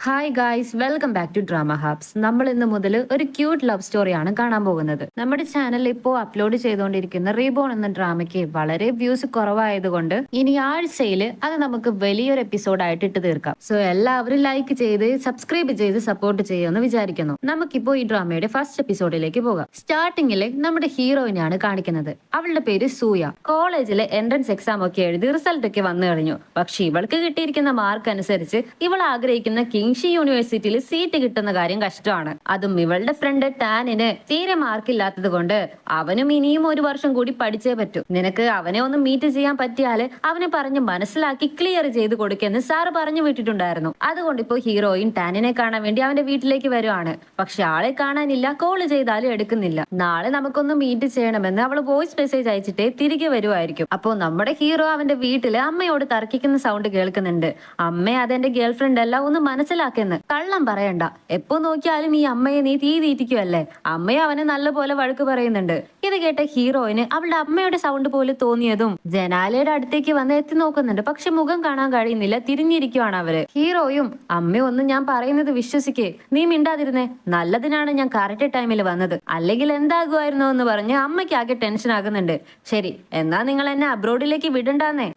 Hi guys, welcome back to Drama Hubs. നമ്മൾ ഇന്ന് മുതൽ ഒരു ക്യൂട്ട് ലവ് സ്റ്റോറിയാണ് കാണാൻ പോകുന്നത്. നമ്മുടെ ചാനലിൽ ഇപ്പോൾ അപ്ലോഡ് ചെയ്തുകൊണ്ടിരിക്കുന്ന റീബോൺ എന്ന ഡ്രാമയ്ക്ക് വളരെ വ്യൂസ് കുറവായതുകൊണ്ട് ഇനി ആഴ്ചയിൽ അത് നമുക്ക് വലിയൊരു എപ്പിസോഡായിട്ട് ഇട്ട് തീർക്കാം. സോ എല്ലാവരും ലൈക്ക് ചെയ്ത് സബ്സ്ക്രൈബ് ചെയ്ത് സപ്പോർട്ട് ചെയ്യുമെന്ന് വിചാരിക്കുന്നു. നമുക്കിപ്പോ ഈ ഡ്രാമയുടെ ഫസ്റ്റ് എപ്പിസോഡിലേക്ക് പോകാം. സ്റ്റാർട്ടിങ്ങില് നമ്മുടെ ഹീറോയിനെയാണ് കാണിക്കുന്നത്. അവളുടെ പേര് സൂയ. കോളേജിലെ എൻട്രൻസ് എക്സാം ഒക്കെ എഴുതി റിസൾട്ട് ഒക്കെ വന്നു കഴിഞ്ഞു. പക്ഷെ ഇവൾക്ക് കിട്ടിയിരിക്കുന്ന മാർക്ക് അനുസരിച്ച് ഇവൾ ആഗ്രഹിക്കുന്ന കിങ്ഷി യൂണിവേഴ്സിറ്റിയിൽ സീറ്റ് കിട്ടുന്ന കാര്യം കഷ്ടമാണ്. അതും ഇവളുടെ ഫ്രണ്ട് ടാനിന് തീരെ മാർക്കില്ലാത്തത് കൊണ്ട് അവനും ഇനിയും ഒരു വർഷം കൂടി പഠിച്ചേ പറ്റൂ. നിനക്ക് അവനെ ഒന്ന് മീറ്റ് ചെയ്യാൻ പറ്റിയാല് അവനെ പറഞ്ഞ് മനസ്സിലാക്കി ക്ലിയർ ചെയ്ത് കൊടുക്കെന്ന് സാറ് പറഞ്ഞു വിട്ടിട്ടുണ്ടായിരുന്നു. അതുകൊണ്ട് ഇപ്പോ ഹീറോയിൻ ടാനിനെ കാണാൻ വേണ്ടി അവന്റെ വീട്ടിലേക്ക് വരുവാണ്. പക്ഷെ ആളെ കാണാനില്ല, കോള് ചെയ്താലും എടുക്കുന്നില്ല. നാളെ നമുക്കൊന്ന് മീറ്റ് ചെയ്യണമെന്ന് അവള് വോയിസ് മെസ്സേജ് അയച്ചിട്ടേ തിരികെ വരുമായിരിക്കും. അപ്പോ നമ്മുടെ ഹീറോ അവന്റെ വീട്ടില് അമ്മയോട് തർക്കിക്കുന്ന സൗണ്ട് കേൾക്കുന്നുണ്ട്. അമ്മ അതെന്റെ ഗേൾ ഫ്രണ്ട് അല്ല, ഒന്ന് മനസ്സിലാക്കെന്ന്. കള്ളം പറയണ്ട, എപ്പോ നോക്കിയാലും ഈ അമ്മയെ നീ തീ തീറ്റിക്കുവല്ലേ. അമ്മയെ അവനെ നല്ലപോലെ വഴക്ക് പറയുന്നുണ്ട്. ഇത് കേട്ട ഹീറോയിന് അവളുടെ അമ്മയുടെ സൗണ്ട് പോലെ തോന്നിയതും ജനാലയുടെ അടുത്തേക്ക് വന്ന് എത്തി നോക്കുന്നുണ്ട്. പക്ഷെ മുഖം കാണാൻ കഴിയുന്നില്ല, തിരിഞ്ഞിരിക്കുവാണ് അവര്. ഹീറോയും അമ്മയൊന്നും ഞാൻ പറയുന്നത് വിശ്വസിക്കേ, നീ മിണ്ടാതിരുന്നേ, നല്ലതിനാണ് ഞാൻ കറക്റ്റ് ടൈമിൽ വന്നത്, അല്ലെങ്കിൽ എന്താകുമായിരുന്നോ എന്ന് പറഞ്ഞ് അമ്മയ്ക്ക് ആകെ ടെൻഷൻ ആകുന്നുണ്ട്. ശരി, എന്നാ നിങ്ങൾ എന്നെ അബ്രോഡിലേക്ക് വിടണ്ടാന്നേ.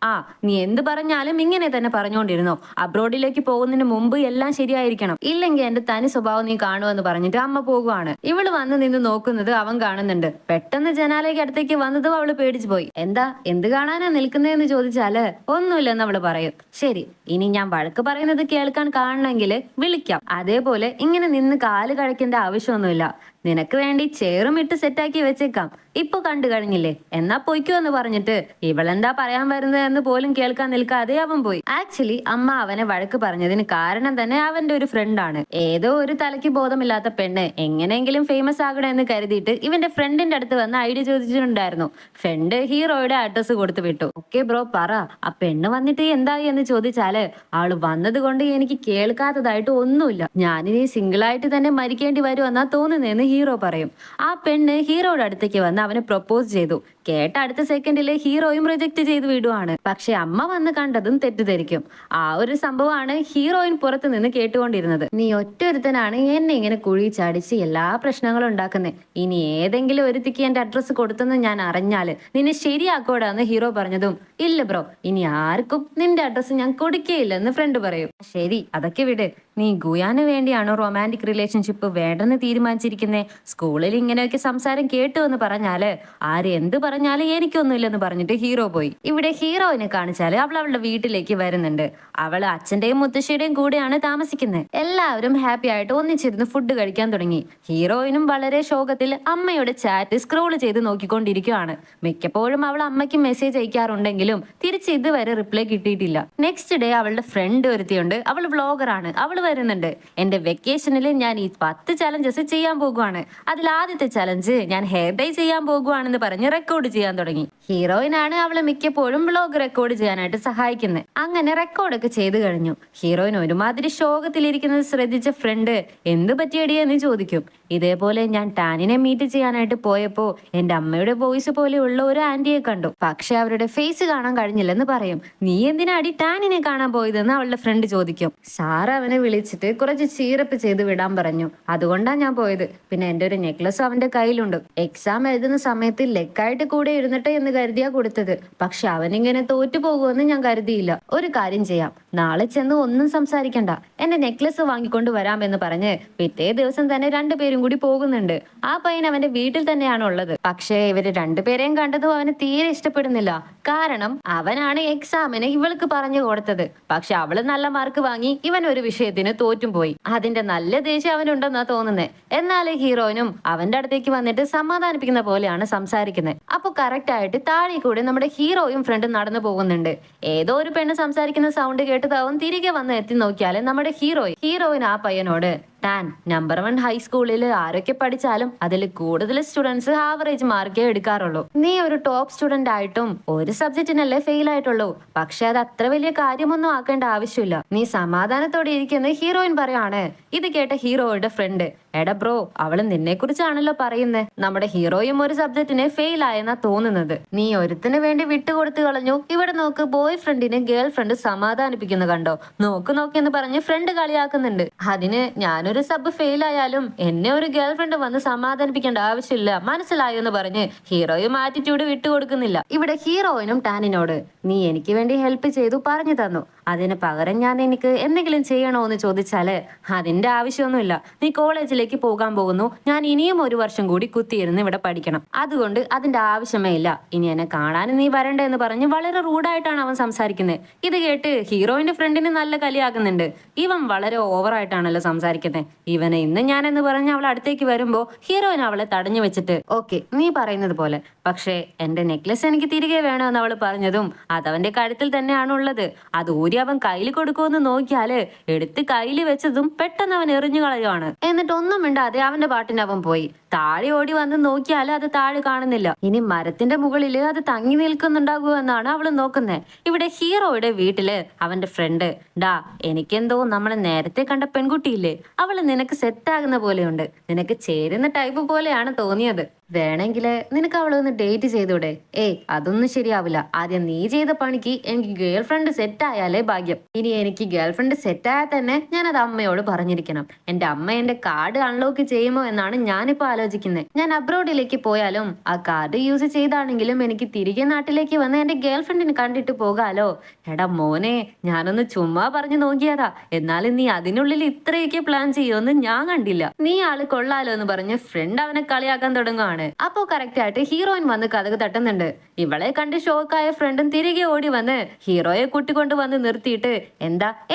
നീ എന്ത് പറഞ്ഞാലും ഇങ്ങനെ തന്നെ പറഞ്ഞോണ്ടിരുന്നോ. അബ്രോഡിലേക്ക് പോകുന്നതിന് മുമ്പ് എല്ലാം ശരിയായിരിക്കണം, ഇല്ലെങ്കിൽ എന്റെ തനി സ്വഭാവം നീ കാണുമെന്ന് പറഞ്ഞിട്ട് അമ്മ പോകുവാണ്. ഇവള് വന്ന് നിന്ന് നോക്കുന്നത് അവൻ കാണുന്നുണ്ട്. പെട്ടെന്ന് ജനാലയ്ക്ക് അടുത്തേക്ക് വന്നതും അവള് പേടിച്ചു പോയി. എന്താ, എന്ത് കാണാനാ നിൽക്കുന്നതെന്ന് ചോദിച്ചാല് ഒന്നുമില്ലെന്ന് അവള് പറയും. ശരി, ഇനി ഞാൻ വഴക്ക് പറയുന്നത് കേൾക്കാൻ കാണണമെങ്കിൽ വിളിക്കാം. അതേപോലെ ഇങ്ങനെ നിന്ന് കാല് കഴിക്കേണ്ട ആവശ്യമൊന്നുമില്ല. നിനക്ക് വേണ്ടി ചെയറും ഇട്ട് സെറ്റാക്കി വെച്ചേക്കാം. ഇപ്പൊ കണ്ടു കഴിഞ്ഞില്ലേ, എന്നാ പൊയ്ക്കോ എന്ന് പറഞ്ഞിട്ട് ഇവളെന്താ പറയാൻ വരുന്നത് എന്ന് പോലും കേൾക്കാൻ നിൽക്കാതെ അവൻ പോയി. ആക്ച്വലി അമ്മ അവനെ വഴക്ക് പറഞ്ഞതിന് കാരണം തന്നെ അവന്റെ ഒരു ഫ്രണ്ടാണ്. ഏതോ ഒരു തലയ്ക്ക് ബോധമില്ലാത്ത പെണ്ണ് എങ്ങനെയെങ്കിലും ഫേമസ് ആകണമെന്ന് കരുതിയിട്ട് ഇവന്റെ ഫ്രണ്ടിന്റെ അടുത്ത് വന്ന് ഐഡിയ ചോദിച്ചിട്ടുണ്ടായിരുന്നു. ഫ്രണ്ട് ഹീറോയുടെ അഡ്രസ് കൊടുത്തു വിട്ടു. ഓക്കെ ബ്രോ, പറ, ആ പെണ്ണ് വന്നിട്ട് എന്തായി എന്ന് ചോദിച്ചാല് ആള് വന്നത് കൊണ്ട് എനിക്ക് കേൾക്കാത്തതായിട്ട് ഒന്നുമില്ല, ഞാനിനി സിംഗിൾ ആയിട്ട് തന്നെ മരിക്കേണ്ടി വരുമെന്നാ തോന്നുന്നതെന്ന് ഹീറോ പറയും. ആ പെണ്ണ് ഹീറോയുടെ അടുത്തേക്ക് വന്ന് അവനെ പ്രപ്പോസ് ചെയ്തു. കേട്ട അടുത്ത സെക്കൻഡില് ഹീറോയും റിജക്ട് ചെയ്ത് വിടുവാണ്. പക്ഷെ അമ്മ വന്ന് കണ്ടതും തെറ്റിദ്ധരിക്കും. ആ ഒരു സംഭവമാണ് ഹീറോയിൻ പുറത്തു നിന്ന് കേട്ടുകൊണ്ടിരുന്നത്. നീ ഒറ്റൊരുത്തനാണ് എന്നെ ഇങ്ങനെ കുഴി ചാടിച്ച് എല്ലാ പ്രശ്നങ്ങളും ഉണ്ടാക്കുന്നത്. ഇനി ഏതെങ്കിലും ഒരുത്തിക്ക് എന്റെ അഡ്രസ്സ് കൊടുത്തെന്ന് ഞാൻ അറിഞ്ഞാല് നിന്നെ ശരിയാക്കോടാന്ന് ഹീറോ പറഞ്ഞതും, ഇല്ല ബ്രോ, ഇനി ആർക്കും നിന്റെ അഡ്രസ്സ് ഞാൻ കൊടുക്കുകയില്ലെന്ന് ഫ്രണ്ട് പറയും. ശരി, അതൊക്കെ വിട്. നീ ഗുയാന് വേണ്ടിയാണോ റൊമാൻറ്റിക് റിലേഷൻഷിപ്പ് വേണ്ടെന്ന് തീരുമാനിച്ചിരിക്കുന്നേ? സ്കൂളിൽ ഇങ്ങനെയൊക്കെ സംസാരം കേട്ടു എന്ന് പറഞ്ഞാല് ആര് എന്ത് പറഞ്ഞാലും എനിക്കൊന്നുമില്ലെന്ന് പറഞ്ഞിട്ട് ഹീറോ പോയി. ഇവിടെ ഹീറോയിനെ കാണിച്ചാല് അവൾ അവളുടെ വീട്ടിലേക്ക് വരുന്നുണ്ട്. അവള് അച്ഛന്റെയും മുത്തശ്ശിയുടെയും കൂടെയാണ് താമസിക്കുന്നത്. എല്ലാവരും ഹാപ്പി ആയിട്ട് ഒന്നിച്ചിരുന്ന് ഫുഡ് കഴിക്കാൻ തുടങ്ങി. ഹീറോയിനും വളരെ ശോകത്തിൽ അമ്മയുടെ ചാറ്റ് സ്ക്രോൾ ചെയ്ത് നോക്കിക്കൊണ്ടിരിക്കുകയാണ്. മിക്കപ്പോഴും അവൾ അമ്മയ്ക്ക് മെസ്സേജ് അയക്കാറുണ്ടെങ്കിലും തിരിച്ച് ഇതുവരെ റിപ്ലൈ കിട്ടിയിട്ടില്ല. നെക്സ്റ്റ് ഡേ അവളുടെ ഫ്രണ്ട് ഒരുത്തിയുണ്ട്. അവൾ വ്ളോഗറാണ്. അവൾ വരുന്നുണ്ട്. എന്റെ വെക്കേഷനിൽ ഞാൻ ഈ 10 ചലഞ്ചസ് ചെയ്യാൻ പോകുവാണ്. അതിൽ ആദ്യത്തെ ചലഞ്ച് ഞാൻ ഹെയർ ഡൈ ചെയ്യാൻ പോകുവാണെന്ന് പറഞ്ഞ് റെക്കോർഡ് ചെയ്യാൻ തുടങ്ങി. ഹീറോയിനാണ് അവളെ മിക്കപ്പോഴും വ്ളോഗ് റെക്കോർഡ് ചെയ്യാനായിട്ട് സഹായിക്കുന്നത്. അങ്ങനെ റെക്കോർഡൊക്കെ ചെയ്തു കഴിഞ്ഞു. ഹീറോയിൻ ഒരുമാതിരി ശോകത്തിലിരിക്കുന്നത് ശ്രദ്ധിച്ച ഫ്രണ്ട് എന്ത് പറ്റിയടിയെന്ന് ചോദിക്കും. ഇതേപോലെ ഞാൻ ടാനിനെ മീറ്റ് ചെയ്യാനായിട്ട് പോയപ്പോ എന്റെ അമ്മയുടെ വോയിസ് പോലെയുള്ള ഒരു ആന്റിയെ കണ്ടു. പക്ഷെ അവരുടെ ഫേസ് കാണാൻ കഴിഞ്ഞില്ലെന്ന് പറയും. നീ എന്തിനാടി ടാനിനെ കാണാൻ പോയതെന്ന് അവളുടെ ഫ്രണ്ട് ചോദിക്കും. സാറ് അവനെ വിളിച്ചിട്ട് കുറച്ച് ചീറപ്പ് ചെയ്ത് വിടാൻ പറഞ്ഞു, അതുകൊണ്ടാ ഞാൻ പോയത്. പിന്നെ എന്റെ ഒരു നെക്ലസ് അവന്റെ കയ്യിലുണ്ട്. എക്സാം എഴുതുന്ന സമയത്ത് ലെക്കായിട്ട് കൂടെ ഇരുന്നിട്ട് എന്ന് കരുതിയാ കൊടുത്തത്. പക്ഷെ അവനിങ്ങനെ തോറ്റു പോകുമെന്ന് ഞാൻ കരുതിയില്ല. ഒരു കാര്യം ചെയ്യാം, നാളെ ചെന്ന് ഒന്നും സംസാരിക്കണ്ട, എന്റെ നെക്ലസ് വാങ്ങിക്കൊണ്ട് വരാമെന്ന് പറഞ്ഞ് പിറ്റേ ദിവസം തന്നെ രണ്ടുപേരും കൂടി പോകുന്നുണ്ട്. ആ പയ്യൻ അവന്റെ വീട്ടിൽ തന്നെയാണ് ഉള്ളത്. പക്ഷേ ഇവര് രണ്ടുപേരെയും കണ്ടതും അവന് തീരെ ഇഷ്ടപ്പെടുന്നില്ല. കാരണം അവനാണ് എക്സാമിന് ഇവൾക്ക് പറഞ്ഞു കൊടുത്തത്. പക്ഷെ അവള് നല്ല മാർക്ക് വാങ്ങി, ഇവൻ ഒരു വിഷയത്തിന് തോറ്റും പോയി. അതിന്റെ നല്ല ദേഷ്യം അവനുണ്ടെന്നാ തോന്നുന്നത്. എന്നാല് ഹീറോയിനും അവന്റെ അടുത്തേക്ക് വന്നിട്ട് സമാധാനിപ്പിക്കുന്ന പോലെയാണ് സംസാരിക്കുന്നത്. അപ്പൊ കറക്റ്റ് ആയിട്ട് താഴെ കൂടെ നമ്മുടെ ഹീറോയും ഫ്രണ്ടും നടന്നു പോകുന്നുണ്ട്. ഏതോ ഒരു പെണ്ണ് സംസാരിക്കുന്ന സൗണ്ട് കേട്ടതാവും തിരികെ വന്ന് എത്തി നോക്കിയാല് നമ്മുടെ ഹീറോയിൻ ആ പയ്യനോട്, ടാൻ, നമ്പർ 1 ഹൈസ്കൂളിൽ ആരൊക്കെ പഠിച്ചാലും അതിൽ കൂടുതൽ സ്റ്റുഡൻസ് ആവറേജ് മാർക്കേ എടുക്കാറുള്ളൂ. നീ ഒരു ടോപ്പ് സ്റ്റുഡന്റ് ആയിട്ടും ഒരു സബ്ജക്റ്റിനല്ലേ ഫെയിൽ ആയിട്ടുള്ളൂ. പക്ഷെ അത് അത്ര വലിയ കാര്യമൊന്നും ആക്കേണ്ട ആവശ്യമില്ല. നീ സമാധാനത്തോടെ ഇരിക്കുന്ന ഹീറോയിൻ പറയാണ്. ഇത് കേട്ട ഹീറോയുടെ ഫ്രണ്ട്, എടാ ബ്രോ, അവള് നിന്നെ കുറിച്ചാണല്ലോ പറയുന്നേ. നമ്മുടെ ഹീറോയും ഒരു സബ്ജക്റ്റിന് ഫെയിൽ ആയെന്നാ തോന്നുന്നത്. നീ ഒരുത്തിന് വേണ്ടി വിട്ടുകൊടുത്തു കളഞ്ഞു, ഇവിടെ നോക്ക് ബോയ് ഫ്രണ്ടിനെ ഗേൾ ഫ്രണ്ട് സമാധാനിപ്പിക്കുന്നു കണ്ടോ. നോക്ക് നോക്കിയെന്ന് പറഞ്ഞ് ഫ്രണ്ട് കളിയാക്കുന്നുണ്ട്. അതിന് ഞാനൊരു സബ് ഫെയിൽ ആയാലും എന്നെ ഒരു ഗേൾ ഫ്രണ്ട് വന്ന് സമാധാനിപ്പിക്കേണ്ട ആവശ്യമില്ല, മനസ്സിലായോ എന്ന് പറഞ്ഞ് ഹീറോയും ആറ്റിറ്റ്യൂഡ് വിട്ടുകൊടുക്കുന്നില്ല. ഇവിടെ ഹീറോയിനും ടാനിനോട് നീ എനിക്ക് വേണ്ടി ഹെൽപ്പ് ചെയ്തു, പറഞ്ഞു തന്നു, അതിന് പകരം ഞാൻ എനിക്ക് എന്തെങ്കിലും ചെയ്യണോ എന്ന് ചോദിച്ചാല് അതിന്റെ ആവശ്യമൊന്നുമില്ല. നീ കോളേജിലേക്ക് പോകാൻ പോകുന്നു, ഞാൻ ഇനിയും ഒരു വർഷം കൂടി കുത്തിയിരുന്ന് ഇവിടെ പഠിക്കണം, അതുകൊണ്ട് അതിന്റെ ആവശ്യമേ ഇല്ല. ഇനി എന്നെ കാണാൻ നീ വരണ്ട എന്ന് പറഞ്ഞ് വളരെ റൂഡായിട്ടാണ് അവൻ സംസാരിക്കുന്നത്. ഇത് കേട്ട് ഹീറോയിന്റെ ഫ്രണ്ടിന് നല്ല കലിയാക്കുന്നുണ്ട്. ഇവൻ വളരെ ഓവറായിട്ടാണല്ലോ സംസാരിക്കുന്നത്. ഇവനെ ഇന്ന് ഞാൻ എന്ന് പറഞ്ഞ് അവൾ അടുത്തേക്ക് വരുമ്പോ ഹീറോയിൻ അവളെ തടഞ്ഞു വെച്ചിട്ട് ഓക്കെ നീ പറയുന്നത് പോലെ, പക്ഷേ എന്റെ നെക്ലസ് എനിക്ക് തിരികെ വേണമെന്ന് അവൾ പറഞ്ഞതും അതവന്റെ കഴുത്തിൽ തന്നെയാണ് ഉള്ളത്. അത് ഊരി അവൻ കയ്യിൽ കൊടുക്കുമെന്ന് നോക്കിയാല് എടുത്ത് കയ്യിൽ വെച്ചതും പെട്ടെന്ന് അവൻ എറിഞ്ഞു കളയുവാണ്. എന്നിട്ട് ഒന്നും മിണ്ടാതെ അവന്റെ പാട്ടിന് അവൻ പോയി. താഴെ ഓടി വന്ന് നോക്കിയാല് അത് താഴെ കാണുന്നില്ല. ഇനി മരത്തിന്റെ മുകളില് അത് തങ്ങി നിൽക്കുന്നുണ്ടാകുമോ എന്നാണ് അവള് നോക്കുന്നത്. ഇവിടെ ഹീറോയുടെ വീട്ടില് അവന്റെ ഫ്രണ്ട് ഡാ, എനിക്കെന്തോ നമ്മളെ നേരത്തെ കണ്ട പെൺകുട്ടിയില്ലേ, അവള് നിനക്ക് സെറ്റ് ആകുന്ന പോലെയുണ്ട്, നിനക്ക് ചേരുന്ന ടൈപ്പ് പോലെയാണ് തോന്നിയത്, വേണമെങ്കില് നിനക്ക് അവളെ ഒന്ന് ഡേറ്റ് ചെയ്തൂടെ. ഏയ് അതൊന്നും ശരിയാവില്ല, ആദ്യം നീ ചെയ്ത പണിക്ക് എനിക്ക് ഗേൾ ഫ്രണ്ട് സെറ്റ് ആയാലേ ഭാഗ്യം. ഇനി എനിക്ക് ഗേൾ ഫ്രണ്ട് സെറ്റ് ആയാൽ തന്നെ ഞാൻ അത് അമ്മയോട് പറഞ്ഞിരിക്കണം. എന്റെ അമ്മ എന്റെ കാർഡ് അൺലോക്ക് ചെയ്യുമോ എന്നാണ് ഞാനിപ്പോ ആലോചിക്കുന്നത്. ഞാൻ അബ്രോഡിലേക്ക് പോയാലും ആ കാർഡ് യൂസ് ചെയ്താണെങ്കിലും എനിക്ക് തിരികെ നാട്ടിലേക്ക് വന്ന് എന്റെ ഗേൾ ഫ്രണ്ടിനെ കണ്ടിട്ട് പോകാലോ. എടാ മോനെ, ഞാനൊന്ന് ചുമ്മാ പറഞ്ഞു നോക്കിയതാ, എന്നാലും നീ അതിനുള്ളിൽ ഇത്രയൊക്കെ പ്ലാൻ ചെയ്യുമെന്ന് ഞാൻ കണ്ടില്ല. നീ ആള് കൊള്ളാലോ എന്ന് പറഞ്ഞ് ഫ്രണ്ട് അവനെ കളിയാക്കാൻ തുടങ്ങുകയാണ്. അപ്പോ കറക്റ്റ് ആയിട്ട് ഹീറോയിൻ വന്ന് കഥക് തട്ടുന്നുണ്ട്. ഇവളെ കണ്ട് ഷോക്കായ ഫ്രണ്ടും തിരികെ ഓടി വന്ന് ഹീറോയെ കൂട്ടിക്കൊണ്ട് വന്ന് നിർത്തിയിട്ട്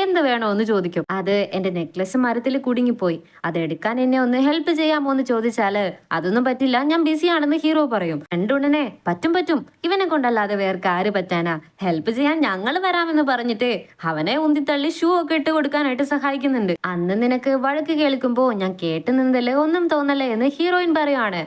എന്ത് വേണോ എന്ന് ചോദിക്കും. അത് എന്റെ നെക്ലസ് മരത്തിൽ കുടുങ്ങിപ്പോയി, അത് എടുക്കാൻ എന്നെ ഒന്ന് ഹെൽപ്പ് ചെയ്യാമോ എന്ന് ചോദിച്ചാല് അതൊന്നും പറ്റില്ല, ഞാൻ ബിസിയാണെന്ന് ഹീറോ പറയും. രണ്ടുടനെ പറ്റും ഇവനെ കൊണ്ടല്ലാതെ വേർക്ക് ആര് പറ്റാനാ, ഹെൽപ്പ് ചെയ്യാൻ ഞങ്ങൾ വരാമെന്ന് പറഞ്ഞിട്ട് അവനെ ഉന്തിത്തള്ളി ഷൂ ഒക്കെ ഇട്ട് കൊടുക്കാനായിട്ട് സഹായിക്കുന്നുണ്ട്. അന്ന് നിനക്ക് വഴക്ക് കേൾക്കുമ്പോ ഞാൻ കേട്ടു നിന്നല്ലേ, ഒന്നും തോന്നല്ലേ എന്ന് ഹീറോയിൻ പറയാണ്.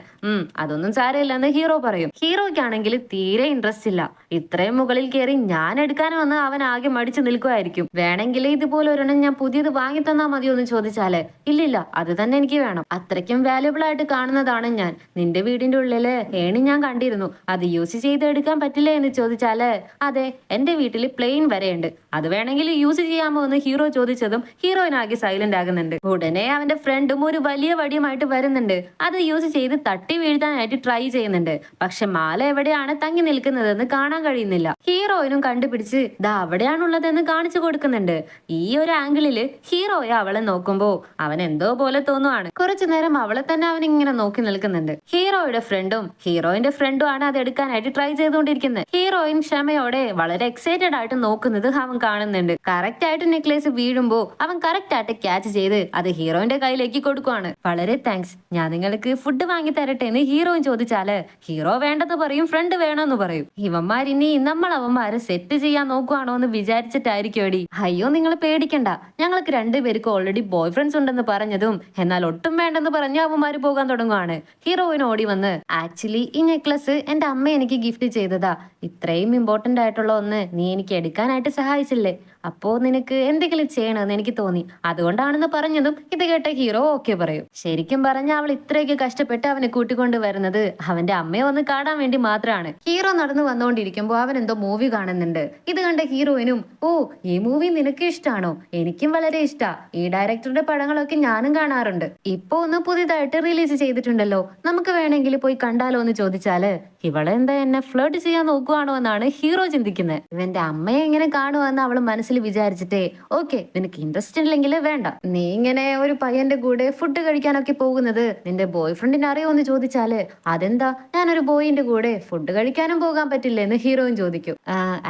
അതൊന്നും സാരമില്ലെന്ന് ഹീറോ പറയും. ഹീറോയ്ക്കാണെങ്കിൽ തീരെ ഇൻട്രസ്റ്റ് ഇല്ല. ഇത്രയും മുകളിൽ കയറി ഞാൻ എടുക്കാനോ വന്ന് അവൻ ആകെ മടിച്ചു നിൽക്കുമായിരിക്കും. വേണമെങ്കിൽ ഇതുപോലെ ഒരെണ്ണം ഞാൻ പുതിയത് വാങ്ങി തന്നാ മതിയോ എന്ന് ചോദിച്ചാല് ഇല്ലില്ല, അത് തന്നെ എനിക്ക് വേണം, അത്രയ്ക്കും വാല്യുബിൾ ആയിട്ട് കാണുന്നതാണ് ഞാൻ. നിന്റെ വീടിന്റെ ഉള്ളില് ഏണി ഞാൻ കണ്ടിരുന്നു, അത് യൂസ് ചെയ്ത് എടുക്കാൻ പറ്റില്ലേ എന്ന് ചോദിച്ചാല് അതെ, എന്റെ വീട്ടിൽ പ്ലെയിൻ വരെയുണ്ട്, അത് വേണമെങ്കിൽ യൂസ് ചെയ്യാമോ എന്ന് ഹീറോ ചോദിച്ചതും ഹീറോയിനാകെ സൈലന്റ് ആകുന്നുണ്ട്. ഉടനെ അവന്റെ ഫ്രണ്ടും ഒരു വലിയ വടിയുമായിട്ട് വരുന്നുണ്ട്. അത് യൂസ് ചെയ്ത് തട്ടി വീഴ്ത്താനായിട്ട് ട്രൈ ചെയ്യുന്നുണ്ട്. പക്ഷെ മാല എവിടെയാണ് തങ്ങി നിൽക്കുന്നതെന്ന് കാണാൻ കഴിയുന്നില്ല. ഹീറോയിനും കണ്ടുപിടിച്ച് ദാ അവിടെയാണുള്ളതെന്ന് കാണിച്ചു കൊടുക്കുന്നുണ്ട്. ഈ ഒരു ആംഗിളില് ഹീറോയെ അവളെ നോക്കുമ്പോ അവൻ എന്തോ പോലെ തോന്നുവാണ്. കുറച്ചു നേരം അവളെ തന്നെ അവൻ ഇങ്ങനെ നോക്കി നിൽക്കുന്നുണ്ട്. ഹീറോയുടെ ഫ്രണ്ടും ഹീറോയിന്റെ ഫ്രണ്ടും ആണ് അത് എടുക്കാനായിട്ട് ട്രൈ ചെയ്തുകൊണ്ടിരിക്കുന്നത്. ഹീറോയിൻ ക്ഷമയോടെ വളരെ എക്സൈറ്റഡ് ആയിട്ട് നോക്കുന്നത് അവൻ കാണുന്നുണ്ട്. കറക്റ്റ് ആയിട്ട് നെക്ലേസ് വീഴുമ്പോ അവൻ കറക്റ്റ് ആയിട്ട് ക്യാച്ച് ചെയ്ത് അത് ഹീറോയിന്റെ കയ്യിലേക്ക് കൊടുക്കുവാണ്. വളരെ താങ്ക്സ്, ഞാൻ നിങ്ങൾക്ക് ഫുഡ് വാങ്ങി തരട്ടെ എന്ന് ഹീറോയിൻ ചോദിച്ചാല് ഹീറോ വേണ്ടെന്ന് പറയും, ഫ്രണ്ട് വേണമെന്ന് പറയും. ഇവന്മാരിനി നമ്മൾ അവന്മാരെ സെറ്റ് ചെയ്യാൻ നോക്കുവാണോ എന്ന് വിചാരിച്ചിട്ടായിരിക്കും എടി. അയ്യോ നിങ്ങൾ പേടിക്കണ്ട, ഞങ്ങൾക്ക് രണ്ടുപേർക്കും ഓൾറെഡി ബോയ് ഫ്രണ്ട്സ് ഉണ്ടെന്ന് പറഞ്ഞതും എന്നാൽ ഒട്ടും വേണ്ടെന്ന് പറഞ്ഞ് അവന്മാര് പോകാൻ തുടങ്ങുവാണ്. ഹീറോയിൻ ഓടി വന്ന് ആക്ച്വലി ഈ നെക്ലസ് എന്റെ അമ്മ എനിക്ക് ഗിഫ്റ്റ് ചെയ്തതാ, ഇത്രയും ഇമ്പോർട്ടന്റ് ആയിട്ടുള്ള ഒന്ന് നീ എനിക്ക് എടുക്കാനായിട്ട് സഹായിച്ചില്ലേ, അപ്പോ നിനക്ക് എന്തെങ്കിലും ചെയ്യണമെന്ന് എനിക്ക് തോന്നി, അതുകൊണ്ടാണെന്ന് പറഞ്ഞതും ഇത് കേട്ട ഹീറോ ഓക്കെ പറയും. ശരിക്കും പറഞ്ഞ അവൾ ഇത്രയൊക്കെ കഷ്ടപ്പെട്ട് അവനെ കൂട്ടിക്കൊണ്ട് വരുന്നത് അവന്റെ അമ്മയെ ഒന്ന് കാണാൻ വേണ്ടി മാത്രമാണ്. ഹീറോ നടന്നു വന്നുകൊണ്ടിരിക്കുമ്പോ അവൻ എന്തോ മൂവി കാണുന്നുണ്ട്. ഇത് കണ്ട ഹീറോയിനും ഓ ഈ മൂവി നിനക്ക് ഇഷ്ടാണോ, എനിക്കും വളരെ ഇഷ്ടാ, ഈ ഡയറക്ടറുടെ പടങ്ങളൊക്കെ ഞാനും കാണാറുണ്ട്, ഇപ്പൊ ഒന്ന് പുതിയതായിട്ട് റിലീസ് ചെയ്തിട്ടുണ്ടല്ലോ, നമുക്ക് വേണമെങ്കിൽ പോയി കണ്ടാലോ എന്ന് ചോദിച്ചാല് ഇവളെന്താ എന്നെ ഫ്ലേർട്ട് ചെയ്യാൻ നോക്കുവാണോ എന്നാണ് ഹീറോ ചിന്തിക്കുന്നത്. ഇവന്റെ അമ്മയെ എങ്ങനെ കാണുമെന്ന് അവള് മനസ്സിൽ വിചാരിച്ചിട്ടേ ഓക്കെ നിനക്ക് ഇൻട്രസ്റ്റ് ഇല്ലെങ്കിൽ വേണ്ട, നീ ഇങ്ങനെ ഒരു പയ്യന്റെ കൂടെ ഫുഡ് കഴിക്കാനൊക്കെ പോകുന്നത് നിന്റെ ബോയ് ഫ്രണ്ടിന് അറിയോ എന്ന് ചോദിച്ചാല് അതെന്താ, ഞാനൊരു ബോയിന്റെ കൂടെ ഫുഡ് കഴിക്കാനും പോകാൻ പറ്റില്ലേ എന്ന് ഹീറോയും ചോദിക്കും.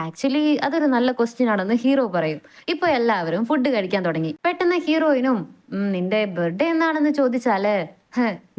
ആക്ച്വലി അതൊരു നല്ല ക്വസ്റ്റ്യൻ ആണെന്ന് ഹീറോ പറയും. ഇപ്പൊ എല്ലാവരും ഫുഡ് കഴിക്കാൻ തുടങ്ങി. പെട്ടെന്ന് ഹീറോയിനും നിന്റെ ബർത്ത്ഡേ എന്നാണെന്ന് ചോദിച്ചാല്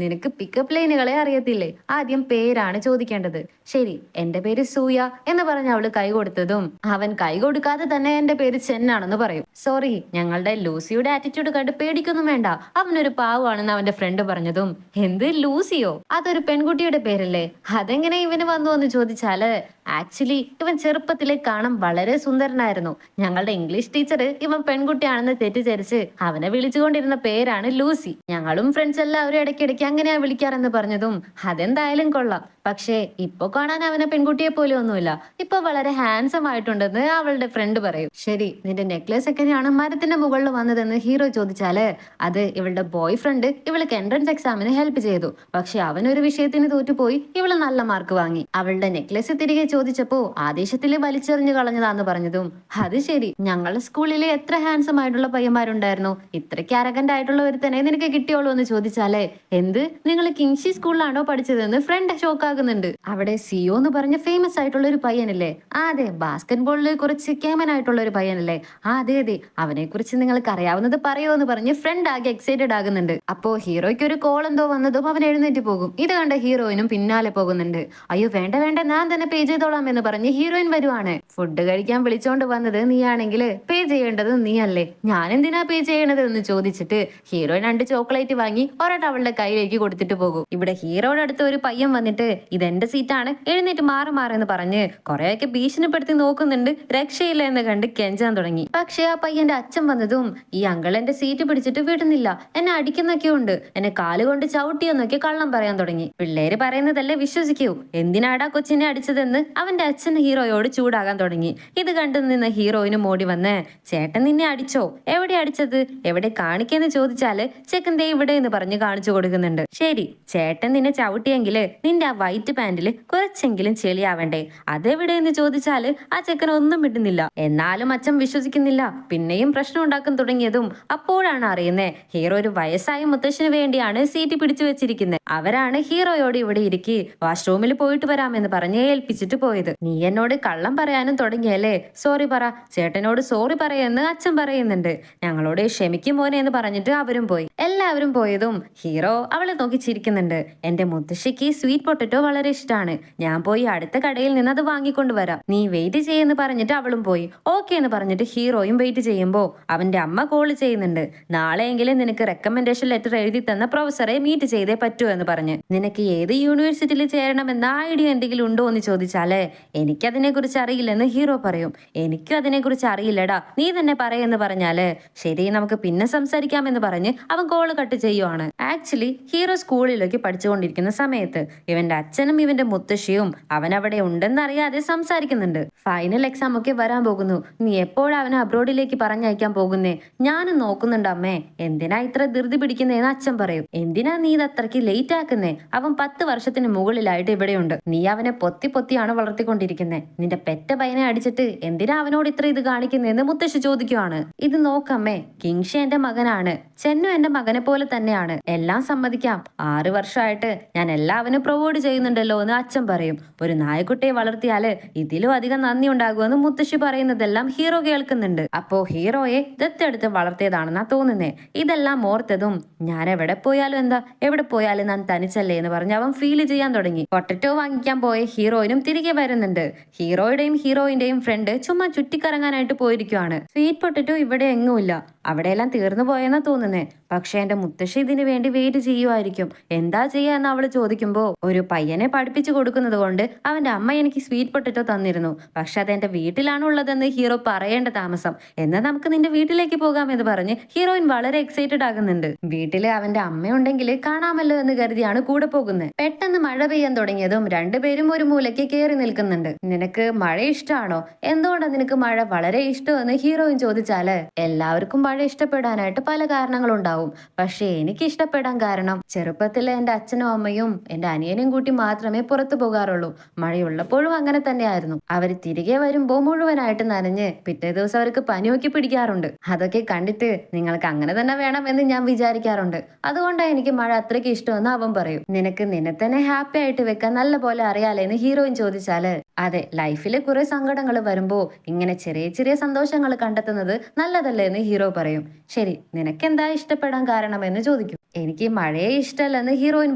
നിനക്ക് പിക്കപ്പ് ലൈനുകളെ അറിയത്തില്ലേ? ആദ്യം പേരാണ് ചോദിക്കേണ്ടത്. ശരി, എന്റെ പേര് സൂയ എന്ന് പറഞ്ഞ് അവള് കൈ കൊടുത്തതും അവൻ കൈ കൊടുക്കാതെ തന്നെ എന്റെ പേര് ചെന്നാണെന്ന് പറയും. സോറി, ഞങ്ങളുടെ ലൂസിയുടെ ആറ്റിറ്റ്യൂഡ് കണ്ട് പേടിക്കൊന്നും വേണ്ട, അവനൊരു പാവാണെന്ന് അവന്റെ ഫ്രണ്ട് പറഞ്ഞതും എന്ത് ലൂസിയോ? അതൊരു പെൺകുട്ടിയുടെ പേരല്ലേ, അതെങ്ങനെ ഇവന് വന്നു എന്ന് ചോദിച്ചാല് ആക്ച്വലി ഇവൻ ചെറുപ്പത്തിലെ കാണാൻ വളരെ സുന്ദരനായിരുന്നു. ഞങ്ങളുടെ ഇംഗ്ലീഷ് ടീച്ചർ ഇവൻ പെൺകുട്ടിയാണെന്ന് തെറ്റിദ്ധരിച്ച് അവനെ വിളിച്ചുകൊണ്ടിരുന്ന പേരാണ് ലൂസി. ഞങ്ങളും ഫ്രണ്ട്സ് എല്ലാവരും ഇടയ്ക്കിടയ്ക്ക് അങ്ങനെയാ വിളിക്കാറെന്ന് പറഞ്ഞതും അതെന്തായാലും കൊള്ളാം. പക്ഷേ ഇപ്പൊ കാണാൻ അവനെ പെൺകുട്ടിയെ പോലെ ഒന്നുമില്ല, ഇപ്പൊ വളരെ ഹാൻസം ആയിട്ടുണ്ടെന്ന് അവളുടെ ഫ്രണ്ട് പറയും. ശരി, നിന്റെ നെക്ലേസ് എങ്ങനെയാണ് മരത്തിന്റെ മുകളിൽ വന്നതെന്ന് ഹീറോ ചോദിച്ചാല് അത് ഇവളുടെ ബോയ് ഫ്രണ്ട് ഇവൾക്ക് എൻട്രൻസ് എക്സാമിന് ഹെൽപ്പ് ചെയ്തു. പക്ഷെ അവനൊരു വിഷയത്തിന് തോറ്റുപോയി, ഇവള് നല്ല മാർക്ക് വാങ്ങി. അവളുടെ നെക്ലേസ് തിരികെ ചോദിച്ചപ്പോ ആദേശത്തില് വലിച്ചെറിഞ്ഞു കളഞ്ഞതാന്ന് പറഞ്ഞതും അത് ശരി, ഞങ്ങളുടെ സ്കൂളിലെ എത്ര ഹാൻസം ആയിട്ടുള്ള പയ്യന്മാരുണ്ടായിരുന്നു, ഇത്രയ്ക്ക് അരഗന്റ് ആയിട്ടുള്ള ഒരുത്തനെ നിനക്ക് കിട്ടിയോളൂ എന്ന് ചോദിച്ചാലേ എന്ത്, നിങ്ങൾ കിങ്ഷി സ്കൂളിലാണോ പഠിച്ചതെന്ന് ഫ്രണ്ട് ഷോക്കാകുന്നുണ്ട്. അവിടെ സിഒ എന്ന് പറഞ്ഞ ഫേമസ് ആയിട്ടുള്ള ഒരു പയ്യനല്ലേ? അതെ, ബാസ്കറ്റ് ബോളിൽ കുറച്ച് കേമനായിട്ടുള്ള ഒരു പയ്യനല്ലേ? അതെ അതെ, അവനെ കുറിച്ച് നിങ്ങൾക്ക് അറിയാവുന്നത് പറയോ എന്ന് പറഞ്ഞ് ഫ്രണ്ട് ആകെ എക്സൈറ്റഡ് ആകുന്നുണ്ട്. അപ്പോ ഹീറോയ്ക്ക് ഒരു കോൾ എന്തോ വന്നതും അവൻ എഴുന്നേറ്റ് പോകും. ഇത് കണ്ട ഹീറോയിനും പിന്നാലെ പോകുന്നുണ്ട്. അയ്യോ വേണ്ട വേണ്ട, ഞാൻ തന്നെ പേ ചെയ്തോളാം എന്ന് പറഞ്ഞ് ഹീറോയിൻ വരുവാണ്. ഫുഡ് കഴിക്കാൻ വിളിച്ചോണ്ട് വന്നത് നീയാണെങ്കിൽ പേ ചെയ്യേണ്ടത് നീ അല്ലേ, ഞാൻ എന്തിനാ പേ ചെയ്യണത് എന്ന് ചോദിച്ചിട്ട് ഹീറോയിൻ 2 ചോക്ലേറ്റ് വാങ്ങി ഒരെണ്ണം അവളുടെ കയ്യിലേക്ക് കൊടുത്തിട്ട് പോകും. ഇവിടെ ഹീറോയുടെ അടുത്ത് ഒരു പയ്യൻ വന്നിട്ട് ഇതെന്റെ സീറ്റാണ്, എഴുന്നേറ്റ് മാറുമാറെന്ന് പറഞ്ഞ് കുറെയൊക്കെ ഭീഷണിപ്പെടുത്തി നോക്കുന്നുണ്ട്. രക്ഷയില്ല എന്ന് കണ്ട് കെഞ്ചാൻ തുടങ്ങി. പക്ഷെ ആ പയ്യന്റെ അച്ഛൻ വന്നതും ഈ അങ്കിൾ എന്റെ സീറ്റ് പിടിച്ചിട്ട് വിടുന്നില്ല, എന്നെ അടിക്കുന്നൊക്കെ ഉണ്ട്, എന്നെ കാലുകൊണ്ട് ചവിട്ടിയെന്നൊക്കെ കള്ളം പറയാൻ തുടങ്ങി. പിള്ളേര് പറയുന്നതല്ലേ വിശ്വസിക്കൂ, എന്തിനാടാ കൊച്ചിനെ അടിച്ചതെന്ന് അവന്റെ അച്ഛൻ ഹീറോയോട് ചൂടാകാൻ തുടങ്ങി. ഇത് കണ്ടു നിന്ന ഹീറോയിനും ഓടി വന്ന് ചേട്ടൻ നിന്നെ അടിച്ചോ, എവിടെ അടിച്ചത്, എവിടെ കാണിക്കെന്ന് ചോദിച്ചാല് ചെക്കൻ ദേ ഇവിടെ എന്ന് പറഞ്ഞ് കാണിച്ചു കൊടുക്കുന്നുണ്ട്. ശരി, ചേട്ടൻ നിന്നെ ചവിട്ടിയെങ്കില് നിന്റെ ആ വൈറ്റ് പാന്റില് കുറച്ചെങ്കിലും ചെളിയാവണ്ടേ, അതെവിടെ എന്ന് ചോദിച്ചാല് ആ ചെക്കൻ ഒന്നും ഇടുന്നില്ല. എന്നാലും അച്ഛൻ വിശ്വസിക്കുന്നില്ല. പിന്നെയും പ്രശ്നം ഉണ്ടാക്കാൻ തുടങ്ങിയതും അപ്പോഴാണ് അറിയുന്നേ ഹീറോ ഒരു വയസ്സായ മുത്തശ്ശന് വേണ്ടിയാണ് സീറ്റ് പിടിച്ചു വെച്ചിരിക്കുന്നത്. അവരാണ് ഹീറോയോട് ഇവിടെ ഇരിക്കി വാഷ്റൂമിൽ പോയിട്ട് വരാമെന്ന് പറഞ്ഞ് ഏൽപ്പിച്ചിട്ട് പോയത്. നീ എന്നോട് കള്ളം പറയാനും തുടങ്ങിയല്ലേ, സോറി പറ, ചേട്ടനോട് സോറി പറയാന്ന് അച്ഛൻ പറയുന്നുണ്ട്. ഞങ്ങളോട് ക്ഷമിക്കും മോനെ എന്ന് പറഞ്ഞിട്ട് അവരും പോയി. എല്ലാവരും പോയതും ഹീറോ അവളെ നോക്കി ചിരിക്കുന്നുണ്ട്. എന്റെ മുത്തശ്ശിക്ക് സ്വീറ്റ് പൊട്ടറ്റോ വളരെ ഇഷ്ടമാണ്, ഞാൻ പോയി അടുത്ത കടയിൽ നിന്ന് അത് വാങ്ങിക്കൊണ്ട് വരാം, നീ വെയിറ്റ് ചെയ്യുന്ന പറഞ്ഞിട്ട് അവളും പോയി. ഓക്കെ എന്ന് പറഞ്ഞിട്ട് ഹീറോയും വെയിറ്റ് ചെയ്യുമ്പോ അവന്റെ അമ്മ കോൾ ചെയ്യുന്നുണ്ട്. നാളെയെങ്കിലും നിനക്ക് റെക്കമെൻഡേഷൻ ലെറ്റർ എഴുതി തന്ന പ്രൊഫസറെ മീറ്റ് ചെയ്തേ പറ്റൂ എന്ന് പറഞ്ഞ്. നിനക്ക് ഏത് യൂണിവേഴ്സിറ്റിയിൽ ചേരണമെന്ന ഐഡിയ എന്തെങ്കിലും ഉണ്ടോ എന്ന് ചോദിച്ചാലേ എനിക്കതിനെ കുറിച്ച് അറിയില്ലെന്ന് ഹീറോ പറയും. എനിക്കും അതിനെ കുറിച്ച് അറിയില്ലടാ, നീ തന്നെ പറയെന്ന് പറഞ്ഞാല് ശരി നമുക്ക് പിന്നെ സംസാരിക്കാമെന്ന് പറഞ്ഞ് അവൻ കോള് കട്ട് ചെയ്യുവാണ്. ആക്ച്വലി ഹീറോ സ്കൂളിലേക്ക് പഠിച്ചുകൊണ്ടിരിക്കുന്ന സമയത്ത് ഇവന്റെ അച്ഛനും ഇവന്റെ മുത്തശ്ശിയും അവൻ അവിടെ ഉണ്ടെന്നറിയാതെ സംസാരിക്കുന്നുണ്ട്. ഫൈനൽ എക്സാം ഒക്കെ വരാൻ പോകുന്നു, നീ എപ്പോഴാ അവനെ അബ്രോഡിലേക്ക് പറഞ്ഞയക്കാൻ പോകുന്നേ? ഞാനും നോക്കുന്നുണ്ട് അമ്മേ, എന്തിനാ ഇത്ര ധൃതി പിടിക്കുന്നേന്ന് അച്ഛൻ പറയും. എന്തിനാ നീ ഇത് അത്രയ്ക്ക് ലേറ്റ് ആക്കുന്നേ? അവൻ 10 വർഷത്തിന് മുകളിലായിട്ട് ഇവിടെയുണ്ട്, നീ അവനെ പൊത്തി പൊത്തിയാണ് വളർത്തിക്കൊണ്ടിരിക്കുന്നത്, നിന്റെ പെറ്റ പയ്യനെ അടിച്ചിട്ട് എന്തിനാ അവനോട് ഇത്ര ഇത് കാണിക്കുന്നതെന്ന് മുത്തശ്ശി ചോദിക്കുവാണ്. ഇത് നോക്കമ്മേ, കിങ്ഷി എന്റെ മകനാണ്, ചെന്നു എന്റെ മകനെ പോലെ തന്നെയാണ്, എല്ലാം സമ്മതിക്കാം, 6 വർഷമായിട്ട് ഞാൻ എല്ലാവനും പ്രൊവോഡ് ചെയ്യുന്നുണ്ടല്ലോ എന്ന് അച്ഛൻ പറയും. ഒരു നായക്കുട്ടിയെ വളർത്തിയാല് ഇതിലും അധികം നന്ദി ഉണ്ടാകുമെന്ന് മുത്തശ്ശി പറയുന്നതെല്ലാം ഹീറോ കേൾക്കുന്നുണ്ട്. അപ്പോ ഹീറോയെ ദത്തെടുത്ത് വളർത്തിയതാണെന്നാ തോന്നുന്നേ. ഇതെല്ലാം ഓർത്തതും ഞാൻ എവിടെ പോയാലും എന്താ, എവിടെ പോയാലും ഞാൻ തനിച്ചല്ലേ എന്ന് പറഞ്ഞ് അവൻ ഫീൽ ചെയ്യാൻ തുടങ്ങി. പൊട്ടറ്റോ വാങ്ങിക്കാൻ പോയ ഹീറോയിനും തിരികെ വരുന്നുണ്ട്. ഹീറോയുടെയും ഹീറോയിന്റെയും ഫ്രണ്ട് ചുമ്മാ ചുറ്റിക്കറങ്ങാനായിട്ട് പോയിരിക്കുവാണ്. സ്വീറ്റ് പൊട്ടറ്റോ ഇവിടെ എങ്ങുമില്ല, അവിടെയെല്ലാം തീർന്നു പോയെന്നാ തോന്നുന്നേ. പക്ഷെ എന്റെ മുത്തശ്ശി ഇതിനു വേണ്ടി വെയിറ്റ് ചെയ്യുമായിരിക്കും, എന്താ ചെയ്യാ എന്ന് അവള് ചോദിക്കുമ്പോ ഒരു പയ്യനെ പഠിപ്പിച്ചു കൊടുക്കുന്നത് കൊണ്ട് അവന്റെ അമ്മ എനിക്ക് സ്വീറ്റ് പൊട്ടറ്റോ തന്നിരുന്നു, പക്ഷെ അത് എന്റെ വീട്ടിലാണ് ഉള്ളതെന്ന് ഹീറോ പറയേണ്ട താമസം, എന്നാൽ നമുക്ക് നിന്റെ വീട്ടിലേക്ക് പോകാം എന്ന് പറഞ്ഞ് ഹീറോയിൻ വളരെ എക്സൈറ്റഡ് ആകുന്നുണ്ട്. വീട്ടില് അവന്റെ അമ്മയുണ്ടെങ്കിൽ കാണാമല്ലോ എന്ന് കരുതിയാണ് കൂടെ പോകുന്നത്. പെട്ടെന്ന് മഴ പെയ്യാൻ തുടങ്ങിയതും രണ്ടുപേരും ഒരു മൂലയ്ക്ക് കയറി നിൽക്കുന്നുണ്ട്. നിനക്ക് മഴ ഇഷ്ടമാണോ, എന്തുകൊണ്ടാണ് നിനക്ക് മഴ വളരെ ഇഷ്ടമെന്ന് ഹീറോയിൻ ചോദിച്ചാല് എല്ലാവർക്കും മഴ ഇഷ്ടപ്പെടാനായിട്ട് പല കാരണങ്ങളുണ്ടാവും. പക്ഷെ എനിക്ക് ഇഷ്ടപ്പെടാൻ കാരണം ചെറുപ്പത്തിലെ എന്റെ അച്ഛനും അമ്മയും എന്റെ അനിയനും കൂട്ടി മാത്രമേ പുറത്തു പോകാറുള്ളൂ. മഴയുള്ളപ്പോഴും അങ്ങനെ തന്നെയായിരുന്നു. അവർ തിരികെ വരുമ്പോ മുഴുവനായിട്ട് നനഞ്ഞ് പിറ്റേ ദിവസം അവർക്ക് പനിയൊക്കെ പിടിക്കാറുണ്ട്. അതൊക്കെ കണ്ടിട്ട് നിങ്ങൾക്ക് അങ്ങനെ തന്നെ വേണം എന്ന് ഞാൻ വിചാരിക്കാറുണ്ട്. അതുകൊണ്ടാണ് എനിക്ക് മഴ അത്രയ്ക്ക് ഇഷ്ടമെന്ന് അവൻ പറയും. നിനക്ക് നിന്നെ തന്നെ ഹാപ്പി ആയിട്ട് വെക്കാൻ നല്ല പോലെ അറിയാലേ എന്ന് ഹീറോയിൻ ചോദിച്ചാല് അതെ, ലൈഫില് കുറെ സങ്കടങ്ങൾ വരുമ്പോ ഇങ്ങനെ ചെറിയ ചെറിയ സന്തോഷങ്ങൾ കണ്ടെത്തുന്നത് നല്ലതല്ലേ എന്ന് ഹീറോ പറയും. ശരി, നിനക്കെന്താ ഇഷ്ടപ്പെടാൻ കാരണം എന്ന് ചോദിക്കും. എനിക്ക് മഴയെ ഇഷ്ടമല്ലെന്ന് ഹീറോയിൻ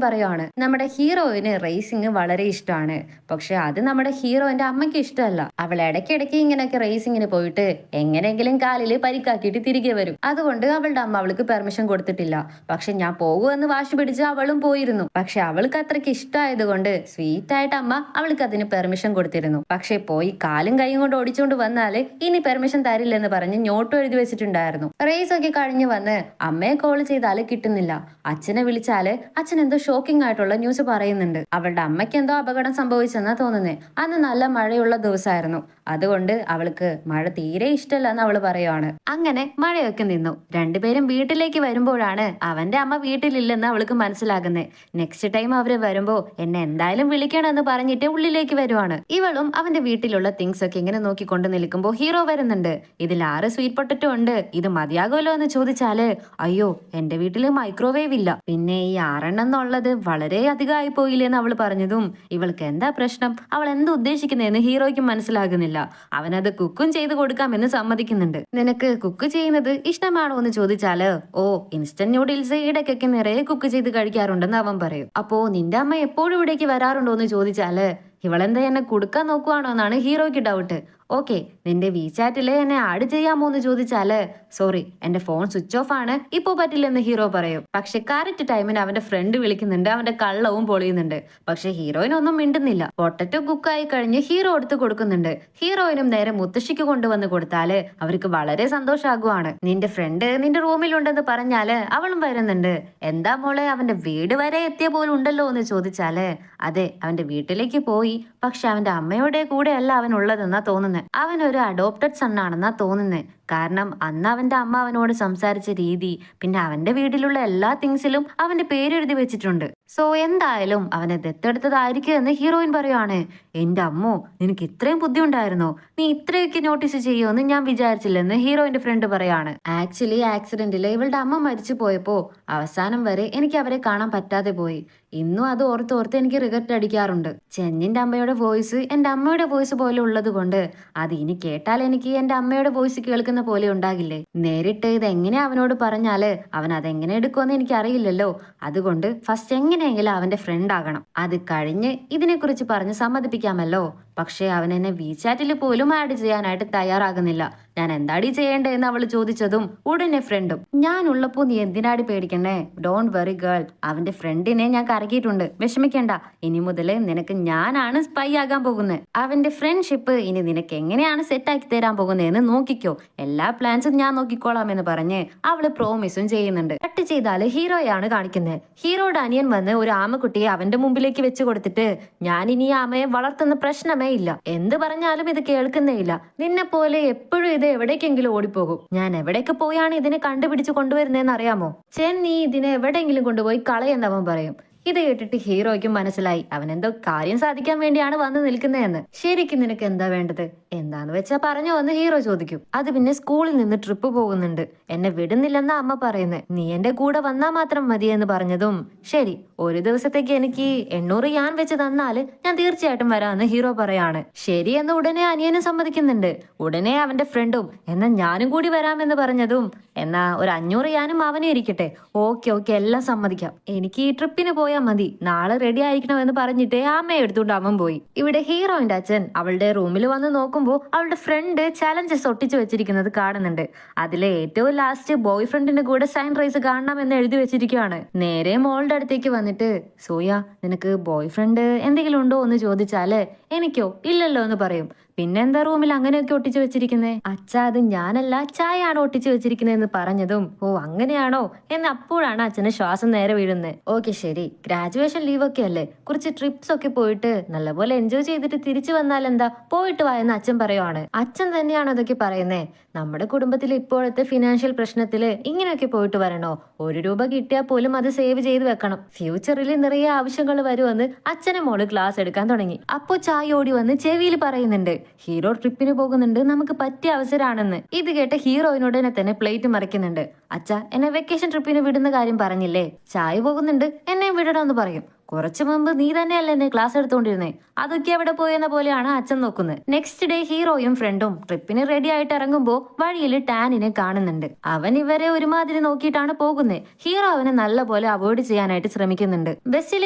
പറയുവാണ്. നമ്മുടെ ഹീറോയിന് റേസിംഗ് വളരെ ഇഷ്ടമാണ്. പക്ഷെ അത് നമ്മുടെ ഹീറോയിന്റെ അമ്മയ്ക്ക് ഇഷ്ടമല്ല. അവൾ ഇടയ്ക്കിടയ്ക്ക് ഇങ്ങനെയൊക്കെ റേസിംഗിന് പോയിട്ട് എങ്ങനെയെങ്കിലും കാലില് പരിക്കാക്കിയിട്ട് തിരികെ വരും. അതുകൊണ്ട് അവളുടെ അമ്മ അവൾക്ക് പെർമിഷൻ കൊടുത്തിട്ടില്ല. പക്ഷെ ഞാൻ പോകുമെന്ന് വാശി പിടിച്ച് അവളും പോയിരുന്നു. പക്ഷെ അവൾക്ക് അത്രയ്ക്ക് ഇഷ്ടമായതുകൊണ്ട് സ്വീറ്റ് ആയിട്ട് അമ്മ അവൾക്ക് അതിന് പെർമിഷൻ കൊടുത്തിരുന്നു. പക്ഷെ പോയി കാലും കൈയും കൊണ്ട് ഓടിച്ചുകൊണ്ട് വന്നാല് ഇനി പെർമിഷൻ തരില്ലെന്ന് പറഞ്ഞ് നോട്ടും എഴുതി വെച്ചിട്ടുണ്ടായിരുന്നു. റേസ് ഒക്കെ കഴിഞ്ഞ് വന്ന് അമ്മയെ കോൾ ചെയ്താല് കിട്ടുന്നില്ല. അച്ഛനെ വിളിച്ചാല് അച്ഛൻ എന്തോ ഷോക്കിംഗ് ആയിട്ടുള്ള ന്യൂസ് പറയുന്നുണ്ട്. അവളുടെ അമ്മയ്ക്ക് എന്തോ അപകടം സംഭവിച്ചെന്നാ തോന്നുന്നേ. അന്ന് നല്ല മഴയുള്ള ദിവസമായിരുന്നു. അതുകൊണ്ട് അവൾക്ക് മഴ തീരെ ഇഷ്ടമല്ലെന്ന് അവള് പറയുവാണ്. അങ്ങനെ മഴയൊക്കെ നിന്നു. രണ്ടുപേരും വീട്ടിലേക്ക് വരുമ്പോഴാണ് അവന്റെ അമ്മ വീട്ടിലില്ലെന്ന് അവൾക്ക് മനസ്സിലാകുന്നത്. നെക്സ്റ്റ് ടൈം അവര് വരുമ്പോ എന്നെ എന്തായാലും വിളിക്കണമെന്ന് പറഞ്ഞിട്ട് ഉള്ളിലേക്ക് വരുവാണ്. ഇവളും അവന്റെ വീട്ടിലുള്ള തിങ്സ് ഒക്കെ ഇങ്ങനെ നോക്കിക്കൊണ്ട് നിൽക്കുമ്പോ ഹീറോ വരുന്നുണ്ട്. ഇതിൽ 6 സ്വീറ്റ് പൊട്ടറ്റോ ഉണ്ട്, ഇത് മതിയാകുമല്ലോ എന്ന് ചോദിച്ചാല് അയ്യോ എന്റെ വീട്ടില് മൈക്രോവേവ് ഇല്ല, പിന്നെ ഈ 6 എന്നുള്ളത് വളരെ അധികമായി പോയില്ലേന്ന് അവൾ പറഞ്ഞതും ഇവൾക്ക് എന്താ പ്രശ്നം, അവൾ എന്താ ഉദ്ദേശിക്കുന്നതെന്ന് ഹീറോയ്ക്ക് മനസ്സിലാകുന്നില്ല. അവനത് കുക്കും ചെയ്ത് കൊടുക്കാമെന്ന് സമ്മതിക്കുന്നുണ്ട്. നിനക്ക് കുക്ക് ചെയ്യുന്നത് ഇഷ്ടമാണോ എന്ന് ചോദിച്ചാല് ഓ ഇൻസ്റ്റന്റ് നൂഡിൽസ് ഇടയ്ക്കൊക്കെ നിറയെ കുക്ക് ചെയ്ത് കഴിക്കാറുണ്ടെന്ന് അവൻ പറയും. അപ്പോ നിന്റെ അമ്മ എപ്പോഴും ഇവിടേക്ക് വരാറുണ്ടോ എന്ന് ചോദിച്ചാല് ഇവളെന്താ എന്നെ കൊടുക്കാൻ നോക്കുവാണോ എന്നാണ് ഹീറോയ്ക്ക് ഡൗട്ട്. ഓക്കെ നിന്റെ വിചാറ്റില് എന്നെ ആഡ് ചെയ്യാമോ എന്ന് ചോദിച്ചാല് സോറി എന്റെ ഫോൺ സ്വിച്ച് ഓഫ് ആണ്, ഇപ്പോ പറ്റില്ലെന്ന് ഹീറോ പറയും. പക്ഷെ കറക്റ്റ് ടൈമിന് അവന്റെ ഫ്രണ്ട് വിളിക്കുന്നുണ്ട്, അവന്റെ കള്ളവും പൊളിയുന്നുണ്ട്. പക്ഷെ ഹീറോയിനൊന്നും മിണ്ടുന്നില്ല. പൊട്ടറ്റോ കുക്കായി കഴിഞ്ഞ് ഹീറോ എടുത്ത് കൊടുക്കുന്നുണ്ട്. ഹീറോയിനും നേരെ മുത്തശ്ശിക്ക് കൊണ്ടുവന്ന് കൊടുത്താല് അവർക്ക് വളരെ സന്തോഷാകുവാണ്. നിന്റെ ഫ്രണ്ട് നിന്റെ റൂമിലുണ്ടെന്ന് പറഞ്ഞാല് അവളും വരുന്നുണ്ട്. എന്താ മോളെ അവന്റെ വീട് വരെ എത്തിയ പോലും ഉണ്ടല്ലോ എന്ന് ചോദിച്ചാല് അതെ അവന്റെ വീട്ടിലേക്ക് പോയി, പക്ഷെ അവന്റെ അമ്മയുടെ കൂടെ അല്ല അവൻ ഉള്ളതെന്നാ തോന്നുന്നത്. അവൻ ഒരു അഡോപ്റ്റഡ് സൺ ആണെന്നാ തോന്നുന്നത്. കാരണം അന്ന് അവന്റെ അമ്മ അവനോട് സംസാരിച്ച രീതി, പിന്നെ അവന്റെ വീട്ടിലുള്ള എല്ലാ തിങ്സിലും അവന്റെ പേരെഴുതി വെച്ചിട്ടുണ്ട്. സോ എന്തായാലും അവനെ ദത്തെടുത്തതായിരിക്കും എന്ന് ഹീറോയിൻ പറയുവാണ്. എന്റെ അമ്മോ നിനക്ക് ഇത്രയും ബുദ്ധി ഉണ്ടായിരുന്നോ, നീ ഇത്രയൊക്കെ നോട്ടീസ് ചെയ്യുമെന്ന് ഞാൻ വിചാരിച്ചില്ലെന്ന് ഹീറോയിന്റെ ഫ്രണ്ട് പറയാണ്. ആക്ച്വലി ആക്സിഡന്റില് ഇവളുടെ അമ്മ മരിച്ചു പോയപ്പോ അവസാനം വരെ എനിക്ക് അവരെ കാണാൻ പറ്റാതെ പോയി. ഇന്നും അത് ഓർത്തോർത്ത് എനിക്ക് റിഗ്രറ്റ് അടിക്കാറുണ്ട്. ചെന്നിന്റെ അമ്മയുടെ വോയിസ് എന്റെ അമ്മയുടെ വോയിസ് പോലെ ഉള്ളത് കൊണ്ട് അത് ഇനി കേട്ടാൽ എനിക്ക് എന്റെ അമ്മയുടെ വോയിസ് കേൾക്കുന്ന പോലെ ഉണ്ടാകില്ലേ. നേരിട്ട് ഇത് എങ്ങനെ അവനോട് പറഞ്ഞാല് അവൻ അതെങ്ങനെ എടുക്കുമെന്ന് എനിക്ക് അറിയില്ലല്ലോ. അതുകൊണ്ട് ഫസ്റ്റ് എങ്ങനെയെങ്കിലും അവന്റെ ഫ്രണ്ട് ആകണം. അത് കഴിഞ്ഞ് ഇതിനെക്കുറിച്ച് പറഞ്ഞ് സമ്മതിപ്പിക്കാമല്ലോ. പക്ഷെ അവൻ എന്നെ വിചാറ്റിൽ പോലും ആഡ് ചെയ്യാനായിട്ട് തയ്യാറാകുന്നില്ല. ഞാൻ എന്താടി ചെയ്യേണ്ടതെന്ന് അവൾ ചോദിച്ചതും ഉടനെ ഫ്രണ്ടും ഞാൻ ഉള്ളപ്പോ നീ എന്തിനാടി പേടിക്കണ്ടേ, ഡോണ്ട് വെറി ഗേൾ, അവന്റെ ഫ്രണ്ടിനെ ഞാൻ കറക്കിയിട്ടുണ്ട്, വിഷമിക്കണ്ട. ഇനി മുതല് നിനക്ക് ഞാനാണ് സ്പൈ ആകാൻ പോകുന്നത്. അവന്റെ ഫ്രണ്ട്ഷിപ്പ് ഇനി നിനക്ക് എങ്ങനെയാണ് സെറ്റ് ആക്കി തരാൻ പോകുന്നതെന്ന് നോക്കിക്കോ, എല്ലാ പ്ലാൻസും ഞാൻ നോക്കിക്കോളാം എന്ന് പറഞ്ഞ് അവള് പ്രോമിസും ചെയ്യുന്നുണ്ട്. കട്ട് ചെയ്താല് ഹീറോയാണ് കാണിക്കുന്നത്. ഹീറോയുടെ അനിയൻ വന്ന് ഒരു ആമക്കുട്ടിയെ അവന്റെ മുമ്പിലേക്ക് വെച്ച് കൊടുത്തിട്ട് ഞാൻ ഇനി ആമയെ വളർത്തുന്ന പ്രശ്നമേ ഇല്ല, എന്ത് പറഞ്ഞാലും ഇത് കേൾക്കുന്നേ ഇല്ല, നിന്നെ പോലെ എപ്പോഴും ഇത് എവിടേക്കെങ്കിലും ഓടിപ്പോകും, ഞാൻ എവിടേക്ക് പോയാണ് ഇതിനെ കണ്ടുപിടിച്ച് കൊണ്ടുവരുന്നതെന്ന് അറിയാമോ, ചെൻ നീ ഇതിനെ എവിടെയെങ്കിലും കൊണ്ടുപോയി കളയെന്നവൻ പറയും. ഇത് കേട്ടിട്ട് ഹീറോയ്ക്കും മനസ്സിലായി അവൻ എന്തോ കാര്യം സാധിക്കാൻ വേണ്ടിയാണ് വന്ന് നിൽക്കുന്നതെന്ന്. ശരിക്കും നിനക്ക് എന്താ വേണ്ടത്, എന്താന്ന് വെച്ചാ പറഞ്ഞോ എന്ന് ഹീറോ ചോദിക്കും. അത് പിന്നെ സ്കൂളിൽ നിന്ന് ട്രിപ്പ് പോകുന്നുണ്ട്, എന്നെ വിടുന്നില്ലെന്നാ അമ്മ പറയുന്നത്, നീ എന്റെ കൂടെ വന്നാ മാത്രം മതി എന്ന് പറഞ്ഞതും ശരി ഒരു ദിവസത്തേക്ക് എനിക്ക് 800 യാൻ വെച്ച് തന്നാല് ഞാൻ തീർച്ചയായിട്ടും വരാമെന്ന് ഹീറോ പറയാണ്. ശരി എന്ന് ഉടനെ അനിയനും സമ്മതിക്കുന്നുണ്ട്. ഉടനെ അവന്റെ ഫ്രണ്ടും എന്നാ ഞാനും കൂടി വരാമെന്ന് പറഞ്ഞതും എന്നാ ഒരു 500 യാനും അവനും ഇരിക്കട്ടെ, ഓക്കെ ഓക്കെ എല്ലാം സമ്മതിക്കാം, എനിക്ക് ഈ ട്രിപ്പിന് പോയാൽ മതി, നാളെ റെഡി ആയിരിക്കണം എന്ന് പറഞ്ഞിട്ട് അമ്മയെ എടുത്തുകൊണ്ട് അവൻ പോയി. ഇവിടെ ഹീറോയിന്റെ അച്ഛൻ അവളുടെ റൂമിൽ വന്ന് നോക്കുമ്പോൾ അവളുടെ ഫ്രണ്ട് ചാലഞ്ചസ് ഒട്ടിച്ചു വെച്ചിരിക്കുന്നത് കാണുന്നുണ്ട്. അതിലെ ഏറ്റവും ലാസ്റ്റ് ബോയ് ഫ്രണ്ടിന്റെ കൂടെ സൺറൈസ് കാണണം എന്ന് എഴുതി വെച്ചിരിക്കുകയാണ്. നേരെ മോളുടെ അടുത്തേക്ക് വന്നിട്ട് സോയ നിനക്ക് ബോയ് ഫ്രണ്ട് എന്തെങ്കിലും ഉണ്ടോ എന്ന് ചോദിച്ചാല് എനിക്കോ ഇല്ലല്ലോ എന്ന് പറയും. പിന്നെന്താ റൂമിൽ അങ്ങനെയൊക്കെ ഒട്ടിച്ചു വെച്ചിരിക്കുന്നേ, അച്ഛാ അത് ഞാനല്ല ചായയാണ് ഒട്ടിച്ചു വെച്ചിരിക്കുന്നതെന്ന് പറഞ്ഞതും ഓ അങ്ങനെയാണോ എന്ന് അപ്പോഴാണ് അച്ഛന് ശ്വാസം നേരെ വീഴുന്നത്. ഓക്കെ ശരി ഗ്രാജുവേഷൻ ലീവ് ഒക്കെ അല്ലേ, കുറച്ച് ട്രിപ്സ് ഒക്കെ പോയിട്ട് നല്ലപോലെ എൻജോയ് ചെയ്തിട്ട് തിരിച്ചു വന്നാൽ എന്താ, പോയിട്ട് വാ എന്ന് അച്ഛൻ പറയുവാണ്. അച്ഛൻ തന്നെയാണ് അതൊക്കെ പറയുന്നേ, നമ്മുടെ കുടുംബത്തിൽ ഇപ്പോഴത്തെ ഫിനാൻഷ്യൽ പ്രശ്നത്തില് ഇങ്ങനെയൊക്കെ പോയിട്ട് വരണോ, 1 രൂപ കിട്ടിയാൽ പോലും അത് സേവ് ചെയ്ത് വെക്കണം, ഫ്യൂച്ചറിൽ നിറയെ ആവശ്യങ്ങൾ വരുമെന്ന് അച്ഛനെ മോള് ക്ലാസ് എടുക്കാൻ തുടങ്ങി. അപ്പോ ചായ ഓടി വന്ന് ചെവിയിൽ പറയുന്നുണ്ട് ഹീറോ ട്രിപ്പിന് പോകുന്നുണ്ട്, നമുക്ക് പറ്റിയ അവസരമാണെന്ന്. ഇത് കേട്ട ഹീറോയിനുടനെ തന്നെ പ്ലേറ്റ് മറിക്കുന്നുണ്ട്. അച്ഛാ എന്നെ വെക്കേഷൻ ട്രിപ്പിന് വിടുന്ന കാര്യം പറഞ്ഞില്ലേ, ചായ പോകുന്നുണ്ട് എന്നെ വിടണമെന്ന് പറയും. കുറച്ചു മുമ്പ് നീ തന്നെയല്ലേ എന്നെ ക്ലാസ് എടുത്തോണ്ടിരുന്നേ, അതൊക്കെ എവിടെ പോയെന്ന പോലെയാണ് അച്ഛൻ നോക്കുന്നത്. നെക്സ്റ്റ് ഡേ ഹീറോയും ഫ്രണ്ടും ട്രിപ്പിന് റെഡി ആയിട്ട് ഇറങ്ങുമ്പോ വഴിയിൽ ടാനിനെ കാണുന്നുണ്ട്. അവൻ ഇവരെ ഒരുമാതിരി നോക്കിയിട്ടാണ് പോകുന്നത്. ഹീറോ അവനെ നല്ലപോലെ അവോയ്ഡ് ചെയ്യാനായിട്ട് ശ്രമിക്കുന്നുണ്ട്. ബസ്സിൽ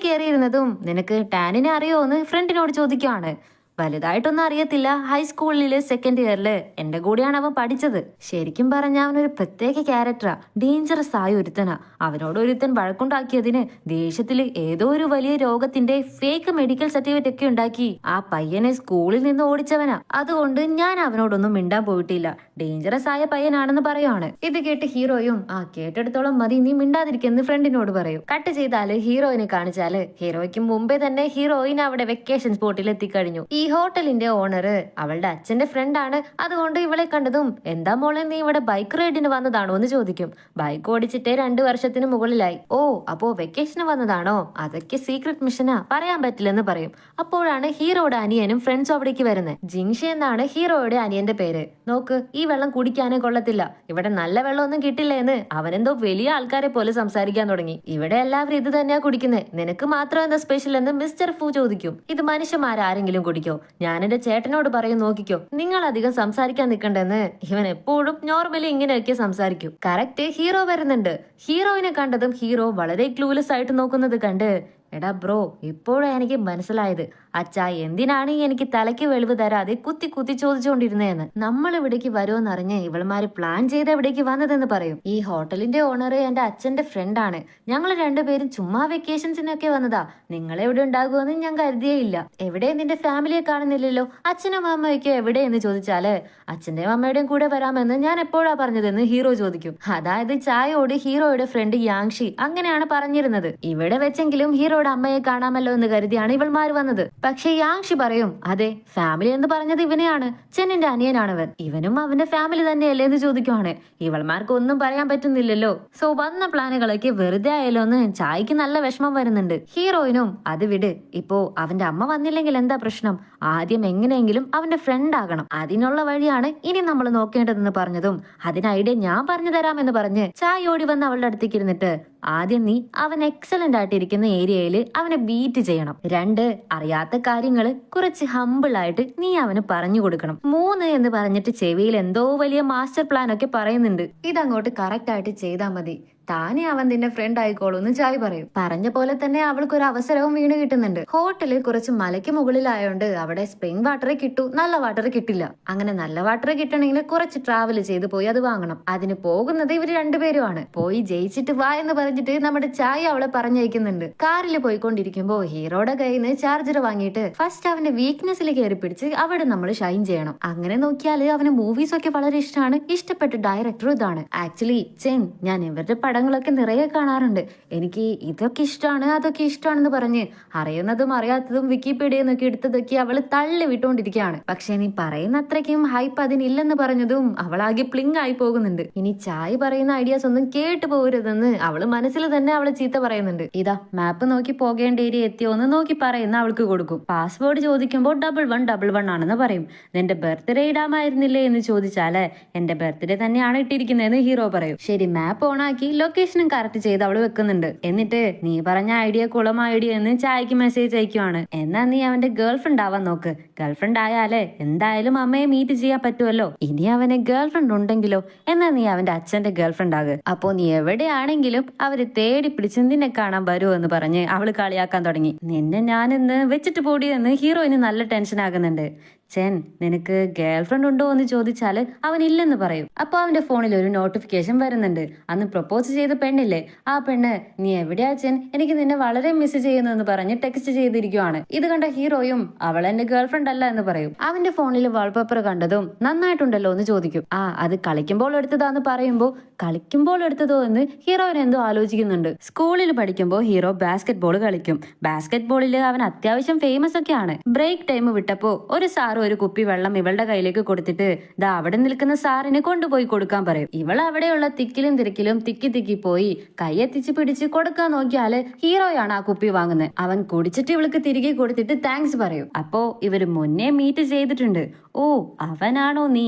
കയറിയിരുന്നതും നിനക്ക് ടാനിനെ അറിയോ എന്ന് ഫ്രണ്ടിനോട് ചോദിക്കുകയാണ്. വലുതായിട്ടൊന്നും അറിയത്തില്ല, ഹൈസ്കൂളിലെ സെക്കൻഡ് ഇയറില് എന്റെ കൂടെയാണ് അവൻ പഠിച്ചത്. ശരിക്കും പറഞ്ഞ അവനൊരു പ്രത്യേക ക്യാരക്ടറാ, ഡേഞ്ചറസ് ആയ ഒരുത്തനാ. അവനോട് ഒരുത്തൻ വഴക്കുണ്ടാക്കിയതിന് ദേഷ്യത്തില് ഏതോ ഒരു വലിയ രോഗത്തിന്റെ ഫേക്ക് മെഡിക്കൽ സർട്ടിഫിക്കറ്റ് ഒക്കെ ഉണ്ടാക്കി ആ പയ്യനെ സ്കൂളിൽ നിന്ന് ഓടിച്ചവനാ. അതുകൊണ്ട് ഞാൻ അവനോടൊന്നും മിണ്ടാൻ പോയിട്ടില്ല. ഡേഞ്ചറസ് ആയ പയ്യനാണെന്ന് പറയുവാണ്. ഇത് കേട്ട് ഹീറോയും കേട്ടെടുത്തോളം മതി, നീ മിണ്ടാതിരിക്കെന്ന് ഫ്രണ്ടിനോട് പറയും. കട്ട് ചെയ്താല് ഹീറോയിനെ കാണിച്ചാല് ഹീറോയ്ക്ക് മുമ്പേ തന്നെ ഹീറോയിൻ അവിടെ വെക്കേഷൻ സ്പോട്ടിൽ എത്തിക്കഴിഞ്ഞു. ഈ ഹോട്ടലിന്റെ ഓണർ അവളുടെ അച്ഛന്റെ ഫ്രണ്ടാണ്. അതുകൊണ്ട് ഇവളെ കണ്ടതും എന്താ മോളെ നീ ഇവിടെ ബൈക്ക് റൈഡിന് വന്നതാണോ എന്ന് ചോദിക്കും. ബൈക്ക് ഓടിച്ചിട്ടേ 2 വർഷത്തിന് മുകളിലായി. ഓ, അപ്പോ വെക്കേഷന് വന്നതാണോ? അതൊക്കെ സീക്രട്ട് മിഷനാ, പറയാൻ പറ്റില്ലെന്ന് പറയും. അപ്പോഴാണ് ഹീറോയുടെ അനിയനും ഫ്രണ്ട്സും അവിടേക്ക് വരുന്നത്. ജിങ്ഷി എന്നാണ് ഹീറോയുടെ അനിയന്റെ പേര്. നോക്ക്, ഈ വെള്ളം കുടിക്കാനേ കൊള്ളത്തില്ല, ഇവിടെ നല്ല വെള്ളമൊന്നും കിട്ടില്ല എന്ന് അവനെന്തോ വലിയ ആൾക്കാരെ പോലെ സംസാരിക്കാൻ തുടങ്ങി. ഇവിടെ എല്ലാവരും ഇത് തന്നെയാ കുടിക്കുന്നത്, നിനക്ക് മാത്രം എന്താ സ്പെഷ്യൽ എന്ന് മിസ്റ്റർ ഫു ചോദിക്കും. ഇത് മനുഷ്യന്മാരാരെങ്കിലും കുടിക്കോ? ഞാൻ എന്റെ ചേട്ടനോട് പറയും, നോക്കിക്കോ, നിങ്ങൾ അധികം സംസാരിക്കാൻ നിൽക്കണ്ടെന്ന്. ഇവൻ എപ്പോഴും നോർമലി ഇങ്ങനെയൊക്കെ സംസാരിക്കും. കറക്റ്റ് ഹീറോ വരുന്നുണ്ട്. ഹീറോയിനെ കണ്ടതും ഹീറോ വളരെ ക്ലൂലെസ് ആയിട്ട് നോക്കുന്നത് കണ്ട്, എടാ ബ്രോ, ഇപ്പോഴാണ് എനിക്ക് മനസ്സിലായത് അച്ഛാ എന്തിനാണ് എനിക്ക് തലയ്ക്ക് വെളിവ് തരാതെ കുത്തി കുത്തി ചോദിച്ചുകൊണ്ടിരുന്നതെന്ന്. നമ്മൾ ഇവിടേക്ക് വരുമെന്നറിഞ്ഞ് ഇവൾമാര് പ്ലാൻ ചെയ്ത് എവിടേക്ക് വന്നതെന്ന് പറയും. ഈ ഹോട്ടലിന്റെ ഓണർ എന്റെ അച്ഛന്റെ ഫ്രണ്ടാണ്. ഞങ്ങൾ രണ്ടുപേരും ചുമ്മാ വെക്കേഷൻസിനൊക്കെ വന്നതാ. നിങ്ങൾ എവിടെ ഉണ്ടാകുമെന്ന് ഞാൻ കരുതിയേ ഇല്ല. എവിടെ നിന്റെ ഫാമിലിയെ കാണുന്നില്ലല്ലോ, അച്ഛനും അമ്മയൊക്കെ എവിടെ എന്ന് ചോദിച്ചാല് അച്ഛന്റെയും അമ്മയുടെയും കൂടെ വരാമെന്ന് ഞാൻ എപ്പോഴാ പറഞ്ഞതെന്ന് ഹീറോ ചോദിക്കും. അതായത് ചായയോട് ഹീറോയുടെ ഫ്രണ്ട് യാങ്ഷി അങ്ങനെയാണ് പറഞ്ഞിരുന്നത്. ഇവിടെ വെച്ചെങ്കിലും ഹീറോയുടെ അമ്മയെ കാണാമല്ലോ എന്ന് കരുതിയാണ് ഇവൾമാര് വന്നത്. പക്ഷെ യാങ്ഷി പറയും, അതെ, ഫാമിലി എന്ന് പറഞ്ഞത് ഇവനെയാണ്, ചെന്നിന്റെ അനിയനാണവൻ, ഇവനും അവന്റെ ഫാമിലി തന്നെയല്ലേ എന്ന് ചോദിക്കുവാണ്. ഇവൾമാർക്ക് ഒന്നും പറയാൻ പറ്റുന്നില്ലല്ലോ. സോ വന്ന പ്ലാനുകളൊക്കെ വെറുതെ ആയല്ലോ എന്ന് ചായക്ക് നല്ല വിഷമം വരുന്നുണ്ട്. ഹീറോയിനും അത് വിട്, ഇപ്പോ അവന്റെ അമ്മ വന്നില്ലെങ്കിൽ എന്താ പ്രശ്നം, ആദ്യം എങ്ങനെയെങ്കിലും അവന്റെ ഫ്രണ്ട് ആകണം, അതിനുള്ള വഴിയാണ് ഇനി നമ്മൾ നോക്കേണ്ടതെന്ന് പറഞ്ഞതും അതിന് ഐഡിയ ഞാൻ പറഞ്ഞു തരാമെന്ന് പറഞ്ഞ് ചായ ഓടി വന്ന് അവളുടെ അടുത്തേക്ക് ഇരുന്നിട്ട്, ആദ്യം നീ അവൻ എക്സലന്റ് ആയിട്ടിരിക്കുന്ന ഏരിയയിൽ അവനെ ബീറ്റ് ചെയ്യണം. 2, അറിയാത്ത കാര്യങ്ങള് കുറച്ച് ഹമ്പിൾ ആയിട്ട് നീ അവന് പറഞ്ഞു കൊടുക്കണം. 3 എന്ന് പറഞ്ഞിട്ട് ചെവിയിൽ എന്തോ വലിയ മാസ്റ്റർ പ്ലാൻ ഒക്കെ പറയുന്നുണ്ട്. ഇതങ്ങോട്ട് കറക്റ്റ് ആയിട്ട് ചെയ്താൽ മതി, താനെ അവൻ നിന്റെ ഫ്രണ്ട് ആയിക്കോളൂ എന്ന് ചായ് പറയും. പറഞ്ഞ പോലെ തന്നെ അവൾക്ക് ഒരു അവസരവും വീണ് കിട്ടുന്നുണ്ട്. ഹോട്ടലിൽ കുറച്ച് മലയ്ക്ക് മുകളിലായോണ്ട് അവിടെ സ്പ്രിംഗ് വാട്ടറെ കിട്ടൂ, നല്ല വാട്ടർ കിട്ടില്ല. അങ്ങനെ നല്ല വാട്ടർ കിട്ടണമെങ്കിൽ കുറച്ച് ട്രാവൽ ചെയ്ത് പോയി അത് വാങ്ങണം. അതിന് പോകുന്നത് ഇവര് രണ്ടുപേരുമാണ്. പോയി ജയിച്ചിട്ട് വാ എന്ന് പറഞ്ഞിട്ട് നമ്മുടെ ചായ അവളെ പറഞ്ഞയക്കുന്നുണ്ട്. കാറിൽ പോയിക്കൊണ്ടിരിക്കുമ്പോ ഹീറോയുടെ കയ്യിൽ നിന്ന് ചാർജർ വാങ്ങിയിട്ട് ഫസ്റ്റ് അവന്റെ വീക്ക്നെസ്സിൽ കയറി പിടിച്ച് അവിടെ നമ്മൾ ഷൈൻ ചെയ്യണം. അങ്ങനെ നോക്കിയാല് അവന് മൂവീസ് ഒക്കെ വളരെ ഇഷ്ടമാണ്. ഇഷ്ടപ്പെട്ട ഡയറക്ടർ ഇതാണ്. ആക്ച്വലി ചെൻ, ഞാൻ ഇവരുടെ പടങ്ങളൊക്കെ നിറയെ കാണാറുണ്ട്. എനിക്ക് ഇതൊക്കെ ഇഷ്ടമാണ് അതൊക്കെ ഇഷ്ടമാണെന്ന് പറഞ്ഞ് അറിയുന്നതും അറിയാത്തതും വിക്കിപീഡിയയിൽ നിന്നൊക്കെ എടുത്തതൊക്കെ അവള് തള്ളി വിട്ടുകൊണ്ടിരിക്കുകയാണ്. പക്ഷെ നീ പറയുന്ന അത്രയ്ക്കും ഹൈപ്പ് അതിനില്ലെന്ന് പറഞ്ഞതും അവളാകെ പ്ലിങ് ആയി പോകുന്നുണ്ട്. ഇനി ചായ് പറയുന്ന ഐഡിയാസ് ഒന്നും കേട്ടു പോകരുതെന്ന് അവള് മനസ്സിൽ തന്നെ അവളെ ചീത്ത പറയുന്നുണ്ട്. ഇതാ മാപ്പ് നോക്കി പോകേണ്ട ഏരിയ എത്തിയോ എന്ന് നോക്കി പറയുന്ന അവൾക്ക് കൊടുക്കും. പാസ്വേഡ് ചോദിക്കുമ്പോൾ 1111 ആണെന്ന് പറയും. നിന്റെ ബർത്ത്ഡേ ഇടാമായിരുന്നില്ലേ എന്ന് ചോദിച്ചാല് എന്റെ ബർത്ത്ഡേ തന്നെയാണ് ഇട്ടിരിക്കുന്നതെന്ന് ഹീറോ പറയും. ശരി, മാപ്പ് ഓണാക്കി ലൊക്കേഷനും കറക്റ്റ് ചെയ്ത് അവള് വെക്കുന്നുണ്ട്. എന്നിട്ട് നീ പറഞ്ഞ ഐഡിയ കുളം ഐഡിയ എന്ന് ചായക്ക് മെസ്സേജ് അയക്കുവാണ്. എന്നാ നീ അവന്റെ ഗേൾ ഫ്രണ്ട് ആവാൻ നോക്ക്. ഗേൾ ഫ്രണ്ട് ആയാലേ എന്തായാലും അമ്മയെ മീറ്റ് ചെയ്യാൻ പറ്റുമല്ലോ. ഇനി അവന് ഗേൾ ഫ്രണ്ട് ഉണ്ടെങ്കിലോ, എന്നാ നീ അവന്റെ അച്ഛന്റെ ഗേൾ ഫ്രണ്ട് ആകെ. അപ്പോ നീ എവിടെയാണെങ്കിലും അവര് തേടി പിടിച്ച് നിന്നെ കാണാൻ വരുമെന്ന് പറഞ്ഞ് അവള് കളിയാക്കാൻ തുടങ്ങി. നിന്നെ ഞാനിന്ന് വെച്ചിട്ട് പോടിയെന്ന് ഹീറോയിന് നല്ല ടെൻഷൻ ആകുന്നുണ്ട്. ചെൻ, നിനക്ക് ഗേൾ ഫ്രണ്ട് ഉണ്ടോ എന്ന് ചോദിച്ചാല് അവൻ ഇല്ലെന്ന് പറയും. അപ്പൊ അവന്റെ ഫോണിൽ ഒരു നോട്ടിഫിക്കേഷൻ വരുന്നുണ്ട്. അന്ന് പ്രപ്പോസ് ചെയ്ത പെണ്ണില്ലേ, ആ പെണ്ണ്, നീ എവിടെയാ ചെൻ, എനിക്ക് നിന്നെ വളരെ മിസ് ചെയ്യുന്നു എന്ന് പറഞ്ഞ് ടെക്സ്റ്റ് ചെയ്തിരിക്കുവാണ്. ഇത് കണ്ട ഹീറോയും അവൾ എന്റെ ഗേൾ ഫ്രണ്ട് അല്ല എന്ന് പറയും. അവന്റെ ഫോണിൽ വാൾപേപ്പർ കണ്ടതും നന്നായിട്ടുണ്ടല്ലോ എന്ന് ചോദിക്കും. അത് കളിക്കുമ്പോൾ എടുത്തതാന്ന് പറയുമ്പോ കളിക്കുമ്പോൾ എടുത്തതോ എന്ന് ഹീറോയിന് എന്തോ ആലോചിക്കുന്നുണ്ട്. സ്കൂളിൽ പഠിക്കുമ്പോൾ ഹീറോ ബാസ്കറ്റ് ബോൾ കളിക്കും. ബാസ്കറ്റ് ബോളിൽ അവൻ അത്യാവശ്യം ഫേമസ് ഒക്കെയാണ്. ബ്രേക്ക് ടൈം വിട്ടപ്പോ ഒരു സാർ ഒരു കുപ്പി വെള്ളം ഇവളുടെ കയ്യിലേക്ക് കൊടുത്തിട്ട് ദാ അവിടെ നിൽക്കുന്ന സാറിന് കൊണ്ടുപോയി കൊടുക്കാൻ പറയും. ഇവൾ അവിടെയുള്ള തിക്കിലും തിരക്കിലും തിക്കി പോയി കൈയെത്തിച്ച് പിടിച്ച് കൊടുക്കാൻ നോക്കിയാല് ഹീറോയാണ് ആ കുപ്പി വാങ്ങുന്നത്. അവൻ കുടിച്ചിട്ട് ഇവൾക്ക് തിരികെ കൊടുത്തിട്ട് താങ്ക്സ് പറയും. അപ്പോ ഇവര് മുന്നേ മീറ്റ് ചെയ്തിട്ടുണ്ട്. ഓ, അവനാണോ നീ?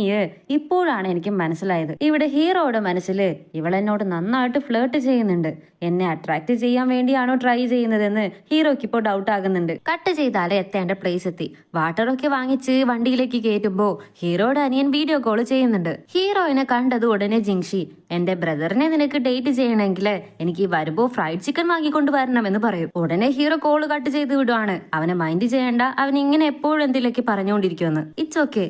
ഇപ്പോഴാണ് എനിക്ക് മനസ്സിലായത്. ഇവിടെ ഹീറോയുടെ മനസ്സിൽ സത്യത്തില് ഇവളെന്നോട് നന്നായിട്ട് ഫ്ലേർട്ട് ചെയ്യുന്നുണ്ട്. എന്നെ അട്രാക്ട് ചെയ്യാൻ വേണ്ടിയാണോ ട്രൈ ചെയ്യുന്നതെന്ന് ഹീറോയ്ക്ക് ഇപ്പോൾ ഡൗട്ട് ആകുന്നുണ്ട്. കട്ട് ചെയ്താലേ എത്തേണ്ട പ്ലേസ് എത്തി. വാട്ടറൊക്കെ വാങ്ങിച്ച് വണ്ടിയിലേക്ക് കയറ്റുമ്പോ ഹീറോയുടെ അനിയൻ വീഡിയോ കോൾ ചെയ്യുന്നുണ്ട്. ഹീറോയിനെ കണ്ടത് ഉടനെ ജിങ്ഷി എന്റെ ബ്രദറിനെ നിനക്ക് ഡേറ്റ് ചെയ്യണമെങ്കിൽ എനിക്ക് വരുമ്പോ ഫ്രൈഡ് ചിക്കൻ വാങ്ങിക്കൊണ്ട് വരണമെന്ന് പറയും. ഉടനെ ഹീറോ കോള് കട്ട് ചെയ്ത് വിടുവാണ്. അവനെ മൈൻഡ് ചെയ്യേണ്ട, അവൻ ഇങ്ങനെ എപ്പോഴും എന്തിലേക്ക് പറഞ്ഞുകൊണ്ടിരിക്കുമെന്ന്. ഇറ്റ്സ് ഓക്കെ,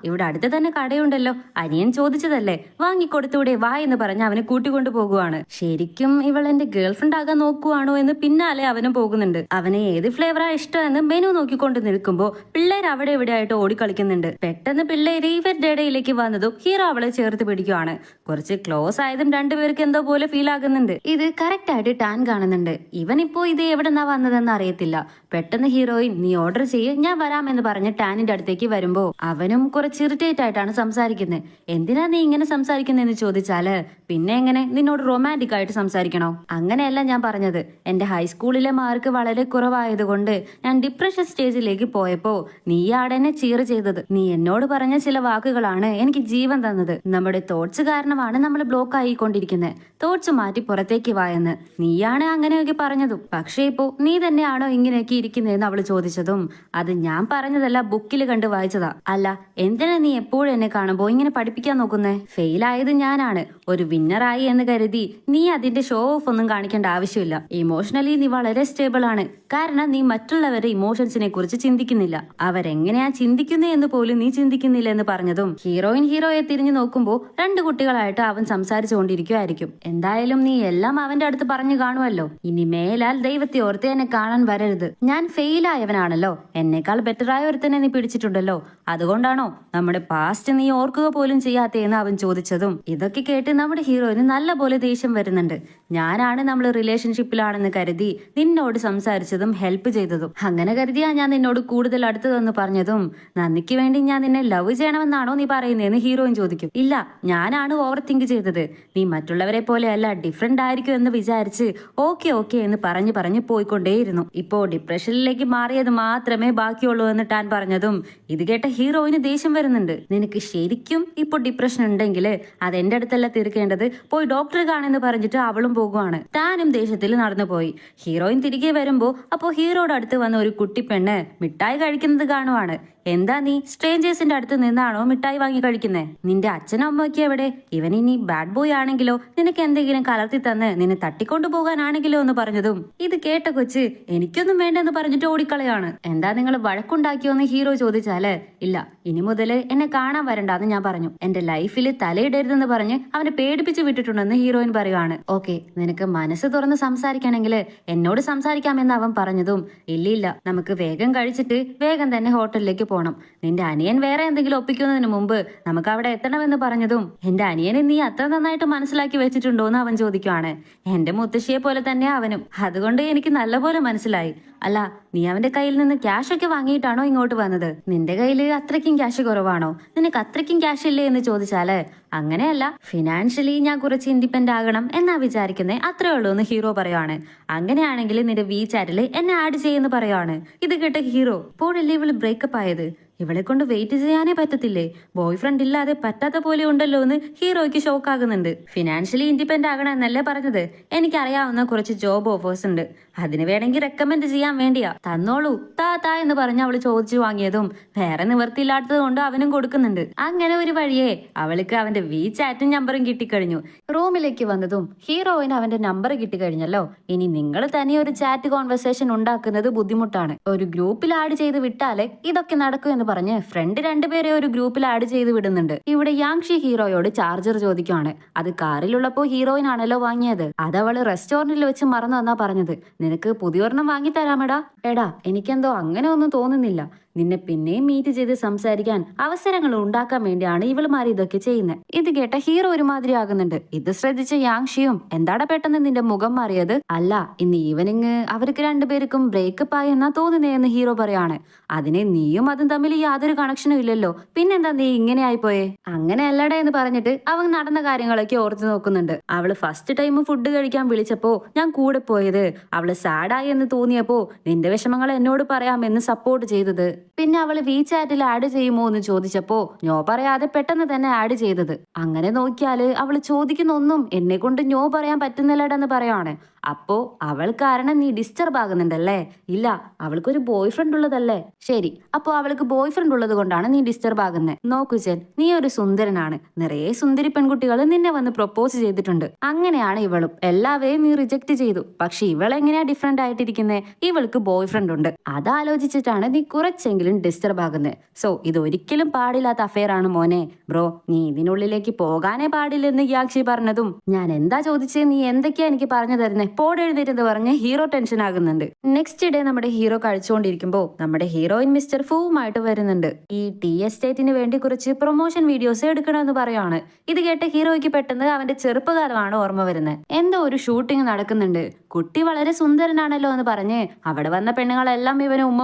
ഇവിടെ അടുത്ത് തന്നെ കടയുണ്ടല്ലോ, അനിയൻ ചോദിച്ചതല്ലേ, വാങ്ങിക്കൊടുത്തൂടെ വാ എന്ന് പറഞ്ഞ് അവനെ കൂട്ടിക്കൊണ്ടു പോകുവാണ്. ശരിക്കും ഇവൾ എന്റെ ഗേൾഫ്രണ്ട് ആകാൻ നോക്കുവാണോ എന്ന് പിന്നാലെ അവനും പോകുന്നുണ്ട്. അവനെ ഏത് ഫ്ലേവറാ ഇഷ്ടമെന്ന് മെനു നോക്കിക്കൊണ്ട് നിൽക്കുമ്പോ പിള്ളേർ അവിടെ ഇവിടെ ആയിട്ട് ഓടിക്കളിക്കുന്നുണ്ട്. പെട്ടെന്ന് പിള്ളേര് ഇവരുടെ ഇടയിലേക്ക് വന്നതും ഹീറോ അവളെ ചേർത്ത് പിടിക്കുവാണ്. കുറച്ച് ക്ലോസ് ആയതും രണ്ടുപേർക്ക് എന്തോ പോലെ ഫീൽ ആകുന്നുണ്ട്. ഇത് കറക്റ്റ് ആയിട്ട് ടാൻ കാണുന്നുണ്ട്. ഇവനിപ്പോ ഇത് എവിടെന്നാ വന്നതെന്ന് അറിയത്തില്ല. പെട്ടെന്ന് ഹീറോയിൻ നീ ഓർഡർ ചെയ്യ്, ഞാൻ വരാമെന്ന് പറഞ്ഞ് ടാനിന്റെ അടുത്തേക്ക് വരുമ്പോ അവനും കുറച്ച് ഇറിറ്റേറ്റ് ആയിട്ടാണ് സംസാരിക്കുന്നത്. എന്തിനാ നീ ഇങ്ങനെ സംസാരിക്കുന്നതെന്ന് ചോദിച്ചാല് പിന്നെ എങ്ങനെ നിന്നോട് റൊമാൻറ്റിക് ആയിട്ട് സംസാരിക്കണോ? അങ്ങനെയല്ല ഞാൻ പറഞ്ഞത്. എന്റെ ഹൈസ്കൂളിലെ മാർക്ക് വളരെ കുറവായതുകൊണ്ട് ഞാൻ ഡിപ്രഷൻ സ്റ്റേജിലേക്ക് പോയപ്പോ നീയാണ് എന്നെ ചീർ ചെയ്തത്. നീ എന്നോട് പറഞ്ഞ ചില വാക്കുകളാണ് എനിക്ക് ജീവൻ തന്നത്. നമ്മുടെ തോട്ട്സ് കാരണമാണ് നമ്മൾ ബ്ലോക്ക് ആയിക്കൊണ്ടിരിക്കുന്നത്. തോട്ട്സ് മാറ്റി പുറത്തേക്ക് വായെന്ന് നീയാണ് അങ്ങനെയൊക്കെ പറഞ്ഞതും. പക്ഷേ ഇപ്പോ നീ തന്നെയാണോ ഇങ്ങനെയൊക്കെ ഇരിക്കുന്നതെന്ന് അവള് ചോദിച്ചതും അത് ഞാൻ പറഞ്ഞതല്ല, ബുക്കിൽ കണ്ട് വായിച്ചതാ. അല്ല എന്തിനാ നീ എപ്പോഴും എന്നെ കാണുമ്പോ ഇങ്ങനെ പഠിപ്പിക്കാൻ നോക്കുന്നേ? ഫെയിൽ ആയത് ഞാനാണ്. ഒരു വിന്നറായി എന്ന് കരുതി നീ അതിന്റെ ഷോ ഓഫ് ഒന്നും കാണിക്കേണ്ട ആവശ്യമില്ല. ഇമോഷണലി നീ വളരെ സ്റ്റേബിൾ ആണ്. കാരണം നീ മറ്റുള്ളവരുടെ ഇമോഷൻസിനെ കുറിച്ച് ചിന്തിക്കുന്നില്ല. അവരെങ്ങനെയാ ചിന്തിക്കുന്നേ എന്ന് പോലും നീ ചിന്തിക്കുന്നില്ല എന്ന് പറഞ്ഞതും ഹീറോയെ തിരിഞ്ഞു നോക്കുമ്പോ രണ്ടു കുട്ടികളായിട്ട് അവൻ സംസാരിച്ചു കൊണ്ടിരിക്കുമായിരിക്കും. എന്തായാലും നീ എല്ലാം അവന്റെ അടുത്ത് പറഞ്ഞു കാണുമല്ലോ. ഇനി മേലാൽ ദൈവത്തെ ഓർത്ത് എന്നെ കാണാൻ വരരുത്. ഞാൻ ഫെയിൽ ആയവനാണല്ലോ. എന്നേക്കാൾ ബെറ്ററായ ഒരുത്തനെ നീ പിടിച്ചിട്ടുണ്ടല്ലോ. അതുകൊണ്ടാണോ നമ്മുടെ പാസ്റ്റ് നീ ഓർക്കുക പോലും ചെയ്യാത്തേന്ന് അവൻ ചോദിച്ചതും ഇതൊക്കെ കേട്ട് നമ്മുടെ ഹീറോയിന് നല്ല പോലെ ദേഷ്യം വരുന്നുണ്ട്. ഞാനാണ് നമ്മൾ റിലേഷൻഷിപ്പിലാണെന്ന് കരുതി നിന്നോട് സംസാരിച്ചതും ഹെൽപ്പ് ചെയ്തതും. അങ്ങനെ കരുതിയാ ഞാൻ നിന്നോട് കൂടുതൽ അടുത്തതെന്ന് പറഞ്ഞതും നന്ദിക്ക് വേണ്ടി ഞാൻ നിന്നെ ലവ് ചെയ്യണമെന്നാണോ നീ പറയുന്നതെന്ന് ഹീറോയിൻ ചോദിക്കും. ഇല്ല, ഞാനാണ് ഓവർ തിങ്ക് ചെയ്തത്. നീ മറ്റുള്ളവരെ പോലെയല്ല, ഡിഫറെന്റ് ആയിരിക്കും എന്ന് വിചാരിച്ച് ഓക്കെ എന്ന് പറഞ്ഞു പോയിക്കൊണ്ടേയിരുന്നു. ഇപ്പോ ഡിപ്രഷനിലേക്ക് മാറിയത് മാത്രമേ ബാക്കിയുള്ളൂ എന്ന് ടാൻ പറഞ്ഞതും ഇത് കേട്ട ഹീറോയിന് ദേഷ്യം വരുന്നുണ്ട്. നിനക്ക് ശരിക്കും ഇപ്പൊ ഡിപ്രഷൻ ഉണ്ടെങ്കിൽ അത് എന്റെ അടുത്തല്ല തീർക്കേണ്ടത്, പോയി ഡോക്ടറെ കാണുമെന്ന് പറഞ്ഞിട്ട് അവളും പോകുവാണ്. ടാനും ദേഷ്യത്തിൽ നടന്നു പോയി. ഹീറോയിൻ തിരികെ വരുമ്പോ അപ്പോ ഹീറോയുടെ അടുത്ത് വന്ന ഒരു കുട്ടിപ്പെണ്ണ് മിഠായി കഴിക്കുന്നത് കാണുവാണ്. എന്താ നീ സ്ട്രേഞ്ചേഴ്സിന്റെ അടുത്ത് നിന്നാണോ മിഠായി വാങ്ങി കഴിക്കുന്നേ? നിന്റെ അച്ഛനും അമ്മയൊക്കെ എവിടെ? ഇവൻ ഇനി ബാഡ് ബോയ് ആണെങ്കിലോ, നിനക്ക് എന്തെങ്കിലും കലർത്തി തന്ന് നിന്നെ തട്ടിക്കൊണ്ടു പോകാനാണെങ്കിലോ എന്ന് പറഞ്ഞതും ഇത് കേട്ട കൊച്ച് എനിക്കൊന്നും വേണ്ടെന്ന് പറഞ്ഞിട്ട് ഓടിക്കളയാണ്. എന്താ നിങ്ങൾ വഴക്കുണ്ടാക്കിയോന്ന് ഹീറോ ചോദിച്ചാല് ഇല്ല, ഇനി മുതല് എന്നെ കാണാൻ വരണ്ടാന്ന് ഞാൻ പറഞ്ഞു. എന്റെ ലൈഫിൽ തലയിടരുതെന്ന് പറഞ്ഞ് അവനെ പേടിപ്പിച്ചു വിട്ടിട്ടുണ്ടെന്ന് ഹീറോയിൻ പറയുവാണ്. ഓക്കെ, നിനക്ക് മനസ്സ് തുറന്ന് സംസാരിക്കണമെങ്കിൽ എന്നോട് സംസാരിക്കാമെന്ന് അവൻ പറഞ്ഞതും ഇല്ല, നമുക്ക് വേഗം കഴിച്ചിട്ട് വേഗം തന്നെ ഹോട്ടലിലേക്ക് പോണം. നിന്റെ അനിയൻ വേറെ എന്തെങ്കിലും ഒപ്പിക്കുന്നതിന് മുമ്പ് നമുക്ക് അവിടെ എത്തണമെന്ന് പറഞ്ഞതും എന്റെ അനിയനെ നീ അത്ര നന്നായിട്ട് മനസ്സിലാക്കി വെച്ചിട്ടുണ്ടോ എന്ന് അവൻ ചോദിക്കുവാണ്. എന്റെ മുത്തശ്ശിയെ പോലെ തന്നെ അവനും. അതുകൊണ്ട് എനിക്ക് നല്ലപോലെ മനസ്സിലായി. അല്ല, നീ അവന്റെ കയ്യിൽ നിന്ന് ക്യാഷ് ഒക്കെ വാങ്ങിയിട്ടാണോ ഇങ്ങോട്ട് വന്നത്? നിന്റെ കയ്യിൽ അത്രയ്ക്കും ക്യാഷ് കുറവാണോ? നിനക്ക് അത്രയ്ക്കും ക്യാഷ് ഇല്ലേ എന്ന് ചോദിച്ചാല് അങ്ങനെയല്ല, ഫിനാൻഷ്യലി ഞാൻ കുറച്ച് ഇൻഡിപെൻഡന്റ് ആകണം എന്നാ വിചാരിക്കുന്നേ, അത്രേ ഉള്ളൂ എന്ന് ഹീറോ പറയുവാണ്. അങ്ങനെയാണെങ്കിൽ നിന്റെ വി ചാറ്റില് എന്നെ ആഡ് ചെയ്യുമെന്ന് പറയുവാണ്. ഇത് കേട്ട ഹീറോ ഇപ്പോഴല്ലേ ഇവള് ബ്രേക്കപ്പ് ആയത്, ഇവളെ കൊണ്ട് വെയിറ്റ് ചെയ്യാനേ പറ്റത്തില്ലേ, ബോയ് ഫ്രണ്ട് ഇല്ലാതെ പറ്റാത്ത പോലെ ഉണ്ടല്ലോ എന്ന് ഹീറോയ്ക്ക് ഷോക്ക് ആകുന്നുണ്ട്. ഫിനാൻഷ്യലി ഇൻഡിപെൻഡന്റ് ആകണം എന്നല്ലേ പറഞ്ഞത്? എനിക്കറിയാവുന്ന കുറച്ച് ജോബ് ഓഫേഴ്സ് ഉണ്ട്, അതിന് വേണമെങ്കിൽ റെക്കമെൻഡ് ചെയ്യാൻ വേണ്ടിയാ. തന്നോളൂ താ എന്ന് പറഞ്ഞ് അവള് ചോദിച്ചു വാങ്ങിയതും വേറെ നിവർത്തിയില്ലാത്തത് കൊണ്ട് അവനും കൊടുക്കുന്നുണ്ട്. അങ്ങനെ ഒരു വഴിയെ അവൾക്ക് അവന്റെ വി ചാറ്റും നമ്പറും കിട്ടിക്കഴിഞ്ഞു. റൂമിലേക്ക് വന്നതും ഹീറോയിന് അവന്റെ നമ്പർ കിട്ടിക്കഴിഞ്ഞല്ലോ. ഇനി നിങ്ങൾ തന്നെ ഒരു ചാറ്റ് കോൺവെർസേഷൻ ഉണ്ടാക്കുന്നത് ബുദ്ധിമുട്ടാണ്. ഒരു ഗ്രൂപ്പിൽ ആഡ് ചെയ്ത് വിട്ടാലേ ഇതൊക്കെ നടക്കും എന്ന് പറഞ്ഞ് ഫ്രണ്ട് രണ്ടുപേരെ ഒരു ഗ്രൂപ്പിൽ ആഡ് ചെയ്ത് വിടുന്നുണ്ട്. ഇവിടെ യാങ്ഷി ഹീറോയോട് ചാർജർ ചോദിക്കുവാണ്. അത് കാറിലുള്ളപ്പോ ഹീറോയിൻ ആണല്ലോ വാങ്ങിയത്, അതവള് റെസ്റ്റോറന്റിൽ വെച്ച് മറന്നു എന്നാ പറഞ്ഞത്. നിനക്ക് പുതിയൊരെണ്ണം വാങ്ങി തരാമെടാ. എടാ, എനിക്കെന്തോ അങ്ങനെ ഒന്നും തോന്നുന്നില്ല. നിന്നെ പിന്നെയും മീറ്റ് ചെയ്ത് സംസാരിക്കാൻ അവസരങ്ങൾ ഉണ്ടാക്കാൻ വേണ്ടിയാണ് ഇവളുമാർ ഇതൊക്കെ ചെയ്യുന്നത്. ഇത് കേട്ട ഹീറോ ഒരുമാതിരി ആകുന്നുണ്ട്. ഇത് ശ്രദ്ധിച്ച യാങ്ഷിയും എന്താടാ പെട്ടെന്ന് നിന്റെ മുഖം മാറിയത്? അല്ല, ഇന്ന് ഈവനിങ് അവർക്ക് രണ്ടുപേർക്കും ബ്രേക്കപ്പ് ആയി എന്നാ തോന്നുന്നേന്ന് ഹീറോ പറയാണ്. അതിനെ നീയും അതും തമ്മിൽ യാതൊരു കണക്ഷനും ഇല്ലല്ലോ, പിന്നെന്താ നീ ഇങ്ങനെ ആയിപ്പോയെ? അങ്ങനെയല്ലടേ എന്ന് പറഞ്ഞിട്ട് അവൻ നടന്ന കാര്യങ്ങളൊക്കെ ഓർത്തു നോക്കുന്നുണ്ട്. അവള് ഫസ്റ്റ് ടൈം ഫുഡ് കഴിക്കാൻ വിളിച്ചപ്പോ ഞാൻ കൂടെ പോയത്, അവള് സാഡായി എന്ന് തോന്നിയപ്പോ നിന്റെ വിഷമങ്ങൾ എന്നോട് പറയാമെന്ന് സപ്പോർട്ട് ചെയ്തത്, പിന്നെ അവള് വി ചാറ്റിൽ ആഡ് ചെയ്യുമോ എന്ന് ചോദിച്ചപ്പോ നോ പറയാതെ പെട്ടെന്ന് തന്നെ ആഡ് ചെയ്തത്. അങ്ങനെ നോക്കിയാല് അവള് ചോദിക്കുന്ന ഒന്നും എന്നെ കൊണ്ട് നോ പറയാൻ പറ്റുന്നില്ലടെന്ന് പറയാണ്. അപ്പോ അവൾ കാരണം നീ ഡിസ്റ്റർബ് ആകുന്നുണ്ടല്ലേ? ഇല്ല, അവൾക്കൊരു ബോയ് ഫ്രണ്ട് ഉള്ളതല്ലേ? ശരി, അപ്പോ അവൾക്ക് ബോയ് ഫ്രണ്ട് ഉള്ളത് കൊണ്ടാണ് നീ ഡിസ്റ്റർബ് ആകുന്നത്. നോക്കു ചെൻ, നീ ഒരു സുന്ദരനാണ്. നിറയെ സുന്ദരി പെൺകുട്ടികൾ നിന്നെ വന്ന് പ്രപ്പോസ് ചെയ്തിട്ടുണ്ട്. അങ്ങനെയാണ് ഇവളും. എല്ലാവരെയും നീ റിജക്ട് ചെയ്തു. പക്ഷെ ഇവളെങ്ങനെയാ ഡിഫറെന്റ് ആയിട്ടിരിക്കുന്നത്? ഇവൾക്ക് ബോയ് ഫ്രണ്ട് ഉണ്ട്. അതാലോചിച്ചിട്ടാണ് നീ കുറച്ചെങ്കിലും ഡിസ്റ്റർബ് ആകുന്നത്. സോ ഇത് ഒരിക്കലും പാടില്ലാത്ത അഫെയർ ആണ് മോനെ. ബ്രോ, നീ ഇതിനുള്ളിലേക്ക് പോകാനേ പാടില്ലെന്ന് യാക്ഷി പറഞ്ഞതും ഞാൻ എന്താ ചോദിച്ചേ, നീ എന്തൊക്കെയാ എനിക്ക് പറഞ്ഞു തരുന്നേ, പോടെഴുന്നേറ്റെന്ന് പറഞ്ഞ് ഹീറോ ടെൻഷൻ ആകുന്നുണ്ട്. നെക്സ്റ്റ് ഡേ നമ്മുടെ ഹീറോ കഴിച്ചുകൊണ്ടിരിക്കുമ്പോൾ നമ്മുടെ ഹീറോയിൻ മിസ്റ്റർ ഫൂവുമായിട്ട് വരുന്നുണ്ട്. ഈ ടീ എസ്റ്റേറ്റിന് വേണ്ടി കുറച്ച് പ്രൊമോഷൻ വീഡിയോസ് എടുക്കണമെന്ന് പറയാണ്. ഇത് കേട്ട ഹീറോയ്ക്ക് പെട്ടെന്ന് അവന്റെ ചെറുപ്പകാലമാണ് ഓർമ്മ വരുന്നത്. എന്തോ ഒരു ഷൂട്ടിംഗ് നടക്കുന്നുണ്ട്. കുട്ടി വളരെ സുന്ദരനാണല്ലോ എന്ന് പറഞ്ഞ് അവിടെ വന്ന പെണ്ണുങ്ങളെല്ലാം ഇവനെ ഉമ്മ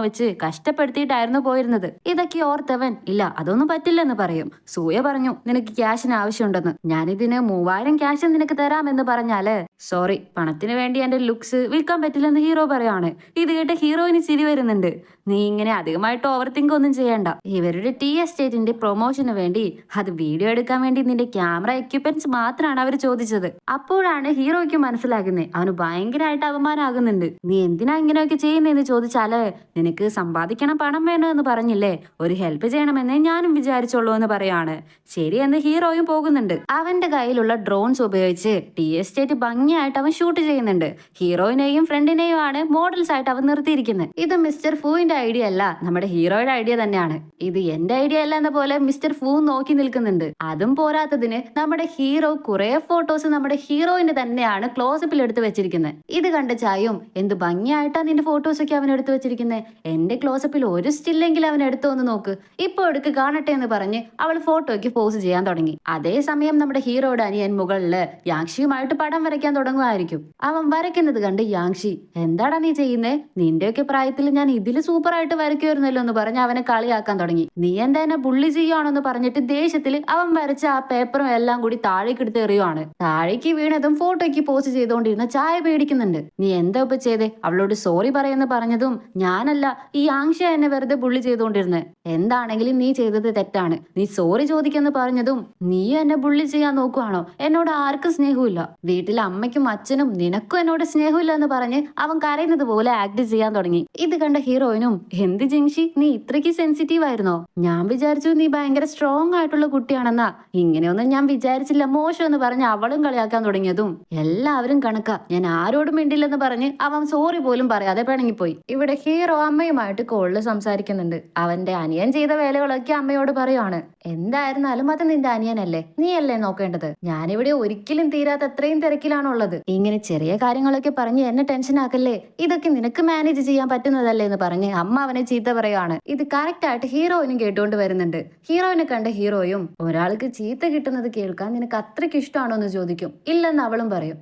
വെച്ച് കഷ്ടപ്പെടുത്തിയിട്ടായിരുന്നു പോയിരുന്നത്. ഇതൊക്കെ ഓർത്തവൻ ഇല്ല, അതൊന്നും പറ്റില്ലെന്ന് പറയും. സൂയ പറഞ്ഞു, നിനക്ക് ക്യാഷിന് ആവശ്യമുണ്ടെന്ന്. ഞാനിതിന് 3000 ക്യാഷ് നിനക്ക് തരാമെന്ന് പറഞ്ഞാല് സോറി, പണത്തിന് വേണ്ടി എന്റെ ലുക്സ് വിൽക്കാൻ പറ്റില്ലെന്ന് ഹീറോ പറയാണ്. ഇത് കേട്ട് ഹീറോയിന് ചിരി വരുന്നുണ്ട്. നീ ഇങ്ങനെ അധികമായിട്ട് ഓവർ തിങ്ക് ഒന്നും ചെയ്യണ്ട. ഇവരുടെ ടീ എസ്റ്റേറ്റിന്റെ പ്രൊമോഷന് വേണ്ടി അത് വീഡിയോ എടുക്കാൻ വേണ്ടി നിന്റെ ക്യാമറ എക്യുപ്മെന്റ്സ് മാത്രമാണ് അവർ ചോദിച്ചത്. അപ്പോഴാണ് ഹീറോയ്ക്ക് മനസ്സിലാകുന്നത് അവന് ഭയങ്കരമായിട്ട് അപമാനമാകുന്നുണ്ട്. നീ എന്തിനാ ഇങ്ങനെയൊക്കെ ചെയ്യുന്നതെന്ന് ചോദിച്ചാല് നിനക്ക് സമ്പാദിക്കണം, പണം വേണമെന്ന് പറഞ്ഞില്ലേ, ഒരു ഹെൽപ്പ് ചെയ്യണമെന്നേ ഞാനും വിചാരിച്ചോളൂ എന്ന് പറയാണ്. ശരിയെന്ന് ഹീറോയും പോകുന്നുണ്ട്. അവന്റെ കയ്യിലുള്ള ഡ്രോൺസ് ഉപയോഗിച്ച് ടീ എസ്റ്റേറ്റ് ഭംഗിയായിട്ട് അവൻ ഷൂട്ട് ചെയ്യുന്നുണ്ട്. ഹീറോയിനെയും ഫ്രണ്ടിനെയും ആണ് മോഡൽസ് ആയിട്ട് അവൻ നിർത്തിയിരിക്കുന്നത്. ഇത് മിസ്റ്റർ ഫൂവിന്റെ ഐഡിയ അല്ല, നമ്മുടെ ഹീറോയുടെ ഐഡിയ തന്നെയാണ്. ഇത് എന്റെ ഐഡിയ അല്ല എന്ന പോലെ മിസ്റ്റർ ഫൂ നോക്കി നിൽക്കുന്നുണ്ട്. അതും പോരാത്തതിന് നമ്മുടെ ഹീറോ കുറെ ഫോട്ടോസ് നമ്മുടെ ഹീറോയിന് തന്നെയാണ് ക്ലോസപ്പിൽ എടുത്ത് വെച്ചിരിക്കുന്നത്. ഇത് കണ്ട ചായും എന്ത് ഭംഗിയായിട്ടാ നിന്റെ ഫോട്ടോസ് ഒക്കെ അവൻ എടുത്തു വെച്ചിരിക്കുന്നത്. എന്റെ ക്ലോസപ്പിൽ ഒരു സ്റ്റില്ലെങ്കിൽ അവൻ എടുത്തു ഒന്ന് നോക്ക്, ഇപ്പൊ എടുക്ക് കാണട്ടെ എന്ന് പറഞ്ഞ് അവൾ ഫോട്ടോയ്ക്ക് പോസ് ചെയ്യാൻ തുടങ്ങി. അതേസമയം നമ്മുടെ ഹീറോയുടെ അനിയൻ മുകളില് യാങ്ഷിയുമായിട്ട് പടം വരയ്ക്കാൻ തുടങ്ങുമായിരിക്കും. അവൻ വരയ്ക്കുന്നത് കണ്ട് യാങ്ഷി, എന്താടാ നീ ചെയ്യുന്നേ? നിന്റെയൊക്കെ പ്രായത്തിൽ ഞാൻ ഇതില് സൂപ്പറായിട്ട് വരയ്ക്കുമായിരുന്നല്ലോ എന്ന് പറഞ്ഞ് അവനെ കളിയാക്കാൻ തുടങ്ങി. നീ എന്താ എന്നെ ബുള്ളി ചെയ്യുകയാണെന്ന് പറഞ്ഞിട്ട് ദേഷ്യത്തിൽ അവൻ വരച്ച ആ പേപ്പറും എല്ലാം കൂടി താഴേക്ക് എടുത്ത് എറിയുവാണ്. താഴേക്ക് വീണതും ഫോട്ടോയ്ക്ക് പോസ്റ്റ് ചെയ്തുകൊണ്ടിരുന്ന ചായ പേടിക്കുന്നുണ്ട്. നീ എന്താ ഇപ്പൊ ചെയ്തേ? അവളോട് സോറി പറയുന്ന പറഞ്ഞതും ഞാനല്ല, ഈ യാങ്ഷി എന്നെ വെറുതെ ബുള്ളി ചെയ്തുകൊണ്ടിരുന്നത്. എന്താണെങ്കിലും നീ ചെയ്തത് തെറ്റാണ്. നീ സോറി ചോദിക്കെന്ന് പറഞ്ഞതും നീ എന്നെ ബുള്ളി ചെയ്യാൻ നോക്കുവാണോ? എന്നോട് ആർക്കും സ്നേഹമില്ല. വീട്ടിലെ അമ്മയ്ക്കും അച്ഛനും നിനക്കും എന്നോട് സ്നേഹമില്ല എന്ന് പറഞ്ഞ് അവൻ കരയുന്നത് പോലെ ആക്ട് ചെയ്യാൻ തുടങ്ങി. ഇത് കണ്ട ഹീറോയിനും എന്ത് ജിങ്ഷി, നീ ഇത്രയ്ക്ക് സെൻസിറ്റീവ് ആയിരുന്നോ? ഞാൻ വിചാരിച്ചു നീ ഭയങ്കര സ്ട്രോങ് ആയിട്ടുള്ള കുട്ടിയാണെന്നാ. ഇങ്ങനെയൊന്നും ഞാൻ വിചാരിച്ചില്ല, മോശം എന്ന് പറഞ്ഞ് അവളും കളിയാക്കാൻ തുടങ്ങിയതും എല്ലാവരും കണക്കാ, ഞാൻ ആരോടും മിണ്ടില്ലെന്ന് പറഞ്ഞ് അവൻ സോറി പോലും പറയാതെ പിണങ്ങിപ്പോയി. ഇവിടെ ഹീറോ അമ്മയുമായിട്ട് കോളിൽ സംസാരിക്കുന്നുണ്ട്. അവന്റെ അനിയൻ ചെയ്ത വേലകളൊക്കെ അമ്മയോട് പറയുവാണ്. എന്തായിരുന്നാലും അത് നിന്റെ അനിയനല്ലേ, നീയല്ലേ നോക്കേണ്ടത്. ഞാനിവിടെ ഒരിക്കലും തീരാത്ത അത്രയും തിരക്കിലാണുള്ളത്. ഇങ്ങനെ ചെറിയ കാര്യങ്ങളൊക്കെ പറഞ്ഞ് എന്നെ ടെൻഷൻ ആക്കല്ലേ, ഇതൊക്കെ നിനക്ക് മാനേജ് ചെയ്യാൻ പറ്റുന്നതല്ലേ എന്ന് പറഞ്ഞ് അമ്മ അവനെ ചീത്ത പറയുവാണ്. ഇത് കറക്റ്റ് ആയിട്ട് ഹീറോയിനും കേട്ടുകൊണ്ട് വരുന്നുണ്ട്. ഹീറോയിനെ കണ്ട ഹീറോയും ഒരാൾക്ക് ചീത്ത കിട്ടുന്നത് കേൾക്കാൻ നിനക്ക് അത്രയ്ക്ക് ഇഷ്ടമാണോ എന്ന് ചോദിക്കും. ഇല്ലെന്ന് അവളും പറയും.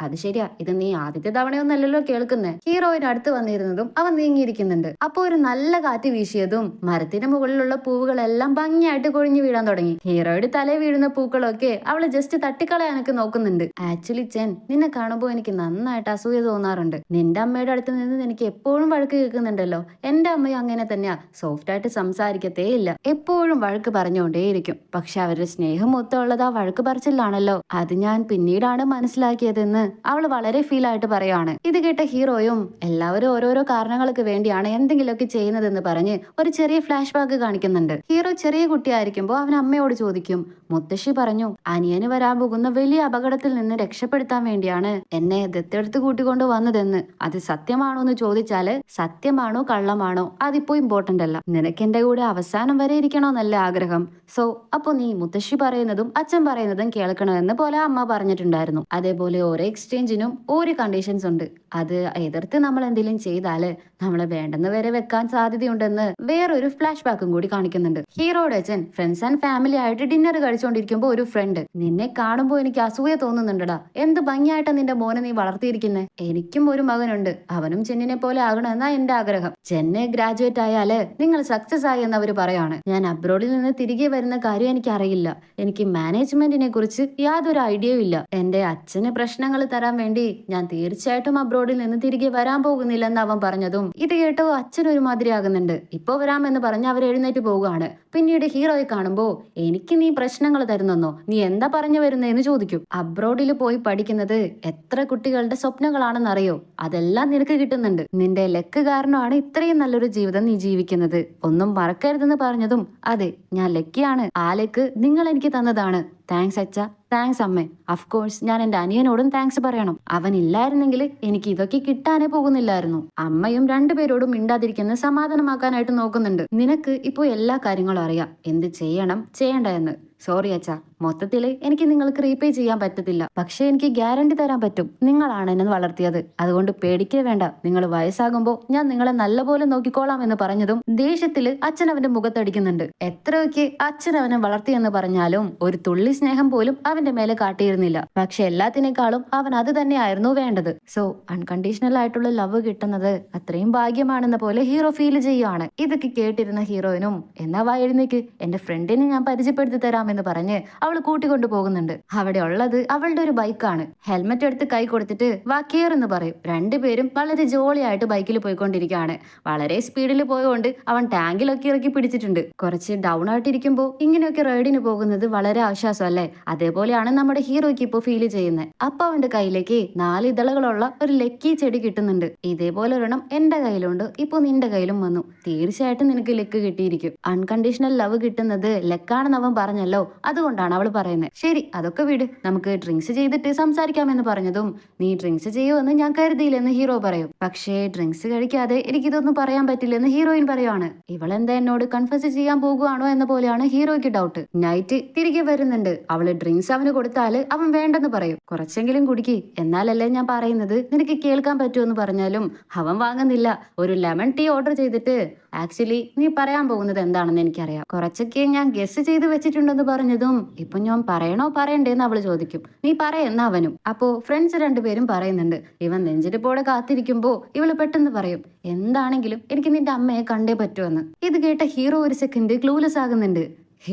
അത് ശരിയാ, ഇത് നീ ആദ്യത്തെ തവണയൊന്നല്ലല്ലോ കേൾക്കുന്നേ. ഹീറോയിന് അടുത്ത് വന്നിരുന്നതും അവൻ നീങ്ങിയിരിക്കുന്നുണ്ട്. അപ്പൊ ഒരു നല്ല കാറ്റ് വീശിയതും മരത്തിന് മുകളിലുള്ള പൂവുകളെല്ലാം ഭംഗിയായിട്ട് കൊഴിഞ്ഞു വീഴാൻ തുടങ്ങി. ഹീറോയുടെ തലയിൽ വീഴുന്ന പൂക്കളൊക്കെ അവള് ജസ്റ്റ് തട്ടിക്കളയാനൊക്കെ നോക്കുന്നുണ്ട്. ആക്ച്വലി ചെൻ, നിന്നെ കാണുമ്പോൾ എനിക്ക് നന്നായിട്ട് അസൂയ തോന്നാറുണ്ട്. നിന്റെ അമ്മയുടെ അടുത്ത് നിന്ന് എനിക്ക് എപ്പോഴും വഴക്ക് കേൾക്കുന്നുണ്ടല്ലോ. എന്റെ അമ്മയും അങ്ങനെ തന്നെയാ, സോഫ്റ്റ് ആയിട്ട് സംസാരിക്കത്തേ ഇല്ല, എപ്പോഴും വഴക്ക് പറഞ്ഞുകൊണ്ടേയിരിക്കും. പക്ഷെ അവരുടെ സ്നേഹം മൊത്തമുള്ളത് ആ വഴക്ക് പറച്ചിലാണല്ലോ. അത് ഞാൻ പിന്നീടാണ് മനസ്സിലാക്കിയതെന്ന് അവള് വളരെ ഫീൽ ആയിട്ട് പറയാണ്. ഇത് കേട്ട ഹീറോയും എല്ലാവരും ഓരോരോ കാരണങ്ങൾക്ക് വേണ്ടിയാണ് എന്തെങ്കിലുമൊക്കെ ചെയ്യുന്നതെന്ന് പറഞ്ഞ് ഒരു ചെറിയ ഫ്ലാഷ് ബാക്ക് കാണിക്കുന്നുണ്ട്. ഹീറോ ചെറിയ കുട്ടിയായിരിക്കുമ്പോൾ അവൻ അമ്മയോട് ചോദിക്കും, മുത്തശ്ശി പറഞ്ഞു അനിയന് വരാൻ പോകുന്ന വലിയ അപകടത്തിൽ നിന്ന് രക്ഷപ്പെടുത്താൻ വേണ്ടിയാണ് എന്നെ ദത്തെടുത്ത് കൂട്ടിക്കൊണ്ട് വന്നതെന്ന്. അത് സത്യമാണോ എന്ന് ചോദിച്ചാല് സത്യമാണോ കള്ളമാണോ അതിപ്പോ ഇമ്പോർട്ടന്റ് അല്ല, നിനക്ക് എന്റെ കൂടെ അവസാനം വരെ ഇരിക്കണോന്നല്ല ആഗ്രഹം. സോ അപ്പൊ നീ മുത്തശ്ശി പറയുന്നതും അച്ഛൻ പറയുന്നതും കേൾക്കണമെന്ന് പോലെ അമ്മ പറഞ്ഞിട്ടുണ്ടായിരുന്നു. അതേപോലെ ഓരോ എക്സ്ചേഞ്ചിനും ഓരോ കണ്ടീഷൻസ് ഉണ്ട്. അത് എതിർത്ത് നമ്മൾ എന്തെങ്കിലും ചെയ്താല് നമ്മളെ വേണ്ടെന്ന് വരെ വെക്കാൻ സാധ്യതയുണ്ടെന്ന് വേറൊരു ഫ്ലാഷ് ബാക്കും കൂടി കാണിക്കുന്നുണ്ട്. ഹീറോയുടെ അച്ഛൻ ഫ്രണ്ട്സ് ആൻഡ് ഫാമിലി ആയിട്ട് ഡിന്നർ കഴിച്ചുകൊണ്ടിരിക്കുമ്പോ ഒരു ഫ്രണ്ട്, നിന്നെ കാണുമ്പോ എനിക്ക് അസൂയ തോന്നുന്നുണ്ടടാ, എന്ത് ഭംഗിയായിട്ടാ നിന്റെ മോനെ നീ വളർത്തിയിരിക്കുന്നേ. എനിക്കും ഒരു മകനുണ്ട്, അവനും ചെന്നിനെ പോലെ ആകണമെന്നാ എന്റെ ആഗ്രഹം. ചെൻ എന്നെ ഗ്രാജുവേറ്റ് ആയാല് നിങ്ങൾ സക്സസ് ആയി എന്ന് അവര് പറയാണ്. ഞാൻ അബ്രോഡിൽ നിന്ന് തിരികെ വരുന്ന കാര്യം എനിക്ക് അറിയില്ല. എനിക്ക് മാനേജ്മെന്റിനെ കുറിച്ച് യാതൊരു ഐഡിയയും ഇല്ല. എന്റെ അച്ഛന് പ്രശ്നങ്ങൾ തരാൻ വേണ്ടി ഞാൻ തീർച്ചയായിട്ടും അബ്രോഡിൽ നിന്ന് തിരികെ വരാൻ പോകുന്നില്ലെന്ന് അവൻ പറഞ്ഞതും ഇത് കേട്ടോ അച്ഛൻ ഒരുമാതിരി ആകുന്നുണ്ട്. ഇപ്പൊ വരാമെന്ന് പറഞ്ഞ് അവർ എഴുന്നേറ്റ് പോവുകയാണ്. പിന്നീട് ഹീറോയെ കാണുമ്പോ എനിക്ക് നീ പ്രശ്നങ്ങൾ തരുന്നെന്നോ, നീ എന്താ പറഞ്ഞു വരുന്നതെന്ന് ചോദിക്കും. അബ്രോഡിൽ പോയി പഠിക്കുന്നത് എത്ര കുട്ടികളുടെ സ്വപ്നങ്ങളാണെന്ന് അറിയോ? അതെല്ലാം നിനക്ക് കിട്ടുന്നുണ്ട്. നിന്റെ ലക്ക് കാരണമാണ് ഇത്രയും നല്ലൊരു ജീവിതം നീ ജീവിക്കുന്നത്. ഒന്നും മറക്കരുതെന്ന് പറഞ്ഞതും അതെ ഞാൻ ലക്കിയാണ്. ആ ലക്ക് നിങ്ങൾ എനിക്ക് തന്നതാണ്. താങ്ക്സ് അച്ഛ, താങ്ക്സ് അമ്മേ. അഫ്കോഴ്സ് ഞാൻ എന്റെ അനിയനോടും താങ്ക്സ് പറയണം. അവൻ ഇല്ലായിരുന്നെങ്കിൽ എനിക്ക് ഇതൊക്കെ കിട്ടാനേ പോകുന്നില്ലായിരുന്നു. അമ്മയും രണ്ടുപേരോടും മിണ്ടാതിരിക്കുന്ന സമാധാനമാക്കാനായിട്ട് നോക്കുന്നുണ്ട്. നിനക്ക് ഇപ്പോ എല്ലാ കാര്യങ്ങളും അറിയാം, എന്ത് ചെയ്യണം ചെയ്യണ്ട എന്ന്. സോറി അച്ഛാ, മൊത്തത്തില് എനിക്ക് നിങ്ങൾക്ക് റീപേ ചെയ്യാൻ പറ്റത്തില്ല. പക്ഷെ എനിക്ക് ഗ്യാരണ്ടി തരാൻ പറ്റും, നിങ്ങളാണ് എന്നെ വളർത്തിയത്. അതുകൊണ്ട് പേടിക്കേ വേണ്ട. നിങ്ങൾ വയസ്സാകുമ്പോ ഞാൻ നിങ്ങളെ നല്ലപോലെ നോക്കിക്കോളാം എന്ന് പറഞ്ഞതും ദേഷ്യത്തില് അച്ഛൻ അവന്റെ മുഖത്തടിക്കുന്നുണ്ട്. എത്രയൊക്കെ അച്ഛൻ അവനെ വളർത്തിയെന്ന് പറഞ്ഞാലും ഒരു തുള്ളി സ്നേഹം പോലും അവന്റെ മേലെ കാട്ടിയിരുന്നില്ല. പക്ഷെ എല്ലാത്തിനേക്കാളും അവൻ അത് തന്നെയായിരുന്നു വേണ്ടത്. സോ അൺകണ്ടീഷണൽ ആയിട്ടുള്ള ലവ് കിട്ടുന്നത് അത്രയും ഭാഗ്യമാണെന്ന പോലെ ഹീറോ ഫീൽ ചെയ്യുകയാണ്. ഇതൊക്കെ കേട്ടിരുന്ന ഹീറോയിനും എന്നാ വാ എഴുന്നേക്ക്, എന്റെ ഫ്രണ്ടിനെ ഞാൻ പരിചയപ്പെടുത്തി തരാം എന്ന് പറഞ്ഞ് അവൾ കൂട്ടിക്കൊണ്ടു പോകുന്നുണ്ട്. അവിടെ ഉള്ളത് അവളുടെ ഒരു ബൈക്കാണ്. ഹെൽമെറ്റ് എടുത്ത് കൈ കൊടുത്തിട്ട് വാ കേറെന്ന് പറയും. രണ്ടുപേരും വളരെ ജോളിയായിട്ട് ബൈക്കിൽ പോയിക്കൊണ്ടിരിക്കുകയാണ്. വളരെ സ്പീഡിൽ പോയതുകൊണ്ട് അവൻ ടാങ്കിലൊക്കെ ഇറക്കി പിടിച്ചിട്ടുണ്ട്. കുറച്ച് ഡൗൺ ആയിട്ടിരിക്കുമ്പോൾ ഇങ്ങനെയൊക്കെ റൈഡിന് പോകുന്നത് വളരെ ആശ്വാസം അല്ലേ? അതേപോലെയാണ് നമ്മുടെ ഹീറോയ്ക്ക് ഇപ്പോൾ ഫീൽ ചെയ്യുന്നത്. അപ്പൊ അവന്റെ കയ്യിലേക്ക് 4 ഇതളുകളുള്ള ഒരു ലക്കി ചെടി കിട്ടുന്നുണ്ട്. ഇതേപോലെ ഒരെണ്ണം എന്റെ കയ്യിലുണ്ട്, ഇപ്പൊ നിന്റെ കയ്യിലും വന്നു. തീർച്ചയായിട്ടും നിനക്ക് ലക്ക് കിട്ടിയിരിക്കും. അൺകണ്ടീഷണൽ ലവ് കിട്ടുന്നത് ലക്കാണെന്ന് അവൻ പറഞ്ഞല്ലോ, അതുകൊണ്ടാണ് അവൾ പറയുന്നത്. ശരി അതൊക്കെ വിട്, നമുക്ക് ഡ്രിങ്ക്സ് ചെയ്തിട്ട് സംസാരിക്കാമെന്ന് പറഞ്ഞതും നീ ഡ്രിങ്ക്സ് ചെയ്യുമെന്ന് ഞാൻ കരുതിയില്ലെന്ന് ഹീറോ പറയും. പക്ഷേ ഡ്രിങ്ക്സ് കഴിക്കാതെ എനിക്കിതൊന്നും പറയാൻ പറ്റില്ലെന്ന് ഹീറോയിൻ പറയുവാണ്. ഇവളെന്താ എന്നോട് കൺഫസ് ചെയ്യാൻ പോകുവാണോ എന്ന പോലെയാണ് ഹീറോയ്ക്ക് ഡൗട്ട്. നൈറ്റ് തിരികെ വരുന്നുണ്ട്. അവള് ഡ്രിങ്ക്സ് അവന് കൊടുത്താല് അവൻ വേണ്ടെന്ന് പറയും. കുറച്ചെങ്കിലും കുടിക്ക്, എന്നാലല്ലേ ഞാൻ പറയുന്നത് നിനക്ക് കേൾക്കാൻ പറ്റുമെന്ന് പറഞ്ഞാലും അവൻ വാങ്ങുന്നില്ല. ഒരു ലെമൺ ടീ ഓർഡർ ചെയ്തിട്ട് ആക്ച്വലി നീ പറയാൻ പോകുന്നത് എന്താണെന്ന് എനിക്കറിയാം, കുറച്ചൊക്കെ ഞാൻ ഗസ് ചെയ്ത് വെച്ചിട്ടുണ്ടെന്ന് പറഞ്ഞതും ഇപ്പൊ ഞാൻ പറയണോ പറയണ്ടേന്ന് അവള് ചോദിക്കും. നീ പറയുന്ന അവനും. അപ്പോ ഫ്രണ്ട്സ് രണ്ടുപേരും പറയുന്നുണ്ട്. ഇവൻ നെഞ്ചിരിപ്പോടെ കാത്തിരിക്കുമ്പോ ഇവള് പെട്ടെന്ന് പറയും, എന്താണെങ്കിലും എനിക്ക് നിന്റെ അമ്മയെ കണ്ടേ പറ്റുമെന്ന്. ഇത് കേട്ട ഹീറോ ഒരു സെക്കൻഡ് ക്ലൂലെസ് ആകുന്നുണ്ട്.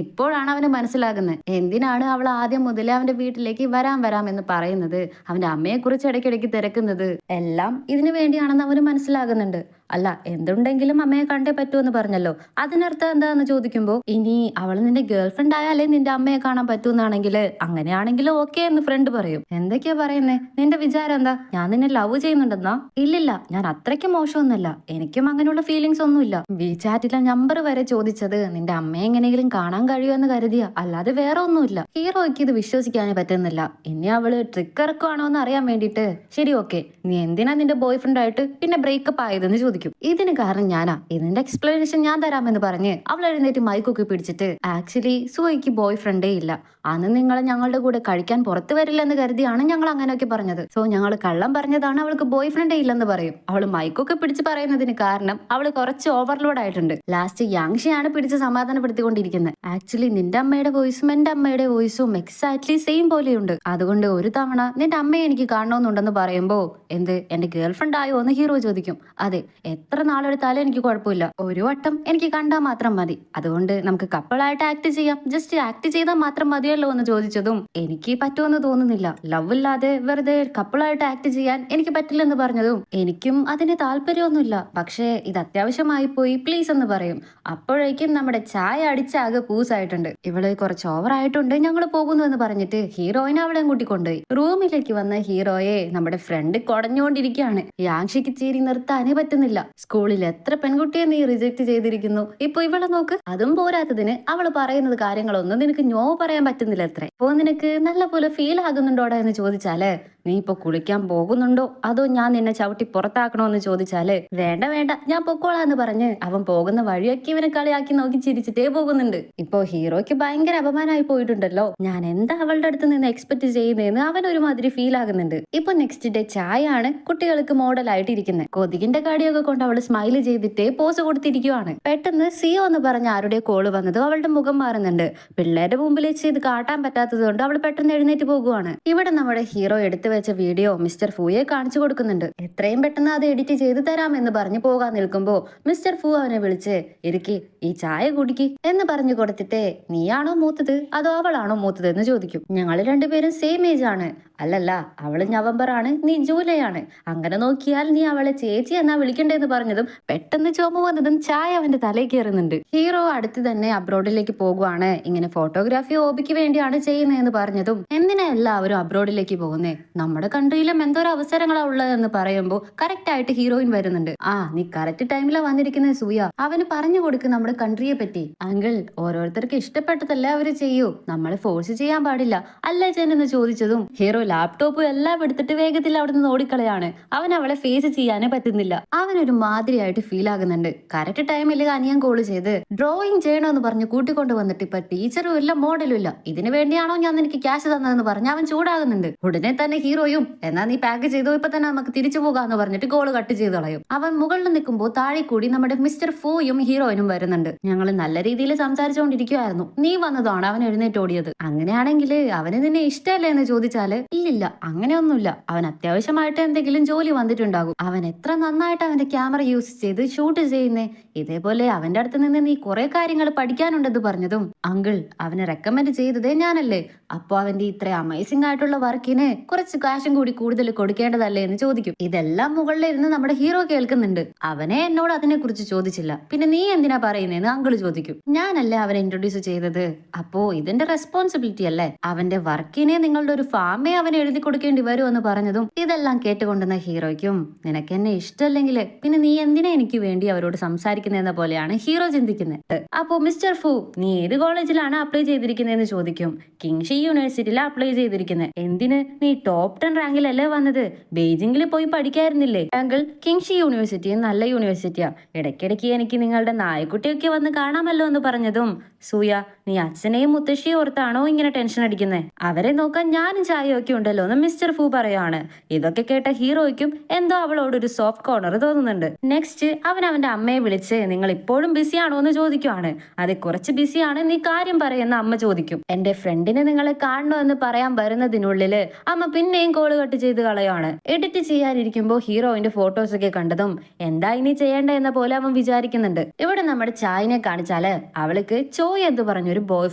ഇപ്പോഴാണ് അവന് മനസ്സിലാകുന്നത് എന്തിനാണ് അവൾ ആദ്യം മുതലേ അവന്റെ വീട്ടിലേക്ക് വരാം എന്ന് പറയുന്നത്, അവന്റെ അമ്മയെ കുറിച്ച് ഇടയ്ക്കിടയ്ക്ക് തിരക്കുന്നത് എല്ലാം ഇതിനു വേണ്ടിയാണെന്ന് അവന് മനസ്സിലാകുന്നുണ്ട്. അല്ല എന്തുണ്ടെങ്കിലും അമ്മയെ കണ്ടേ പറ്റുമെന്ന് പറഞ്ഞല്ലോ, അതിനർത്ഥം എന്താന്ന് ചോദിക്കുമ്പോ ഇനി അവൾ നിന്റെ ഗേൾ ഫ്രണ്ട് ആയാലേ നിന്റെ അമ്മയെ കാണാൻ പറ്റൂന്നാണെങ്കിൽ അങ്ങനെയാണെങ്കിൽ ഓക്കെ എന്ന് ഫ്രണ്ട് പറയും. എന്തൊക്കെയാ പറയുന്നേ? നിന്റെ വിചാരം എന്താ ഞാൻ നിന്നെ ലവ് ചെയ്യുന്നുണ്ടെന്നാ? ഇല്ലില്ല, ഞാൻ അത്രയ്ക്ക് മോശമൊന്നുമല്ല, എനിക്കും അങ്ങനെയുള്ള ഫീലിങ്സ് ഒന്നുമില്ല. വിചാറ്റിലെ നമ്പർ വരെ ചോദിച്ചത് നിന്റെ അമ്മയെ എങ്ങനെയെങ്കിലും കാണാൻ കഴിയുമെന്ന് കരുതിയ, അല്ലാതെ വേറെ ഒന്നുമില്ല. ഹീറോയ്ക്ക് ഇത് വിശ്വസിക്കാനേ പറ്റുന്നില്ല. ഇനി അവള് ട്രിക്ക് ഇറക്കുവാണോ എന്ന് അറിയാൻ വേണ്ടിട്ട് ശരി ഓക്കെ, നീ എന്തിനാ നിന്റെ ബോയ് ഫ്രണ്ട് ആയിട്ട് പിന്നെ ബ്രേക്കപ്പ് ആയതെന്ന് ചോദിക്കും. ഇതിന് കാരണം ഞാനാ, ഇതിന്റെ എക്സ്പ്ലനേഷൻ ഞാൻ തരാമെന്ന് പറഞ്ഞ് അവൾ എഴുന്നേറ്റ് മൈക്കൊക്കെ പിടിച്ചിട്ട് ആക്ച്വലി സുഹയ്ക്ക് ബോയ് ഫ്രണ്ടേ ഇല്ല, അന്ന് നിങ്ങൾ ഞങ്ങളുടെ കൂടെ കഴിക്കാൻ പുറത്തു വരില്ലെന്ന് കരുതിയാണ് ഞങ്ങൾ അങ്ങനെയൊക്കെ പറഞ്ഞത്. സോ ഞങ്ങൾ കള്ളം പറഞ്ഞതാണ്, അവൾക്ക് ബോയ് ഫ്രണ്ടേ ഇല്ലെന്ന് പറയും. അവൾ മൈക്കൊക്കെ പിടിച്ച് പറയുന്നതിന് കാരണം അവള് കുറച്ച് ഓവർലോഡ് ആയിട്ടുണ്ട്. ലാസ്റ്റ് യാങ്ഷിയാണ് പിടിച്ച് സമാധാനപ്പെടുത്തിക്കൊണ്ടിരിക്കുന്നത്. ആക്ച്വലി നിന്റെ അമ്മയുടെ വോയിസും എന്റെ അമ്മയുടെ വോയിസും എക്സാക്ട്ലി സെയിം പോലെയുണ്ട്. അതുകൊണ്ട് ഒരു തവണ നിന്റെ അമ്മയെ എനിക്ക് കാണണമെന്നുണ്ടെന്ന് പറയുമ്പോ എന്ത് എന്റെ ഗേൾ ഫ്രണ്ട് ആയോ എന്ന് ഹീറോ ചോദിക്കും. അതെ, എത്ര നാളെടുത്താലും എനിക്ക് കുഴപ്പമില്ല, ഒരു വട്ടം എനിക്ക് കണ്ടാൽ മാത്രം മതി. അതുകൊണ്ട് നമുക്ക് കപ്പിളായിട്ട് ആക്ട് ചെയ്യാം, ജസ്റ്റ് ആക്ട് ചെയ്താൽ മാത്രം മതിയല്ലോ എന്ന് ചോദിച്ചതും എനിക്ക് പറ്റുമെന്ന് തോന്നുന്നില്ല. ലവ് ഇല്ലാതെ വെറുതെ കപ്പിളായിട്ട് ആക്ട് ചെയ്യാൻ എനിക്ക് പറ്റില്ലെന്ന് പറഞ്ഞതും എനിക്കും അതിന് താല്പര്യമൊന്നുമില്ല, പക്ഷേ ഇത് അത്യാവശ്യമായി പോയി പ്ലീസ് എന്ന് പറയും. അപ്പോഴേക്കും നമ്മുടെ ചായ അടിച്ചാകെ പൂസായിട്ടുണ്ട്. ഇവള് കുറച്ച് ഓവർ ആയിട്ടുണ്ട്, ഞങ്ങൾ പോകുന്നു എന്ന് പറഞ്ഞിട്ട് ഹീറോയിനെ അവളെ കൂട്ടിക്കൊണ്ടുപോയി. റൂമിലേക്ക് വന്ന ഹീറോയെ നമ്മുടെ ഫ്രണ്ട് കുടഞ്ഞുകൊണ്ടിരിക്കുകയാണ്. യാങ്ഷിക്ക് ചിരി നിർത്താനേ പറ്റുന്നില്ല. സ്കൂളിൽ എത്ര പെൺകുട്ടിയെ നീ റിജക്ട് ചെയ്തിരിക്കുന്നു, ഇപ്പൊ ഇവളെ നോക്ക്. അതും പോരാത്തതിന് അവള് പറയുന്നത് കാര്യങ്ങളൊന്നും നിനക്ക് നോ പറയാൻ പറ്റുന്നില്ല അത്രേ. അപ്പോ നിനക്ക് നല്ല പോലെ ഫീൽ ആകുന്നുണ്ടോടാ എന്ന് ചോദിച്ചാല് നീ ഇപ്പൊ കുളിക്കാൻ പോകുന്നുണ്ടോ അതോ ഞാൻ നിന്നെ ചവിട്ടി പുറത്താക്കണോ എന്ന് ചോദിച്ചാല് വേണ്ട വേണ്ട ഞാൻ പൊക്കോളാന്ന് പറഞ്ഞ് അവൻ പോകുന്ന വഴിയൊക്കെ ഇവനെ കളിയാക്കി നോക്കി ചിരിച്ചിട്ടേ പോകുന്നുണ്ട്. ഇപ്പൊ ഹീറോയ്ക്ക് ഭയങ്കര അപമാനമായി പോയിട്ടുണ്ടല്ലോ, ഞാൻ എന്താ അവളുടെ അടുത്ത് നിന്ന് എക്സ്പെക്ട് ചെയ്യുന്നതെന്ന് അവൻ ഒരുമാതിരി ഫീൽ ആകുന്നുണ്ട്. ഇപ്പൊ നെക്സ്റ്റ് ഡേ ചായ ആണ് കുട്ടികൾക്ക് മോഡലായിട്ട് ഇരിക്കുന്നത്. കൊതുകിന്റെ കടിയൊക്കെ കൊണ്ട് അവൾ സ്മൈല് ചെയ്തിട്ട് പോസ് കൊടുത്തിരിക്കുവാണ്. പെട്ടെന്ന് സിയോ എന്ന് പറഞ്ഞ ആരുടെ കോള് വന്നതും അവളുടെ മുഖം മാറുന്നുണ്ട്. പിള്ളേരുടെ മുമ്പിൽ വെച്ച് ഇത് കാട്ടാൻ പറ്റാത്തത് കൊണ്ട് അവൾ പെട്ടെന്ന് എഴുന്നേറ്റ് പോകുവാണ്. ഇവിടെ നമ്മുടെ ഹീറോ എടുത്തു വെച്ച വീഡിയോ മിസ്റ്റർ ഫൂയെ കാണിച്ചു കൊടുക്കുന്നുണ്ട്. എത്രയും പെട്ടെന്ന് അത് എഡിറ്റ് ചെയ്ത് തരാമെന്ന് പറഞ്ഞു പോകാൻ നിൽക്കുമ്പോ മിസ്റ്റർ ഫൂ അവനെ വിളിച്ച് ഇരിക്കി ഈ ചായ കുടിക്ക് എന്ന് പറഞ്ഞു കൊടുത്തിട്ട് നീയാണോ മൂത്തത് അതോ അവളാണോ മൂത്തത് എന്ന് ചോദിക്കും. ഞങ്ങൾ രണ്ടുപേരും സെയിം ഏജ് ആണ്. അല്ലല്ല, അവള് നവംബർ ആണ്, നീ ജൂലൈ ആണ്. അങ്ങനെ നോക്കിയാൽ നീ അവളെ ചേച്ചി എന്നാ വിളിക്കണ്ടേന്ന് പറഞ്ഞതും പെട്ടെന്ന് ചുമ വന്നതും ചായ അവന്റെ തലയിൽ കയറുന്നുണ്ട്. ഹീറോ അടുത്ത് തന്നെ അബ്രോഡിലേക്ക് പോകുവാണ്. ഇങ്ങനെ ഫോട്ടോഗ്രാഫി ഹോബിക്ക് വേണ്ടിയാണ് ചെയ്യുന്നതെന്ന് പറഞ്ഞതും എന്തിനാ എല്ലാവരും അബ്രോഡിലേക്ക് പോകുന്നേ, നമ്മുടെ കൺട്രിയിലും എന്തോരോ അവസരങ്ങളാ ഉള്ളതെന്ന് പറയുമ്പോൾ കറക്റ്റ് ആയിട്ട് ഹീറോയിൻ വരുന്നുണ്ട്. നീ കറക്റ്റ് ടൈമിലാ വന്നിരിക്കുന്നത് സൂയ, അവന് പറഞ്ഞു കൊടുക്കും നമ്മുടെ കൺട്രിയെ പറ്റി. അങ്കിൾ, ഓരോരുത്തർക്ക് ഇഷ്ടപ്പെട്ടതല്ലേ അവര് ചെയ്യൂ, നമ്മൾ ഫോഴ്സ് ചെയ്യാൻ പാടില്ല അല്ലേ ജൻ എന്ന് ചോദിച്ചതും ഹീറോ ലാപ്ടോപ്പും എല്ലാം എടുത്തിട്ട് വേഗത്തിൽ അവിടെ നിന്ന് ഓടിക്കളയാണ്. അവൻ അവളെ ഫേസ് ചെയ്യാനേ പറ്റുന്നില്ല. അവനൊരു മാതിരിയായിട്ട് ഫീൽ ആകുന്നുണ്ട്. കറക്റ്റ് ടൈമിൽ അനിയൻ കോള് ചെയ്ത് ഡ്രോയിങ് ചെയ്യണമെന്ന് പറഞ്ഞ് കൂട്ടിക്കൊണ്ട് വന്നിട്ട് ഇപ്പൊ ടീച്ചറും ഇല്ല മോഡലും ഇല്ല. ഇതിനു വേണ്ടിയാണോ ഞാൻ നിനക്ക് ക്യാഷ് തന്നതെന്ന് പറഞ്ഞ് അവൻ ചൂടാകുന്നുണ്ട്. ഉടനെ തന്നെ ഹീറോയും എന്നാ നീ പാക്ക് ചെയ്തോ, ഇപ്പൊ തന്നെ നമുക്ക് തിരിച്ചു പോകാന്ന് പറഞ്ഞിട്ട് കോള് കട്ട് ചെയ്ത് കളയും. അവൻ മുകളിൽ നിൽക്കുമ്പോൾ താഴെ കൂടി നമ്മുടെ മിസ്റ്റർ ഫൂയും ഹീറോയിനും വരുന്നുണ്ട്. ഞങ്ങൾ നല്ല രീതിയിൽ സംസാരിച്ചുകൊണ്ടിരിക്കുവായിരുന്നു, നീ വന്നതാണ് അവൻ എഴുന്നേറ്റ് ഓടിയത്. അങ്ങനെയാണെങ്കിൽ അവന് നിന്നെ ഇഷ്ടമല്ലേ എന്ന് ചോദിച്ചാല് ഇല്ലില്ല അങ്ങനെയൊന്നുമില്ല, അവൻ അത്യാവശ്യമായിട്ട് എന്തെങ്കിലും ജോലി വന്നിട്ടുണ്ടാകും. അവൻ എത്ര നന്നായിട്ട് അവന്റെ ക്യാമറ യൂസ് ചെയ്ത് ഷൂട്ട് ചെയ്യുന്നേ, ഇതേപോലെ അവന്റെ അടുത്ത് നിന്ന് നീ കുറെ കാര്യങ്ങൾ പഠിക്കാനുണ്ടെന്ന് പറഞ്ഞതും അങ്കിൾ അവനെ റെക്കമെൻഡ് ചെയ്തതേ ഞാനല്ലേ, അപ്പൊ അവന്റെ ഇത്ര അമേസിംഗ് ആയിട്ടുള്ള വർക്കിന് കുറച്ച് കാശും കൂടി കൂടുതൽ കൊടുക്കേണ്ടതല്ലേ എന്ന് ചോദിക്കും. ഇതെല്ലാം മുകളിലിരുന്ന് നമ്മുടെ ഹീറോ കേൾക്കുന്നുണ്ട്. അവനെ എന്നോട് അതിനെ കുറിച്ച് ചോദിച്ചില്ല, പിന്നെ നീ എന്തിനാ പറയുന്നതെന്ന് അങ്കിൾ ചോദിക്കും. ഞാനല്ലേ അവനെ ഇൻട്രൊഡ്യൂസ് ചെയ്തത്, അപ്പോ ഇതിന്റെ റെസ്പോൺസിബിലിറ്റി അല്ലേ, അവന്റെ വർക്കിനെ നിങ്ങളുടെ ഒരു ഫാമേ അവന് എഴുതി കൊടുക്കേണ്ടി വരുമെന്ന് പറഞ്ഞതും ഇതെല്ലാം കേട്ടുകൊണ്ടുന്ന ഹീറോയ്ക്കും നിനക്ക് എന്നെ ഇഷ്ടമല്ലെങ്കിൽ പിന്നെ നീ എന്തിനാ എനിക്ക് വേണ്ടി അവരോട് സംസാരിക്കുന്നതെന്ന പോലെയാണ് ഹീറോ ചിന്തിക്കുന്നത്. അപ്പോ മിസ്റ്റർ ഫു, നീ ഏത് കോളേജിലാണ് അപ്ലൈ ചെയ്തിരിക്കുന്നതെന്ന് ചോദിക്കും. കിങ്ഷി യൂണിവേഴ്സിറ്റിയിലാണ് അപ്ലൈ ചെയ്തിരിക്കുന്നത്. എന്തിന്, നീ ടോപ്പ് 10 റാങ്കിലല്ലേ വന്നത്, ബെയ്ജിംഗിൽ പോയി പഠിക്കായിരുന്നില്ലേ? അങ്കിൾ, കിങ്ഷി യൂണിവേഴ്സിറ്റി നല്ല യൂണിവേഴ്സിറ്റിയാ, ഇടയ്ക്കിടയ്ക്ക് എനിക്ക് നിങ്ങളുടെ നായക്കുട്ടിയൊക്കെ വന്ന് കാണാമല്ലോ എന്ന് പറഞ്ഞതും സൂയ, നീ അച്ഛനെയും മുത്തശ്ശിയും ഓർത്താണോ ഇങ്ങനെ ടെൻഷൻ അടിക്കുന്നത്, അവരെ നോക്കാൻ ഞാനും ചായയൊക്കെ ഉണ്ടല്ലോ എന്ന് മിസ്റ്റർ ഫു പറയാണ്. ഇതൊക്കെ കേട്ട ഹീറോയ്ക്കും എന്തോ അവളോടൊരു സോഫ്റ്റ് കോർണർ തോന്നുന്നുണ്ട്. നെക്സ്റ്റ് അവൻ അവന്റെ അമ്മയെ വിളിച്ച് നിങ്ങൾ ഇപ്പോഴും ബിസിയാണോ എന്ന് ചോദിക്കുവാണ്. അതെ, കുറച്ച് ബിസിയാണ്, നീ കാര്യം പറയുന്ന അമ്മ ചോദിക്കും. എന്റെ ഫ്രണ്ടിനെ നിങ്ങളെ കാണണോ എന്ന് പറയാൻ വരുന്നതിനുള്ളില് അമ്മ പിന്നെയും കോള് കട്ട് ചെയ്ത് കളയാണ്. എഡിറ്റ് ചെയ്യാനിരിക്കുമ്പോൾ ഹീറോയിന്റെ ഫോട്ടോസ് ഒക്കെ കണ്ടതും എന്താ ഇനി ചെയ്യേണ്ട എന്ന പോലെ അവൻ വിചാരിക്കുന്നുണ്ട്. ഇവിടെ നമ്മുടെ ചായനെ കാണിച്ചാല് അവൾക്ക് ചോയ് എന്ന് പറഞ്ഞൊരു ബോയ്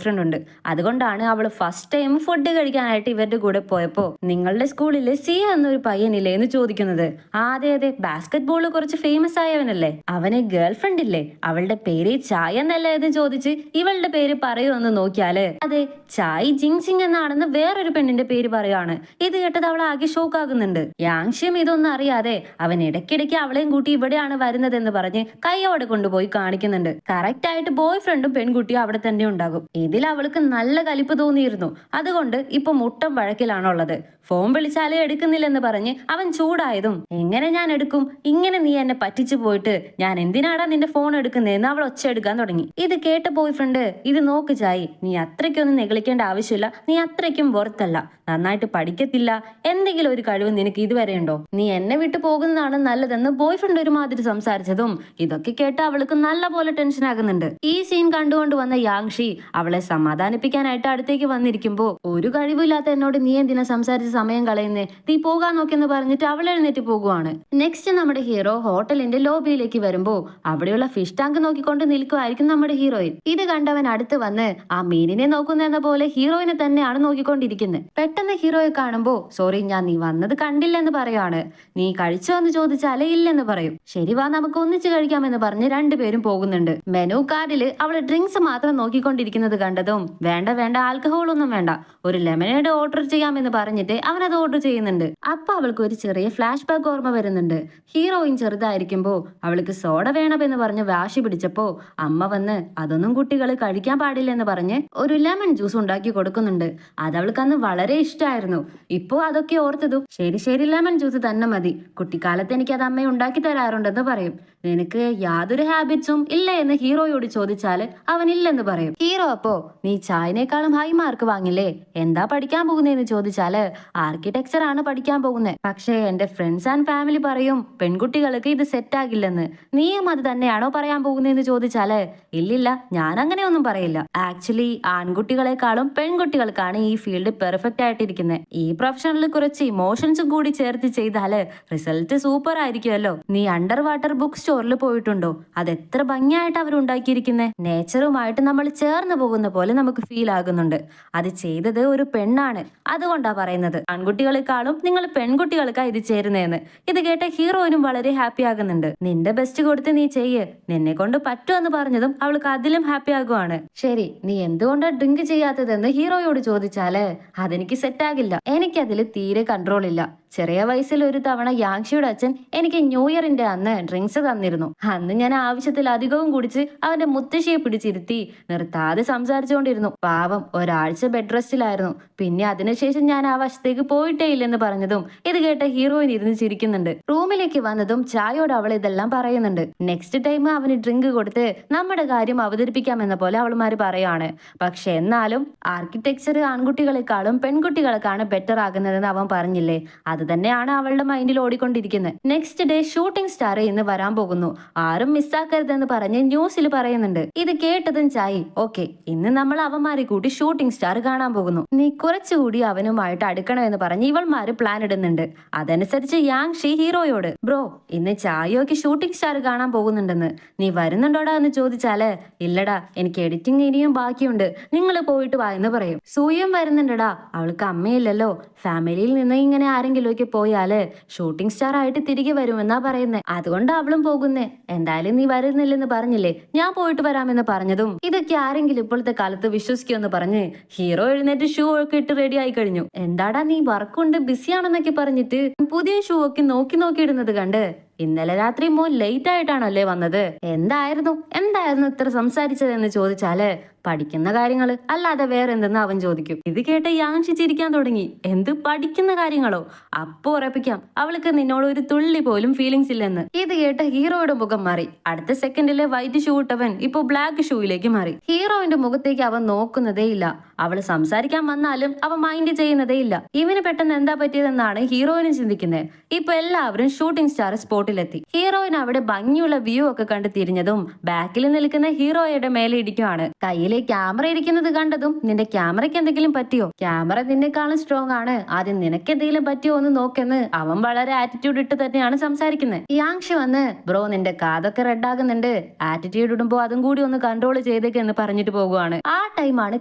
ഫ്രണ്ട് ഉണ്ട്. അതുകൊണ്ടാണ് അവള് ഫസ്റ്റ് ടൈം ഫുഡ് കഴിക്കാനായിട്ട് ഇവരുടെ കൂടെ പോയപ്പോ നിങ്ങളുടെ സ്കൂളില് സിയ എന്നൊരു പയ്യനില്ലേ എന്ന് ചോദിക്കുന്നത്. അതെ അതെ, ബാസ്കറ്റ് ബോള് കുറച്ച് ഫേമസ് ആയവനല്ലേ, അവന് ഗേൾ ഫ്രണ്ട് ഇല്ലേ, അവളുടെ പേര് ചായ എന്നല്ലേ എന്ന് ചോദിച്ച് ഇവളുടെ പേര് പറയുമെന്ന് നോക്കിയാല് അതെ, ചായ് ജിങ് ജിങ് എന്നാണെന്ന് വേറൊരു പെണ്ണിന്റെ പേര് പറയാണ്. ഇത് കേട്ടത് അവൾ ആകെ ഷോക്ക് ആകുന്നുണ്ട്. യാങ്ഷ്യം ഇതൊന്നും അറിയാതെ അവൻ ഇടയ്ക്കിടയ്ക്ക് അവളെയും കൂട്ടി ഇവിടെയാണ് വരുന്നതെന്ന് പറഞ്ഞ് കൈയോടെ കൊണ്ടുപോയി കാണിക്കുന്നുണ്ട്. കറക്റ്റ് ആയിട്ട് ബോയ് ഫ്രണ്ടും പെൺകുട്ടിയും അവിടെ തന്നെ ഉണ്ടാകും. ഇതിൽ അവൾക്ക് നല്ല കലിപ്പ് തോന്നിയിരുന്നു. അതുകൊണ്ട് ഇപ്പൊ മുട്ടം വഴക്കിലാണുള്ളത്. ഫോൺ വിളിച്ചാലേ എടുക്കുന്നില്ലെന്ന് പറഞ്ഞ് അവൻ ചൂടായതും എങ്ങനെ ഞാൻ എടുക്കും, ഇങ്ങനെ നീ എന്നെ പറ്റിച്ചു പോയിട്ട് ഞാൻ എന്തിനാടാ നിന്റെ ഫോൺ എടുക്കുന്നതെന്ന് അവൾ ഒച്ച എടുക്കാൻ തുടങ്ങി. ഇത് കേട്ട ബോയ് ഫ്രണ്ട്, ഇത് നോക്ക് ചായി, നീ അത്രയ്ക്കൊന്നും നെഗളിക്കേണ്ട ആവശ്യമില്ല, നീ അത്രയ്ക്കും പുറത്തല്ല, നന്നായിട്ട് പഠിക്കത്തില്ല, എന്തെങ്കിലും ഒരു കഴിവ് നിനക്ക് ഇതുവരെ ഉണ്ടോ, നീ എന്നെ വിട്ടു പോകുന്നതാണ് നല്ലതെന്ന് ബോയ് ഫ്രണ്ട് ഒരുമാതിരി സംസാരിച്ചതും ഇതൊക്കെ കേട്ട് അവൾക്ക് നല്ല പോലെ ടെൻഷൻ ആകുന്നുണ്ട്. ഈ സീൻ കണ്ടുകൊണ്ട് വന്ന യാങ്ഷി അവളെ സമാധാനിപ്പിക്കാനായിട്ട് അടുത്തേക്ക് വന്നിരിക്കുമ്പോ ഒരു കഴിവില്ലാത്ത എന്നോട് നീ എന്തിനാ സംസാരിച്ച് സമയം കളയുന്നേ, നീ പോകാൻ നോക്കിയെന്ന് പറഞ്ഞിട്ട് അവൾ എഴുന്നേറ്റ് പോകുവാണ്. നെക്സ്റ്റ് നമ്മുടെ ഹീറോ ഹോട്ടലിന്റെ ലോബിയിലേക്ക് വരുമ്പോ അവിടെയുള്ള ഫിഷ് ടാങ്ക് നോക്കിക്കൊണ്ട് നിൽക്കുമായിരിക്കും നമ്മുടെ ഹീറോയിൻ. ഇത് കണ്ടവൻ അടുത്ത് വന്ന് ആ മീനിനെ നോക്കുന്ന പോലെ ഹീറോയിനെ തന്നെയാണ് നോക്കിക്കൊണ്ടിരിക്കുന്നത്. പെട്ടെന്ന് ഹീറോയെ കാണുമ്പോ സോറി, ഞാൻ നീ വന്നത് കണ്ടില്ലെന്ന് പറയാണ്. നീ കഴിച്ചോ എന്ന് ചോദിച്ചാലേ ഇല്ലെന്ന് പറയും. ശരി വാ, നമുക്ക് ഒന്നിച്ച് കഴിക്കാമെന്ന് പറഞ്ഞ് രണ്ടുപേരും പോകുന്നുണ്ട്. മെനു കാർഡില് അവള് ഡ്രിങ്ക്സ് മാത്രം നോക്കിക്കൊണ്ടിരിക്കുന്നത് കണ്ടതും വേണ്ട വേണ്ട, ആൽക്കഹോൾ ഒന്നും വേണ്ട, ഒരു ലെമനേഡ് ഓർഡർ ചെയ്യാമെന്ന് പറഞ്ഞിട്ട് അവൻ അത് ഓർഡർ ചെയ്യുന്നുണ്ട്. അപ്പൊ അവൾക്ക് ഒരു ചെറിയ ഫ്ലാഷ് ബാക്ക് ഓർമ്മ വരുന്നുണ്ട്. ഹീറോയിൻ ചെറുതായിരിക്കുമ്പോ അവൾക്ക് സോഡ വേണമെന്ന് പറഞ്ഞ് വാശി പിടിച്ചപ്പോ അമ്മ വന്ന് അതൊന്നും കുട്ടികൾ കഴിക്കാൻ പാടില്ലെന്ന് പറഞ്ഞ് ഒരു ലെമൺ ജ്യൂസ് ഉണ്ടാക്കി കൊടുക്കുന്നുണ്ട്. അതവൾക്ക് അന്ന് വളരെ ഇഷ്ടമായിരുന്നു. ഇപ്പോ അതൊക്കെ ഓർത്തതും ശരി ശരി, ലെമൺ ജ്യൂസ് തന്നെ മതി, കുട്ടിക്കാലത്ത് എനിക്ക് അത് അമ്മ ഉണ്ടാക്കി തരാറുണ്ടെന്ന് പറയും. നിനക്ക് യാതൊരു ഹാബിറ്റ്സും ഇല്ല എന്ന് ഹീറോയോട് ചോദിച്ചാല് അവൻ ഇല്ലെന്ന് പറയും. ഹീറോ അപ്പോ നീ ചായനേക്കാളും ഹൈ മാർക്ക് വാങ്ങില്ലേ, എന്താ പഠിക്കാൻ പോകുന്നതെന്ന് ചോദിച്ചാല് ആർക്കിടെക്ചർ ആണ് പഠിക്കാൻ പോകുന്നത്. പക്ഷേ എന്റെ ഫ്രണ്ട്സ് ആൻഡ് ഫാമിലി പറയും പെൺകുട്ടികൾക്ക് ഇത് സെറ്റ് ആകില്ലെന്ന്. നീയും അത് തന്നെയാണോ പറയാൻ പോകുന്നതെന്ന് ചോദിച്ചാല് ഇല്ലില്ല, ഞാൻ അങ്ങനെയൊന്നും പറയില്ല. ആക്ച്വലി ആൺകുട്ടികളെക്കാളും പെൺകുട്ടികൾക്കാണ് ഈ ഫീൽഡ് പെർഫെക്റ്റ് ആയിട്ടിരിക്കുന്നത്. ഈ പ്രൊഫഷനിൽ കുറച്ച് ഇമോഷൻസും കൂടി ചേർത്ത് ചെയ്താല് റിസൾട്ട് സൂപ്പർ ആയിരിക്കുമല്ലോ. നീ അണ്ടർ വാട്ടർ ബുക്ക് സ്റ്റോറിൽ പോയിട്ടുണ്ടോ? അത് എത്ര ഭംഗിയായിട്ട് അവർ ഉണ്ടാക്കിയിരിക്കുന്നത്. നേച്ചറുമായിട്ട് നമ്മൾ ചേർന്ന് പോകുന്ന പോലെ നമുക്ക് ഫീൽ ആകുന്നുണ്ട്. അത് ചെയ്തത് ഒരു പെണ്ണാണ്, അതുകൊണ്ടാ പറയുന്നത്. ആൺകുട്ടികളെക്കാളും നിങ്ങൾ പെൺകുട്ടികൾക്കാ ഇത് ചേരുന്നതെന്ന്. ഇത് കേട്ട ഹീറോയിനും വളരെ ഹാപ്പി ആകുന്നുണ്ട്. നിന്റെ ബെസ്റ്റ് കൊടുത്ത് നീ ചെയ്യ്, നിന്നെ കൊണ്ട് പറ്റുമെന്ന് പറഞ്ഞതും അവൾക്ക് അതിലും ഹാപ്പി ആകുവാണ്. ശരി, നീ എന്തുകൊണ്ടാ ഡ്രിങ്ക് ചെയ്യാത്തതെന്ന് ഹീറോയോട് ചോദിച്ചാല് അതെനിക്ക് സെറ്റ് ആകില്ല, എനിക്കതിൽ തീരെ കൺട്രോൾ ഇല്ല. ചെറിയ വയസ്സിൽ ഒരു തവണ യാങ്ഷിയുടെ അച്ഛൻ എനിക്ക് ന്യൂ ഇയറിന്റെ അന്ന് ഡ്രിങ്ക്സ് തന്നിരുന്നു. അന്ന് ഞാൻ ആവശ്യത്തിൽ അധികവും കുടിച്ച് അവന്റെ മുത്തശ്ശിയെ പിടിച്ചിരുത്തി നിർത്താതെ സംസാരിച്ചുകൊണ്ടിരുന്നു. പാവം ഒരാഴ്ച ബെഡ് റെസ്റ്റിലായിരുന്നു. പിന്നെ അതിനുശേഷം ഞാൻ ആ വശത്തേക്ക് പോയിട്ടേ ഇല്ലെന്ന് പറഞ്ഞതും ഇത് കേട്ട ഹീറോയിൻ ഇരുന്ന് ചിരിക്കുന്നുണ്ട്. റൂമിലേക്ക് വന്നതും ചായയോട് അവൾ ഇതെല്ലാം പറയുന്നുണ്ട്. നെക്സ്റ്റ് ടൈം അവന് ഡ്രിങ്ക് കൊടുത്ത് നമ്മുടെ കാര്യം അവതരിപ്പിക്കാമെന്ന പോലെ അവൾമാര് പറയാണ്. പക്ഷെ എന്നാലും ആർക്കിടെക്ചർ ആൺകുട്ടികളെക്കാളും പെൺകുട്ടികൾക്കാണ് ബെറ്റർ ആകുന്നതെന്ന് അവൻ പറഞ്ഞില്ലേ, അത് തന്നെയാണ് അവളുടെ മൈൻഡിൽ ഓടിക്കൊണ്ടിരിക്കുന്നത്. നെക്സ്റ്റ് ഡേ ഷൂട്ടിംഗ് സ്റ്റാർ ഇന്ന് വരാൻ പോകുന്നു, ആരും മിസ്സാക്കരുതെന്ന് പറഞ്ഞ് ന്യൂസിൽ പറയുന്നുണ്ട്. ഇത് കേട്ടതും ചായി ഓക്കെ, ഇന്ന് നമ്മൾ അവന്മാരെ കൂട്ടി ഷൂട്ടിംഗ് സ്റ്റാർ കാണാൻ പോകുന്നു, നീ കുറച്ചുകൂടി അവനുമായിട്ട് അടുക്കണമെന്ന് പറഞ്ഞ് ഇവൾമാര് പ്ലാൻ ഇടുന്നുണ്ട്. അതനുസരിച്ച് യാങ്ഷി ഹീറോയോട് ബ്രോ ഇന്ന് ചായോക്ക് ഷൂട്ടിംഗ് സ്റ്റാർ കാണാൻ പോകുന്നുണ്ടെന്ന്, നീ വരുന്നുണ്ടോടാ എന്ന് ചോദിച്ചാല് ഇല്ലടാ, എനിക്ക് എഡിറ്റിംഗ് ഇനിയും ബാക്കിയുണ്ട്, നിങ്ങൾ പോയിട്ട് വാ എന്ന് പറയും. സൂയും വരുന്നുണ്ടടാ, അവൾക്ക് അമ്മയില്ലല്ലോ, ഫാമിലിയിൽ നിന്ന് ഇങ്ങനെ ആരെങ്കിലും പോയാല് ഷൂട്ടിംഗ് സ്റ്റാർ ആയിട്ട് തിരികെ വരുമെന്നാ പറയുന്നേ, അതുകൊണ്ട് അവളും പോകുന്നേ. എന്തായാലും നീ വരുന്നില്ലെന്ന് പറഞ്ഞില്ലേ, ഞാൻ പോയിട്ട് വരാമെന്ന് പറഞ്ഞതും ഇതൊക്കെ ആരെങ്കിലും ഇപ്പോഴത്തെ കാലത്ത് വിശ്വസിക്കുമെന്ന് പറഞ്ഞ് ഹീറോ എഴുന്നേറ്റ് ഷൂ ഒക്കെ ഇട്ട് റെഡി ആയി കഴിഞ്ഞു. എന്താടാ നീ വർക്കുണ്ട് ബിസിയാണെന്നൊക്കെ പറഞ്ഞിട്ട് പുതിയ ഷൂ ഒക്കെ നോക്കി ഇടുന്നത് കണ്ട് ഇന്നലെ രാത്രി മോൻ ലേറ്റ് ആയിട്ടാണല്ലേ വന്നത്, എന്തായിരുന്നു ഇത്ര സംസാരിച്ചതെന്ന് ചോദിച്ചാല് പഠിക്കുന്ന കാര്യങ്ങള് അല്ലാതെ വേറെ എന്തെന്ന് അവൻ ചോദിക്കും. ഇത് കേട്ട് യാങ്ഷി ചിരിക്കാൻ തുടങ്ങി. എന്ത് പഠിക്കുന്ന കാര്യങ്ങളോ, അപ്പൊ ഉറപ്പിക്കാം അവൾക്ക് നിന്നോട് ഒരു തുള്ളി പോലും ഫീലിങ്സ് ഇല്ലെന്ന്. ഇത് കേട്ട് ഹീറോയുടെ മുഖം മാറി. അടുത്ത സെക്കൻഡിലെ വൈറ്റ് ഷൂ ഇട്ടവൻ ഇപ്പൊ ബ്ലാക്ക് ഷൂയിലേക്ക് മാറി. ഹീറോയിന്റെ മുഖത്തേക്ക് അവൻ നോക്കുന്നതേ ഇല്ല. അവള് സംസാരിക്കാൻ വന്നാലും അവൻ മൈൻഡ് ചെയ്യുന്നതേ ഇല്ല. ഇവന് പെട്ടെന്ന് എന്താ പറ്റിയതെന്നാണ് ഹീറോയിനും ചിന്തിക്കുന്നത്. ഇപ്പൊ എല്ലാവരും ഷൂട്ടിംഗ് സ്റ്റാർ സ്പോട്ടിലെത്തി. ഹീറോയിൻ അവിടെ ഭംഗിയുള്ള വ്യൂ ഒക്കെ കണ്ട് തിരിഞ്ഞതും ബാക്കിൽ നിൽക്കുന്ന ഹീറോയുടെ മേലെ ഇടിക്കുവാണ്. കയ്യിലെ ക്യാമറ ഇരിക്കുന്നത് കണ്ടതും നിന്റെ ക്യാമറയ്ക്ക് എന്തെങ്കിലും പറ്റിയോ, ക്യാമറ നിന്നെക്കാളും സ്ട്രോങ് ആണ്, ആദ്യം നിനക്ക് എന്തെങ്കിലും പറ്റിയോ എന്ന് നോക്കെന്ന് അവൻ വളരെ ആറ്റിറ്റ്യൂഡ് ഇട്ട് തന്നെയാണ് സംസാരിക്കുന്നത്. യാങ്ഷി വന്ന് ബ്രോ നിന്റെ കാതൊക്കെ റെഡ് ആകുന്നുണ്ട്, ആറ്റിറ്റ്യൂഡ് ഇടുമ്പോ അതും കൂടി ഒന്ന് കൺട്രോൾ ചെയ്തേക്കെന്ന് പറഞ്ഞിട്ട് പോകുവാണ്. ആ ടൈമാണ്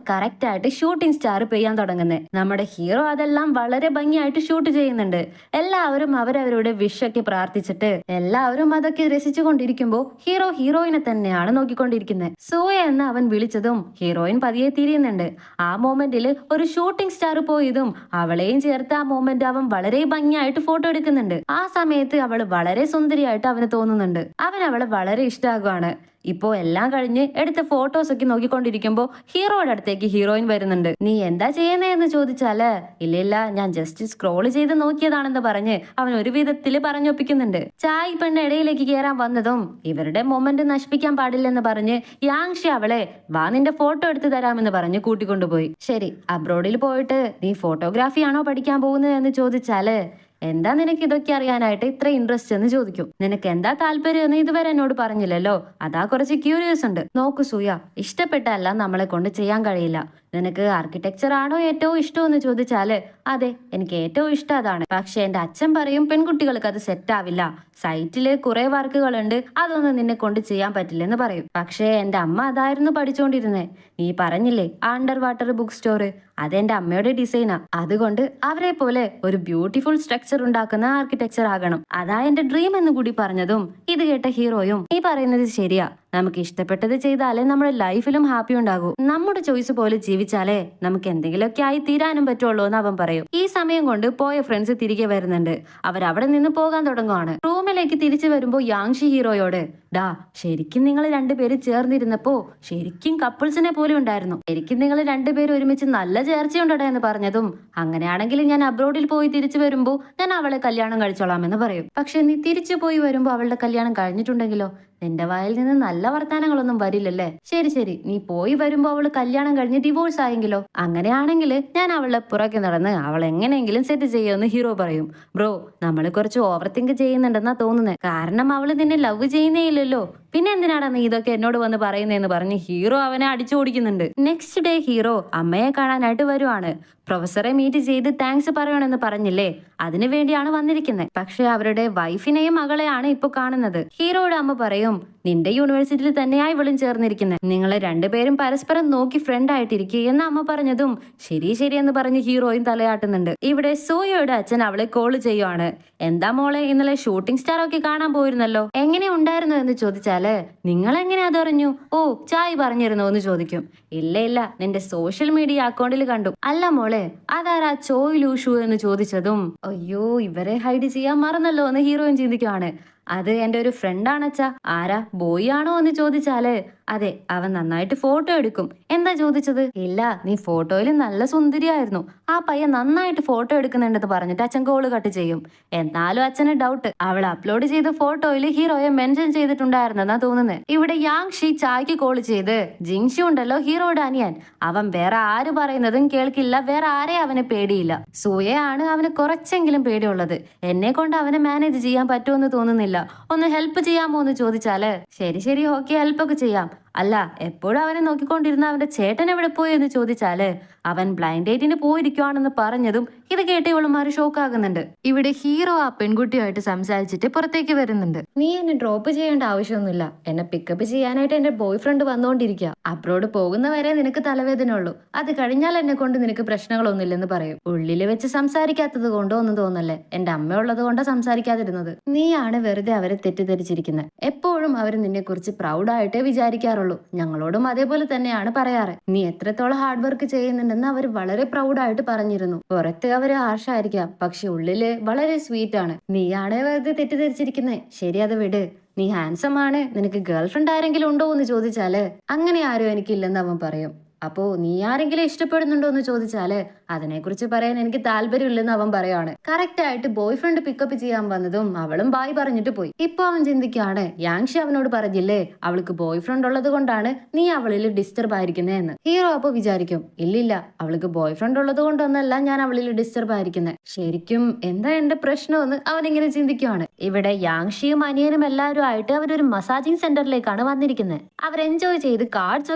കറക്റ്റ് ആയിട്ട് ഷൂട്ടിംഗ് സ്റ്റാർ പെയ്യാൻ തുടങ്ങുന്നത്. നമ്മുടെ ഹീറോ അതെല്ലാം വളരെ ഭംഗിയായിട്ട് ഷൂട്ട് ചെയ്യുന്നുണ്ട്. എല്ലാവരും അവരവരുടെ വിഷ് ഒക്കെ പ്രാർത്ഥിച്ചിട്ട് എല്ലാവരും അതൊക്കെ രസിച്ചു കൊണ്ടിരിക്കുമ്പോ ഹീറോ ഹീറോയിനെ തന്നെയാണ് നോക്കിക്കൊണ്ടിരിക്കുന്നത്. സൂയ എന്ന് അവൻ വിളിച്ചതും ഹീറോയിൻ പതിയെ തിരിയുന്നുണ്ട്. ആ മൊമെന്റിൽ ഒരു ഷൂട്ടിംഗ് സ്റ്റാർ പോയതും അവളെയും ചേർത്ത് ആ മൊമെന്റ് അവൻ വളരെ ഭംഗിയായിട്ട് ഫോട്ടോ എടുക്കുന്നുണ്ട്. ആ സമയത്ത് അവൾ വളരെ സുന്ദരിയായിട്ട് അവന് തോന്നുന്നുണ്ട്. അവൻ അവളെ വളരെ ഇഷ്ടമാകുവാണ്. ഇപ്പോ എല്ലാം കഴിഞ്ഞ് എടുത്ത ഫോട്ടോസ് ഒക്കെ നോക്കിക്കൊണ്ടിരിക്കുമ്പോ ഹീറോയുടെ അടുത്തേക്ക് ഹീറോയിൻ വരുന്നുണ്ട്. നീ എന്താ ചെയ്യുന്നതെന്ന് ചോദിച്ചാല് ഇല്ല ഞാൻ ജസ്റ്റ് സ്ക്രോൾ ചെയ്ത് നോക്കിയതാണെന്ന് പറഞ്ഞ് അവൻ ഒരു വിധത്തില് പറഞ്ഞൊപ്പിക്കുന്നുണ്ട്. ചായ് പെണ്ണ് ഇടയിലേക്ക് കയറാൻ വന്നതും ഇവരുടെ മൊമെന്റ് നശിപ്പിക്കാൻ പാടില്ലെന്ന് പറഞ്ഞ് യാങ്ഷി അവളെ വാ നിന്റെ ഫോട്ടോ എടുത്തു തരാമെന്ന് പറഞ്ഞ് കൂട്ടിക്കൊണ്ടുപോയി. ശരി, അബ്രോഡിൽ പോയിട്ട് നീ ഫോട്ടോഗ്രാഫി ആണോ പഠിക്കാൻ പോകുന്നത് എന്ന് ചോദിച്ചാല് എന്താ നിനക്ക് ഇതൊക്കെ അറിയാനായിട്ട് ഇത്ര ഇൻട്രസ്റ്റ് എന്ന് ചോദിക്കും. നിനക്ക് എന്താ താല്പര്യം എന്ന് ഇതുവരെ എന്നോട് പറഞ്ഞില്ലല്ലോ, അതാ കുറച്ച് ക്യൂരിയസ് ഉണ്ട്. നോക്കു സൂയ, ഇഷ്ടപ്പെട്ടല്ല നമ്മളെ കൊണ്ട് ചെയ്യാൻ കഴിയില്ല. നിനക്ക് ആർക്കിടെക്ചർ ആണോ ഏറ്റവും ഇഷ്ടം എന്ന് ചോദിച്ചാല് അതെ, എനിക്ക് ഏറ്റവും ഇഷ്ടം അതാണ്. പക്ഷെ എന്റെ അച്ഛൻ പറയും പെൺകുട്ടികൾക്ക് അത് സെറ്റ് ആവില്ല, സൈറ്റില് കുറെ വർക്കുകളുണ്ട്, അതൊന്നും നിന്നെ കൊണ്ട് ചെയ്യാൻ പറ്റില്ലെന്ന് പറയും. പക്ഷേ എന്റെ അമ്മ അതായിരുന്നു പഠിച്ചുകൊണ്ടിരുന്നേ. നീ പറഞ്ഞില്ലേ അണ്ടർ വാട്ടർ ബുക്ക് സ്റ്റോർ, അതെന്റെ അമ്മയുടെ ഡിസൈനാ. അതുകൊണ്ട് അവരെ പോലെ ഒരു ബ്യൂട്ടിഫുൾ സ്ട്രക്ചർ ഉണ്ടാക്കുന്ന ആർക്കിടെക്ചർ ആകണം, അതാ എന്റെ ഡ്രീം എന്ന് കൂടി പറഞ്ഞതും ഇത് കേട്ട ഹീറോയും ഈ പറയുന്നത് ശരിയാ, നമുക്ക് ഇഷ്ടപ്പെട്ടത് ചെയ്താലേ നമ്മുടെ ലൈഫിലും ഹാപ്പി ഉണ്ടാകൂ. നമ്മുടെ ചോയ്സ് പോലെ ജീവിച്ചാലേ നമുക്ക് എന്തെങ്കിലുമൊക്കെ ആയി തീരാനും പറ്റുള്ളൂ എന്ന് അവൻ പറയും. ഈ സമയം കൊണ്ട് പോയ ഫ്രണ്ട്സ് തിരികെ വരുന്നുണ്ട്. അവരവിടെ നിന്ന് പോകാൻ തുടങ്ങുവാണ്. റൂമിലേക്ക് തിരിച്ചു വരുമ്പോ യാങ്ഷി ഹീറോയോട്, ഡാ ശരിക്കും നിങ്ങൾ രണ്ടുപേരും ചേർന്നിരുന്നപ്പോ ശരിക്കും കപ്പിൾസിനെ പോലെ ഉണ്ടായിരുന്നു. ശരിക്കും നിങ്ങൾ രണ്ടുപേരും ഒരുമിച്ച് നല്ല ചേർച്ചയുണ്ടടാ എന്ന് പറഞ്ഞതും, അങ്ങനെയാണെങ്കിൽ ഞാൻ അബ്രോഡിൽ പോയി തിരിച്ചു വരുമ്പോ ഞാൻ അവളെ കല്യാണം കഴിച്ചോളാമെന്ന് പറയും. പക്ഷെ നീ തിരിച്ചു പോയി വരുമ്പോ അവളുടെ കല്യാണം കഴിഞ്ഞിട്ടുണ്ടെങ്കിലോ? നിന്റെ വായിൽ നിന്ന് നല്ല വർത്താനങ്ങളൊന്നും വരില്ലല്ലേ? ശരി ശരി, നീ പോയി വരുമ്പോ അവള് കല്യാണം കഴിഞ്ഞ് ഡിവോഴ്സ് ആയെങ്കിലോ? അങ്ങനെയാണെങ്കിൽ ഞാൻ അവളുടെ പുറകെ നടന്ന് അവൾ എങ്ങനെയെങ്കിലും സെറ്റ് ചെയ്യുമെന്ന് ഹീറോ പറയും. ബ്രോ, നമ്മൾ കുറച്ച് ഓവർ തിങ്ക് ചെയ്യുന്നുണ്ടെന്നാ തോന്നുന്നത്. കാരണം അവള് നിന്നെ ലവ് ചെയ്യുന്നേ ഇല്ലല്ലോ, പിന്നെ എന്തിനാടാ നീ ഇതൊക്കെ എന്നോട് വന്ന് പറയുന്നതെന്ന് പറഞ്ഞ് ഹീറോ അവനെ അടിച്ചു ഓടിക്കുന്നുണ്ട്. നെക്സ്റ്റ് ഡേ ഹീറോ അമ്മയെ കാണാനായിട്ട് വരുവാണ്. പ്രൊഫസറെ മീറ്റ് ചെയ്ത് താങ്ക്സ് പറയണമെന്ന് പറഞ്ഞില്ലേ, അതിനു വേണ്ടിയാണ് വന്നിരിക്കുന്നത്. പക്ഷെ അവരുടെ വൈഫിനെയും മകളെയാണ് ഇപ്പൊ കാണുന്നത്. ഹീറോയുടെ അമ്മ പറയും, നിന്റെ യൂണിവേഴ്സിറ്റിയിൽ തന്നെയായി ഇവളും ചേർന്നിരിക്കുന്നത്. നിങ്ങളെ രണ്ടുപേരും പരസ്പരം നോക്കി ഫ്രണ്ട് ആയിട്ടിരിക്കുക എന്ന് അമ്മ പറഞ്ഞതും ശരി ശരി എന്ന് പറഞ്ഞ് ഹീറോയും തലയാട്ടുന്നുണ്ട്. ഇവിടെ സോയയുടെ അച്ഛൻ അവളെ കോള് ചെയ്യുവാണ്. എന്താ മോളെ, ഇന്നലെ ഷൂട്ടിംഗ് സ്റ്റാർ ഒക്കെ കാണാൻ പോയിരുന്നല്ലോ, എങ്ങനെ ഉണ്ടായിരുന്നു എന്ന് ചോദിച്ചാല്, നിങ്ങൾ എങ്ങനെ അതറിഞ്ഞു? ഓ, ചായ് പറഞ്ഞിരുന്നോ എന്ന് ചോദിക്കും. ഇല്ല ഇല്ല, നിന്റെ സോഷ്യൽ മീഡിയ അക്കൗണ്ടിൽ കണ്ടു. അല്ല മോളെ, അതാരാ ചോയ് ലൂഷു എന്ന് ചോദിച്ചതും, അയ്യോ ഇവരെ ഹൈഡ് ചെയ്യാൻ മറന്നല്ലോ എന്ന് ഹീറോയിൻ ചിന്തിക്കുവാണ്. അത് എന്റെ ഒരു ഫ്രണ്ടാണച്ചാ. ആരാ, ബോയ് ആണോ എന്ന് ചോദിച്ചാല്, അതെ, അവൻ നന്നായിട്ട് ഫോട്ടോ എടുക്കും. എന്താ ചോദിച്ചത്? ഇല്ല, നീ ഫോട്ടോയിൽ നല്ല സുന്ദരിയായിരുന്നു, ആ പയ്യൻ നന്നായിട്ട് ഫോട്ടോ എടുക്കുന്നുണ്ടെന്ന് പറഞ്ഞിട്ട് അച്ഛൻ കോള് കട്ട് ചെയ്യും. എന്നാലും അച്ഛന് ഡൗട്ട്, അവൾ അപ്ലോഡ് ചെയ്ത ഫോട്ടോയിൽ ഹീറോയെ മെൻഷൻ ചെയ്തിട്ടുണ്ടായിരുന്നെന്നാ തോന്നുന്നത്. ഇവിടെ യാങ്ഷി ചായ്ക്ക് കോള് ചെയ്ത്, ജിങ്ഷി ഉണ്ടല്ലോ ഹീറോയുടെ അനിയൻ, അവൻ വേറെ ആര് പറയുന്നതും കേൾക്കില്ല, വേറെ ആരെ അവന് പേടിയില്ല. സൂയയാണ് അവന് കുറച്ചെങ്കിലും പേടിയുള്ളത്. എന്നെ കൊണ്ട് അവനെ മാനേജ് ചെയ്യാൻ പറ്റുമെന്ന് തോന്നുന്നില്ല, ഒന്ന് ഹെൽപ്പ് ചെയ്യാമോ എന്ന് ചോദിച്ചാല്, ശരി ശരി ഓക്കെ, ഹെൽപ്പൊക്കെ ചെയ്യാം. അല്ല, എപ്പോഴും അവനെ നോക്കിക്കൊണ്ടിരുന്ന അവന്റെ ചേട്ടൻ എവിടെ പോയി എന്ന് ചോദിച്ചാല്, അവൻ ബ്ലൈൻഡ് ഡേറ്റിന് പോയിരിക്കുവാണെന്ന് പറഞ്ഞതും ഇത് കേട്ട് ഇവളുമാര് ഷോക്കാകുന്നുണ്ട്. ഇവിടെ ഹീറോ ആ പെൺകുട്ടിയായിട്ട് സംസാരിച്ചിട്ട് പുറത്തേക്ക് വരുന്നുണ്ട്. നീ എന്നെ ഡ്രോപ്പ് ചെയ്യേണ്ട ആവശ്യമൊന്നുമില്ല, എന്നെ പിക്കപ്പ് ചെയ്യാനായിട്ട് എന്റെ ബോയ് ഫ്രണ്ട് വന്നുകൊണ്ടിരിക്കുക. അബ്രോഡ് പോകുന്നവരെ നിനക്ക് തലവേദന ഉള്ളൂ, അത് കഴിഞ്ഞാൽ എന്നെ കൊണ്ട് നിനക്ക് പ്രശ്നങ്ങളൊന്നുമില്ലെന്ന് പറയും. ഉള്ളില് വെച്ച് സംസാരിക്കാത്തത് കൊണ്ടോ ഒന്നും തോന്നല്ലേ, എന്റെ അമ്മ ഉള്ളത് കൊണ്ടാ സംസാരിക്കാതിരുന്നത്. നീയാണ് വെറുതെ അവരെ തെറ്റിദ്ധരിച്ചിരിക്കുന്നത്. എപ്പോഴും അവർ നിന്നെ കുറിച്ച് പ്രൗഡായിട്ടേ വിചാരിക്കാറുള്ളൂ. ഞങ്ങളോടും അതേപോലെ തന്നെയാണ് പറയാറ്. നീ എത്രത്തോളം ഹാർഡ് വർക്ക് ചെയ്യുന്നുണ്ടെന്ന് അവർ വളരെ പ്രൗഡായിട്ട് പറഞ്ഞിരുന്നു. പുറത്ത് അവര് ഹാർഷായിരിക്കാം, പക്ഷെ ഉള്ളില് വളരെ സ്വീറ്റ് ആണ്. നീയാണ് വെറുതെ തെറ്റിദ്ധരിച്ചിരിക്കുന്നേ. ശരി, അത് വിട്. നീ ഹാൻസം ആണ്, നിനക്ക് ഗേൾ ഫ്രണ്ട് ആരെങ്കിലും ഉണ്ടോ എന്ന് ചോദിച്ചാല്, അങ്ങനെ ആരും എനിക്കില്ലെന്ന് അവൻ പറയും. അപ്പോ നീ ആരെങ്കിലും ഇഷ്ടപ്പെടുന്നുണ്ടോ എന്ന് ചോദിച്ചാല്, അതിനെക്കുറിച്ച് പറയാൻ എനിക്ക് താല്പര്യമില്ലെന്ന് അവൻ പറയാണ്. കറക്റ്റ് ആയിട്ട് ബോയ് ഫ്രണ്ട് പിക്കപ്പ് ചെയ്യാൻ വന്നതും അവളും ബായ് പറഞ്ഞിട്ട് പോയി. ഇപ്പൊ അവൻ ചിന്തിക്കുകയാണ്, യാങ്ഷി അവനോട് പറഞ്ഞില്ലേ അവൾക്ക് ബോയ് ഫ്രണ്ട് ഉള്ളത് കൊണ്ടാണ് നീ അവളിൽ ഡിസ്റ്റർബ് ആയിരിക്കുന്നതെന്ന്. ഹീറോ അപ്പൊ വിചാരിക്കും, ഇല്ലില്ല, അവൾക്ക് ബോയ് ഫ്രണ്ട് ഉള്ളത് കൊണ്ടൊന്നല്ല ഞാൻ അവളിൽ ഡിസ്റ്റർബ് ആയിരിക്കുന്നത്. ശരിക്കും എന്താ എന്റെ പ്രശ്നമെന്ന് അവനിങ്ങനെ ചിന്തിക്കുകയാണ്. ഇവിടെ യാങ്ഷിയും അനിയനും എല്ലാവരും ആയിട്ട് അവരൊരു മസാജിങ് സെന്ററിലേക്കാണ് വന്നിരിക്കുന്നത്. അവർ എൻജോയ് ചെയ്ത് കാർഡ്സ്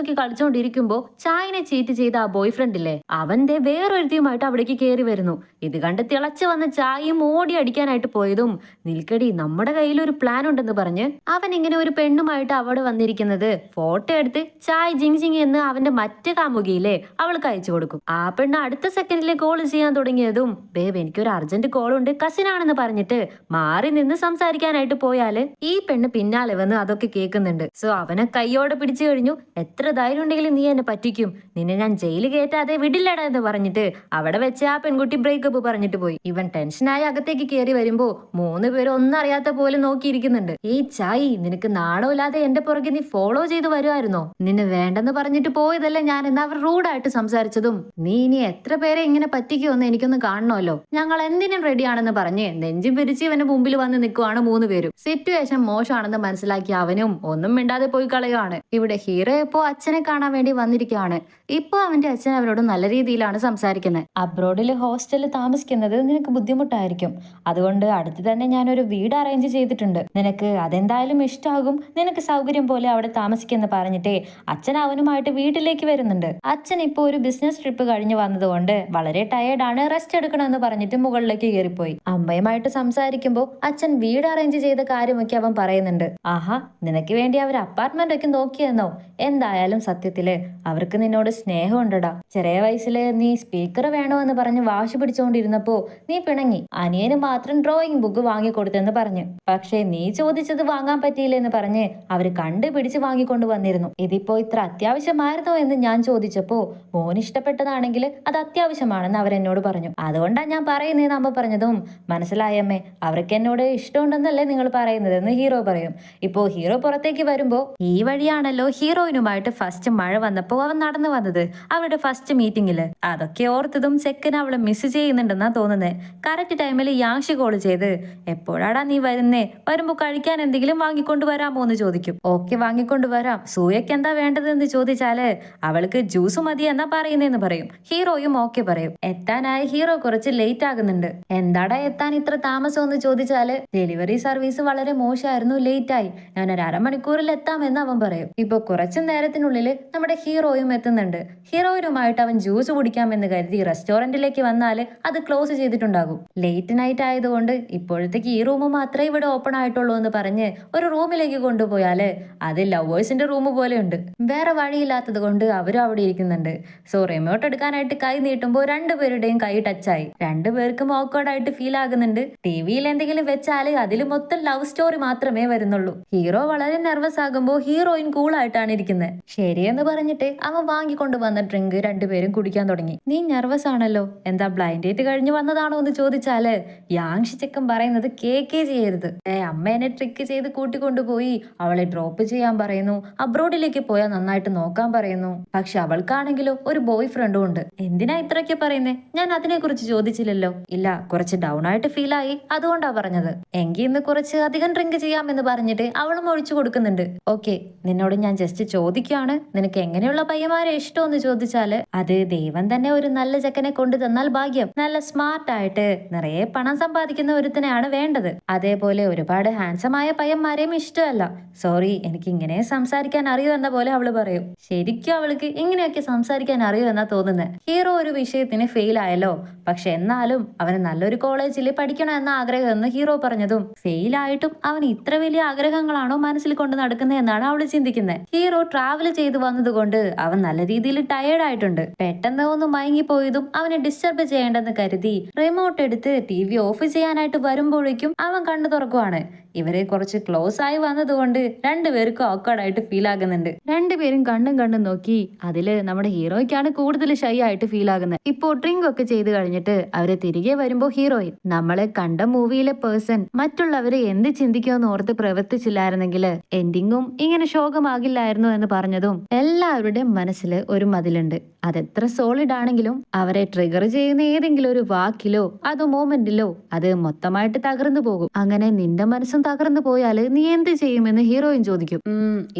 ഒക്കെ കളിച്ചുകൊണ്ടിരിക്കുമ്പോ ചായനെ ചീറ്റ് ചെയ്ത ആ ബോയ് ഫ്രണ്ട് ഇല്ലേ, അവന്റെ വേറൊരുത്തിയുമായിട്ട് അവിടേക്ക് കയറി വരുന്നു. ഇത് കണ്ട് തിളച്ചു വന്ന ചായയും ഓടി അടിക്കാനായിട്ട് പോയതും, നിൽക്കടി, നമ്മുടെ കയ്യിൽ ഒരു പ്ലാൻ ഉണ്ടെന്ന് പറഞ്ഞ് അവൻ ഇങ്ങനെ ഒരു പെണ്ണുമായിട്ട് അവിടെ വന്നിരിക്കുന്നത് ഫോട്ടോ എടുത്ത് ചായ് ജിങ് ജിങ് എന്ന് അവന്റെ മറ്റു കാമുകിയില്ലേ അവൾക്ക് അയച്ചു കൊടുക്കും. ആ പെണ്ണ് അടുത്ത സെക്കൻഡിലെ കോൾ ചെയ്യാൻ തുടങ്ങിയതും, ബേബ് എനിക്കൊരു അർജന്റ് കോൾ ഉണ്ട്, കസിനാണെന്ന് പറഞ്ഞിട്ട് മാറി നിന്ന് സംസാരിക്കാനായിട്ട് പോയാല് ഈ പെണ്ണ് പിന്നാലെ വന്ന് അതൊക്കെ കേൾക്കുന്നുണ്ട്. സോ അവനെ കൈയോടെ പിടിച്ചു കഴിഞ്ഞു. എത്ര ധൈര്യം ഉണ്ടെങ്കിലും നീ എന്നെ പറ്റിക്കും, നിന്നെ ഞാൻ ജയിലിൽ കയറ്റാതെ വിടില്ലടാ എന്ന് പറഞ്ഞിട്ട് അവിടെ വെച്ച് ആ പെൺകുട്ടി ബ്രേക്കപ്പ് പറഞ്ഞിട്ട് പോയി. ഇവൻ ടെൻഷനായി അകത്തേക്ക് കയറി വരുമ്പോ 3 പേര് ഒന്നും അറിയാത്ത പോലെ നോക്കിയിരിക്കുന്നുണ്ട്. ഏയ് ചായ്, നിനക്ക് നാണമില്ലാതെ എന്റെ പുറകെ നീ ഫോളോ ചെയ്ത് വരുമായിരുന്നോ? നിന്നെ വേണ്ടെന്ന് പറഞ്ഞിട്ട് പോയതല്ലേ ഞാൻ എന്ന് അവർ റൂഡായിട്ട് സംസാരിച്ചതും, നീ ഇനി എത്ര പേരെ ഇങ്ങനെ പറ്റിക്കുമെന്ന് എനിക്കൊന്ന് കാണണമല്ലോ, ഞങ്ങൾ എന്തിനും റെഡിയാണെന്ന് പറഞ്ഞ് നെഞ്ചും പിരിച്ച് ഇവന്റെ മുമ്പിൽ വന്ന് നിൽക്കുവാണ് 3 പേരും. സിറ്റുവേഷൻ മോശമാണെന്ന് മനസ്സിലാക്കി അവനും ഒന്നും മിണ്ടാതെ പോയി കളയുവാണ്. ഇവിടെ ഹീറോ ഇപ്പോ അച്ഛനെ കാണാൻ വേണ്ടി വന്നിരിക്കുകയാണ്. ഇപ്പൊ അവന്റെ അച്ഛൻ അവരോട് നല്ല രീതിയിലാണ് സംസാരിക്കുന്നത്. അബ്രോഡില് ഹോസ്റ്റലിൽ താമസിക്കുന്നത് നിനക്ക് ബുദ്ധിമുട്ടായിരിക്കും, അതുകൊണ്ട് അടുത്ത് തന്നെ ഞാനൊരു വീട് അറേഞ്ച് ചെയ്തിട്ടുണ്ട്, നിനക്ക് അതെന്തായാലും ഇഷ്ടമാകും, നിനക്ക് സൗകര്യം പോലെ അവിടെ താമസിക്കെന്ന് പറഞ്ഞിട്ടേ അച്ഛൻ അവനുമായിട്ട് വീട്ടിലേക്ക് വരുന്നുണ്ട്. അച്ഛൻ ഇപ്പൊ ഒരു ബിസിനസ് ട്രിപ്പ് കഴിഞ്ഞ് വന്നതുകൊണ്ട് വളരെ ടയേർഡാണ്, റെസ്റ്റ് എടുക്കണമെന്ന് പറഞ്ഞിട്ട് മുകളിലേക്ക് കയറിപ്പോയി. അമ്മയുമായിട്ട് സംസാരിക്കുമ്പോൾ അച്ഛൻ വീട് അറേഞ്ച് ചെയ്ത കാര്യമൊക്കെ അവൻ പറയുന്നുണ്ട്. ആഹാ, നിനക്ക് വേണ്ടി അവർ അപ്പാർട്ട്മെന്റ് ഒക്കെ നോക്കിയെന്നോ? എന്തായാലും സത്യത്തില് അവർക്ക് നിന്നോട് സ്നേഹമുണ്ടടാ. ചെറിയ വയസ്സില് നീ സ്പീക്കർ വേണോ എന്ന് പറഞ്ഞ് വാശി പിടിച്ചുകൊണ്ടിരുന്നപ്പോ നീ പിണങ്ങി. അനിയന് മാത്രം ഡ്രോയിങ് ബുക്ക് വാങ്ങിക്കൊടുത്തെന്ന് പറഞ്ഞു. പക്ഷേ നീ ചോദിച്ചത് വാങ്ങാൻ പറ്റിയില്ലെന്ന് പറഞ്ഞ് അവര് കണ്ടുപിടിച്ച് വാങ്ങിക്കൊണ്ട് വന്നിരുന്നു. ഇതിപ്പോ ഇത്ര അത്യാവശ്യമായിരുന്നോ എന്ന് ഞാൻ ചോദിച്ചപ്പോ മോൻ ഇഷ്ടപ്പെട്ടതാണെങ്കിൽ അത് അത്യാവശ്യമാണെന്ന് അവരെന്നോട് പറഞ്ഞു. അതുകൊണ്ടാ ഞാൻ പറയുന്നതെന്ന് അമ്മ പറഞ്ഞതും മനസ്സിലായമ്മേ, അവർക്ക് എന്നോട് ഇഷ്ടമുണ്ടെന്നല്ലേ നിങ്ങൾ പറയുന്നതെന്ന് ഹീറോ പറയും. ഇപ്പോ ഹീറോ പുറത്തേക്ക് വരുമ്പോ ഈ വഴിയാണല്ലോ ഹീറോയിനുമായിട്ട് ഫസ്റ്റ് മഴ വന്നപ്പോ അവൻ നടന്നു വന്നത്, അവരുടെ ഫസ്റ്റ് മീറ്റിംഗില്. അതൊക്കെ ഓർത്തതും ചെക്കൻ അവളെ മിസ് ചെയ്യുന്നുണ്ടെന്നാ തോന്നുന്നത്. കറക്റ്റ് ടൈമിൽ യാഷി കോൾ ചെയ്ത് എപ്പോഴാടാ നീ വരുന്നേ, വരുമ്പോ കഴിക്കാൻ എന്തെങ്കിലും വാങ്ങിക്കൊണ്ട് വരാമോ എന്ന് ചോദിക്കും. ഓക്കെ വാങ്ങിക്കൊണ്ട് വരാം, സൂയക്ക് എന്താ വേണ്ടതെന്ന് ചോദിച്ചാല് അവൾക്ക് ജ്യൂസ് മതി എന്നാ പറയുന്നതെന്ന് പറയും. ഹീറോയും ഓക്കെ പറയും. എത്താനായി ഹീറോ കുറച്ച് ലേറ്റ് ആകുന്നുണ്ട്. എന്താടാ എത്താൻ ഇത്ര താമസം എന്ന് ചോദിച്ചാല് ഡെലിവറി സർവീസ് വളരെ മോശമായിരുന്നു, ലേറ്റ് ആയി, ഞാൻ ഒരു അരമണിക്കൂറിൽ എത്താമെന്ന് അവൻ പറയും. ഇപ്പൊ കുറച്ചു നേരത്തിനുള്ളിൽ നമ്മുടെ ഹീറോയും എത്തുന്നുണ്ട്. ഹീറോയിനുമായിട്ട് അവൻ ജ്യൂസ് കുടിക്കാമെന്ന് കരുതി റെസ്റ്റോറന്റിലേക്ക് വന്നാല് അത് ക്ലോസ് ചെയ്തിട്ടുണ്ടാകും. ലേറ്റ് നൈറ്റ് ആയതുകൊണ്ട് ഇപ്പോഴത്തേക്ക് ഈ റൂം മാത്രമേ ഇവിടെ ഓപ്പൺ ആയിട്ടുള്ളൂ എന്ന് പറഞ്ഞ് ഒരു റൂമിലേക്ക് കൊണ്ടുപോയാല് അത് ലവേഴ്സിന്റെ റൂം പോലെ ഉണ്ട്. വേറെ വഴിയില്ലാത്തത് കൊണ്ട് അവരും അവിടെ ഇരിക്കുന്നുണ്ട്. സോ റിമോട്ട് എടുക്കാനായിട്ട് കൈ നീട്ടുമ്പോൾ രണ്ടുപേരുടെയും കൈ ടച്ചായി. രണ്ടുപേർക്കും ഓക്വേർഡായിട്ട് ഫീൽ ആകുന്നുണ്ട്. ടിവിയിൽ എന്തെങ്കിലും വെച്ചാല് അതിൽ മൊത്തം ലവ് സ്റ്റോറി മാത്രമേ വരുന്നുള്ളൂ. ഹീറോ വളരെ നെർവസ് ആകുമ്പോൾ ഹീറോയിൻ കൂളായിട്ടാണ് ഇരിക്കുന്നത്. ശരിയെന്ന് പറഞ്ഞിട്ട് അവൻ വാങ്ങിക്കൊണ്ട് വന്ന ഡ്രിങ്ക് രണ്ടുപേരും കുടിക്കാൻ തുടങ്ങി. നീ നെർവസ് ആണല്ലോ, എന്താ ബ്ലൈൻഡ് ഡേറ്റ് കഴിഞ്ഞു വന്നതാണോ എന്ന് ചോദിച്ചാല് യാങ്ഷി ചെക്കൻ പറയുന്നത് കേക്കേ ചെയ്യരുത്. അമ്മേനെ ട്രിക്ക് ചെയ്ത് കൂട്ടിക്കൊണ്ടുപോയി അവളെ ഡ്രോപ്പ് ചെയ്യാൻ പറയുന്നു. അബ്രോഡിലേക്ക് പോയാൽ നന്നായിട്ട് നോക്കാൻ പറയുന്നു. പക്ഷെ അവൾക്കാണെങ്കിലോ ഒരു ബോയ് ഫ്രണ്ടും ഉണ്ട്. എന്തിനാ ഇത്രയൊക്കെ പറയുന്നേ? ഞാൻ അതിനെ കുറിച്ച് ചോദിച്ചില്ലല്ലോ. ഇല്ല, കുറച്ച് ഡൗൺ ആയിട്ട് ഫീൽ ആയി, അതുകൊണ്ടാ പറഞ്ഞത്. എങ്കിൽ ഇന്ന് കുറച്ച് അധികം ഡ്രിങ്ക് ചെയ്യാമെന്ന് പറഞ്ഞിട്ട് അവളും ഒഴിച്ചു കൊടുക്കുന്നുണ്ട്. ഓക്കെ, നിന്നോട് ഞാൻ ജസ്റ്റ് ചോദിക്കുകയാണ്, നിനക്ക് എങ്ങനെയുള്ള പയ്യന്മാരെ ഇഷ്ടമെന്ന് ചോദിച്ചാല് അത് ദൈവം തന്നെ ഒരു നല്ല ചെക്കനെ കൊണ്ടു തന്നാൽ ഭാഗ്യം. നല്ല സ്മാർട്ട് ആയിട്ട് നിറയെ പണം സമ്പാദിക്കുന്ന ഒരുത്തനെയാണ് വേണ്ടത്. അതേപോലെ ഒരുപാട് ഹാൻസം ആയ പയ്യന്മാരെയും ഇഷ്ടമല്ല. സോറി, എനിക്ക് ഇങ്ങനെ സംസാരിക്കാൻ അറിയൂ എന്ന പോലെ അവള് പറയും. ശരിക്കും അവൾക്ക് ഇങ്ങനെയൊക്കെ സംസാരിക്കാൻ അറിയൂ എന്നാ തോന്നുന്നത്. ഹീറോ ഒരു വിഷയത്തിന് ഫെയിൽ ആയല്ലോ, പക്ഷെ എന്നാലും അവന് നല്ലൊരു കോളേജിൽ പഠിക്കണം എന്ന ആഗ്രഹം എന്ന് ഹീറോ പറഞ്ഞതും ഫെയിൽ ആയിട്ടും അവൻ ഇത്ര വലിയ ആഗ്രഹങ്ങളാണോ മനസ്സിൽ കൊണ്ട് നടക്കുന്നത് എന്നാണ് അവള് ചിന്തിക്കുന്നത്. ഹീറോ ട്രാവൽ ചെയ്ത് വന്നതുകൊണ്ട് അവൻ നല്ല രീതിയിൽ ടയേർഡ് ആയിട്ടുണ്ട്. പെട്ടെന്ന് ഒന്ന് മയങ്ങിപ്പോയതും അവനെ ഡിസ്റ്റർബ് ചെയ്യേണ്ടെന്ന് കരുതി റിമോട്ട് എടുത്ത് TV ഓഫ് ചെയ്യാനായിട്ട് വരുമ്പോഴേക്കും അവൻ കണ്ണു തുറക്കുവാണ്. ഇവരെ കുറച്ച് ക്ലോസ് ആയി വന്നതുകൊണ്ട് രണ്ടുപേർക്കും ഓക്വേർഡായിട്ട് ഫീൽ ആകുന്നുണ്ട്. രണ്ടുപേരും കണ്ണും നോക്കി. അതില് നമ്മുടെ ഹീറോയ്ക്കാണ് കൂടുതൽ ഷൈ ആയിട്ട് ഫീൽ ആകുന്നത്. ഇപ്പോ ഡ്രിങ്ക് ഒക്കെ ചെയ്ത് കഴിഞ്ഞിട്ട് അവരെ തിരികെ വരുമ്പോ ഹീറോയിൻ നമ്മളെ കണ്ട മൂവിയിലെ പേഴ്സൺ മറ്റുള്ളവര് എന്ത് ചിന്തിക്കുമെന്ന് ഓർത്ത് പ്രവർത്തിച്ചില്ലായിരുന്നെങ്കിൽ എൻഡിങ്ങും ഇങ്ങനെ ശോകമാകില്ലായിരുന്നു എന്ന് പറഞ്ഞതും എല്ലാവരുടെയും മനസ്സിൽ ഒരു മതിലുണ്ട്. അതെത്ര സോളിഡ് ആണെങ്കിലും അവരെ ട്രിഗർ ചെയ്യുന്ന ഏതെങ്കിലും ഒരു വാക്കിലോ അതോ മൊമെന്റിലോ അത് മൊത്തമായിട്ട് തകർന്നു പോകും. അങ്ങനെ നിന്റെ മനസ്സും തകർന്നു പോയാല് നീ എന്ത് ചെയ്യുമെന്ന് ഹീറോയിൻ ചോദിക്കും.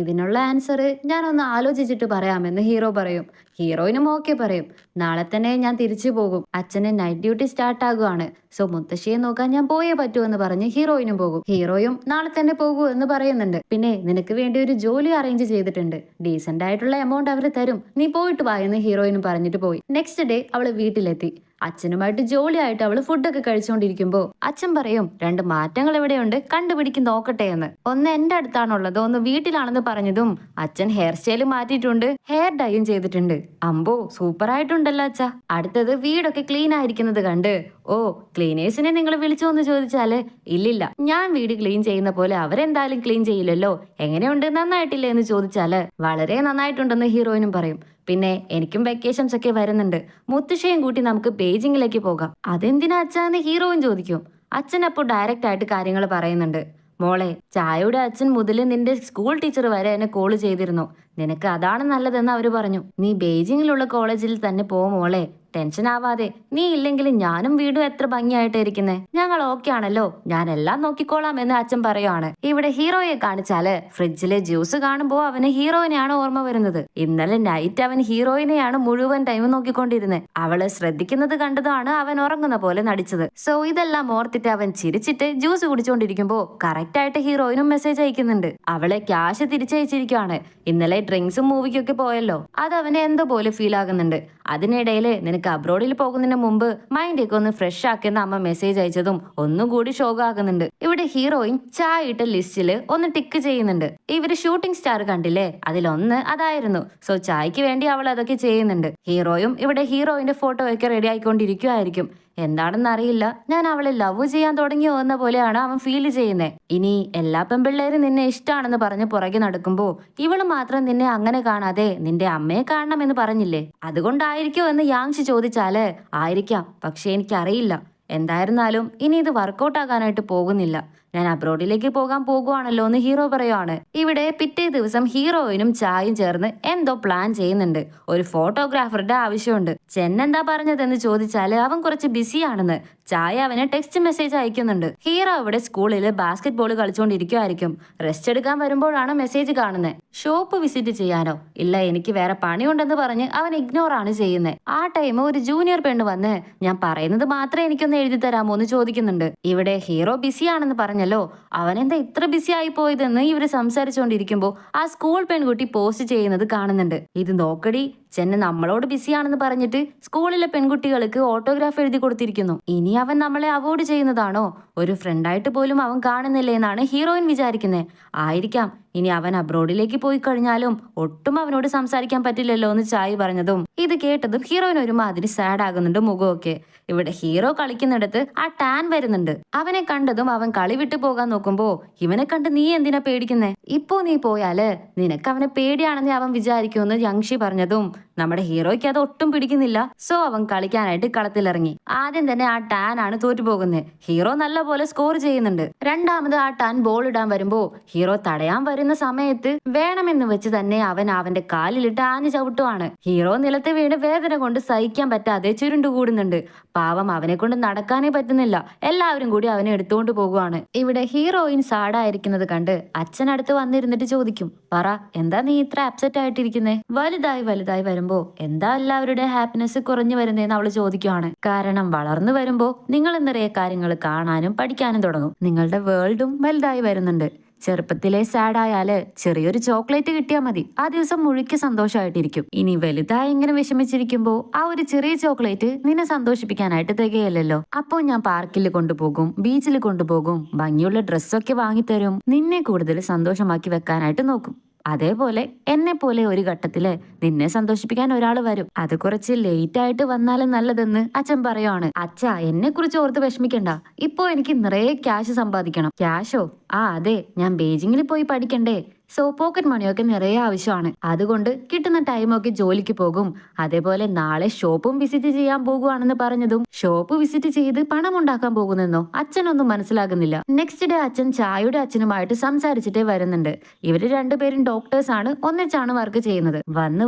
ഇതിനുള്ള ആൻസർ ഞാൻ ഒന്ന് ആലോചിച്ചിട്ട് പറയാമെന്ന് ഹീറോ പറയും. ഹീറോയിനും ഓക്കെ പറയും. നാളെ തന്നെ ഞാൻ തിരിച്ചു പോകും, അച്ഛന് നൈറ്റ് ഡ്യൂട്ടി സ്റ്റാർട്ട് ആകുവാണ്, സോ മുത്തശ്ശിയെ നോക്കാൻ ഞാൻ പോയേ പറ്റൂ എന്ന് പറഞ്ഞ് ഹീറോയിനും പോകും. ഹീറോയും നാളെ തന്നെ പോകൂ എന്ന് പറയുന്നുണ്ട്. പിന്നെ നിനക്ക് വേണ്ടി ഒരു ജോലി അറേഞ്ച് ചെയ്തിട്ടുണ്ട്, ഡീസന്റ് ആയിട്ടുള്ള എമൗണ്ട് അവർ തരും, നീ പോയിട്ട് വാ എന്ന് ഹീറോയിനും പറഞ്ഞിട്ട് പോയി. നെക്സ്റ്റ് ഡേ അവള് വീട്ടിലെത്തി. അച്ഛനുമായിട്ട് ജോലിയായിട്ട് അവള് ഫുഡൊക്കെ കഴിച്ചുകൊണ്ടിരിക്കുമ്പോ അച്ഛൻ പറയും, രണ്ട് മാറ്റങ്ങൾ എവിടെയുണ്ട് കണ്ടുപിടിക്കും നോക്കട്ടെ എന്ന്. ഒന്ന് എന്റെ അടുത്താണുള്ളത്, ഒന്ന് വീട്ടിലാണെന്ന് പറഞ്ഞതും അച്ഛൻ ഹെയർ സ്റ്റൈൽ മാറ്റിയിട്ടുണ്ട്, ഹെയർ ഡൈയും ചെയ്തിട്ടുണ്ട്. അമ്പോ സൂപ്പർ ആയിട്ടുണ്ടല്ലോ അച്ഛാ. അടുത്തത് വീടൊക്കെ ക്ലീൻ ആയിരിക്കുന്നത് കണ്ട്, ഓ ക്ലീനേഴ്സിനെ നിങ്ങൾ വിളിച്ചോ എന്ന് ചോദിച്ചാല് ഇല്ലില്ല, ഞാൻ വീട് ക്ലീൻ ചെയ്യുന്ന പോലെ അവരെന്തായാലും ക്ലീൻ ചെയ്യില്ലല്ലോ, എങ്ങനെയുണ്ട് നന്നായിട്ടില്ലേ എന്ന് ചോദിച്ചാല് വളരെ നന്നായിട്ടുണ്ടെന്ന് ഹീറോയിനും പറയും. പിന്നെ എനിക്കും വെക്കേഷൻസ് ഒക്കെ വരുന്നുണ്ട്, മുത്തശ്ശിയും കൂട്ടി നമുക്ക് ബീജിംഗിലേക്ക് പോകാം. അതെന്തിനാ അച്ഛാ എന്ന് ഹീറോയും ചോദിക്കും. അച്ഛൻ അപ്പോൾ ഡയറക്റ്റ് ആയിട്ട് കാര്യങ്ങൾ പറയുന്നുണ്ട്. മോളെ, ചായയുടെ അച്ഛൻ മുതൽ നിന്റെ സ്കൂൾ ടീച്ചർ വരെ എന്നെ കോള് ചെയ്തിരുന്നു, നിനക്ക് അതാണ് നല്ലതെന്ന് അവര് പറഞ്ഞു. നീ ബീജിംഗിലുള്ള കോളേജിൽ തന്നെ പോ മോളെ, ടെൻഷൻ ആവാതെ. നീ ഇല്ലെങ്കിൽ ഞാനും വീടും എത്ര ഭംഗിയായിട്ടിരിക്കുന്നേ, ഞങ്ങൾ ഓക്കെ ആണല്ലോ, ഞാൻ എല്ലാം നോക്കിക്കോളാം എന്ന് അച്ഛൻ പറയുവാണ്. ഇവിടെ ഹീറോയെ കാണിച്ചാല് ഫ്രിഡ്ജിലെ ജ്യൂസ് കാണുമ്പോ അവന് ഹീറോയിനെയാണ് ഓർമ്മ വരുന്നത്. ഇന്നലെ നൈറ്റ് അവൻ ഹീറോയിനെയാണ് മുഴുവൻ ടൈം നോക്കിക്കൊണ്ടിരുന്നത്. അവള് ശ്രദ്ധിക്കുന്നത് കണ്ടതാണ് അവൻ ഉറങ്ങുന്ന പോലെ നടിച്ചത്. സോ ഇതെല്ലാം ഓർത്തിട്ട് അവൻ ചിരിച്ചിട്ട് ജ്യൂസ് കുടിച്ചോണ്ടിരിക്കുമ്പോ കറക്റ്റ് ആയിട്ട് ഹീറോയിനും മെസ്സേജ് അയക്കുന്നുണ്ട്. അവളെ ക്യാഷ് തിരിച്ചയച്ചിരിക്കുവാണ്. ഇന്നലെ ഡ്രിങ്ക്സും മൂവിക്കൊക്കെ പോയല്ലോ, അത് അവന് എന്തോ പോലെ ഫീൽ ആകുന്നുണ്ട്. അതിനിടയില് നിനക്ക് അബ്രോഡിൽ പോകുന്നതിന് മുമ്പ് മൈൻഡ് ഒക്കെ ഒന്ന് ഫ്രഷ് ആക്കുന്ന അമ്മ മെസ്സേജ് അയച്ചതും ഒന്നും കൂടി ഷോക്കാകുന്നുണ്ട്. ഇവിടെ ഹീറോയിൻ ചായ ഇട്ട ലിസ്റ്റില് ഒന്ന് ടിക്ക് ചെയ്യുന്നുണ്ട്. ഇവര് ഷൂട്ടിംഗ് സ്റ്റാർ കണ്ടില്ലേ, അതിലൊന്ന് അതായിരുന്നു. സോ ചായക്ക് വേണ്ടി അവൾ അതൊക്കെ ചെയ്യുന്നുണ്ട്. ഹീറോയും ഇവിടെ ഹീറോയിന്റെ ഫോട്ടോ ഒക്കെ റെഡി ആയിക്കൊണ്ടിരിക്കുവായിരിക്കും. എന്താണെന്ന് അറിയില്ല, ഞാൻ അവളെ ലവ് ചെയ്യാൻ തുടങ്ങിയോ എന്ന പോലെയാണ് അവൻ ഫീൽ ചെയ്യുന്നത്. ഇനി എല്ലാ പെൺപിള്ളേരും നിന്നെ ഇഷ്ടമാണെന്ന് പറഞ്ഞ് പുറകെ നടക്കുമ്പോ ഇവള് മാത്രം നിന്നെ അങ്ങനെ കാണാതെ നിന്റെ അമ്മയെ കാണണമെന്ന് പറഞ്ഞില്ലേ, അതുകൊണ്ടായിരിക്കോ എന്ന് യാങ്ഷി ചോദിച്ചാല് ആയിരിക്കാം, പക്ഷെ എനിക്കറിയില്ല. എന്തായിരുന്നാലും ഇനി ഇത് വർക്കൗട്ട് ആകാനായിട്ട് പോകുന്നില്ല. ഞാൻ അബ്രോഡിലേക്ക് പോകാൻ പോകുവാണല്ലോ എന്ന് ഹീറോ പറയുവാണ്. ഇവിടെ പിറ്റേ ദിവസം ഹീറോയിനും ചായയും ചേർന്ന് എന്തോ പ്ലാൻ ചെയ്യുന്നുണ്ട്. ഒരു ഫോട്ടോഗ്രാഫറുടെ ആവശ്യമുണ്ട്. ചെന്നെന്താ പറഞ്ഞതെന്ന് ചോദിച്ചാല് അവൻ കുറച്ച് ബിസിയാണെന്ന്. ചായ അവന് ടെക്സ്റ്റ് മെസ്സേജ് അയക്കുന്നുണ്ട്. ഹീറോ അവിടെ സ്കൂളിൽ ബാസ്കറ്റ് ബോൾ കളിച്ചുകൊണ്ടിരിക്കുമായിരിക്കും. റെസ്റ്റ് എടുക്കാൻ വരുമ്പോഴാണ് മെസ്സേജ് കാണുന്നത്. ഷോപ്പ് വിസിറ്റ് ചെയ്യാനോ? ഇല്ല, എനിക്ക് വേറെ പണിയുണ്ടെന്ന് പറഞ്ഞ് അവൻ ഇഗ്നോർ ആണ് ചെയ്യുന്നത്. ആ ടൈം ഒരു ജൂനിയർ പെണ്ണ് വന്ന് ഞാൻ പറയുന്നത് മാത്രമേ എനിക്കൊന്ന് എഴുതി തരാമോ എന്ന് ചോദിക്കുന്നുണ്ട്. ഇവിടെ ഹീറോ ബിസിയാണെന്ന് പറഞ്ഞല്ലോ, അവനെന്താ ഇത്ര ബിസി ആയി പോയതെന്ന് ഇവര് സംസാരിച്ചുകൊണ്ടിരിക്കുമ്പോ ആ സ്കൂൾ പെൺകുട്ടി പോസ്റ്റ് ചെയ്യുന്നത് കാണുന്നുണ്ട്. ഇത് നോക്കടി, ചെന്ന് നമ്മളോട് ബിസിയാണെന്ന് പറഞ്ഞിട്ട് സ്കൂളിലെ പെൺകുട്ടികൾക്ക് ഓട്ടോഗ്രാഫ് എഴുതി കൊടുത്തിരിക്കുന്നു. ഇനി അവൻ നമ്മളെ അവോയ്ഡ് ചെയ്യുന്നതാണോ? ഒരു ഫ്രണ്ടായിട്ട് പോലും അവൻ കാണുന്നില്ലേ എന്നാണ് ഹീറോയിൻ വിചാരിക്കുന്നത്. ആയിരിക്കാം, ഇനി അവൻ അബ്രോഡിലേക്ക് പോയി കഴിഞ്ഞാലും ഒട്ടും അവനോട് സംസാരിക്കാൻ പറ്റില്ലല്ലോ എന്ന് ചായ പറഞ്ഞതും ഇത് കേട്ടതും ഹീറോയിൻ ഒരുമാതിരി സാഡ് ആകുന്നുണ്ട് മുഖമൊക്കെ. ഇവിടെ ഹീറോ കളിക്കുന്നിടത്ത് ആ ടാൻ വരുന്നുണ്ട്. അവനെ കണ്ടതും അവൻ കളി വിട്ടു പോകാൻ നോക്കുമ്പോ ഇവനെ കണ്ട് നീ എന്തിനാ പേടിക്കുന്നേ? ഇപ്പോ നീ പോയാല് നിനക്ക് അവനെ പേടിയാണെന്ന് അവൻ വിചാരിക്കുമെന്ന് യങ്ഷി പറഞ്ഞതും നമ്മുടെ ഹീറോയ്ക്ക് അത് ഒട്ടും പിടിക്കുന്നില്ല. സോ അവൻ കളിക്കാനായിട്ട് കളത്തിലിറങ്ങി. ആദ്യം തന്നെ ആ ടാൻ ആണ് തോറ്റുപോകുന്നത്. ഹീറോ നല്ലപോലെ സ്കോർ ചെയ്യുന്നുണ്ട്. രണ്ടാമത് ആ ടാൻ ബോൾ ഇടാൻ വരുമ്പോ ഹീറോ തടയാൻ വരുന്ന സമയത്ത് വേണമെന്ന് വെച്ച് തന്നെ അവന്റെ കാലിലിട്ട് ആഞ്ഞു ചവിട്ടുവാണ്. ഹീറോ നിലത്ത് വീണ് വേദന കൊണ്ട് സഹിക്കാൻ പറ്റാതെ ചുരുണ്ടുകൂടുന്നുണ്ട്. പാവം, അവനെ കൊണ്ട് നടക്കാനേ പറ്റുന്നില്ല. എല്ലാവരും കൂടി അവനെ എടുത്തുകൊണ്ട് പോകുവാണ്. ഇവിടെ ഹീറോയിൻ സാഡായിരിക്കുന്നത് കണ്ട് അച്ഛനടുത്ത് വന്നിരുന്നിട്ട് ചോദിക്കും, പറ എന്താ നീ ഇത്ര അപ്സെറ്റ് ആയിട്ടിരിക്കുന്നേ? വലുതായി വരുമ്പോ എന്താ എല്ലാവരുടെ ഹാപ്പിനെസ് കുറഞ്ഞു വരുന്നേന്ന് അവള് ചോദിക്കുവാണ്. കാരണം വളർന്നു വരുമ്പോ നിങ്ങൾ നിറയെ കാര്യങ്ങൾ കാണാനും പഠിക്കാനും തുടങ്ങും. നിങ്ങളുടെ വേൾഡും വലുതായി വരുന്നുണ്ട്. ചെറുപ്പത്തിലെ സാഡായാല് ചെറിയൊരു ചോക്ലേറ്റ് കിട്ടിയാൽ മതി, ആ ദിവസം മുഴുക്കി സന്തോഷമായിട്ടിരിക്കും. ഇനി വലുതായി ഇങ്ങനെ വിഷമിച്ചിരിക്കുമ്പോ ആ ഒരു ചെറിയ ചോക്ലേറ്റ് നിന്നെ സന്തോഷിപ്പിക്കാനായിട്ട് തികയല്ലോ. അപ്പോ ഞാൻ പാർക്കിൽ കൊണ്ടുപോകും, ബീച്ചിൽ കൊണ്ടുപോകും, ഭംഗിയുള്ള ഡ്രസ്സൊക്കെ വാങ്ങിത്തരും, നിന്നെ കൂടുതൽ സന്തോഷമാക്കി വെക്കാനായിട്ട് നോക്കും. അതേപോലെ എന്നെ പോലെ ഒരു ഘട്ടത്തില് നിന്നെ സന്തോഷിപ്പിക്കാൻ ഒരാൾ വരും. അത് കുറച്ച് ലേറ്റ് ആയിട്ട് വന്നാലും നല്ലതെന്ന് അച്ഛൻ പറയുവാണ്. അച്ഛാ, എന്നെ കുറിച്ച് ഓർത്ത് വിഷമിക്കണ്ട. ഇപ്പോ എനിക്ക് നിറയെ ക്യാഷ് സമ്പാദിക്കണം. ക്യാഷോ? ആ അതെ, ഞാൻ ബീജിങ്ങിൽ പോയി പഠിക്കണ്ടേ. സോ പോക്കറ്റ് മണിയൊക്കെ നിറയെ ആവശ്യമാണ്. അതുകൊണ്ട് കിട്ടുന്ന ടൈമൊക്കെ ജോലിക്ക് പോകും. അതേപോലെ നാളെ ഷോപ്പും വിസിറ്റ് ചെയ്യാൻ പോകുവാണെന്ന് പറഞ്ഞതും ഷോപ്പ് വിസിറ്റ് ചെയ്ത് പണം ഉണ്ടാക്കാൻ പോകുന്നെന്നോ അച്ഛനൊന്നും മനസ്സിലാകുന്നില്ല. നെക്സ്റ്റ് ഡേ അച്ഛൻ ചായയുടെ അച്ഛനുമായിട്ട് സംസാരിച്ചിട്ടേ വരുന്നുണ്ട്. ഇവര് രണ്ടുപേരും ഡോക്ടേഴ്സ് ആണ്, ഒന്നിച്ചാണ് വർക്ക് ചെയ്യുന്നത്.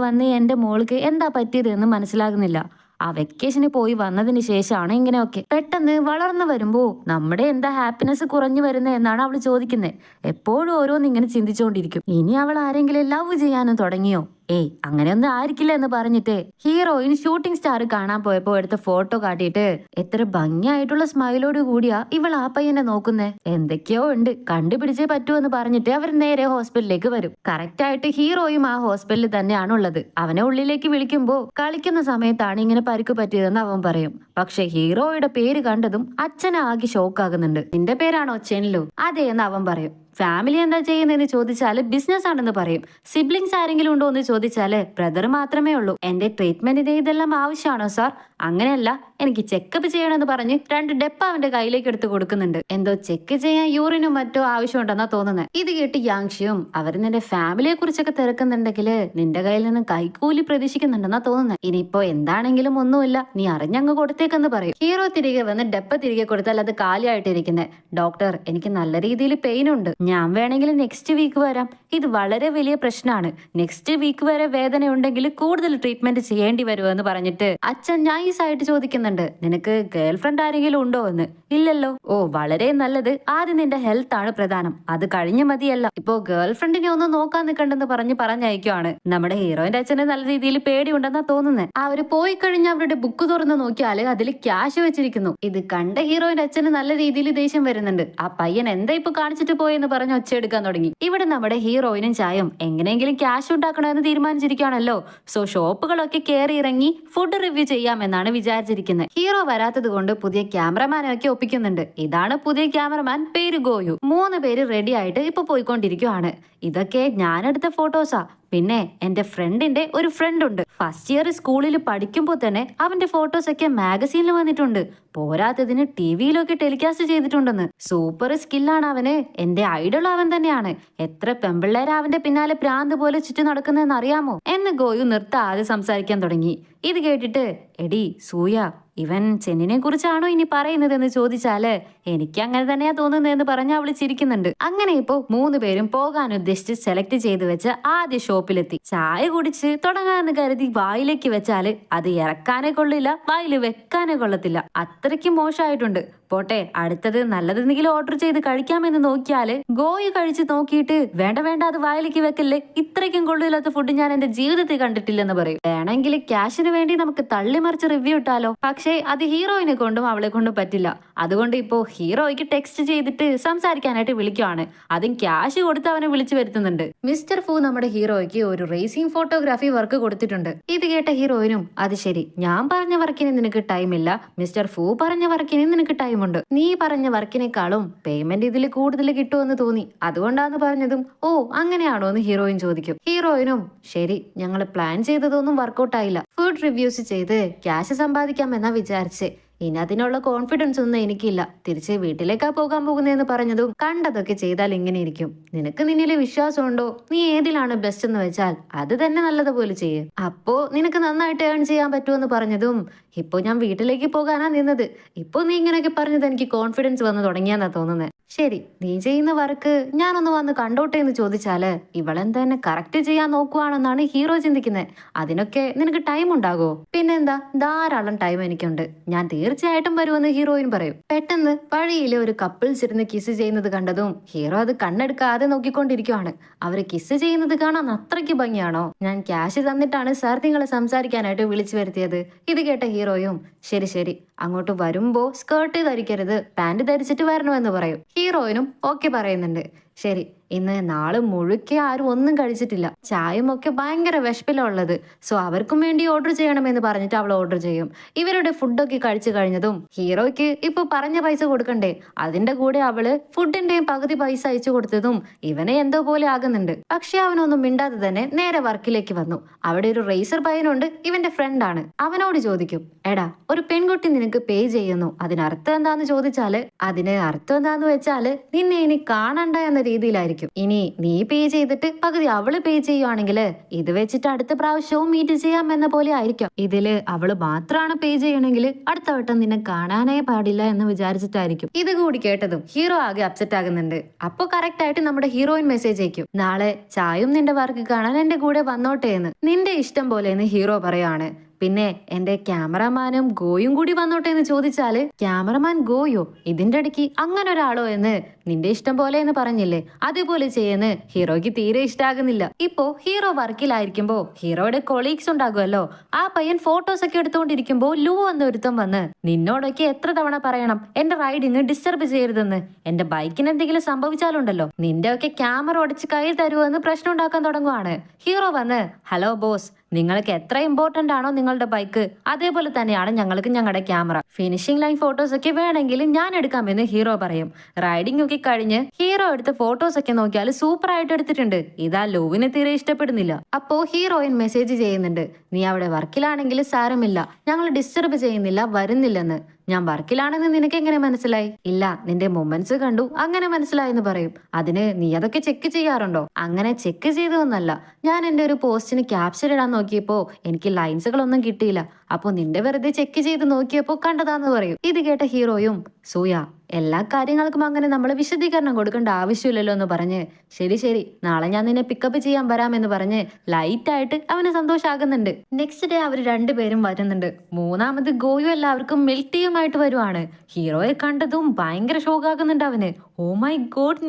വന്ന് എന്റെ മോൾക്ക് എന്താ പറ്റിയതെന്ന് മനസ്സിലാകുന്നില്ല. ആ വെക്കേഷന് പോയി വന്നതിന് ശേഷമാണ് ഇങ്ങനെയൊക്കെ. പെട്ടെന്ന് വളർന്നു വരുമ്പോ നമ്മുടെ എന്താ ഹാപ്പിനെസ് കുറഞ്ഞു വരുന്നത് എന്നാണ് അവള് ചോദിക്കുന്നത്. എപ്പോഴും ഓരോന്ന് ഇങ്ങനെ ചിന്തിച്ചുകൊണ്ടിരിക്കും. ഇനി അവൾ ആരെങ്കിലും ലവ് ചെയ്യാനും തുടങ്ങിയോ? ഏയ്, അങ്ങനെയൊന്നും ആയിരിക്കില്ല എന്ന് പറഞ്ഞിട്ട് ഹീറോയിൻ ഷൂട്ടിംഗ് സ്റ്റാർ കാണാൻ പോയപ്പോ എടുത്ത ഫോട്ടോ കാട്ടിയിട്ട് എത്ര ഭംഗിയായിട്ടുള്ള സ്മൈലോട് കൂടിയാ ഇവൾ ആ പയ്യനെ നോക്കുന്നേ. എന്തൊക്കെയോ ഉണ്ട്, കണ്ടുപിടിച്ചേ പറ്റൂ എന്ന് പറഞ്ഞിട്ട് അവർ നേരെ ഹോസ്പിറ്റലിലേക്ക് വരും. കറക്റ്റ് ആയിട്ട് ഹീറോയും ആ ഹോസ്പിറ്റലിൽ തന്നെയാണ് ഉള്ളത്. അവനെ ഉള്ളിലേക്ക് വിളിക്കുമ്പോ കളിക്കുന്ന സമയത്താണ് ഇങ്ങനെ പരിക്ക് പറ്റിയതെന്ന് അവൻ പറയും. പക്ഷെ ഹീറോയുടെ പേര് കണ്ടതും അച്ഛനാകെ ഷോക്കാകുന്നുണ്ട്. നിന്റെ പേരാണോ ചെൻലു? അതെ എന്ന് അവൻ പറയും. ഫാമിലി എന്താ ചെയ്യുന്നതെന്ന് ചോദിച്ചാല് ബിസിനസ് ആണെന്ന് പറയും. സിബ്ലിങ്സ് ആരെങ്കിലും ഉണ്ടോ എന്ന് ചോദിച്ചാല് ബ്രദർ മാത്രമേ ഉള്ളൂ. എന്റെ ട്രീറ്റ്മെന്റിന് ഇതെല്ലാം ആവശ്യമാണോ സാർ? അങ്ങനെയല്ല, എനിക്ക് ചെക്കപ്പ് ചെയ്യണമെന്ന് പറഞ്ഞ് 2 ഡെപ്പ അവന്റെ കയ്യിലേക്ക് എടുത്ത് കൊടുക്കുന്നുണ്ട്. എന്തോ ചെക്ക് ചെയ്യാൻ യൂറിനും മറ്റോ ആവശ്യമുണ്ടെന്നാ തോന്നുന്നത്. ഇത് കേട്ട് യാങ്ഷിയും അവർ നിന്റെ ഫാമിലിയെ കുറിച്ചൊക്കെ തിരക്കുന്നുണ്ടെങ്കില് നിന്റെ കയ്യിൽ നിന്ന് കൈക്കൂലി പ്രതീക്ഷിക്കുന്നുണ്ടെന്നാ തോന്നുന്നത്. ഇനിയിപ്പോ എന്താണെങ്കിലും ഒന്നുമില്ല, നീ അറിഞ്ഞങ്ങ് കൊടുത്തേക്കെന്ന് പറയും. ഹീറോ തിരികെ വന്ന് ഡെപ്പ തിരികെ കൊടുത്താൽ അത് കാലിയായിട്ടിരിക്കുന്നത്. ഡോക്ടർ, എനിക്ക് നല്ല രീതിയിൽ പെയിൻ ഉണ്ട്, ഞാൻ വേണമെങ്കിൽ നെക്സ്റ്റ് വീക്ക് വരാം. ഇത് വളരെ വലിയ പ്രശ്നമാണ്. നെക്സ്റ്റ് വീക്ക് വരെ വേദന ഉണ്ടെങ്കിൽ കൂടുതൽ ട്രീറ്റ്മെന്റ് ചെയ്യേണ്ടി വരുമെന്ന് പറഞ്ഞിട്ട് അച്ഛൻ നൈസായിട്ട് ചോദിക്കുന്നുണ്ട്, നിനക്ക് ഗേൾ ഫ്രണ്ട് ആരെങ്കിലും ഉണ്ടോ എന്ന്. ഇല്ലല്ലോ. ഓ, വളരെ നല്ലത്. ആദ്യം നിന്റെ ഹെൽത്ത് ആണ് പ്രധാനം, അത് കഴിഞ്ഞ മതിയല്ല. ഇപ്പോ ഗേൾ ഫ്രണ്ടിനെ ഒന്ന് നോക്കാൻ നിൽക്കണ്ടെന്ന് പറഞ്ഞയക്കുവാണ്. നമ്മുടെ ഹീറോയിന്റെ അച്ഛന് നല്ല രീതിയിൽ പേടിയുണ്ടെന്നാ തോന്നുന്നത്. അവര് പോയി കഴിഞ്ഞ് അവരുടെ ബുക്ക് തുറന്ന് നോക്കിയാല് അതിൽ ക്യാഷ് വെച്ചിരിക്കുന്നു. ഇത് കണ്ട ഹീറോയിന്റെ അച്ഛന് നല്ല രീതിയിൽ ദേഷ്യം വരുന്നുണ്ട്. ആ പയ്യൻ എന്താ ഇപ്പൊ കാണിച്ചിട്ട് പോയെന്ന് പറഞ്ഞ് ഒച്ചയെടുക്കാൻ തുടങ്ങി. ഇവിടെ നമ്മുടെ ഹീറോയിനും ചായം എങ്ങനെയെങ്കിലും ക്യാഷ് ഉണ്ടാക്കണമെന്ന് തീരുമാനിച്ചിരിക്കുകയാണല്ലോ. സോ ഷോപ്പുകളൊക്കെ കയറി ഇറങ്ങി ഫുഡ് റിവ്യൂ ചെയ്യാമെന്നാണ് വിചാരിച്ചിരിക്കുന്നത്. ഹീറോ വരാത്തത് കൊണ്ട് പുതിയ ക്യാമറമാനെ ഒക്കെ ഒപ്പിക്കുന്നുണ്ട്. ഇതാണ് പുതിയ ക്യാമറമാൻ, പേര് ഗോയു. 3 പേര് റെഡി ആയിട്ട് ഇപ്പൊ പോയിക്കൊണ്ടിരിക്കുവാണ്. ഇതൊക്കെ ഞാനെടുത്ത ഫോട്ടോസാ. പിന്നെ എന്റെ ഫ്രണ്ടിന്റെ ഒരു ഫ്രണ്ട് ഉണ്ട്. ഫസ്റ്റ് ഇയർ സ്കൂളിൽ പഠിക്കുമ്പോൾ തന്നെ അവന്റെ ഫോട്ടോസ് ഒക്കെ മാഗസീനിൽ വന്നിട്ടുണ്ട്. പോരാത്തതിന് ടിവിയിലൊക്കെ ടെലികാസ്റ്റ് ചെയ്തിട്ടുണ്ടെന്ന്. സൂപ്പർ സ്കില്ലാണ് അവന്. എന്റെ ഐഡൽ അവൻ തന്നെയാണ്. എത്ര പെമ്പിള്ളേരാ അവന്റെ പിന്നാലെ പ്രാന്ത് പോലെ ചുറ്റി നടക്കുന്നതെന്ന് അറിയാമോ എന്ന് ഗോയു നിർത്താതെ സംസാരിക്കാൻ തുടങ്ങി. ഇത് കേട്ടിട്ട് എടി സൂയ, ഇവൻ ചെന്നിനെ കുറിച്ചാണോ ഇനി പറയുന്നതെന്ന് ചോദിച്ചാല് എനിക്ക് അങ്ങനെ തന്നെയാ തോന്നുന്നതെന്ന് പറഞ്ഞ് അവള് ചിരിക്കുന്നുണ്ട്. അങ്ങനെ ഇപ്പോ 3 പേരും പോകാൻ ഉദ്ദേശിച്ച് സെലക്ട് ചെയ്ത് വെച്ച് ആദ്യ ഷോപ്പിലെത്തി. ചായ കുടിച്ച് തുടങ്ങാന്ന് കരുതി വായിലേക്ക് വെച്ചാല് അത് ഇറക്കാനേ കൊള്ളില്ല, വായില് വെക്കാനേ കൊള്ളത്തില്ല. അത്രയ്ക്ക് മോശമായിട്ടുണ്ട്. പോട്ടെ, അടുത്തത് നല്ലതെന്തെങ്കിലും ഓർഡർ ചെയ്ത് കഴിക്കാമെന്ന് നോക്കിയാല് ഗോയു കഴിച്ച് നോക്കിയിട്ട് വേണ്ട വേണ്ട അത് വായിലേക്ക് വെക്കല്ലേ, ഇത്രയ്ക്കും കൊള്ളില്ലാത്ത ഫുഡ് ഞാൻ എന്റെ ജീവിതത്തിൽ കണ്ടിട്ടില്ലെന്ന് പറയും. വേണമെങ്കിൽ ക്യാഷിന് വേണ്ടി നമുക്ക് തള്ളിമറിച്ച് റിവ്യൂ ഇട്ടാലോ. പക്ഷേ അത് ഹീറോയിനെ കൊണ്ടും അവളെ കൊണ്ടും പറ്റില്ല. അതുകൊണ്ട് ഇപ്പോ ഹീറോയ്ക്ക് ടെക്സ്റ്റ് ചെയ്തിട്ട് സംസാരിക്കാനായിട്ട് വിളിക്കുവാണ്. അതും ക്യാഷ് കൊടുത്ത് അവനെ വിളിച്ചു വരുത്തുന്നുണ്ട്. മിസ്റ്റർ ഫു നമ്മുടെ ഹീറോയ്ക്ക് ഒരു റേസിംഗ് ഫോട്ടോഗ്രാഫി വർക്ക് കൊടുത്തിട്ടുണ്ട്. ഇത് കേട്ട ഹീറോയിനും അത് ശരി, ഞാൻ പറഞ്ഞ വർക്കിന് നിനക്ക് ടൈമില്ല, മിസ്റ്റർ ഫു പറഞ്ഞ വർക്കിന് നിനക്ക് ടൈം ഉണ്ട്. നീ പറഞ്ഞ വർക്കിനേക്കാളും പേയ്മെന്റ് ഇതിൽ കൂടുതൽ കിട്ടുമെന്ന് തോന്നി, അതുകൊണ്ടാന്ന് പറഞ്ഞതും ഓ അങ്ങനെയാണോ എന്ന് ഹീറോയിൻ ചോദിക്കും. ഹീറോയിനും ശരി, ഞങ്ങൾ പ്ലാൻ ചെയ്തതൊന്നും വർക്കൗട്ട് ആയില്ല, ഫുഡ് റിവ്യൂസ് ചെയ്ത് ക്യാഷ് സമ്പാദിക്കാമെന്നാ വിചാരിച്ചേ. ഇനി അതിനുള്ള കോൺഫിഡൻസ് ഒന്നും എനിക്കില്ല. തിരിച്ച് വീട്ടിലേക്കാ പോകാൻ പോകുന്നതെന്ന് പറഞ്ഞതും കണ്ടതൊക്കെ ചെയ്താൽ ഇങ്ങനെ ഇരിക്കും. നിനക്ക് നിന്നിലെ വിശ്വാസമുണ്ടോ? നീ ഏതിലാണ് ബെസ്റ്റ് എന്ന് വെച്ചാൽ അത് തന്നെ നല്ലതുപോലെ ചെയ്യും. അപ്പോ നിനക്ക് നന്നായിട്ട് ഏൺ ചെയ്യാൻ പറ്റുമെന്ന് പറഞ്ഞതും ഇപ്പൊ ഞാൻ വീട്ടിലേക്ക് പോകാനാ നിന്നത്. ഇപ്പൊ നീ ഇങ്ങനെയൊക്കെ പറഞ്ഞത് എനിക്ക് കോൺഫിഡൻസ് വന്ന് തുടങ്ങിയാന്നാ തോന്നുന്നത്. ശരി, നീ ചെയ്യുന്ന വർക്ക് ഞാനൊന്ന് വന്ന് കണ്ടോട്ടെ എന്ന് ചോദിച്ചാല് ഇവളെന്താ എന്നെ കറക്റ്റ് ചെയ്യാൻ നോക്കുവാണെന്നാണ് ഹീറോ ചിന്തിക്കുന്നത്. അതിനൊക്കെ നിനക്ക് ടൈം ഉണ്ടാകോ? പിന്നെന്താ, ധാരാളം ടൈം എനിക്കുണ്ട്, ഞാൻ തീർച്ചയായിട്ടും വരുമെന്ന് ഹീറോയിൻ പറയും. പെട്ടെന്ന് വഴിയിലെ ഒരു കപ്പിൾസ് ഇരുന്ന് കിസ് ചെയ്യുന്നത് കണ്ടതും ഹീറോ അത് കണ്ണെടുക്കാതെ നോക്കിക്കൊണ്ടിരിക്കുവാണ്. അവര് കിസ് ചെയ്യുന്നത് കാണാൻ അത്രയ്ക്ക് ഭംഗിയാണോ? ഞാൻ ക്യാഷ് തന്നിട്ടാണ് സാർ നിങ്ങളെ സംസാരിക്കാനായിട്ട് വിളിച്ചു വരുത്തിയത്. ഇത് കേട്ട ഹീറോയും ശരി ശരി, അങ്ങോട്ട് വരുമ്പോ സ്കേർട്ട് ധരിക്കരുത്, പാന്റ് ധരിച്ചിട്ട് വരണമെന്ന് പറയും. ഹീറോയിനും ഓക്കെ പറയുന്നുണ്ട്. ശരി, ഇന്ന് നാളെ മുഴുക്കെ ആരും ഒന്നും കഴിച്ചിട്ടില്ല, ചായയും ഒക്കെ ഭയങ്കര വിശപ്പിലുള്ളത്. സോ അവർക്കും വേണ്ടി ഓർഡർ ചെയ്യണമെന്ന് പറഞ്ഞിട്ട് അവൾ ഓർഡർ ചെയ്യും. ഇവരുടെ ഫുഡൊക്കെ കഴിച്ചു കഴിഞ്ഞതും ഹീറോയ്ക്ക് ഇപ്പൊ പറഞ്ഞ പൈസ കൊടുക്കണ്ടേ, അതിന്റെ കൂടെ അവള് ഫുഡിന്റെയും പകുതി പൈസ അയച്ചു കൊടുത്തതും ഇവനെ എന്തോ പോലെ ആകുന്നുണ്ട്. പക്ഷെ അവനൊന്നും മിണ്ടാതെ തന്നെ നേരെ വർക്കിലേക്ക് വന്നു. അവിടെ ഒരു റേസർ പയ്യനുണ്ട്, ഇവന്റെ ഫ്രണ്ടാണ്. അവനോട് ചോദിക്കും, എടാ ഒരു പെൺകുട്ടി നിനക്ക് പേ ചെയ്യുന്നു, അതിനർത്ഥം എന്താന്ന് ചോദിച്ചാല് അതിന് അർത്ഥം എന്താന്ന് വെച്ചാല് നിന്നെ ഇനി കാണണ്ട എന്ന രീതിയിലായിരിക്കും. ഇനി നീ പേ ചെയ്തിട്ട് പകുതി അവള് പേ ചെയ്യുവാണെങ്കിൽ ഇത് വെച്ചിട്ട് അടുത്ത പ്രാവശ്യവും മീറ്റ് ചെയ്യാം എന്ന പോലെ ആയിരിക്കും. ഇതില് അവള് മാത്രമാണ് പേ ചെയ്യണമെങ്കിൽ അടുത്ത വട്ടം നിന്നെ കാണാനേ പാടില്ല എന്ന് വിചാരിച്ചിട്ടായിരിക്കും. ഇത് കൂടി കേട്ടതും ഹീറോ ആകെ അപ്സെറ്റ് ആകുന്നുണ്ട്. അപ്പൊ കറക്റ്റ് ആയിട്ട് നമ്മുടെ ഹീറോയിൻ മെസ്സേജ് അയക്കും, നാളെ ചായും നിന്റെ വർക്ക് കാണാൻ എന്റെ കൂടെ വന്നോട്ടെ എന്ന്. നിന്റെ ഇഷ്ടം പോലെ എന്ന് ഹീറോ പറയാണ്. പിന്നെ എന്റെ ക്യാമറമാനും ഗോയും കൂടി വന്നോട്ടെ എന്ന് ചോദിച്ചാല് ക്യാമറമാൻ ഗോയോ, ഇതിന്റെ ഇടയ്ക്ക് അങ്ങനെ ഒരാളോ എന്ന് നിന്റെ ഇഷ്ടം പോലെ എന്ന് പറഞ്ഞില്ലേ, അതേപോലെ ചെയ്യുന്ന ഹീറോയ്ക്ക് തീരെ ഇഷ്ടാകുന്നില്ല. ഇപ്പോ ഹീറോ വർക്കിലായിരിക്കുമ്പോ ഹീറോയുടെ കൊളീഗ്സ് ഉണ്ടാകുമല്ലോ, ആ പയ്യൻ ഫോട്ടോസ് ഒക്കെ എടുത്തുകൊണ്ടിരിക്കുമ്പോ ലൂ എന്ന ഒരുത്തം വന്ന് നിന്നോടൊക്കെ എത്ര തവണ പറയണം എന്റെ റൈഡിങ് ഡിസ്റ്റർബ് ചെയ്യരുതെന്ന്, എന്റെ ബൈക്കിന് എന്തെങ്കിലും സംഭവിച്ചാലുണ്ടല്ലോ നിന്റെ ഒക്കെ ക്യാമറ ഉടച്ച് കയ്യിൽ തരുമെന്ന് പ്രശ്നം ഉണ്ടാക്കാൻ തുടങ്ങുവാണ്. ഹീറോ വന്ന് ഹലോ ബോസ്, നിങ്ങൾക്ക് എത്ര ഇമ്പോർട്ടന്റ് ആണോ നിങ്ങളുടെ ബൈക്ക്, അതേപോലെ തന്നെയാണ് ഞങ്ങൾക്ക് ഞങ്ങളുടെ ക്യാമറ. ഫിനിഷിംഗ് ലൈൻ ഫോട്ടോസ് ഒക്കെ വേണമെങ്കിൽ ഞാൻ എടുക്കാമെന്ന് ഹീറോ പറയും. റൈഡിംഗ് ഒക്കെ കഴിഞ്ഞ് ഹീറോ എടുത്ത ഫോട്ടോസ് ഒക്കെ നോക്കിയാൽ സൂപ്പർ ആയിട്ട് എടുത്തിട്ടുണ്ട്. ഇതാ ലൂവിനെ തീരെ ഇഷ്ടപ്പെടുന്നില്ല. അപ്പോ ഹീറോയിൻ മെസ്സേജ് ചെയ്യുന്നുണ്ട്, നീ അവിടെ വർക്കിലാണെങ്കിൽ സാരമില്ല, ഞങ്ങൾ ഡിസ്റ്റർബ് ചെയ്യുന്നില്ല, വരുന്നില്ലെന്ന്. ഞാൻ വർക്കിലാണെന്ന് നിനക്ക് എങ്ങനെ മനസ്സിലായി? ഇല്ല, നിന്റെ മൊമെന്റ്സ് കണ്ടു അങ്ങനെ മനസ്സിലായെന്ന് പറയും. അതിന് നീ അതൊക്കെ ചെക്ക് ചെയ്യാറുണ്ടോ? അങ്ങനെ ചെക്ക് ചെയ്തതൊന്നല്ല, ഞാൻ എന്റെ ഒരു പോസ്റ്റിന് ക്യാപ്ഷൻ ഇടാൻ നോക്കിയപ്പോ എനിക്ക് ലൈൻസുകളൊന്നും കിട്ടിയില്ല, അപ്പൊ നിന്റെ വെറുതെ ചെക്ക് ചെയ്ത് നോക്കിയപ്പോ കണ്ടതാന്ന് പറയും. ഇത് കേട്ട ഹീറോയും സൂയ, എല്ലാ കാര്യങ്ങൾക്കും അങ്ങനെ നമ്മൾ വിശദീകരണം കൊടുക്കേണ്ട ആവശ്യമില്ലല്ലോ എന്ന് പറഞ്ഞ് ശരി ശരി, നാളെ ഞാൻ നിന്നെ പിക്കപ്പ് ചെയ്യാൻ വരാമെന്ന് പറഞ്ഞ് ലൈറ്റായിട്ട് അവന് സന്തോഷാകുന്നുണ്ട്. നെക്സ്റ്റ് ഡേ അവർ രണ്ടുപേരും വരുന്നുണ്ട്. മൂന്നാമത് ഗോയു എല്ലാവർക്കും മിൽക്ക് ടീയുമായിട്ട് വരുവാണ്. ഹീറോയെ കണ്ടതും ഭയങ്കര ഷോക്കാകുന്നുണ്ട് അവന്. ഓ മൈ ഗോഡ്,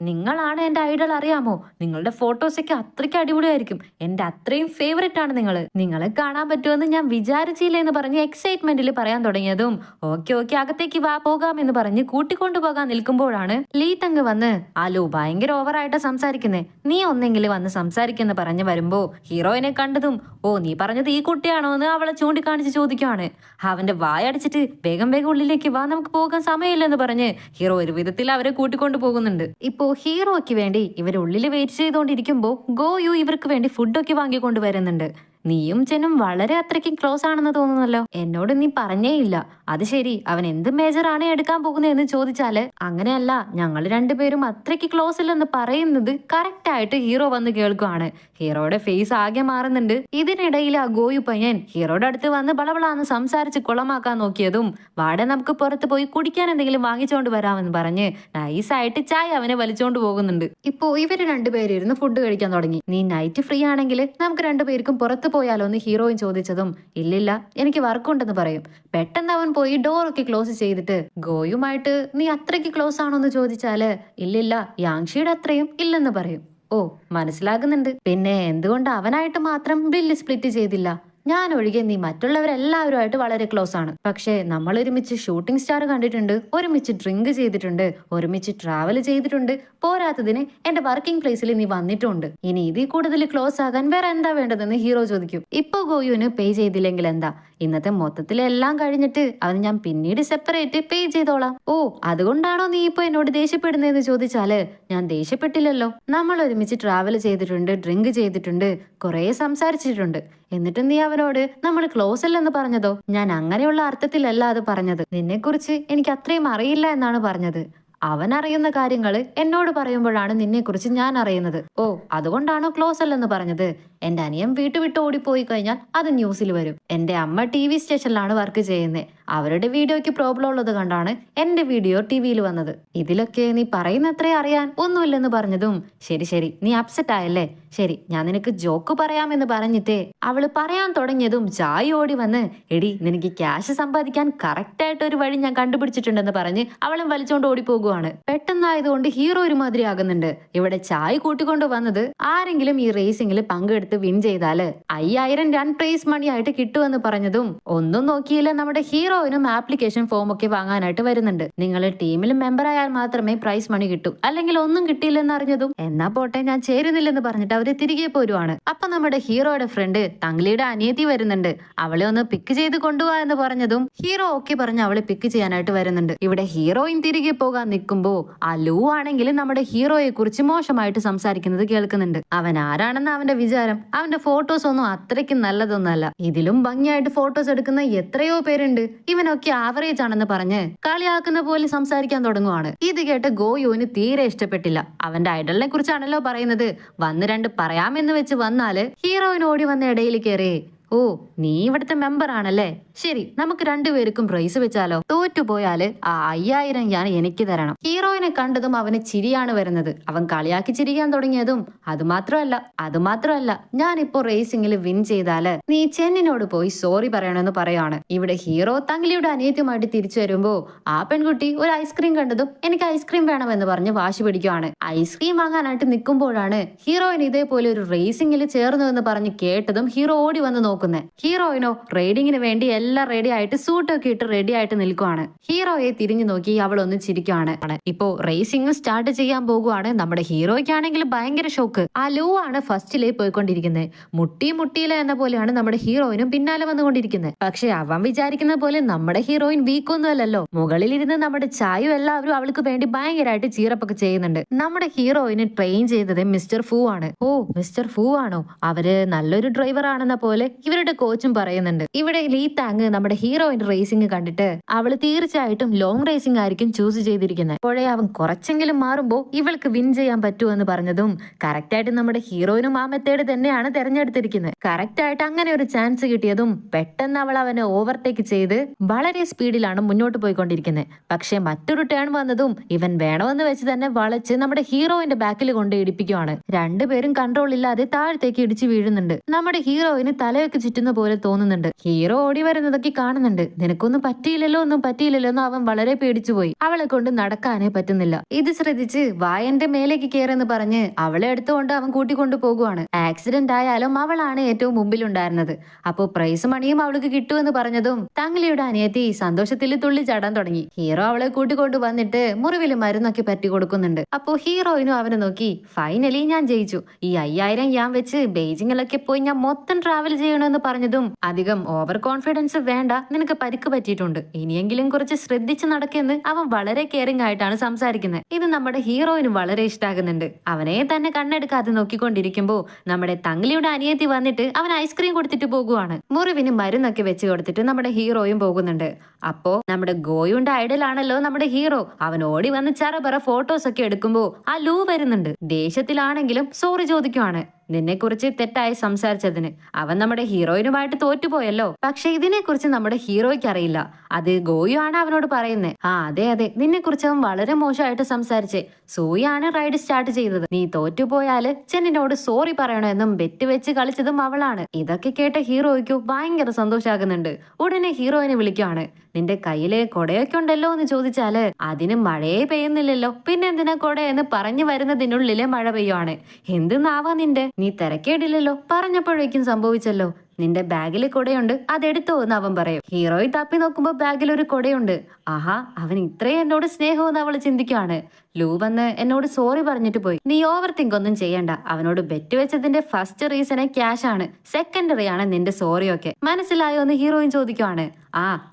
നിങ്ങളാണ് എന്റെ ഐഡൽ, അറിയാമോ? നിങ്ങളുടെ ഫോട്ടോസ് ഒക്കെ അത്രയ്ക്ക് അടിപൊളിയായിരിക്കും, എന്റെ അത്രയും ഫേവറേറ്റ് ആണ് നിങ്ങളെ കാണാൻ പറ്റുമെന്ന് ഞാൻ വിചാരിച്ചില്ല എന്ന് പറഞ്ഞ് എക്സൈറ്റ്മെന്റിൽ പറയാൻ തുടങ്ങിയതും ഓക്കെ ഓക്കെ അകത്തേക്ക് വാ പോകാം എന്ന് പറഞ്ഞ് കൂട്ടിക്കൊണ്ടു പോകാൻ നിൽക്കുമ്പോഴാണ് ലീ തങ് വന്ന് അലു ഭയങ്കര ഓവറായിട്ട് സംസാരിക്കുന്നേ, നീ ഒന്നെങ്കിലും വന്ന് സംസാരിക്കെന്ന് പറഞ്ഞു വരുമ്പോ ഹീറോയിനെ കണ്ടതും ഓ നീ പറഞ്ഞത് ഈ കുട്ടിയാണോ എന്ന് അവളെ ചൂണ്ടിക്കാണിച്ച് ചോദിക്കുവാണ്. അവന്റെ വായടിച്ചിട്ട് വേഗം വേഗം ഉള്ളിലേക്ക് വാ, നമുക്ക് പോകാൻ സമയമില്ലെന്ന് പറഞ്ഞ് ഹീറോ ഒരു വിധത്തിൽ അവരെ കൂട്ടിക്കൊണ്ടു പോകുന്നുണ്ട്. ഇപ്പോ ഹീറോയ്ക്ക് വേണ്ടി ഇവർ ഉള്ളിൽ വെയിറ്റ് ചെയ്തുകൊണ്ടിരിക്കുമ്പോ ഗോയു ഇവർക്ക് വേണ്ടി ഫുഡൊക്കെ വാങ്ങിക്കൊണ്ട് വരുന്നുണ്ട്. നീയും ചെന്നും വളരെ അത്രയ്ക്ക് ക്ലോസ് ആണെന്ന് തോന്നുന്നല്ലോ, എന്നോട് നീ പറഞ്ഞേയില്ല. അത് ശരി, അവൻ എന്ത് മേജർ ആണ് എടുക്കാൻ പോകുന്നത് എന്ന് ചോദിച്ചാല് അങ്ങനെയല്ല, ഞങ്ങൾ രണ്ടുപേരും അത്രയ്ക്ക് ക്ലോസ് ഇല്ലെന്ന് പറയുന്നത് കറക്റ്റ് ആയിട്ട് ഹീറോ വന്ന് കേൾക്കുവാണ്. ഹീറോയുടെ ഫേസ് ആകെ മാറുന്നുണ്ട്. ഇതിനിടയിൽ ആ ഗോയു പയ്യൻ ഹീറോയുടെ അടുത്ത് വന്ന് ബളബളാന്ന് സംസാരിച്ച് കുളമാക്കാൻ നോക്കിയതും വാടെ നമുക്ക് പുറത്ത് പോയി കുടിക്കാൻ എന്തെങ്കിലും വാങ്ങിച്ചോണ്ട് വരാമെന്ന് പറഞ്ഞ് നൈസായിട്ട് ചായ അവനെ വലിച്ചോണ്ട് പോകുന്നുണ്ട്. ഇപ്പോ ഇവര് രണ്ടുപേരും ഇരുന്ന് ഫുഡ് കഴിക്കാൻ തുടങ്ങി. നീ നൈറ്റ് ഫ്രീ ആണെങ്കിൽ നമുക്ക് രണ്ടുപേർക്കും പുറത്ത് പോയാലോ എന്ന് ഹീറോയിൻ ചോദിച്ചതും ഇല്ലില്ല എനിക്ക് വർക്കുണ്ടെന്ന് പറയും. പെട്ടെന്ന് അവൻ പോയി ഡോറൊക്കെ ക്ലോസ് ചെയ്തിട്ട് ഗോയുമായിട്ട് നീ അത്രയ്ക്ക് ക്ലോസ് ആണോ എന്ന് ചോദിച്ചാല് ഇല്ലില്ല യാങ്ഷിയുടെ അത്രയും ഇല്ലെന്ന് പറയും. ഓ മനസ്സിലാകുന്നുണ്ട്, പിന്നെ എന്തുകൊണ്ട് അവനായിട്ട് മാത്രം ബില്ല് സ്പ്ലിറ്റ് ചെയ്തില്ല? ഞാൻ ഒഴികെ നീ മറ്റുള്ളവരെല്ലാവരുമായിട്ട് വളരെ ക്ലോസ് ആണ്. പക്ഷേ നമ്മൾ ഒരുമിച്ച് ഷൂട്ടിംഗ് സ്റ്റാർ കണ്ടിട്ടുണ്ട്, ഒരുമിച്ച് ഡ്രിങ്ക് ചെയ്തിട്ടുണ്ട്, ഒരുമിച്ച് ട്രാവൽ ചെയ്തിട്ടുണ്ട്, പോരാത്തതിന് എന്റെ വർക്കിംഗ് പ്ലേസിൽ നീ വന്നിട്ടുണ്ട്. ഇനി ഇതിൽ കൂടുതൽ ക്ലോസ് ആകാൻ വേറെ എന്താ വേണ്ടതെന്ന് ഹീറോ ചോദിക്കും. ഇപ്പൊ ഗോയുവിന് പേ ചെയ്തില്ലെങ്കിൽ എന്താ, ഇന്നത്തെ മൊത്തത്തിലെല്ലാം കഴിഞ്ഞിട്ട് അവന് ഞാൻ പിന്നീട് സെപ്പറേറ്റ് പേ ചെയ്തോളാം. ഓ അതുകൊണ്ടാണോ നീ ഇപ്പൊ എന്നോട് ദേഷ്യപ്പെടുന്നതെന്ന് ചോദിച്ചാല് ഞാൻ ദേഷ്യപ്പെട്ടില്ലല്ലോ. നമ്മൾ ഒരുമിച്ച് ട്രാവൽ ചെയ്തിട്ടുണ്ട്, ഡ്രിങ്ക് ചെയ്തിട്ടുണ്ട്, കുറെ സംസാരിച്ചിട്ടുണ്ട്, എന്നിട്ട് നീ അവനോട് നമ്മൾ ക്ലോസ് അല്ലെന്ന് പറഞ്ഞതോ? ഞാൻ അങ്ങനെയുള്ള അർത്ഥത്തിലല്ല അത് പറഞ്ഞത്. നിന്നെക്കുറിച്ച് എനിക്ക് അത്രയും അറിയില്ല എന്നാണ് പറഞ്ഞത്. അവൻ അറിയുന്ന കാര്യങ്ങൾ എന്നോട് പറയുമ്പോഴാണ് നിന്നെ കുറിച്ച് ഞാൻ അറിയുന്നത്. ഓ അതുകൊണ്ടാണോ ക്ലോസ് അല്ലെന്ന് പറഞ്ഞത്? എന്റെ അനിയൻ വീട്ടു വിട്ട് ഓടിപ്പോയി കഴിഞ്ഞാൽ അത് ന്യൂസിൽ വരും. എന്റെ അമ്മ TV സ്റ്റേഷനിലാണ് വർക്ക് ചെയ്യുന്നത്. അവരുടെ വീഡിയോയ്ക്ക് പ്രോബ്ലം ഉള്ളത് കണ്ടാണ് എന്റെ വീഡിയോ ടിവിയിൽ വന്നത്. ഇതിലൊക്കെ നീ പറയുന്നത്രേ അറിയാൻ ഒന്നുമില്ലെന്ന് പറഞ്ഞതും ശരി ശരി നീ അപ്സെറ്റ് ആയല്ലേ, ശരി ഞാൻ നിനക്ക് ജോക്ക് പറയാമെന്ന് പറഞ്ഞിട്ടേ അവള് പറയാൻ തുടങ്ങിയതും ചായ ഓടി വന്ന് എടി നിനക്ക് ക്യാഷ് സമ്പാദിക്കാൻ കറക്റ്റ് ആയിട്ട് ഒരു വഴി ഞാൻ കണ്ടുപിടിച്ചിട്ടുണ്ടെന്ന് പറഞ്ഞ് അവളും വലിച്ചോണ്ട് ഓടിപ്പോകുവാണ്. പെട്ടെന്നായതുകൊണ്ട് ഹീറോ ഒരുമാതിരി ആകുന്നുണ്ട്. ഇവിടെ ചായ കൂട്ടിക്കൊണ്ട് വന്നത് ആരെങ്കിലും ഈ റേസിംഗിൽ പങ്കെടുത്ത് വിൻ ചെയ്താല് 5000 റൺ പ്രൈസ് മണി ആയിട്ട് കിട്ടുമെന്ന് പറഞ്ഞതും ഒന്നും നോക്കിയില്ല നമ്മുടെ ഹീറോയിനും ആപ്ലിക്കേഷൻ ഫോം ഒക്കെ വാങ്ങാനായിട്ട് വരുന്നുണ്ട്. നിങ്ങൾ ടീമിൽ മെമ്പർ ആയാൽ മാത്രമേ പ്രൈസ് മണി കിട്ടൂ, അല്ലെങ്കിൽ ഒന്നും കിട്ടിയില്ലെന്ന് അറിഞ്ഞതും എന്നാ പോട്ടെ ഞാൻ ചേരുന്നില്ലെന്ന് പറഞ്ഞിട്ട് അവര് തിരികെ പോരുവാണ്. അപ്പൊ നമ്മുടെ ഹീറോയുടെ ഫ്രണ്ട് തങ്ലിയുടെ അനിയത്തി വരുന്നുണ്ട്. അവളെ ഒന്ന് പിക്ക് ചെയ്ത് കൊണ്ടുപോവാ എന്ന് പറഞ്ഞതും ഹീറോ ഓക്കെ പറഞ്ഞ് അവളെ പിക്ക് ചെയ്യാനായിട്ട് വരുന്നുണ്ട്. ഇവിടെ ഹീറോയിൻ തിരികെ പോകാൻ നിൽക്കുമ്പോ ആ ലൂ ആണെങ്കിൽ നമ്മുടെ ഹീറോയെ കുറിച്ച് മോശമായിട്ട് സംസാരിക്കുന്നത് കേൾക്കുന്നുണ്ട്. അവൻ ആരാണെന്ന് അവന്റെ വിചാരം, അവന്റെ ഫോട്ടോസ് ഒന്നും അത്രയ്ക്ക് നല്ലതൊന്നല്ല, ഇതിലും ഭംഗിയായിട്ട് ഫോട്ടോസ് എടുക്കുന്ന എത്രയോ പേരുണ്ട്, ഇവനൊക്കെ ആവറേജ് ആണെന്ന് പറഞ്ഞ് കളിയാക്കുന്ന പോലെ സംസാരിക്കാൻ തുടങ്ങുവാണ്. ഇത് കേട്ട് ഗോയുവിന് തീരെ ഇഷ്ടപ്പെട്ടില്ല. അവന്റെ ഐഡലിനെ കുറിച്ചാണല്ലോ പറയുന്നത്, വന്ന് രണ്ട് പറയാമെന്ന് വെച്ച് വന്നാല് ഹീറോയിന് ഓടി വന്ന ഇടയിൽ കയറി ഓ നീ ഇവിടുത്തെ മെമ്പർ ആണല്ലേ, ശരി നമുക്ക് രണ്ടുപേർക്കും പ്രൈസ് വെച്ചാലോ, തോറ്റുപോയാല് ആ 5000 ഞാൻ എനിക്ക് തരണം. ഹീറോയിനെ കണ്ടതും അവന് ചിരിയാണ് വരുന്നത്. അവൻ കളിയാക്കി ചിരിക്കാൻ തുടങ്ങിയതും അതുമാത്രമല്ല ഞാനിപ്പോ റേസിംഗിൽ വിൻ ചെയ്താല് നീ ചെന്നിനോട് പോയി സോറി പറയണമെന്ന് പറയാണ്. ഇവിടെ ഹീറോ തങ്ലിയുടെ അനിയത്തിയുമായിട്ട് തിരിച്ചു വരുമ്പോ ആ പെൺകുട്ടി ഒരു ഐസ്ക്രീം കണ്ടതും എനിക്ക് ഐസ്ക്രീം വേണമെന്ന് പറഞ്ഞ് വാശി പിടിക്കുവാണ്. ഐസ്ക്രീം വാങ്ങാനായിട്ട് നിൽക്കുമ്പോഴാണ് ഹീറോയിൻ ഇതേപോലെ ഒരു റേസിംഗിൽ ചേർന്നു എന്ന് പറഞ്ഞ് കേട്ടതും ഹീറോ ഓടി വന്ന് നോക്കുന്നത്. ഹീറോയിനോ റൈഡിങ്ങിന് വേണ്ടി എല്ലാം റെഡി ആയിട്ട് സൂട്ടൊക്കെ ഇട്ട് റെഡി ആയിട്ട് നിൽക്കുവാണ്. ഹീറോയെ തിരിഞ്ഞു നോക്കി അവൾ ഒന്ന് ചിരിക്കുവാണ്. ഇപ്പോ റേസിംഗ് സ്റ്റാർട്ട് ചെയ്യാൻ പോകുവാണ്. നമ്മുടെ ഹീറോയ്ക്കാണെങ്കിൽ ഭയങ്കര ഷോക്ക്. ആ ലൂ ആണ് ഫസ്റ്റിലേ പോയിക്കൊണ്ടിരിക്കുന്നത്. മുട്ടിയില്ല എന്ന പോലെയാണ് നമ്മുടെ ഹീറോയിനും പിന്നാലെ വന്നുകൊണ്ടിരിക്കുന്നത്. പക്ഷെ അവൻ വിചാരിക്കുന്ന പോലെ നമ്മുടെ ഹീറോയിൻ വീക്കൊന്നും അല്ലല്ലോ. മുകളിലിരുന്ന് നമ്മുടെ ചായു എല്ലാവരും അവൾക്ക് വേണ്ടി ഭയങ്കരമായിട്ട് ചീറപ്പൊക്കെ ചെയ്യുന്നുണ്ട്. നമ്മുടെ ഹീറോയിന് ട്രെയിൻ ചെയ്തത് മിസ്റ്റർ ഫൂ ആണ്. ഓ മിസ്റ്റർ ഫൂ ആണോ, അവര് നല്ലൊരു ഡ്രൈവർ ആണെന്ന പോലെ ഇവരുടെ കോച്ചും പറയുന്നുണ്ട്. ഇവിടെ ലീ താങ് നമ്മുടെ ഹീറോയിന്റെ റേസിംഗ് കണ്ടിട്ട് അവള് തീർച്ചയായിട്ടും ലോങ് റേസിംഗ് ആയിരിക്കും ചൂസ് ചെയ്തിരിക്കുന്നത്. അപ്പോഴേ അവൻ കുറച്ചെങ്കിലും മാറുമ്പോ ഇവൾക്ക് വിൻ ചെയ്യാൻ പറ്റുമെന്ന് പറഞ്ഞതും കറക്റ്റ് ആയിട്ട് നമ്മുടെ ഹീറോയിനും ആ മെത്തേഡ് തന്നെയാണ് തെരഞ്ഞെടുത്തിരിക്കുന്നത്. കറക്റ്റ് ആയിട്ട് അങ്ങനെ ഒരു ചാൻസ് കിട്ടിയതും പെട്ടെന്ന് അവൾ അവനെ ഓവർടേക്ക് ചെയ്ത് വളരെ സ്പീഡിലാണ് മുന്നോട്ട് പോയിക്കൊണ്ടിരിക്കുന്നത്. പക്ഷെ മറ്റൊരു ടേൺ വന്നതും ഇവൻ വേണമെന്ന് വെച്ച് തന്നെ വളച്ച് നമ്മുടെ ഹീറോയിന്റെ ബാക്കിൽ കൊണ്ട് ഇടിപ്പിക്കുവാണ്. രണ്ടുപേരും കൺട്രോൾ ഇല്ലാതെ താഴത്തേക്ക് ഇടിച്ചു വീഴുന്നുണ്ട്. നമ്മുടെ ഹീറോയിന് തലയൊക്കെ തലയ്ക്ക് ചുറ്റുന്ന പോലെ തോന്നുന്നുണ്ട്. ഹീറോ ഓടി വരുന്നതൊക്കെ കാണുന്നുണ്ട്. നിനക്കൊന്നും പറ്റിയില്ലല്ലോ എന്ന് അവൻ വളരെ പേടിച്ചുപോയി. അവളെ കൊണ്ട് നടക്കാനേ പറ്റുന്നില്ല. ഇത് ശ്രദ്ധിച്ച് വായന്റെ മേലേക്ക് കയറെന്ന് പറഞ്ഞ് അവളെ എടുത്തുകൊണ്ട് അവൻ കൂട്ടിക്കൊണ്ടു പോകുവാണ്. ആക്സിഡന്റ് ആയാലും അവളാണ് ഏറ്റവും മുമ്പിലുണ്ടായിരുന്നത്. അപ്പോ പ്രൈസ് മണിയും അവൾക്ക് കിട്ടുമെന്ന് പറഞ്ഞതും തങ്ങളിയുടെ അനിയത്തി സന്തോഷത്തിൽ തുള്ളി ചാടാൻ തുടങ്ങി. ഹീറോ അവളെ കൂട്ടിക്കൊണ്ടു വന്നിട്ട് മുറിവിൽ മരുന്നൊക്കെ പറ്റി കൊടുക്കുന്നുണ്ട്. അപ്പോ ഹീറോയിനും അവനെ നോക്കി, ഫൈനലി ഞാൻ ജയിച്ചു. ഈ 5000 ഞാൻ വെച്ച് ബെയ്ജിങ്ങിലൊക്കെ പോയി ഞാൻ മൊത്തം ട്രാവൽ ചെയ്യണമെന്ന് പറഞ്ഞതും അധികം ഓവർ കോൺഫിഡൻസ് വേണ്ട, നിനക്ക് പരിക്ക് പറ്റിയിട്ടുണ്ട്, ഇനിയെങ്കിലും കുറച്ച് ശ്രദ്ധിച്ച് നടക്കെന്ന് അവൻ വളരെ കെയറിംഗ് ആയിട്ടാണ് സംസാരിക്കുന്നത്. ഇത് നമ്മുടെ ഹീറോയിനും വളരെ ഇഷ്ടാകുന്നുണ്ട്. അവനെ തന്നെ കണ്ണെടുക്കാതെ നോക്കിക്കൊണ്ടിരിക്കുമ്പോ നമ്മുടെ തങ്ങളിയുടെ അനിയത്തി വന്നിട്ട് അവൻ ഐസ്ക്രീം കൊടുത്തിട്ട് പോകുവാണ്. മുറിവിന് മരുന്നൊക്കെ വെച്ച് കൊടുത്തിട്ട് നമ്മുടെ ഹീറോയും പോകുന്നുണ്ട്. അപ്പോ നമ്മുടെ ഗോയുണ്ട് ഐഡലാണല്ലോ നമ്മുടെ ഹീറോ. അവൻ ഓടി വന്ന് ചറപറ ഫോട്ടോസ് ഒക്കെ എടുക്കുമ്പോ ആ ലൂ വരുന്നുണ്ട്. ദേഷ്യത്തിലാണെങ്കിലും സോറി ചോദിക്കുവാണ്. നിന്നെ കുറിച്ച് തെറ്റായി സംസാരിച്ചതിന്. അവൻ നമ്മുടെ ഹീറോയിനുമായിട്ട് തോറ്റുപോയല്ലോ. പക്ഷെ ഇതിനെ കുറിച്ച് നമ്മുടെ ഹീറോയ്ക്ക് അറിയില്ല. അത് ഗോയു ആണ് അവനോട് പറയുന്നത്. അതെ നിന്നെ കുറിച്ച് അവൻ വളരെ മോശമായിട്ട് സംസാരിച്ചേ. സൂയാണ് റൈഡ് സ്റ്റാർട്ട് ചെയ്തത്. നീ തോറ്റുപോയാല് ചെന്നിനോട് സോറി പറയണമെന്നും ബെറ്റ് വെച്ച് കളിച്ചതും അവളാണ്. ഇതൊക്കെ കേട്ട ഹീറോയ്ക്ക് ഭയങ്കര സന്തോഷാകുന്നുണ്ട്. ഉടനെ ഹീറോയിനെ വിളിക്കുവാണ്. നിന്റെ കയ്യിലെ കൊടയൊക്കെ ഉണ്ടല്ലോ എന്ന് ചോദിച്ചാല് അതിന് മഴയെ പെയ്യുന്നില്ലല്ലോ, പിന്നെ എന്തിനാ കൊട എന്ന് പറഞ്ഞു വരുന്നതിനുള്ളില് മഴ പെയ്യുവാണ്. എന്തെന്നാവാ നിന്റെ, നീ തിരക്കേടില്ലല്ലോ, പറഞ്ഞപ്പോഴേക്കും സംഭവിച്ചല്ലോ. നിന്റെ ബാഗിൽ കൊടയുണ്ട്, അതെടുത്തോ എന്ന് അവൻ പറയും. ഹീറോയി തപ്പി നോക്കുമ്പോ ബാഗിൽ ഒരു കൊടയുണ്ട്. ആഹാ, അവൻ ഇത്രയും എന്നോട് സ്നേഹമെന്ന് അവൾ ചിന്തിക്കുവാണ്. ലൂ വന്ന് എന്നോട് സോറി പറഞ്ഞിട്ട് പോയി. നീ ഓവർ തിങ്ക് ഒന്നും ചെയ്യണ്ട. അവനോട് ബെറ്റ് വെച്ചതിന്റെ ഫസ്റ്റ് റീസണെ ക്യാഷ് ആണ്, സെക്കൻഡറി ആണ് നിന്റെ സോറിയൊക്കെ. മനസ്സിലായോ എന്ന് ഹീറോയിൻ ചോദിക്കുവാണ്.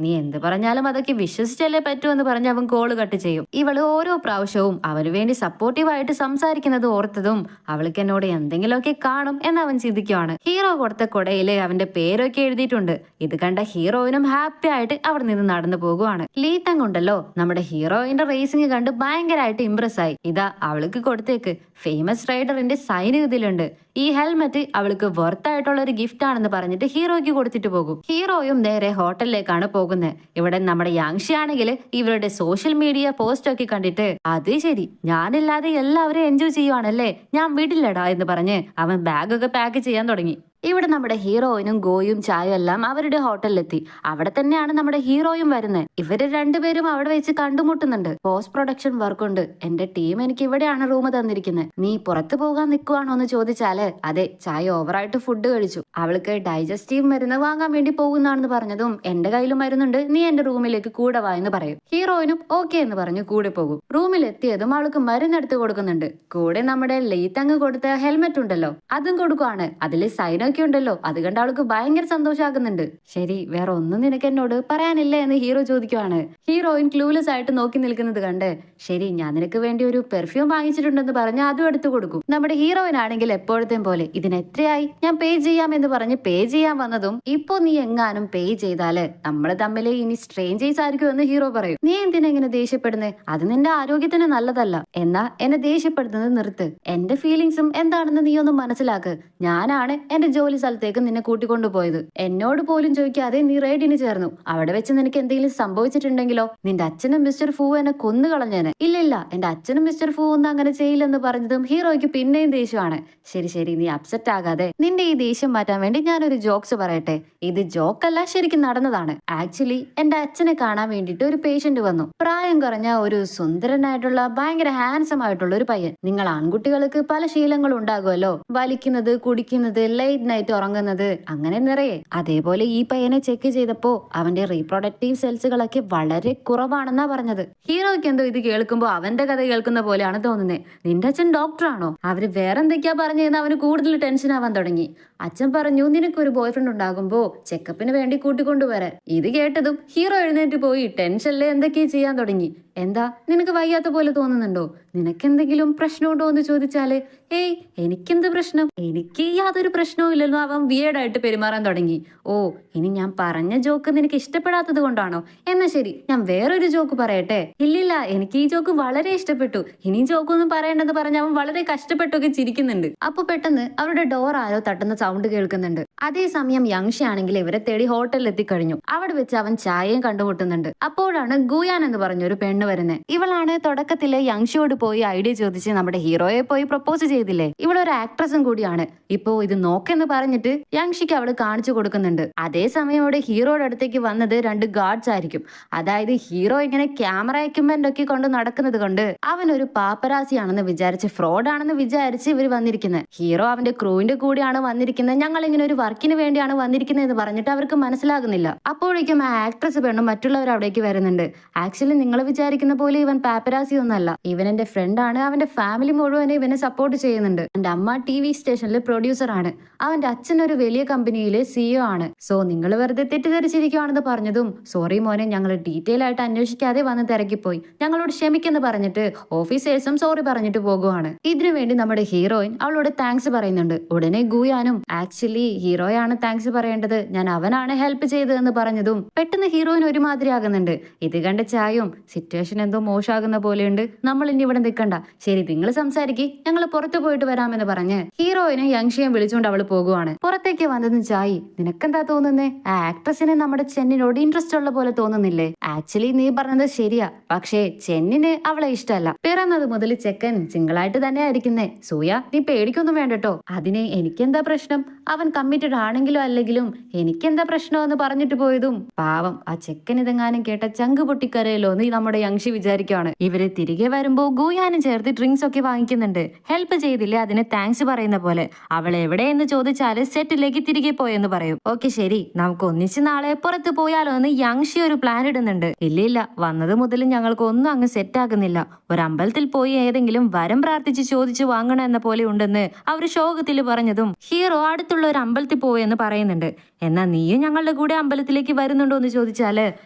നീ എന്ത് പറഞ്ഞാലും അതൊക്കെ വിശ്വസിച്ചല്ലേ പറ്റൂ എന്ന് പറഞ്ഞ് അവൻ കോള് കട്ട് ചെയ്യും. ഇവള് ഓരോ പ്രാവശ്യവും അവന് വേണ്ടി സപ്പോർട്ടീവായിട്ട് സംസാരിക്കുന്നത് ഓർത്തതും അവൾക്ക് എന്നോട് എന്തെങ്കിലുമൊക്കെ കാണും എന്ന് അവൻ ചിന്തിക്കുവാണ്. ഹീറോ കൊടുത്ത കൊടയില് അവന്റെ പേരൊക്കെ എഴുതിയിട്ടുണ്ട്. ഇത് കണ്ട ഹീറോയിനും ഹാപ്പി ആയിട്ട് അവിടെ നിന്ന് നടന്നു പോകുവാണ്. ലീത്തങ് ഉണ്ടല്ലോ, നമ്മുടെ ഹീറോയിന്റെ റേസിംഗ് കണ്ട് ഭയങ്കരമായിട്ട് ഇംപ്രസ് ആയി. ഇതാ അവൾക്ക് കൊടുത്തേക്ക്, ഫേമസ് റൈഡറിന്റെ സൈൻ ഇതിലുണ്ട്. ഈ ഹെൽമെറ്റ് അവൾക്ക് വർത്ത് ആയിട്ടുള്ള ഒരു ഗിഫ്റ്റ് ആണെന്ന് പറഞ്ഞിട്ട് ഹീറോയ്ക്ക് കൊടുത്തിട്ട് പോകും. ഹീറോയും നേരെ ഹോട്ടലിലേക്കാണ് പോകുന്നത്. ഇവിടെ നമ്മുടെ യാങ്ഷി ആണെങ്കിൽ ഇവരുടെ സോഷ്യൽ മീഡിയ പോസ്റ്റ് ഒക്കെ കണ്ടിട്ട്, അത് ശരി, ഞാനില്ലാതെ എല്ലാവരും എൻജോയ് ചെയ്യുവാണല്ലേ, ഞാൻ വിടില്ലടാ എന്ന് പറഞ്ഞ് അവൻ ബാഗൊക്കെ പാക്ക് ചെയ്യാൻ തുടങ്ങി. ഇവിടെ നമ്മുടെ ഹീറോയിനും ഗോയും ചായും എല്ലാം അവരുടെ ഹോട്ടലിലെത്തി. അവിടെ തന്നെയാണ് നമ്മുടെ ഹീറോയും വരുന്നത്. ഇവര് രണ്ടുപേരും അവിടെ വെച്ച് കണ്ടുമുട്ടുന്നുണ്ട്. പോസ്റ്റ് പ്രൊഡക്ഷൻ വർക്കുണ്ട്, എന്റെ ടീം എനിക്ക് ഇവിടെയാണ് റൂം തന്നിരിക്കുന്നത്, നീ പുറത്തു പോകാൻ നിൽക്കുവാണോ എന്ന് ചോദിച്ചാല് അതെ, ചായ ഓവറായിട്ട് ഫുഡ് കഴിച്ചു, അവൾക്ക് ഡൈജസ്റ്റീവ് മരുന്ന് വാങ്ങാൻ വേണ്ടി പോകുന്നാണെന്ന് പറഞ്ഞതും എന്റെ കയ്യിലും മരുന്നുണ്ട്, നീ എന്റെ റൂമിലേക്ക് കൂടെ വാ എന്ന് പറയും. ഹീറോയിനും ഓക്കെ എന്ന് പറഞ്ഞു കൂടെ പോകും. റൂമിലെത്തിയതും അവൾക്ക് മരുന്നെടുത്ത് കൊടുക്കുന്നുണ്ട്. കൂടെ നമ്മുടെ ലീത്തങ്ങ് കൊടുത്ത ഹെൽമെറ്റ് ഉണ്ടല്ലോ അതും കൊടുക്കുവാണ്. അതിൽ സൈനോ ഒക്കെ ഉണ്ടല്ലോ, അത് കണ്ട അവൾക്ക് ഭയങ്കര സന്തോഷാകുന്നുണ്ട്. ശരി, വേറെ ഒന്നും നിനക്ക് എന്നോട് പറയാനില്ല എന്ന് ഹീറോ ചോദിക്കുവാണ്. ഹീറോയിൻ ക്ലൂലെസ് ആയിട്ട് നോക്കി നിൽക്കുന്നത് കണ്ട്, ശരി, ഞാൻ നിനക്ക് വേണ്ടി ഒരു പെർഫ്യൂം വാങ്ങിച്ചിട്ടുണ്ടെന്ന് പറഞ്ഞ് അതും എടുത്തു കൊടുക്കും. നമ്മുടെ ഹീറോയിൻ ആണെങ്കിൽ എപ്പോഴത്തെയും പോലെ ഇതിന് എത്രയായി, ഞാൻ പേ ചെയ്യാം എന്ന് പറഞ്ഞ് പേ ചെയ്യാൻ വന്നതും, ഇപ്പൊ നീ എങ്ങാനും പേ ചെയ്താല് നമ്മൾ തമ്മിൽ ഇനി സ്ട്രേഞ്ചേഴ്സ് ആയിരിക്കും എന്ന് ഹീറോ പറയും. നീ എന്തിനാ ഇങ്ങനെ ദേഷ്യപ്പെടുന്നത്, അത് നിന്റെ ആരോഗ്യത്തിന് നല്ലതല്ല. എന്നാ എന്നെ ദേഷ്യപ്പെടുന്നത് നിർത്ത്. എന്റെ ഫീലിങ്സും എന്താണെന്ന് നീ ഒന്ന് മനസ്സിലാക്ക്. ഞാനാണ് എന്റെ ജോലി സ്ഥലത്തേക്ക് നിന്നെ കൂട്ടിക്കൊണ്ടുപോയത്. എന്നോട് പോലും ചോദിക്കാതെ നീ റൈഡിന് ചേർന്നു. അവിടെ വെച്ച് നിനക്ക് എന്തെങ്കിലും സംഭവിച്ചിട്ടുണ്ടെങ്കിലോ, നിന്റെ അച്ഛനും മിസ്റ്റർ ഫൂ എന്നെ കൊന്നു കളഞ്ഞേനെ. ഇല്ല, എന്റെ അച്ഛനും മിസ്റ്റർ ഫൂ ഒന്നും അങ്ങനെ ചെയ്യില്ലെന്ന് പറഞ്ഞതും ഹീറോയ്ക്ക് പിന്നെയും ദേഷ്യമാണ്. ശരി, നീ അപ്സെറ്റ് ആകാതെ, നിന്റെ ഈ ദേഷ്യം മാറ്റാൻ വേണ്ടി ഞാനൊരു ജോക്സ് പറയട്ടെ. ഇത് ജോക്കല്ല, ശരിക്കും നടന്നതാണ്. ആക്ച്വലി എന്റെ അച്ഛനെ കാണാൻ വേണ്ടിട്ട് ഒരു പേഷ്യന്റ് വന്നു. പ്രായം കുറഞ്ഞ ഒരു സുന്ദരനായിട്ടുള്ള ഭയങ്കര ഹാൻസം ആയിട്ടുള്ള ഒരു പയ്യൻ. നിങ്ങൾ ആൺകുട്ടികൾക്ക് പല ശീലങ്ങളും ഉണ്ടാകുമല്ലോ, വലിക്കുന്നത്, കുടിക്കുന്നത്, ലൈറ്റ് നൈറ്റ് ഉറങ്ങുന്നത്, അങ്ങനെ നിറയെ. അതേപോലെ ഈ പയ്യനെ ചെക്ക് ചെയ്തപ്പോ അവന്റെ റീപ്രൊഡക്റ്റീവ് സെൽസുകളൊക്കെ വളരെ കുറവാണെന്നാ പറഞ്ഞത്. ഹീറോയ്ക്ക് എന്തോ ഇത് കേൾക്കുമ്പോ അവന്റെ കഥ കേൾക്കുന്ന പോലെയാണ് തോന്നുന്നത്. നിന്റെ അച്ഛൻ ഡോക്ടറാണോ, അവര് വേറെന്തൊക്കെയാ പറഞ്ഞതെന്ന് അവന് കൂടുതൽ ടെൻഷൻ ആവാൻ തുടങ്ങി. അച്ഛൻ പറഞ്ഞു, നിനക്കൊരു ബോയ് ഫ്രണ്ട് ഉണ്ടാകുമ്പോ ചെക്കപ്പിന് വേണ്ടി കൂട്ടിക്കൊണ്ടുവരാൻ. ഇത് കേട്ടതും ഹീറോ എഴുന്നേറ്റ് പോയി ടെൻഷനില് എന്തൊക്കെയാ ചെയ്യാൻ തുടങ്ങി. എന്താ, നിനക്ക് വയ്യാത്ത പോലെ തോന്നുന്നുണ്ടോ, നിനക്കെന്തെങ്കിലും പ്രശ്നമുണ്ടോ എന്ന് ചോദിച്ചാല്, ഏയ് എനിക്കെന്ത് പ്രശ്നം, എനിക്ക് യാതൊരു പ്രശ്നവും ഇല്ലെന്നോ അവൻ വിയേർഡായിട്ട് പെരുമാറാൻ തുടങ്ങി. ഓ, ഇനി ഞാൻ പറഞ്ഞ ജോക്ക് നിനക്ക് ഇഷ്ടപ്പെടാത്തത് കൊണ്ടാണോ, എന്നാ ശരി, ഞാൻ വേറൊരു ജോക്ക് പറയട്ടെ. ഇല്ലില്ല, എനിക്ക് ഈ ജോക്ക് വളരെ ഇഷ്ടപ്പെട്ടു, ഇനി ജോക്കൊന്നും പറയണ്ടെന്ന് പറഞ്ഞ് അവൻ വളരെ കഷ്ടപ്പെട്ടൊക്കെ ചിരിക്കുന്നുണ്ട്. അപ്പൊ പെട്ടെന്ന് അവരുടെ ഡോർ ആരോ തട്ടുന്ന സൗണ്ട് കേൾക്കുന്നുണ്ട്. അതേസമയം യങ്ഷി ആണെങ്കിൽ ഇവരെ തേടി ഹോട്ടലിൽ എത്തിക്കഴിഞ്ഞു. അവിടെ വെച്ച് അവൻ ചായയും കണ്ടുമുട്ടുന്നുണ്ട്. അപ്പോഴാണ് ഗുയാൻ എന്ന് പറഞ്ഞൊരു പെണ്ണ് വരുന്നത്. ഇവളാണ് തുടക്കത്തില് യങ്ഷിയോട് പോയി ഐഡിയ ചോദിച്ച് നമ്മുടെ ഹീറോയെ പോയി പ്രപ്പോസ് ചെയ്തില്ലേ, ഇവളൊരു ആക്ട്രസും കൂടിയാണ്. ഇപ്പോ ഇത് നോക്കെന്ന് പറഞ്ഞിട്ട് യങ്ഷിക്ക് അവള് കാണിച്ചു കൊടുക്കുന്നുണ്ട്. അതേസമയം അവിടെ ഹീറോയുടെ അടുത്തേക്ക് വന്നത് 2 ഗാർഡ്സ് ആയിരിക്കും. അതായത് ഹീറോ ഇങ്ങനെ ക്യാമറ എക്യുപ്മെന്റ് ഒക്കെ കൊണ്ട് നടക്കുന്നത് കൊണ്ട് അവൻ ഒരു പാപ്പരാസിയാണെന്ന് വിചാരിച്ച്, ഫ്രോഡാണെന്ന് വിചാരിച്ച് ഇവർ വന്നിരിക്കുന്നത്. ഹീറോ അവന്റെ ക്രൂവിന്റെ കൂടെയാണ് വന്നിരിക്കുന്നത്, ഞങ്ങൾ ഇങ്ങനെ ഒരു വർക്കിന് വേണ്ടിയാണ് വന്നിരിക്കുന്നത് എന്ന് പറഞ്ഞിട്ട് അവർക്ക് മനസ്സിലാകുന്നില്ല. അപ്പോഴേക്കും ആ ആക്ട്രസ് പെണ്ണും മറ്റുള്ളവർ അവിടേക്ക് വരുന്നുണ്ട്. ആക്ച്വലി നിങ്ങൾ വിചാരിക്കുന്ന പോലെ ഇവൻ പാപ്പരാസി ഒന്നല്ല, ഇവൻ എന്റെ ഫ്രണ്ടാണ്. അവന്റെ ഫാമിലി മുഴുവൻ ഇവനെ സപ്പോർട്ട് ചെയ്യുന്നുണ്ട്. എന്റെ അമ്മ TV സ്റ്റേഷനിൽ പ്രൊഡ്യൂസർ ആണ്. അവന്റെ അച്ഛൻ ഒരു വലിയ കമ്പനിയിലെ CEO ആണ്. സോ നിങ്ങൾ വെറുതെ തെറ്റിദ്ധരിച്ചിരിക്കുകയാണെന്ന് പറഞ്ഞതും, സോറി മോനെ, ഞങ്ങൾ ഡീറ്റെയിൽ ആയിട്ട് അന്വേഷിക്കാതെ വന്ന് തിരക്കിപ്പോയി, ഞങ്ങളോട് ക്ഷമിക്കെന്ന് പറഞ്ഞിട്ട് ഓഫീസേഴ്സും സോറി പറഞ്ഞിട്ട് പോകുവാണ്. ഇതിനു വേണ്ടി നമ്മുടെ ഹീറോയിൻ അവളോട് താങ്ക്സ് പറയുന്നുണ്ട്. ഉടനെ ഗുയാനും ആക്ച്വലി ഹീറോയാണ് താങ്ക്സ് പറയേണ്ടത്, ഞാൻ അവനാണ് ഹെൽപ്പ് ചെയ്തതെന്ന് പറഞ്ഞതും പെട്ടെന്ന് ഹീറോയിൻ ഒരുമാതിരി ആകുന്നുണ്ട്. ഇത് കണ്ട ചായും സിറ്റുവേഷൻ എന്തോ മോശമാകുന്ന പോലെയുണ്ട്, നമ്മൾ ഇനി ഇവിടെ നിൽക്കണ്ട, ശരി നിങ്ങൾ സംസാരിക്കി, ഞങ്ങൾ പുറത്തു പോയിട്ട് വരാമെന്ന് പറഞ്ഞ് ഹീറോയിനെ യങ്ഷിയെ വിളിച്ചുകൊണ്ട് അവൾ പോകുവാണ്. പുറത്തേക്ക് വന്നതും ചായി, നിനക്കെന്താ തോന്നുന്നേ? ആ ആക്ട്രസിന് നമ്മുടെ ചെന്നിനോട് ഇൻട്രസ്റ്റ് ഉള്ള പോലെ തോന്നുന്നില്ലേ? ആക്ച്വലി നീ പറഞ്ഞത് ശരിയാ, പക്ഷേ ചെന്നിന് അവളെ ഇഷ്ടമല്ല. പിറന്നത് മുതൽ ചെക്കൻ സിംഗിളായിട്ട് തന്നെ ആയിരിക്കുന്നേ. സൂയ, നീ പേടിക്കൊന്നും വേണ്ടട്ടോ, അതിന് എനിക്കെന്താ പ്രശ്നം? അവൻ കമ്മിറ്റഡ് ആണെങ്കിലും അല്ലെങ്കിലും എനിക്കെന്താ പ്രശ്നം എന്ന് പറഞ്ഞിട്ട് പോയതും പാവം ആ ചെക്കൻ ഇതെങ്ങാനും കേട്ട ചങ്ക് പൊട്ടിക്കരയല്ലോ നീ നമ്മുടെ യങ്ഷി വിചാരിക്കുകയാണ്. ഇവര് തിരികെ വരുമ്പോ ഗുയാനും ചേർത്ത് ഡ്രിങ്ക്സ് ഒക്കെ വാങ്ങിക്കുന്നുണ്ട്. ഹെൽപ്പ് ചെയ്തില്ലേ അതിന് താങ്ക്സ് പറയുന്ന പോലെ. അവൾ എവിടെയെന്ന് ചോദിച്ചാല് സെറ്റിലേക്ക് തിരികെ പോയെന്ന് പറയും. ഓക്കെ ശരി, നമുക്ക് ഒന്നിച്ച് നാളെ പുറത്ത് പോയാലോ എന്ന് യങ്ഷി ഒരു പ്ലാൻ ഇടുന്നുണ്ട്. ഇല്ല, വന്നത് മുതൽ ഞങ്ങൾക്ക് ഒന്നും അങ്ങ് സെറ്റ് ആകുന്നില്ല. ഒരു അമ്പലത്തിൽ പോയി ഏതെങ്കിലും വരം പ്രാർത്ഥിച്ച് ചോദിച്ചു വാങ്ങണം എന്ന പോലെ ഉണ്ടെന്ന് അവർ ശോകത്തിൽ പറഞ്ഞതും ഹീറോ അടുത്തുള്ള ഒരു അമ്പലത്തിൽ പോയെന്ന് പറയുന്നുണ്ട്. എന്നാ നീയും ഞങ്ങളുടെ കൂടെ അമ്പലത്തിലേക്ക് വരുന്നുണ്ടോ എന്ന് ചോദിച്ചാല്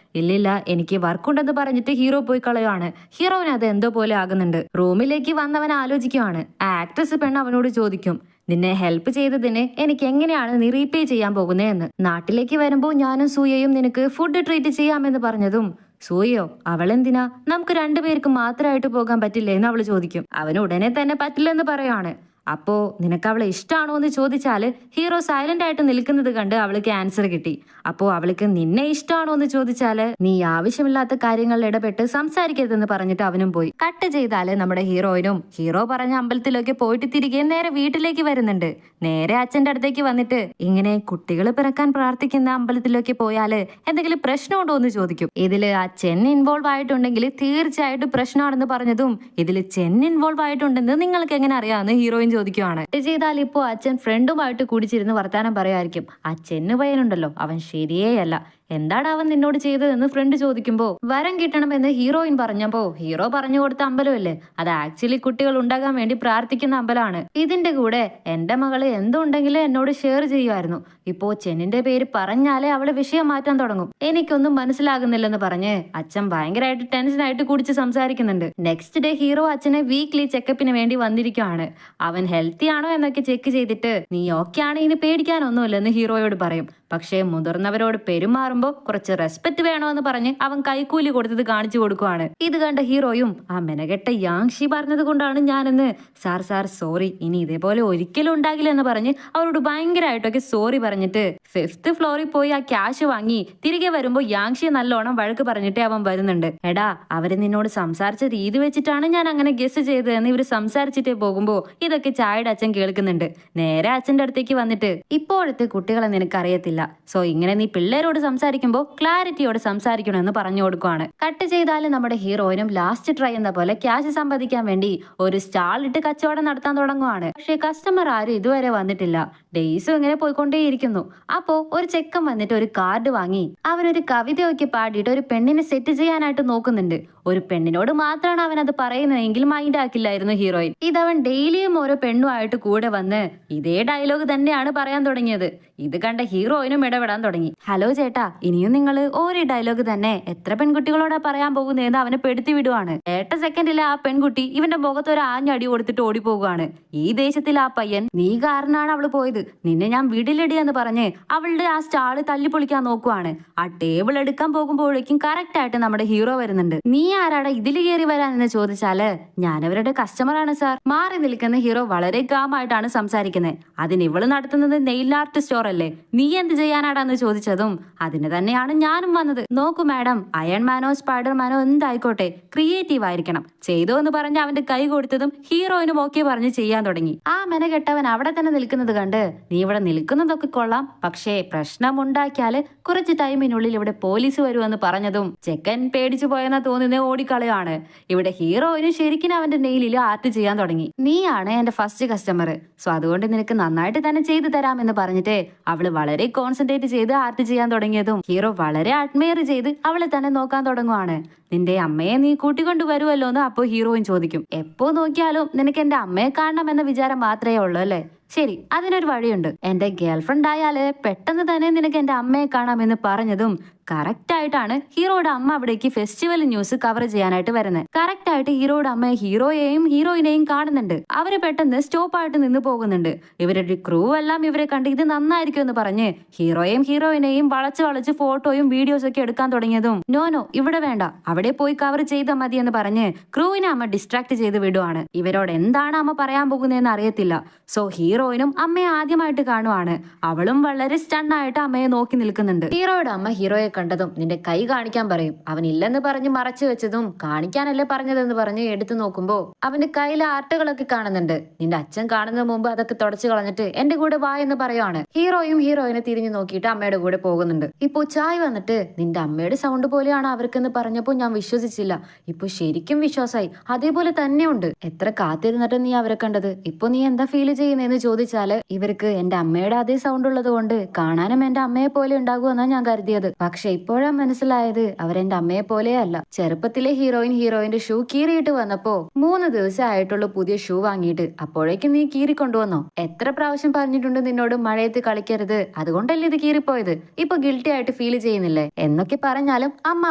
ഇല്ലില്ല, എനിക്ക് വർക്കുണ്ടെന്ന് പറഞ്ഞിട്ട് ഹീറോ പോയി കളയുവാണ്. ഹീറോവിന് അത് എന്തോ പോലെ ആകുന്നുണ്ട്. റൂമിലേക്ക് വന്നവൻ ആലോചിക്കുവാണ്. ആ ആക്ട്രസ് പെണ്ണ് അവനോട് ചോദിക്കും, നിന്നെ ഹെൽപ്പ് ചെയ്തതിന് എനിക്ക് എങ്ങനെയാണ് നീ റീപേ ചെയ്യാൻ പോകുന്നതെന്ന്. നാട്ടിലേക്ക് വരുമ്പോ ഞാനും സൂയയും നിനക്ക് ഫുഡ് ട്രീറ്റ് ചെയ്യാമെന്ന് പറഞ്ഞതും സൂയോ, അവളെന്തിനാ? നമുക്ക് 2 പേർക്ക് മാത്രമായിട്ട് പോകാൻ പറ്റില്ലേ എന്ന് അവള് ചോദിക്കും. അവന് ഉടനെ തന്നെ പറ്റില്ലെന്ന് പറയാണ്. അപ്പോ നിനക്ക് അവളെ ഇഷ്ടമാണോ എന്ന് ചോദിച്ചാല് ഹീറോ സൈലന്റ് ആയിട്ട് നിൽക്കുന്നത് കണ്ട് അവൾക്ക് ആൻസർ കിട്ടി. അപ്പോ അവൾക്ക് നിന്നെ ഇഷ്ടമാണോ എന്ന് ചോദിച്ചാല് നീ ആവശ്യമില്ലാത്ത കാര്യങ്ങളിൽ ഇടപെട്ട് സംസാരിക്കരുതെന്ന് പറഞ്ഞിട്ട് അവനും പോയി. കട്ട് ചെയ്താല് നമ്മുടെ ഹീറോയിനും ഹീറോ പറഞ്ഞ അമ്പലത്തിലൊക്കെ പോയിട്ട് തിരികെ നേരെ വീട്ടിലേക്ക് വരുന്നുണ്ട്. നേരെ അച്ഛന്റെ അടുത്തേക്ക് വന്നിട്ട് ഇങ്ങനെ കുട്ടികൾ പിറക്കാൻ പ്രാർത്ഥിക്കുന്ന അമ്പലത്തിലൊക്കെ പോയാല് എന്തെങ്കിലും പ്രശ്നമുണ്ടോ എന്ന് ചോദിക്കും. ഇതില് ആ ചെൻ ഇൻവോൾവ് ആയിട്ടുണ്ടെങ്കിൽ തീർച്ചയായിട്ടും പ്രശ്നമാണെന്ന് പറഞ്ഞതും ഇതില് ചെൻ ഇൻവോൾവ് ആയിട്ടുണ്ടെന്ന് നിങ്ങൾക്ക് എങ്ങനെ അറിയാമെന്ന് ഹീറോയിൻ ചോദിക്കുവാണ്. ചെയ്താൽ ഇപ്പോ അച്ഛൻ ഫ്രണ്ടുമായിട്ട് കൂടിച്ചിരുന്ന് വർത്താനം പറയായിരിക്കും. ആ ചെന്ന് പയ്യനുണ്ടല്ലോ, അവൻ ശരിയേയല്ല, എന്താണ് അവൻ നിന്നോട് ചെയ്തതെന്ന് ഫ്രണ്ട് ചോദിക്കുമ്പോ വരം കിട്ടണമെന്ന് ഹീറോയിൻ പറഞ്ഞപ്പോ ഹീറോ പറഞ്ഞു കൊടുത്ത അമ്പലമല്ലേ, അത് ആക്ച്വലി കുട്ടികൾ ഉണ്ടാകാൻ വേണ്ടി പ്രാർത്ഥിക്കുന്ന അമ്പലമാണ്. ഇതിന്റെ കൂടെ എന്റെ മകള് എന്തുണ്ടെങ്കിലും എന്നോട് ഷെയർ ചെയ്യുമായിരുന്നു. ഇപ്പോ ചെന്നിന്റെ പേര് പറഞ്ഞാലേ അവള് വിഷയം മാറ്റാൻ തുടങ്ങും. എനിക്കൊന്നും മനസ്സിലാകുന്നില്ലെന്ന് പറഞ്ഞ് അച്ഛൻ ഭയങ്കരമായിട്ട് ടെൻഷനായിട്ട് കുടിച്ച് സംസാരിക്കുന്നുണ്ട്. നെക്സ്റ്റ് ഡേ ഹീറോ അച്ഛനെ വീക്ക്ലി ചെക്കപ്പിന് വേണ്ടി വന്നിരിക്കുകയാണ്. അവൻ ഹെൽത്തി ആണോ എന്നൊക്കെ ചെക്ക് ചെയ്തിട്ട് നീ ഓക്കെ ആണ്, ഇനി പേടിക്കാനൊന്നുമില്ലെന്ന് ഹീറോയോട് പറയും. പക്ഷേ മുതിർന്നവരോട് പെരുമാറുമ്പോ കുറച്ച് റെസ്പെക്ട് വേണമെന്ന് പറഞ്ഞ് അവൻ കൈക്കൂലി കൊടുത്തത് കാണിച്ചു കൊടുക്കുവാണ്. ഇത് കണ്ട ഹീറോയും ആ മെനകെട്ട യാങ്ഷി പറഞ്ഞത് കൊണ്ടാണ് ഞാനെന്ന് സാർ സോറി, ഇനി ഇതേപോലെ ഒരിക്കലും ഉണ്ടാകില്ല എന്ന് പറഞ്ഞ് അവരോട് ഭയങ്കരമായിട്ടൊക്കെ സോറി പറഞ്ഞിട്ട് 5th ഫ്ലോറിൽ പോയി ആ ക്യാഷ് വാങ്ങി തിരികെ വരുമ്പോ യാങ്ഷിയെ നല്ലോണം വഴക്ക് പറഞ്ഞിട്ടേ അവൻ വരുന്നുണ്ട്. എടാ, അവര് നിന്നോട് സംസാരിച്ച രീതി വെച്ചിട്ടാണ് ഞാൻ അങ്ങനെ ഗസ് ചെയ്തതെന്ന് ഇവര് സംസാരിച്ചിട്ടേ പോകുമ്പോ ഇതൊക്കെ ചായയുടെ അച്ഛൻ കേൾക്കുന്നുണ്ട്. നേരെ അച്ഛന്റെ അടുത്തേക്ക് വന്നിട്ട് ഇപ്പോഴത്തെ കുട്ടികളെ നിനക്കറിയത്തില്ല, സോ ഇങ്ങനെ നീ പിള്ളേരോട് സംസാരിക്കുമ്പോ ക്ലാരിറ്റിയോട് സംസാരിക്കണമെന്ന് പറഞ്ഞു കൊടുക്കുവാണ്. കട്ട് ചെയ്താലും നമ്മുടെ ഹീറോയിനും ലാസ്റ്റ് ട്രൈ എന്ന പോലെ ക്യാഷ് സമ്പാദിക്കാൻ വേണ്ടി ഒരു സ്റ്റാൾ ഇട്ട് കച്ചവടം നടത്താൻ തുടങ്ങുവാണ്. പക്ഷേ കസ്റ്റമർ ആരും ഇതുവരെ വന്നിട്ടില്ല. ഡേയ്സും ഇങ്ങനെ പോയിക്കൊണ്ടേയിരിക്കുന്നു. അപ്പോ ഒരു ചെക്കൻ വന്നിട്ട് ഒരു കാർഡ് വാങ്ങി അവനൊരു കവിതയൊക്കെ പാടിയിട്ട് ഒരു പെണ്ണിനെ സെറ്റ് ചെയ്യാനായിട്ട് നോക്കുന്നുണ്ട്. ഒരു പെണ്ണിനോട് മാത്രമാണ് അവൻ അത് പറയുന്നതെങ്കിൽ മൈൻഡ് ആക്കില്ലായിരുന്നു ഹീറോയിൻ. ഇതവൻ ഡെയിലിയും ഓരോ പെണ്ണുമായിട്ട് കൂടെ വന്ന് ഇതേ ഡയലോഗ് തന്നെയാണ് പറയാൻ തുടങ്ങിയത്. ഇത് കണ്ട ഹീറോയിനും ഇടപെടാൻ തുടങ്ങി. ഹലോ ചേട്ടാ, ഇനിയും നിങ്ങൾ ഓരോ ഡയലോഗ് തന്നെ എത്ര പെൺകുട്ടികളോടാ പറയാൻ പോകുന്നതെന്ന് അവനെ പെടുത്തി വിടുവാണ്. 8 സെക്കൻഡിൽ ആ പെൺകുട്ടി ഇവന്റെ മുഖത്ത് ഒരു ആഞ്ഞടി കൊടുത്തിട്ട് ഓടിപ്പോകുവാണ്. ഈ ദേശത്തിൽ ആ പയ്യൻ നീ കാരണമാണ് അവള് പോയത്, നിന്നെ ഞാൻ വീട്ടിലിടി എന്ന് പറഞ്ഞ് അവളുടെ ആ സ്റ്റാള് തല്ലിപ്പൊളിക്കാൻ നോക്കുവാണ്. ആ ടേബിൾ എടുക്കാൻ പോകുമ്പോഴേക്കും കറക്റ്റ് ആയിട്ട് നമ്മുടെ ഹീറോ വരുന്നുണ്ട്. നീ ആരാടാ ഇതിൽ കയറി വരാനെന്ന് ചോദിച്ചാല് ഞാനവരുടെ കസ്റ്റമറാണ് സാർ. മാറി നിൽക്കുന്ന ഹീറോ വളരെ കാമായിട്ടാണ് സംസാരിക്കുന്നത്. അതിന് ഇവള് നടത്തുന്നത് നെയിൽ ആർട്ട് സ്റ്റോർ പവർ അല്ലേ, നീ എന്ത് ചെയ്യാനാടാന്ന് ചോദിച്ചതും അതിന് തന്നെയാണ് ഞാനും വന്നത്. നോക്കൂ മാഡം, അയൺമാനോ സ്പൈഡർമാനോ എന്തായിക്കോട്ടെ ക്രിയേറ്റീവ് ആയിരിക്കണം. ചെയ്തോ എന്ന് പറഞ്ഞ് അവന്റെ കൈ കൊടുത്തതും ഹീറോയിനും ഓക്കെ പറഞ്ഞ് ചെയ്യാൻ തുടങ്ങി. ആ മെനകെട്ടവൻ അവിടെ തന്നെ നിൽക്കുന്നത് കണ്ട്, നീ ഇവിടെ നിൽക്കുന്നതൊക്കെ കൊള്ളാം, പക്ഷേ പ്രശ്നമുണ്ടാക്കിയാല് കുറച്ച് ടൈമിനുള്ളിൽ ഇവിടെ പോലീസ് വരുമെന്ന് പറഞ്ഞതും ചെക്കൻ പേടിച്ചു പോയെന്നാ തോന്നുന്നത് ഓടിക്കളയാണ്. ഇവിടെ ഹീറോയിന് ശരിക്കും അവന്റെ നെയിലിൽ ആർട്ട് ചെയ്യാൻ തുടങ്ങി. നീയാണ് എന്റെ ഫസ്റ്റ് കസ്റ്റമർ, സോ അതുകൊണ്ട് നിനക്ക് നന്നായിട്ട് തന്നെ ചെയ്തു തരാമെന്ന് പറഞ്ഞിട്ട് അവള് വളരെ കോൺസെൻട്രേറ്റ് ചെയ്ത് ആർട്ട് ചെയ്യാൻ തുടങ്ങിയതും ഹീറോ വളരെ അഡ്മയർ ചെയ്ത് അവളെ തന്നെ നോക്കാൻ തുടങ്ങുവാണ്. നിന്റെ അമ്മയെ നീ കൂട്ടിക്കൊണ്ടു വരുമല്ലോ എന്ന് അപ്പോ ഹീറോയിൻ ചോദിക്കും. എപ്പോ നോക്കിയാലും നിനക്ക് എന്റെ അമ്മയെ കാണണം എന്ന വിചാരം മാത്രമേ ഉള്ളൂ അല്ലേ? ശരി, അതിനൊരു വഴിയുണ്ട്. എന്റെ ഗേൾഫ്രണ്ട് ആയാല് പെട്ടെന്ന് തന്നെ നിനക്ക് എന്റെ അമ്മയെ കാണാമെന്ന് പറഞ്ഞതും കറക്റ്റ് ആയിട്ടാണ് ഹീറോയുടെ അമ്മ അവിടേക്ക് ഫെസ്റ്റിവൽ ന്യൂസ് കവർ ചെയ്യാനായിട്ട് വരുന്നത്. കറക്റ്റ് ആയിട്ട് ഹീറോയുടെ അമ്മ ഹീറോയെയും ഹീറോയിനെയും കാണുന്നുണ്ട്. അവര് പെട്ടെന്ന് സ്റ്റോപ്പ് ആയിട്ട് നിന്ന് പോകുന്നുണ്ട്. ഇവരുടെ ക്രൂ എല്ലാം ഇവരെ കണ്ട് ഇത് നന്നായിരിക്കും എന്ന് പറഞ്ഞ് ഹീറോയെയും ഹീറോയിനെയും വളച്ച് ഫോട്ടോയും വീഡിയോസ് ഒക്കെ എടുക്കാൻ തുടങ്ങിയതും നോ ഇവിടെ വേണ്ട, അവിടെ പോയി കവർ ചെയ്താൽ മതി എന്ന് പറഞ്ഞ് ക്രൂവിനെ അമ്മ ഡിസ്ട്രാക്ട് ചെയ്ത് വിടുവാണ്. ഇവരോട് എന്താണ് അമ്മ പറയാൻ പോകുന്നതെന്ന് അറിയത്തില്ല. സോ ഹീറോയിനും അമ്മയെ ആദ്യമായിട്ട് കാണുവാണ്. അവളും വളരെ സ്റ്റണ്ണായിട്ട് അമ്മയെ നോക്കി നിൽക്കുന്നുണ്ട്. ഹീറോയുടെ അമ്മ ഹീറോയെ കണ്ടതും നിന്റെ കൈ കാണിക്കാൻ പറയും. അവൻ ഇല്ലെന്ന് പറഞ്ഞ് മറച്ചു വെച്ചതും കാണിക്കാനല്ലേ പറഞ്ഞതെന്ന് പറഞ്ഞ് എടുത്തു നോക്കുമ്പോ അവന്റെ കയ്യിലെ ആർട്ടുകളൊക്കെ കാണുന്നുണ്ട്. നിന്റെ അച്ഛൻ കാണുന്നതിന് മുമ്പ് അതൊക്കെ തുടച്ചു കളഞ്ഞിട്ട് എന്റെ കൂടെ വാ എന്ന് പറയുവാണ്. ഹീറോയും ഹീറോയിനെ തിരിഞ്ഞു നോക്കിയിട്ട് അമ്മയുടെ കൂടെ പോകുന്നുണ്ട്. ഇപ്പൊ ചായ് വന്നിട്ട് നിന്റെ അമ്മയുടെ സൗണ്ട് പോലെയാണ് അവർക്കെന്ന് പറഞ്ഞപ്പോ ഞാൻ വിശ്വസിച്ചില്ല. ഇപ്പൊ ശരിക്കും വിശ്വാസമായി. അതേപോലെ തന്നെയുണ്ട്. എത്ര കാത്തിരുന്നിട്ട് നീ അവരെ കണ്ടത്, ഇപ്പൊ നീ എന്താ ഫീൽ ചെയ്യുന്നതെന്ന് ചോദിച്ചാല് ഇവർക്ക് എന്റെ അമ്മയുടെ അതേ സൗണ്ട് ഉള്ളത് കൊണ്ട് കാണാനും എന്റെ അമ്മയെ പോലെ ഉണ്ടാകുമെന്നാണ് ഞാൻ കരുതിയത്. പക്ഷെ ഇപ്പോഴാ മനസ്സിലായത് അവരെന്റെ അമ്മയെ പോലെയല്ല. ചെറുപ്പത്തിലെ ഹീറോയിന്റെ ഷൂ കീറിയിട്ട് വന്നപ്പോ 3 ദിവസം ആയിട്ടുള്ള പുതിയ ഷൂ വാങ്ങിയിട്ട് അപ്പോഴേക്കും നീ കീറി കൊണ്ടുവന്നോ? എത്ര പ്രാവശ്യം പറഞ്ഞിട്ടുണ്ട് നിന്നോട് മഴയത്ത് കളിക്കരുത്, അതുകൊണ്ടല്ലേ ഇത് കീറിപ്പോയത്? ഇപ്പൊ ഗിൽറ്റി ആയിട്ട് ഫീൽ ചെയ്യുന്നില്ലേ എന്നൊക്കെ പറഞ്ഞാലും അമ്മ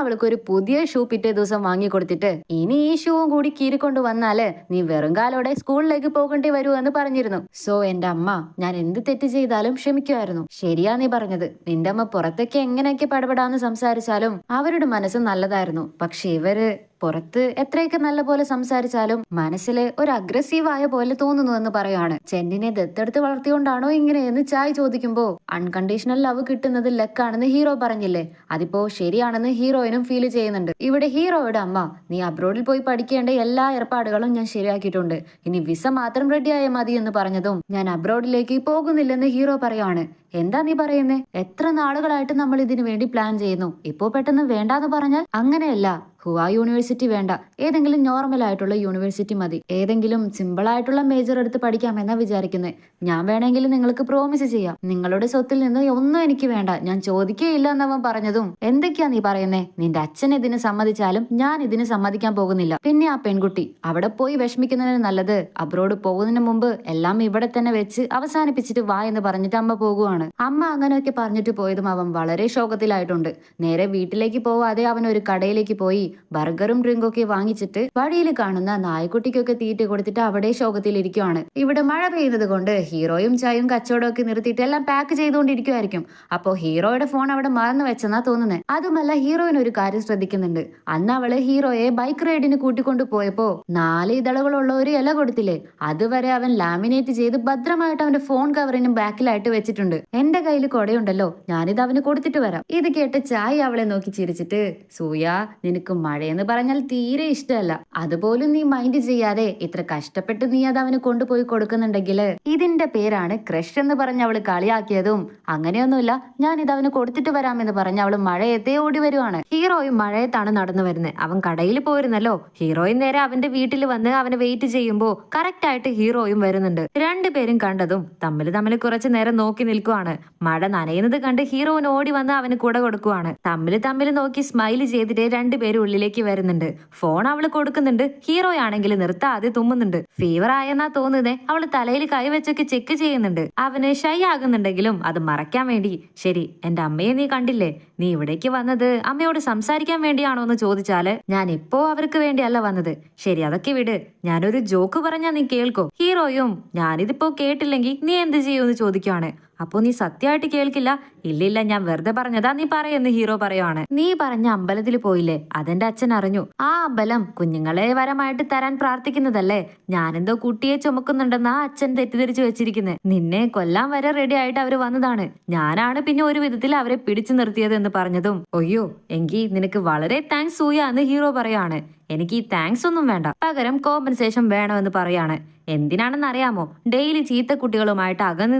അവൾക്ക് ഒരു പുതിയ ഷൂ പിറ്റേ ദിവസം വാങ്ങി കൊടുത്തിട്ട് ഇനി ഈ ഷൂവും കൂടി കീറിക്കൊണ്ട് വന്നാല് നീ വെറും കാലോടെ സ്കൂളിലേക്ക് പോകേണ്ടി വരുമെന്ന് പറഞ്ഞിരുന്നു. സോ എന്റെ അമ്മ ഞാൻ എന്ത് തെറ്റ് ചെയ്താലും ക്ഷമിക്കുമായിരുന്നു. ശരിയാ നീ പറഞ്ഞത്. നിന്റെ അമ്മ പുറത്തേക്ക് എങ്ങനെയൊക്കെ പടപെടാന്ന് സംസാരിച്ചാലും അവരുടെ മനസ്സ് നല്ലതായിരുന്നു. പക്ഷെ ഇവര് പുറത്ത് എത്രയൊക്കെ നല്ല പോലെ സംസാരിച്ചാലും മനസ്സില് ഒരു അഗ്രസീവായ പോലെ തോന്നുന്നു എന്ന് പറയാണ്. ചെന്നിനെ ദത്തെടുത്ത് വളർത്തിയോണ്ടാണോ ഇങ്ങനെയെന്ന് ചായ് ചോദിക്കുമ്പോ അൺകണ്ടീഷണൽ ലവ് കിട്ടുന്നത് ലക്കാണെന്ന് ഹീറോ പറഞ്ഞില്ലേ, അതിപ്പോ ശരിയാണെന്ന് ഹീറോയിനും ഫീൽ ചെയ്യുന്നുണ്ട്. ഇവിടെ ഹീറോയുടെ അമ്മ നീ അബ്രോഡിൽ പോയി പഠിക്കേണ്ട എല്ലാ ഏർപ്പാടുകളും ഞാൻ ശരിയാക്കിയിട്ടുണ്ട്, ഇനി വിസ മാത്രം റെഡിയായാൽ മതി എന്ന് പറഞ്ഞതും ഞാൻ അബ്രോഡിലേക്ക് പോകുന്നില്ലെന്ന് ഹീറോ പറയാണ്. എന്താ നീ പറയുന്നേ? എത്ര നാളുകളായിട്ട് നമ്മൾ ഇതിനു വേണ്ടി പ്ലാൻ ചെയ്യുന്നു, ഇപ്പോ പെട്ടെന്ന് വേണ്ടാന്ന് പറഞ്ഞാൽ? അങ്ങനെയല്ല, ഹുവാ യൂണിവേഴ്സിറ്റി വേണ്ട, ഏതെങ്കിലും നോർമൽ ആയിട്ടുള്ള യൂണിവേഴ്സിറ്റി മതി. ഏതെങ്കിലും സിമ്പിൾ ആയിട്ടുള്ള മേജർ എടുത്ത് പഠിക്കാമെന്നാ വിചാരിക്കുന്നത്. ഞാൻ വേണമെങ്കിൽ നിങ്ങൾക്ക് പ്രോമിസ് ചെയ്യാം, നിങ്ങളുടെ സ്വത്തിൽ നിന്ന് ഒന്നും എനിക്ക് വേണ്ട, ഞാൻ ചോദിക്കുകയില്ല എന്നവൻ പറഞ്ഞതും എന്തൊക്കെയാ നീ പറയുന്നേ? നിന്റെ അച്ഛൻ ഇതിന് സമ്മതിച്ചാലും ഞാൻ ഇതിന് സമ്മതിക്കാൻ പോകുന്നില്ല. പിന്നെ ആ പെൺകുട്ടി അവിടെ പോയി വിഷമിക്കുന്നതിന് നല്ലത് അബ്രോഡ് പോകുന്നതിന് മുമ്പ് എല്ലാം ഇവിടെ തന്നെ വെച്ച് അവസാനിപ്പിച്ചിട്ട് വാ എന്ന് പറഞ്ഞിട്ട് അമ്മ പോകുവാണ്. അമ്മ അങ്ങനെയൊക്കെ പറഞ്ഞിട്ട് പോയതും അവൻ വളരെ ശോകത്തിലായിട്ടുണ്ട്. നേരെ വീട്ടിലേക്ക് പോവാതെ അവൻ ഒരു കടയിലേക്ക് പോയി ബർഗറും ഡ്രിങ്കും ഒക്കെ വാങ്ങിച്ചിട്ട് വഴിയിൽ കാണുന്ന നായ്ക്കുട്ടിക്കൊക്കെ തീറ്റ കൊടുത്തിട്ട് അവിടെ ശോകത്തിലിരിക്കുവാണ്. ഇവിടെ മഴ പെയ്യുന്നത് കൊണ്ട് ഹീറോയും ചായയും കച്ചവടം ഒക്കെ നിർത്തിയിട്ട് എല്ലാം പാക്ക് ചെയ്തുകൊണ്ടിരിക്കുമായിരിക്കും. അപ്പോ ഹീറോയുടെ ഫോൺ അവിടെ മറന്നു വെച്ചെന്നാ തോന്നുന്നത്. അതുമല്ല, ഹീറോയിൻ ഒരു കാര്യം ശ്രദ്ധിക്കുന്നുണ്ട്. അന്ന് അവള് ഹീറോയെ ബൈക്ക് റൈഡിന് കൂട്ടിക്കൊണ്ടു പോയപ്പോ 4 ഇതളുകളുള്ള ഒരു ഇല കൊടുത്തില്ലേ, അതുവരെ അവൻ ലാമിനേറ്റ് ചെയ്ത് ഭദ്രമായിട്ട് അവന്റെ ഫോൺ കവറിനും ബാക്കിലായിട്ട് വെച്ചിട്ടുണ്ട്. എന്റെ കയ്യിൽ കൊടയുണ്ടല്ലോ, ഞാനിത് അവന് കൊടുത്തിട്ട് വരാം. ഇത് കേട്ട് ചായ അവളെ നോക്കി ചിരിച്ചിട്ട്, സൂയ നിനക്ക് മഴയെന്ന് പറഞ്ഞാൽ തീരെ ഇഷ്ടമല്ല, അതുപോലും നീ മൈൻഡ് ചെയ്യാതെ ഇത്ര കഷ്ടപ്പെട്ട് നീ അത് അവന് കൊണ്ടുപോയി കൊടുക്കുന്നുണ്ടെങ്കിൽ ഇതിന്റെ പേരാണ് ക്രഷ് എന്ന് പറഞ്ഞ് അവള് കളിയാക്കിയതും അങ്ങനെയൊന്നുമില്ല, ഞാൻ ഇത് അവന് കൊടുത്തിട്ട് വരാമെന്ന് പറഞ്ഞ് അവള് മഴയത്തെ ഓടി വരുവാണ്. ഹീറോയും മഴയത്താണ് നടന്നു വരുന്നത്. അവൻ കടയിൽ പോയിരുന്നല്ലോ. ഹീറോയും നേരെ അവന്റെ വീട്ടിൽ വന്ന് അവനെ വെയിറ്റ് ചെയ്യുമ്പോ കറക്റ്റ് ആയിട്ട് ഹീറോയും വരുന്നുണ്ട്. രണ്ടുപേരും കണ്ടതും തമ്മിൽ കുറച്ചു നേരം നോക്കി നിൽക്കുവാണ്. മഴ നനയുന്നത് കണ്ട് ഹീറോയിന് ഓടി വന്ന് അവന് കുട കൊടുക്കുവാണ്. തമ്മിൽ നോക്കി സ്മൈൽ ചെയ്തിട്ട് രണ്ടുപേരും ഉള്ളിലേക്ക് വരുന്നുണ്ട്. ഫോൺ അവള് കൊടുക്കുന്നുണ്ട്. ഹീറോയാണെങ്കിൽ നിർത്താതെ തുമ്മുന്നുണ്ട്. ഫീവർ ആയെന്നാ തോന്നുന്നേ. അവള് തലയിൽ കൈവച്ചൊക്കെ ചെക്ക് ചെയ്യുന്നുണ്ട്. അവന് ഷൈ ആകുന്നുണ്ടെങ്കിലും അത് മറയ്ക്കാൻ വേണ്ടി, ശരി എന്റെ അമ്മയെ നീ കണ്ടില്ലേ, നീ ഇവിടേക്ക് വന്നത് അമ്മയോട് സംസാരിക്കാൻ വേണ്ടിയാണോ എന്ന് ചോദിച്ചാല് ഞാൻ ഇപ്പോ അവർക്ക് വേണ്ടിയല്ല വന്നത്. ശരി അതൊക്കെ വിട്, ഞാനൊരു ജോക്ക് പറഞ്ഞാ നീ കേൾക്കോ? ഹീറോയും ഞാനിതിപ്പോ കേട്ടില്ലെങ്കിൽ നീ എന്ത് ചെയ്യൂന്ന് ചോദിക്കുവാണ്. അപ്പൊ നീ സത്യമായിട്ട് കേൾക്കില്ല? ഇല്ലില്ല, ഞാൻ വെറുതെ പറഞ്ഞതാ, നീ പറയുന്നു ഹീറോ പറയുവാണ്. നീ പറഞ്ഞ അമ്പലത്തിൽ പോയില്ലേ, അതെന്റെ അച്ഛൻ അറിഞ്ഞു. ആ അമ്പലം കുഞ്ഞുങ്ങളെ വരമായിട്ട് തരാൻ പ്രാർത്ഥിക്കുന്നതല്ലേ. ഞാനെന്തോ കുട്ടിയെ ചുമക്കുന്നുണ്ടെന്ന് ആ അച്ഛൻ തെറ്റിദ്ധരിച്ചു വെച്ചിരിക്കുന്നത്. നിന്നെ കൊല്ലാൻ വരെ റെഡി ആയിട്ട് അവര് വന്നതാണ്. ഞാനാണ് പിന്നെ ഒരു വിധത്തിൽ അവരെ പിടിച്ചു നിർത്തിയത് എന്ന് പറഞ്ഞതും, ഒയ്യോ എങ്കിൽ നിനക്ക് വളരെ താങ്ക്സ് സൂയ എന്ന് ഹീറോ പറയാണ്. എനിക്ക് ഈ താങ്ക്സ് ഒന്നും വേണ്ട, പകരം കോമ്പൻസേഷൻ വേണമെന്ന് പറയാണ്. എന്തിനാണെന്ന് അറിയാമോ? ഡെയിലി ചീത്ത കുട്ടികളുമായിട്ട് അകന്നു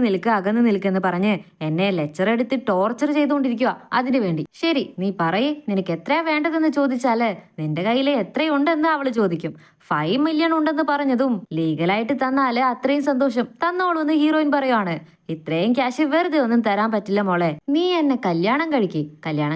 നിൽക്കെന്ന് പറഞ്ഞ് എന്നെ ലെക്ചർ എടുത്ത് ടോർച്ചർ ചെയ്തുകൊണ്ടിരിക്കുക. അതിനു വേണ്ടി. ശരി, നീ പറയേ, നിനക്ക് എത്രയാ വേണ്ടതെന്ന് ചോദിച്ചാല് നിന്റെ കയ്യിലെ എത്രയുണ്ടെന്ന് അവള് ചോദിക്കും. 5 മില്യൺ ഉണ്ടെന്ന് പറഞ്ഞതും, ലീഗലായിട്ട് തന്നാല് അത്രയും സന്തോഷം, തന്നോളൂ എന്ന് ഹീറോയിൻ പറയുവാണ്. ഇത്രയും ക്യാഷ് വെറുതെ ഒന്നും തരാൻ പറ്റില്ല മോളെ. നീ എന്നെ കല്യാണം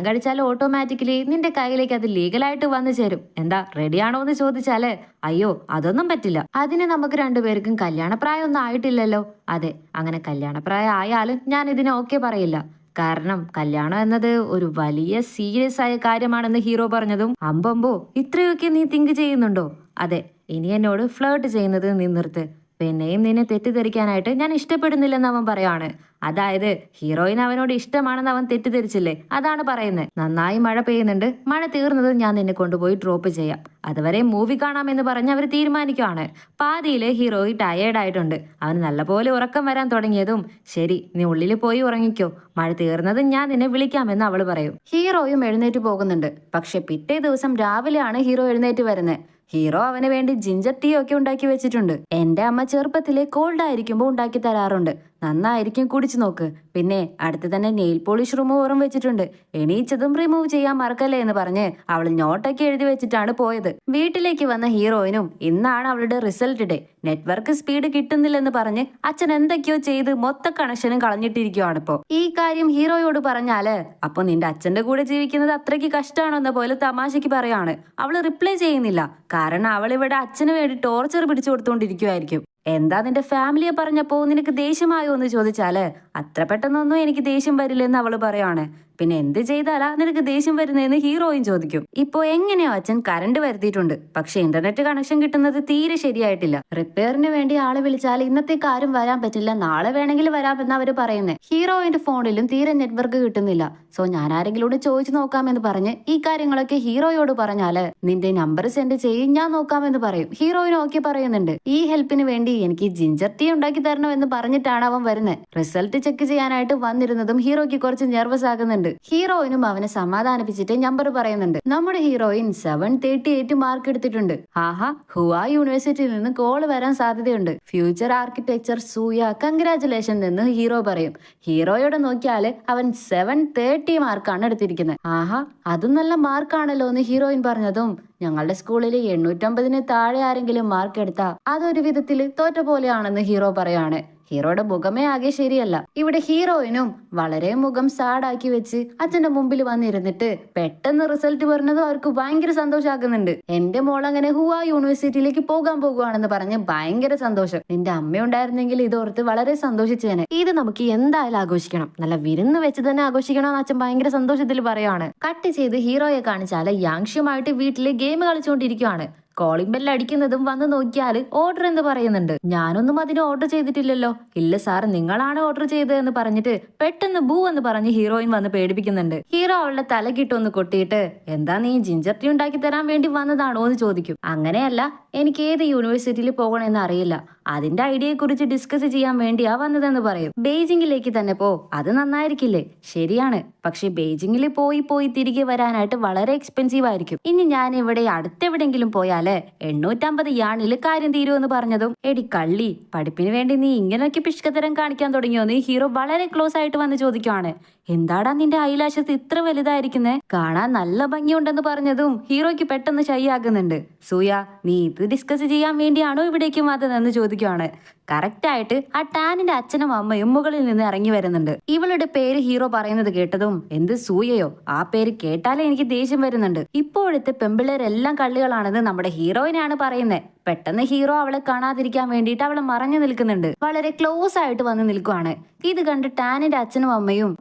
കഴിച്ചാൽ ഓട്ടോമാറ്റിക്കലി നിന്റെ കയ്യിലേക്ക് അത് ലീഗലായിട്ട് വന്നു ചേരും. എന്താ, റെഡിയാണോ എന്ന് ചോദിച്ചാല്, അയ്യോ അതൊന്നും പറ്റില്ല. അതിന് നമുക്ക് രണ്ടുപേർക്കും കല്യാണപ്രായം ഒന്നും ആയിട്ടില്ലല്ലോ. അതെ, അങ്ങനെ കല്യാണപ്രായം ആയാലും ഞാൻ ഇതിന് ഓക്കെ പറയില്ല. കാരണം കല്യാണം എന്നത് ഒരു വലിയ സീരിയസ് ആയ കാര്യമാണെന്ന് ഹീറോ പറഞ്ഞതും, അമ്പമ്പോ ഇത്രയൊക്കെ നീ തിങ്ക് ചെയ്യുന്നുണ്ടോ? അതെ, ഇനി എന്നോട് ഫ്ലേർട്ട് ചെയ്യുന്നത് നീ നിർത്ത്. പിന്നെയും നിന്നെ തെറ്റിദ്ധരിക്കാനായിട്ട് ഞാൻ ഇഷ്ടപ്പെടുന്നില്ലെന്ന് അവൻ പറയാണ്. അതായത് ഹീറോയിൻ അവനോട് ഇഷ്ടമാണെന്ന് അവൻ തെറ്റിദ്ധരിച്ചില്ലേ, അതാണ് പറയുന്നത്. നന്നായി മഴ പെയ്യുന്നുണ്ട്, മഴ തീർന്നത് ഞാൻ നിന്നെ കൊണ്ടുപോയി ഡ്രോപ്പ് ചെയ്യാം, അതുവരെ മൂവി കാണാമെന്ന് പറഞ്ഞ് അവർ തീരുമാനിക്കുവാണ്. പാതിയില് ഹീറോയി ടയേർഡായിട്ടുണ്ട്. അവന് നല്ലപോലെ ഉറക്കം വരാൻ തുടങ്ങിയതും, ശരി നീ ഉള്ളിൽ പോയി ഉറങ്ങിക്കോ, മഴ തീർന്നത് ഞാൻ നിന്നെ വിളിക്കാമെന്ന് അവള് പറയും. ഹീറോയും എഴുന്നേറ്റ് പോകുന്നുണ്ട്. പക്ഷെ പിറ്റേ ദിവസം രാവിലെയാണ് ഹീറോ എഴുന്നേറ്റ് വരുന്നത്. ഹീറോ അവന് വേണ്ടി ജിഞ്ചർ ടീ ഒക്കെ ഉണ്ടാക്കി വെച്ചിട്ടുണ്ട്. എന്റെ അമ്മ ചെറുപ്പത്തിലെ കോൾഡ് ആയിരിക്കുമ്പോൾ ഉണ്ടാക്കി തരാറുണ്ട്, നന്നായിരിക്കും, കുടിച്ചു നോക്ക്. പിന്നെ അടുത്ത് തന്നെ നെയിൽ പോളിഷ് റിമൂവറും വെച്ചിട്ടുണ്ട്, എണീച്ചതും റിമൂവ് ചെയ്യാൻ മറക്കല്ലേ എന്ന് പറഞ്ഞ് അവൾ നോട്ടൊക്കെ എഴുതി വെച്ചിട്ടാണ് പോയത്. വീട്ടിലേക്ക് വന്ന ഹീറോയിനും ഇന്നാണ് അവളുടെ റിസൾട്ട് ഡേ. നെറ്റ്വർക്ക് സ്പീഡ് കിട്ടുന്നില്ലെന്ന് പറഞ്ഞ് അച്ഛൻ എന്തൊക്കെയോ ചെയ്ത് മൊത്ത കണക്ഷനും കളഞ്ഞിട്ടിരിക്കുവാണ് ഇപ്പോ. ഈ കാര്യം ഹീറോയോട് പറഞ്ഞാല്, അപ്പൊ നിന്റെ അച്ഛന്റെ കൂടെ ജീവിക്കുന്നത് അത്രയ്ക്ക് കഷ്ടമാണെന്ന പോലെ തമാശയ്ക്ക് പറയാണ്. അവള് റിപ്ലൈ ചെയ്യുന്നില്ല, കാരണം അവൾ ഇവിടെ അച്ഛന് വേണ്ടി ടോർച്ചർ പിടിച്ചു കൊടുത്തോണ്ടിരിക്കുവായിരിക്കും. എന്താ നിന്റെ ഫാമിലിയെ പറഞ്ഞപ്പോ നിനക്ക് ദേഷ്യമായോ എന്ന് ചോദിച്ചാല്, അത്ര പെട്ടെന്നൊന്നും എനിക്ക് ദേഷ്യം വരില്ലെന്ന് അവള് പറയാണ്. പിന്നെ എന്ത് ചെയ്താലാ നിനക്ക് ദേഷ്യം വരുന്നതെന്ന് ഹീറോയും ചോദിക്കും. ഇപ്പോ എങ്ങനെയോ അച്ഛൻ കറണ്ട് വരുത്തിയിട്ടുണ്ട്, പക്ഷെ ഇന്റർനെറ്റ് കണക്ഷൻ കിട്ടുന്നത് തീരെ ശരിയായിട്ടില്ല. റിപ്പയറിന് വേണ്ടി ആളെ വിളിച്ചാൽ ഇന്നത്തേക്ക് ആരും വരാൻ പറ്റില്ല, നാളെ വേണമെങ്കിൽ വരാമെന്ന് അവര് പറയുന്നത്. ഹീറോയിന്റെ ഫോണിലും തീരെ നെറ്റ്വർക്ക് കിട്ടുന്നില്ല. സോ ഞാൻ ആരെങ്കിലോട് ചോദിച്ചു നോക്കാമെന്ന് പറഞ്ഞ് ഈ കാര്യങ്ങളൊക്കെ ഹീറോയോട് പറഞ്ഞാല്, നിന്റെ നമ്പർ സെൻഡ് ചെയ്യും, ഞാൻ നോക്കാമെന്ന് പറയും. ഹീറോയിന് ഓക്കെ പറയുന്നുണ്ട്. ഈ ഹെൽപ്പിന് വേണ്ടി എനിക്ക് ജിഞ്ചർ ടീ ഉണ്ടാക്കി തരണമെന്ന് പറഞ്ഞിട്ടാണ് അവൻ വരുന്നത്. റിസൾട്ട് ചെക്ക് ചെയ്യാനായിട്ട് വന്നിരുന്നതും ഹീറോയ്ക്ക് കുറച്ച് നെർവസ് ആകുന്നുണ്ട്. ഹീറോയിനും അവനെ സമാധാനിപ്പിച്ചിട്ട് നമ്പർ പറയുന്നുണ്ട്. നമ്മുടെ ഹീറോയിൻ 738 മാർക്ക് എടുത്തിട്ടുണ്ട്. ആഹാ, ഹുവാ യൂണിവേഴ്സിറ്റിയിൽ നിന്ന് കോള് വരാൻ സാധ്യതയുണ്ട്. ഫ്യൂച്ചർ ആർക്കിടെക്ചർ സൂയ, കൺഗ്രാചുലേഷൻ എന്ന് ഹീറോ പറയും. ഹീറോയോട് നോക്കിയാല് അവൻ 730 മാർക്കാണ് എടുത്തിരിക്കുന്നത്. ആഹാ, അതും നല്ല മാർക്കാണല്ലോ എന്ന് ഹീറോയിൻ പറഞ്ഞതും, ഞങ്ങളുടെ സ്കൂളിൽ 850 താഴെ ആരെങ്കിലും മാർക്ക് എടുത്താ അതൊരു വിധത്തിൽ തോറ്റ പോലെയാണെന്ന് ഹീറോ പറയാണ്. ഹീറോയുടെ മുഖമേ ആകെ ശരിയല്ല. ഇവിടെ ഹീറോയിനും വളരെ മുഖം സാഡാക്കി വെച്ച് അച്ഛന്റെ മുമ്പിൽ വന്നിരുന്നിട്ട് പെട്ടെന്ന് റിസൾട്ട് പറഞ്ഞതും അവർക്ക് ഭയങ്കര സന്തോഷമാക്കുന്നുണ്ട്. എന്റെ മോൾ അങ്ങനെ ഹുവാ യൂണിവേഴ്സിറ്റിയിലേക്ക് പോകാൻ പോകുവാണെന്ന് പറഞ്ഞ് ഭയങ്കര സന്തോഷം. നിന്റെ അമ്മ ഉണ്ടായിരുന്നെങ്കിൽ ഇതോർത്ത് വളരെ സന്തോഷിച്ചേനെ. ഇത് നമുക്ക് എന്തായാലും ആഘോഷിക്കണം, നല്ല വിരുന്ന് വെച്ച് തന്നെ ആഘോഷിക്കണം എന്ന് അച്ഛൻ ഭയങ്കര സന്തോഷത്തിൽ പറയാണ്. കട്ട് ചെയ്ത് ഹീറോയെ കാണിച്ചാല് യാങ്ഷുമായിട്ട് വീട്ടില് ഗെയിം കളിച്ചുകൊണ്ടിരിക്കുവാണ്. കോളിംഗ് ബെല്ല് അടിക്കുന്നതും വന്ന് നോക്കിയാല് ഓർഡർ എന്ന് പറയുന്നുണ്ട്. ഞാനൊന്നും അതിന് ഓർഡർ ചെയ്തിട്ടില്ലല്ലോ. ഇല്ല സാർ, നിങ്ങളാണ് ഓർഡർ ചെയ്തതെന്ന് പറഞ്ഞിട്ട് പെട്ടെന്ന് ബൂ എന്ന് പറഞ്ഞ് ഹീറോയിൻ വന്ന് പേടിപ്പിക്കുന്നുണ്ട്. ഹീറോ അവളുടെ തലക്കിട്ടൊന്ന് കൊട്ടിയിട്ട്, എന്താ നീ ജിഞ്ചർ ടീ ഉണ്ടാക്കി തരാൻ വേണ്ടി വന്നതാണോ എന്ന് ചോദിക്കും. അങ്ങനെയല്ല, എനിക്ക് ഏത് യൂണിവേഴ്സിറ്റിയിൽ പോകണമെന്ന് അറിയില്ല, അതിന്റെ ഐഡിയയെ കുറിച്ച് ഡിസ്കസ് ചെയ്യാൻ വേണ്ടിയാ വന്നതെന്ന് പറയും. ബെയ്ജിങ്ങിലേക്ക് തന്നെ പോ, അത് നന്നായിരിക്കില്ലേ? ശരിയാണ്, പക്ഷെ ബെയ്ജിങ്ങിൽ പോയി തിരികെ വരാനായിട്ട് വളരെ എക്സ്പെൻസീവ് ആയിരിക്കും. ഇനി ഞാൻ ഇവിടെ അടുത്തെവിടെങ്കിലും പോയാല് 850 യാണില് കാര്യം തീരുമെന്ന് പറഞ്ഞതും, എടി കള്ളി, പഠിപ്പിന് വേണ്ടി നീ ഇങ്ങനെയൊക്കെ പിഷ്കത്തരം കാണിക്കാൻ തുടങ്ങിയോന്ന് ഹീറോ വളരെ ക്ലോസ് ആയിട്ട് വന്ന് ചോദിക്കുവാണ്. എന്താടാ നിന്റെ ഐലാഷസ് ഇത്ര വലുതായിരിക്കുന്നേ, കാണാൻ നല്ല ഭംഗിയുണ്ടെന്ന് പറഞ്ഞതും ഹീറോയ്ക്ക് പെട്ടെന്ന് ഷൈ ആകുന്നുണ്ട്. സൂയ, നീ ഇത് ഡിസ്കസ് ചെയ്യാൻ വേണ്ടിയാണോ ഇവിടേക്ക് വന്നതെന്ന് ചോദിക്കുവാണ്. കറക്റ്റായിട്ട് ആ ടാനിന്റെ അച്ഛനും അമ്മയും മുകളിൽ നിന്ന് ഇറങ്ങി വരുന്നുണ്ട്. ഇവളുടെ പേര് ഹീറോ പറയുന്നത് കേട്ടതും, എന്ത് സൂയയോ, ആ പേര് കേട്ടാലേ എനിക്ക് ദേഷ്യം വരുന്നുണ്ട്. ഇപ്പോഴത്തെ പെമ്പിള്ളേരെല്ലാം കള്ളികളാണെന്ന് നമ്മുടെ ഹീറോയിനാണ് പറയുന്നത്. പെട്ടെന്ന് ഹീറോ അവളെ കാണാതിരിക്കാൻ വേണ്ടിയിട്ട് അവളെ മറഞ്ഞു നിൽക്കുന്നുണ്ട്. വളരെ ക്ലോസ് ആയിട്ട് വന്ന് നിൽക്കുവാണ്. ഇത് കണ്ട് ടാനിന്റെ അച്ഛനും അമ്മയും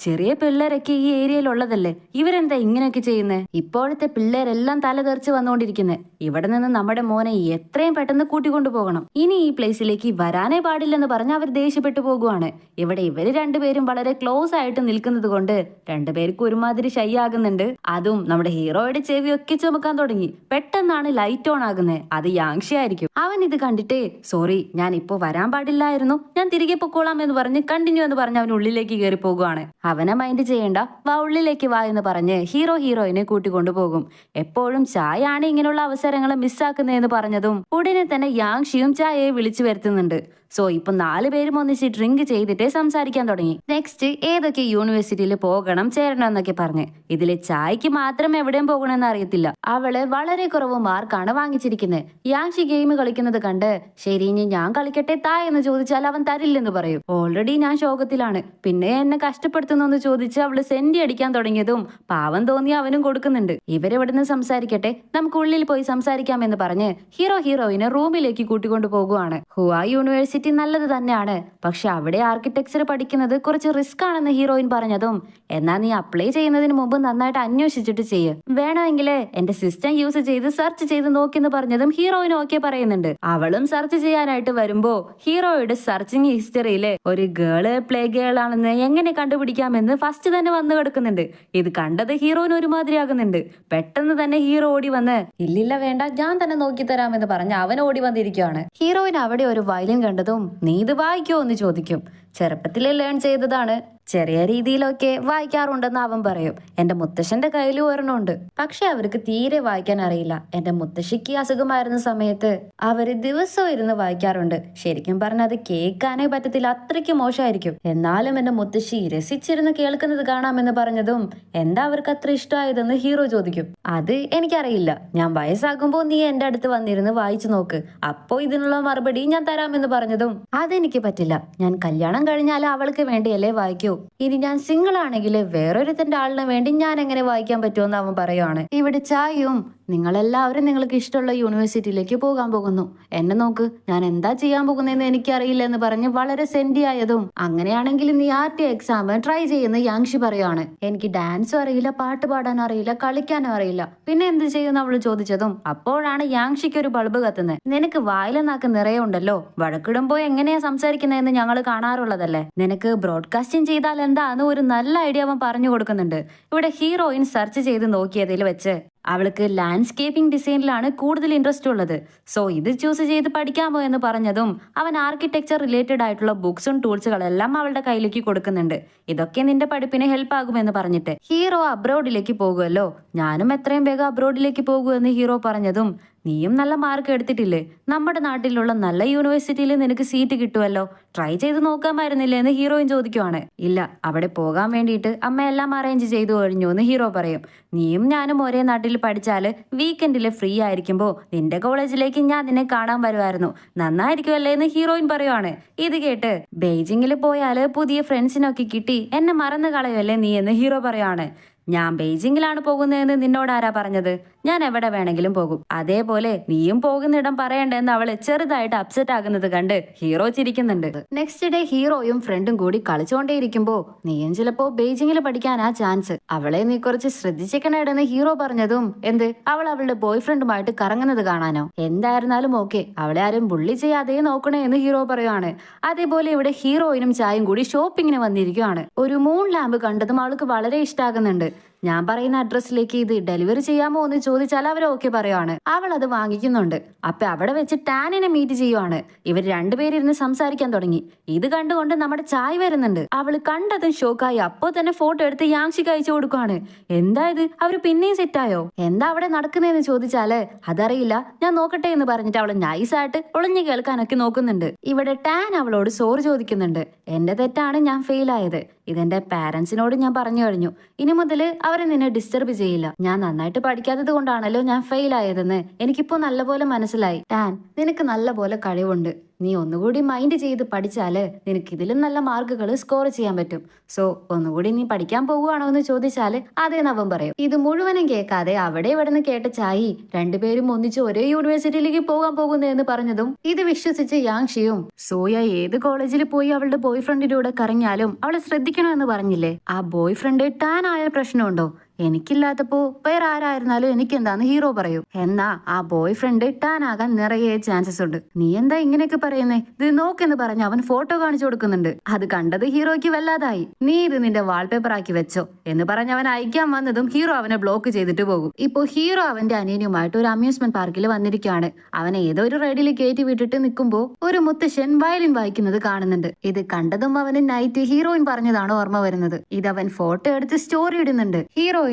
ചെറിയ പിള്ളേരൊക്കെ ഈ ഏരിയയിൽ ഉള്ളതല്ലേ, ഇവരെന്താ ഇങ്ങനെയൊക്കെ ചെയ്യുന്നത്? ഇപ്പോഴത്തെ പിള്ളേരെല്ലാം തലതെറിച്ച് വന്നുകൊണ്ടിരിക്കുന്നത്. ഇവിടെ നിന്ന് നമ്മുടെ മോനെ എത്രയും പെട്ടെന്ന് കൂട്ടിക്കൊണ്ടു പോകണം. ഇനി ഈ പ്ലേസിലേക്ക് വരാനേ പാടില്ലെന്ന് പറഞ്ഞ് അവർ ദേഷ്യപ്പെട്ടു പോകുവാണ്. ഇവിടെ ഇവര് രണ്ടുപേരും വളരെ ക്ലോസ് ആയിട്ട് നിൽക്കുന്നത് കൊണ്ട് രണ്ടുപേർക്കും ഒരുമാതിരി ഷൈ ആകുന്നുണ്ട്. അതും നമ്മുടെ ഹീറോയുടെ ചെവിയൊക്കെ ചുമക്കാൻ തുടങ്ങി. പെട്ടെന്നാണ് ലൈറ്റ് ഓൺ ആകുന്നത്. അത് യാങ്ഷി ആയിരിക്കും. അവൻ ഇത് കണ്ടിട്ട് സോറി, ഞാൻ ഇപ്പോ വരാൻ പാടില്ലായിരുന്നു, ഞാൻ തിരികെ പൊക്കോളാം എന്ന് പറഞ്ഞ് കണ്ടിന്യൂ എന്ന് പറഞ്ഞ് അവൻ ഉള്ളിലേക്ക് കയറി പോകുവാണ്. അവനെ മൈൻഡ് ചെയ്യേണ്ട, വാ ഉള്ളിലേക്ക് വാ എന്ന് പറഞ്ഞ് ഹീറോയിനെ കൂട്ടിക്കൊണ്ടുപോകും. എപ്പോഴും ചായ ആണ് ഇങ്ങനെയുള്ള അവസരങ്ങളെ മിസ്സാക്കുന്നതെന്ന് പറഞ്ഞതും ഉടനെ തന്നെ യാങ്ഷിയും ചായയെ വിളിച്ചു വരുത്തുന്നുണ്ട്. സോ ഇപ്പൊ 4 പേരും ഒന്നിച്ച് ഡ്രിങ്ക് ചെയ്തിട്ട് സംസാരിക്കാൻ തുടങ്ങി. നെക്സ്റ്റ് ഏതൊക്കെ യൂണിവേഴ്സിറ്റിയിൽ പോകണം ചേരണം എന്നൊക്കെ പറഞ്ഞ്. ഇതില് ചായക്ക് മാത്രം എവിടെയും പോകണമെന്ന് അറിയത്തില്ല. അവള് വളരെ കുറവ് മാർക്കാണ് വാങ്ങിച്ചിരിക്കുന്നത്. യാങ്ഷി ഗെയിം കളിക്കുന്നത് കണ്ട് ശരി ഇനി ഞാൻ കളിക്കട്ടെ താ എന്ന് ചോദിച്ചാൽ അവൻ തരില്ലെന്ന് പറയും. ഓൾറെഡി ഞാൻ ശോകത്തിലാണ്, പിന്നെ എന്നെ കഷ്ടപ്പെടുത്തുന്നു ചോദിച്ച് അവള് സെന്റി അടിക്കാൻ തുടങ്ങിയതും പാവം തോന്നി അവനും കൊടുക്കുന്നുണ്ട്. ഇവരെവിടുന്ന് സംസാരിക്കട്ടെ, നമുക്ക് ഉള്ളിൽ പോയി സംസാരിക്കാമെന്ന് പറഞ്ഞ് ഹീറോയിനെ റൂമിലേക്ക് കൂട്ടിക്കൊണ്ടു പോകുവാണ്. ഹുവാ യൂണിവേഴ്സിറ്റി നല്ലത് തന്നെയാണ്, പക്ഷെ അവിടെ ആർക്കിടെക്ചർ പഠിക്കുന്നത് കുറച്ച് റിസ്ക് ആണെന്ന് ഹീറോയിൻ പറഞ്ഞതും എന്നാ നീ അപ്ലൈ ചെയ്യുന്നതിന് മുമ്പ് നന്നായിട്ട് അന്വേഷിച്ചിട്ട് ചെയ്യ്, വേണമെങ്കിൽ എന്റെ സിസ്റ്റം യൂസ് ചെയ്ത് സെർച്ച് ചെയ്ത് നോക്കിന്ന് പറഞ്ഞതും ഹീറോയിൻ ഓക്കെ പറയുന്നുണ്ട്. അവളും സെർച്ച് ചെയ്യാനായിട്ട് വരുമ്പോ ഹീറോയുടെ സെർച്ചിങ് ഹിസ്റ്ററിയില് ഒരു ഗേള് പ്ലേ ഗേൾ ആണെന്ന് എങ്ങനെ കണ്ടുപിടിക്കാമെന്ന് ഫസ്റ്റ് തന്നെ വന്നു കിടക്കുന്നുണ്ട്. ഇത് കണ്ടത് ഹീറോയിന് ഒരുമാതിരി ആകുന്നുണ്ട്. പെട്ടെന്ന് തന്നെ ഹീറോ ഓടി വന്ന് ഇല്ലില്ല വേണ്ട ഞാൻ തന്നെ നോക്കി തരാമെന്ന് പറഞ്ഞ് അവൻ ഓടി വന്നിരിക്കുകയാണ്. ഹീറോയിൻ അവിടെ ഒരു വയലിൻ കണ്ടതും നീ ഇത് വായിക്കോ എന്ന് ചോദിക്കും. ചെറുപ്പത്തിലെ ലേൺ ചെയ്തതാണ്, ചെറിയ രീതിയിലൊക്കെ വായിക്കാറുണ്ടെന്ന് അവൻ പറയും. എന്റെ മുത്തശ്ശന്റെ കയ്യിൽ ഒരെണ്ണമുണ്ട്, പക്ഷെ അവർക്ക് തീരെ വായിക്കാൻ അറിയില്ല. എന്റെ മുത്തശ്ശിക്ക് അസുഖമായിരുന്ന സമയത്ത് അവര് ദിവസവും ഇരുന്ന് വായിക്കാറുണ്ട്. ശരിക്കും പറഞ്ഞാൽ അത് കേൾക്കാനേ പറ്റത്തില്ല, അത്രയ്ക്ക് മോശമായിരിക്കും. എന്നാലും എന്റെ മുത്തശ്ശി രസിച്ചിരുന്ന് കേൾക്കുന്നത് കാണാമെന്ന് പറഞ്ഞതും എന്താ അവർക്ക് അത്ര ഇഷ്ടമായതെന്ന് ഹീറോ ചോദിക്കും. അത് എനിക്കറിയില്ല, ഞാൻ വയസ്സാകുമ്പോ നീ എന്റെ അടുത്ത് വന്നിരുന്ന് വായിച്ചു നോക്ക്, അപ്പോ ഇതിനുള്ള മറുപടി ഞാൻ തരാമെന്ന് പറഞ്ഞതും അതെനിക്ക് പറ്റില്ല, ഞാൻ കല്യാണം കഴിഞ്ഞാൽ അവൾക്ക് വേണ്ടിയല്ലേ വായിക്കൂ, ഇനി ഞാൻ സിംഗിൾ ആണെങ്കിൽ വേറൊരുത്തന്റെ ആളിന് വേണ്ടി ഞാൻ എങ്ങനെ വായിക്കാൻ പറ്റുമെന്ന് അവൻ പറയുവാണ്. ഇവിടെ ചായയും നിങ്ങളെല്ലാവരും നിങ്ങൾക്ക് ഇഷ്ടമുള്ള യൂണിവേഴ്സിറ്റിയിലേക്ക് പോകാൻ പോകുന്നു, എന്നെ നോക്ക് ഞാൻ എന്താ ചെയ്യാൻ പോകുന്നതെന്ന് എനിക്കറിയില്ല എന്ന് പറഞ്ഞ് വളരെ സെന്റി ആയതും അങ്ങനെയാണെങ്കിൽ നീ ആർടി എക്സാം ട്രൈ ചെയ്യുന്ന യാങ്ഷി പറയുവാണ്. എനിക്ക് ഡാൻസും അറിയില്ല, പാട്ട് പാടാനും അറിയില്ല, കളിക്കാനും അറിയില്ല, പിന്നെ എന്ത് ചെയ്യുന്ന അവള് ചോദിച്ചതും അപ്പോഴാണ് യാങ്ഷിക്ക് ഒരു ബൾബ് കത്തുന്നത്. നിനക്ക് വായിലെന്നാക്ക് നിറയെ ഉണ്ടല്ലോ, വഴക്കിടുമ്പോ എങ്ങനെയാ സംസാരിക്കുന്നതെന്ന് ഞങ്ങൾ കാണാറുള്ളതല്ലേ, നിനക്ക് ബ്രോഡ്കാസ്റ്റിംഗ് ചെയ്താൽ എന്താന്ന് ഒരു നല്ല ഐഡിയ അവൻ പറഞ്ഞു കൊടുക്കുന്നുണ്ട്. ഇവിടെ ഹീറോയിൻ സെർച്ച് ചെയ്ത് നോക്കിയതിൽ വെച്ച് അവൾക്ക് ലാൻഡ്സ്കേപ്പിംഗ് ഡിസൈനിലാണ് കൂടുതൽ ഇൻട്രസ്റ്റ് ഉള്ളത്. സോ ഇത് ചൂസ് ചെയ്ത് പഠിക്കാമോ എന്ന് പറഞ്ഞതും അവൻ ആർക്കിടെക്ചർ റിലേറ്റഡ് ആയിട്ടുള്ള ബുക്സും ടൂൾസുകളെല്ലാം അവളുടെ കയ്യിലേക്ക് കൊടുക്കുന്നുണ്ട്. ഇതൊക്കെ നിന്റെ പഠിപ്പിന് ഹെൽപ്പ് ആകുമെന്ന് പറഞ്ഞിട്ട് ഹീറോ അബ്രോഡിലേക്ക് പോകുമല്ലോ, ഞാനും എത്രയും വേഗം അബ്രോഡിലേക്ക് പോകുമെന്ന് ഹീറോ പറഞ്ഞതും നീയും നല്ല മാർക്ക് എടുത്തിട്ടില്ലേ, നമ്മുടെ നാട്ടിലുള്ള നല്ല യൂണിവേഴ്സിറ്റിയിൽ നിനക്ക് സീറ്റ് കിട്ടുമല്ലോ, ട്രൈ ചെയ്ത് നോക്കാമായിരുന്നില്ലേ എന്ന് ഹീറോയിൻ ചോദിക്കുവാണ്. ഇല്ല, അവിടെ പോകാൻ വേണ്ടിയിട്ട് അമ്മ എല്ലാം അറേഞ്ച് ചെയ്തു കഴിഞ്ഞു എന്ന് ഹീറോ പറയും. നീയും ഞാനും ഒരേ നാട്ടിൽ പഠിച്ചാല് വീക്കെൻഡില് ഫ്രീ ആയിരിക്കുമ്പോ നിന്റെ കോളേജിലേക്ക് ഞാൻ നിന്നെ കാണാൻ വരുമായിരുന്നു, നന്നായിരിക്കുമല്ലേ എന്ന് ഹീറോയിൻ പറയുവാണ്. ഇത് കേട്ട് ബെയ്ജിങ്ങിൽ പോയാല് പുതിയ ഫ്രണ്ട്സിനൊക്കെ കിട്ടി എന്നെ മറന്നു കളയുമല്ലേ നീ എന്ന് ഹീറോ പറയുവാണ്. ഞാൻ ബെയ്ജിങ്ങിലാണ് പോകുന്നതെന്ന് നിന്നോട് ആരാ പറഞ്ഞത്, ഞാൻ എവിടെ വേണമെങ്കിലും പോകും, അതേപോലെ നീയും പോകുന്നിടം പറയണ്ടെന്ന് അവള് ചെറുതായിട്ട് അപ്സെറ്റ് ആകുന്നത് കണ്ട് ഹീറോ ചിരിക്കുന്നുണ്ട്. നെക്സ്റ്റ് ഡേ ഹീറോയും ഫ്രണ്ടും കൂടി കളിച്ചുകൊണ്ടേയിരിക്കുമ്പോ നീയും ചിലപ്പോ ബെയ്ജിങ്ങിൽ പഠിക്കാനാ ചാൻസ്, അവളെ നീ കുറച്ച് ശ്രദ്ധിച്ചേക്കണേടെന്ന് ഹീറോ പറഞ്ഞതും എന്ത് അവൾ അവളുടെ ബോയ് ഫ്രണ്ടുമായിട്ട് കറങ്ങുന്നത് കാണാനോ, എന്തായിരുന്നാലും ഓക്കെ അവളെ ആരും ബുള്ളി ചെയ്യാതെ നോക്കണേ എന്ന് ഹീറോ പറയുവാണ്. അതേപോലെ ഇവിടെ ഹീറോയിനും ചായയും കൂടി ഷോപ്പിങ്ങിന് വന്നിരിക്കുകയാണ്. ഒരു മൂൺ ലാമ്പ് കണ്ടതും അവൾക്ക് വളരെ ഇഷ്ടാകുന്നുണ്ട്. ഞാൻ പറയുന്ന അഡ്രസ്സിലേക്ക് ഇത് ഡെലിവറി ചെയ്യാമോ എന്ന് ചോദിച്ചാൽ അവർ ഓക്കെ പറയുവാണ്. അവൾ അത് വാങ്ങിക്കുന്നുണ്ട്. അപ്പൊ അവിടെ വെച്ച് ടാനിനെ മീറ്റ് ചെയ്യുവാണ്. ഇവർ രണ്ടുപേരിരുന്ന് സംസാരിക്കാൻ തുടങ്ങി. ഇത് കണ്ടുകൊണ്ട് നമ്മുടെ ചായ വരുന്നുണ്ട്. അവള് കണ്ടതും ഷോക്കായി അപ്പോ തന്നെ ഫോട്ടോ എടുത്ത് യാങ്ഷിക്ക് അയച്ചു കൊടുക്കുവാണ്. എന്താ ഇത്, അവര് പിന്നെയും സെറ്റായോ, എന്താ അവിടെ നടക്കുന്നതെന്ന് ചോദിച്ചാല് അതറിയില്ല, ഞാൻ നോക്കട്ടെ എന്ന് പറഞ്ഞിട്ട് അവള് നൈസായിട്ട് ഒളിഞ്ഞു കേൾക്കാനൊക്കെ നോക്കുന്നുണ്ട്. ഇവിടെ ടാൻ അവളോട് സോറി ചോദിക്കുന്നുണ്ട്. എന്റെ തെറ്റാണ്, ഞാൻ ഫെയിൽ ആയത്, ഇതെന്റെ പാരന്റ്സിനോട് ഞാൻ പറഞ്ഞു കഴിഞ്ഞു, ഇനി മുതല് അവരെ നിന്നെ ഡിസ്റ്റർബ് ചെയ്യില്ല, ഞാൻ നന്നായിട്ട് പഠിക്കാത്തത് കൊണ്ടാണല്ലോ ഞാൻ ഫെയിൽ ആയതെന്ന് എനിക്കിപ്പോ നല്ലപോലെ മനസ്സിലായി. ടാൻ, നിനക്ക് നല്ലപോലെ കഴിവുണ്ട്, നീ ഒന്നുകൂടി മൈൻഡ് ചെയ്ത് പഠിച്ചാല് നിനക്ക് ഇതിലും നല്ല മാർക്കുകൾ സ്കോർ ചെയ്യാൻ പറ്റും. സോ ഒന്നുകൂടി നീ പഠിക്കാൻ പോകുവാണോ എന്ന് ചോദിച്ചാല് അതേന്ന് അവൻ പറയും. ഇത് മുഴുവനും കേൾക്കാതെ അവിടെ ഇവിടെ നിന്ന് കേട്ട ചായി രണ്ടുപേരും ഒന്നിച്ച് ഒരേ യൂണിവേഴ്സിറ്റിയിലേക്ക് പോകാൻ പോകുന്നു എന്ന് പറഞ്ഞതും ഇത് വിശ്വസിച്ച് യാങ്ഷിയും സോയ ഏത് കോളേജിൽ പോയി അവളുടെ ബോയ് ഫ്രണ്ടിന്റെ കൂടെ കറങ്ങിയാലും അവളെ ശ്രദ്ധിക്കണമെന്ന് പറഞ്ഞില്ലേ, ആ ബോയ് ഫ്രണ്ട് ടാൻ ആയ പ്രശ്നമുണ്ടോ? എനിക്കില്ലാത്തപ്പോ വേറെ ആരായിരുന്നാലും എനിക്കെന്താന്ന് ഹീറോ പറയും. എന്നാ ആ ബോയ് ഫ്രണ്ട് ടാൻ ആകാൻ നിറയെ ചാൻസസ് ഉണ്ട്. നീ എന്താ ഇങ്ങനെയൊക്കെ പറയുന്നേ? ഇത് നോക്കെന്ന് പറഞ്ഞ് അവൻ ഫോട്ടോ കാണിച്ചു കൊടുക്കുന്നുണ്ട്. അത് കണ്ടത് ഹീറോയ്ക്ക് വല്ലാതായി. നീ ഇത് നിന്റെ വാൾപേപ്പർ ആക്കി വെച്ചോ എന്ന് പറഞ്ഞ് അവൻ അയക്കാൻ വന്നതും ഹീറോ അവനെ ബ്ലോക്ക് ചെയ്തിട്ട് പോകും. ഇപ്പോ ഹീറോ അവന്റെ അനിയനുമായിട്ട് ഒരു അമ്യൂസ്മെന്റ് പാർക്കിൽ വന്നിരിക്കുകയാണ്. അവനെ ഏതോ ഒരു റൈഡിൽ കയറ്റി വിട്ടിട്ട് നിൽക്കുമ്പോ ഒരു മുത്തശ്ശൻ വയലിൻ വായിക്കുന്നത് കാണുന്നുണ്ട്. ഇത് കണ്ടതും അവന് നൈറ്റ് ഹീറോയിൻ പറഞ്ഞതാണ് ഓർമ്മ വരുന്നത്. ഇതവൻ ഫോട്ടോ എടുത്ത് സ്റ്റോറി ഇടുന്നുണ്ട്. ഹീറോയിനും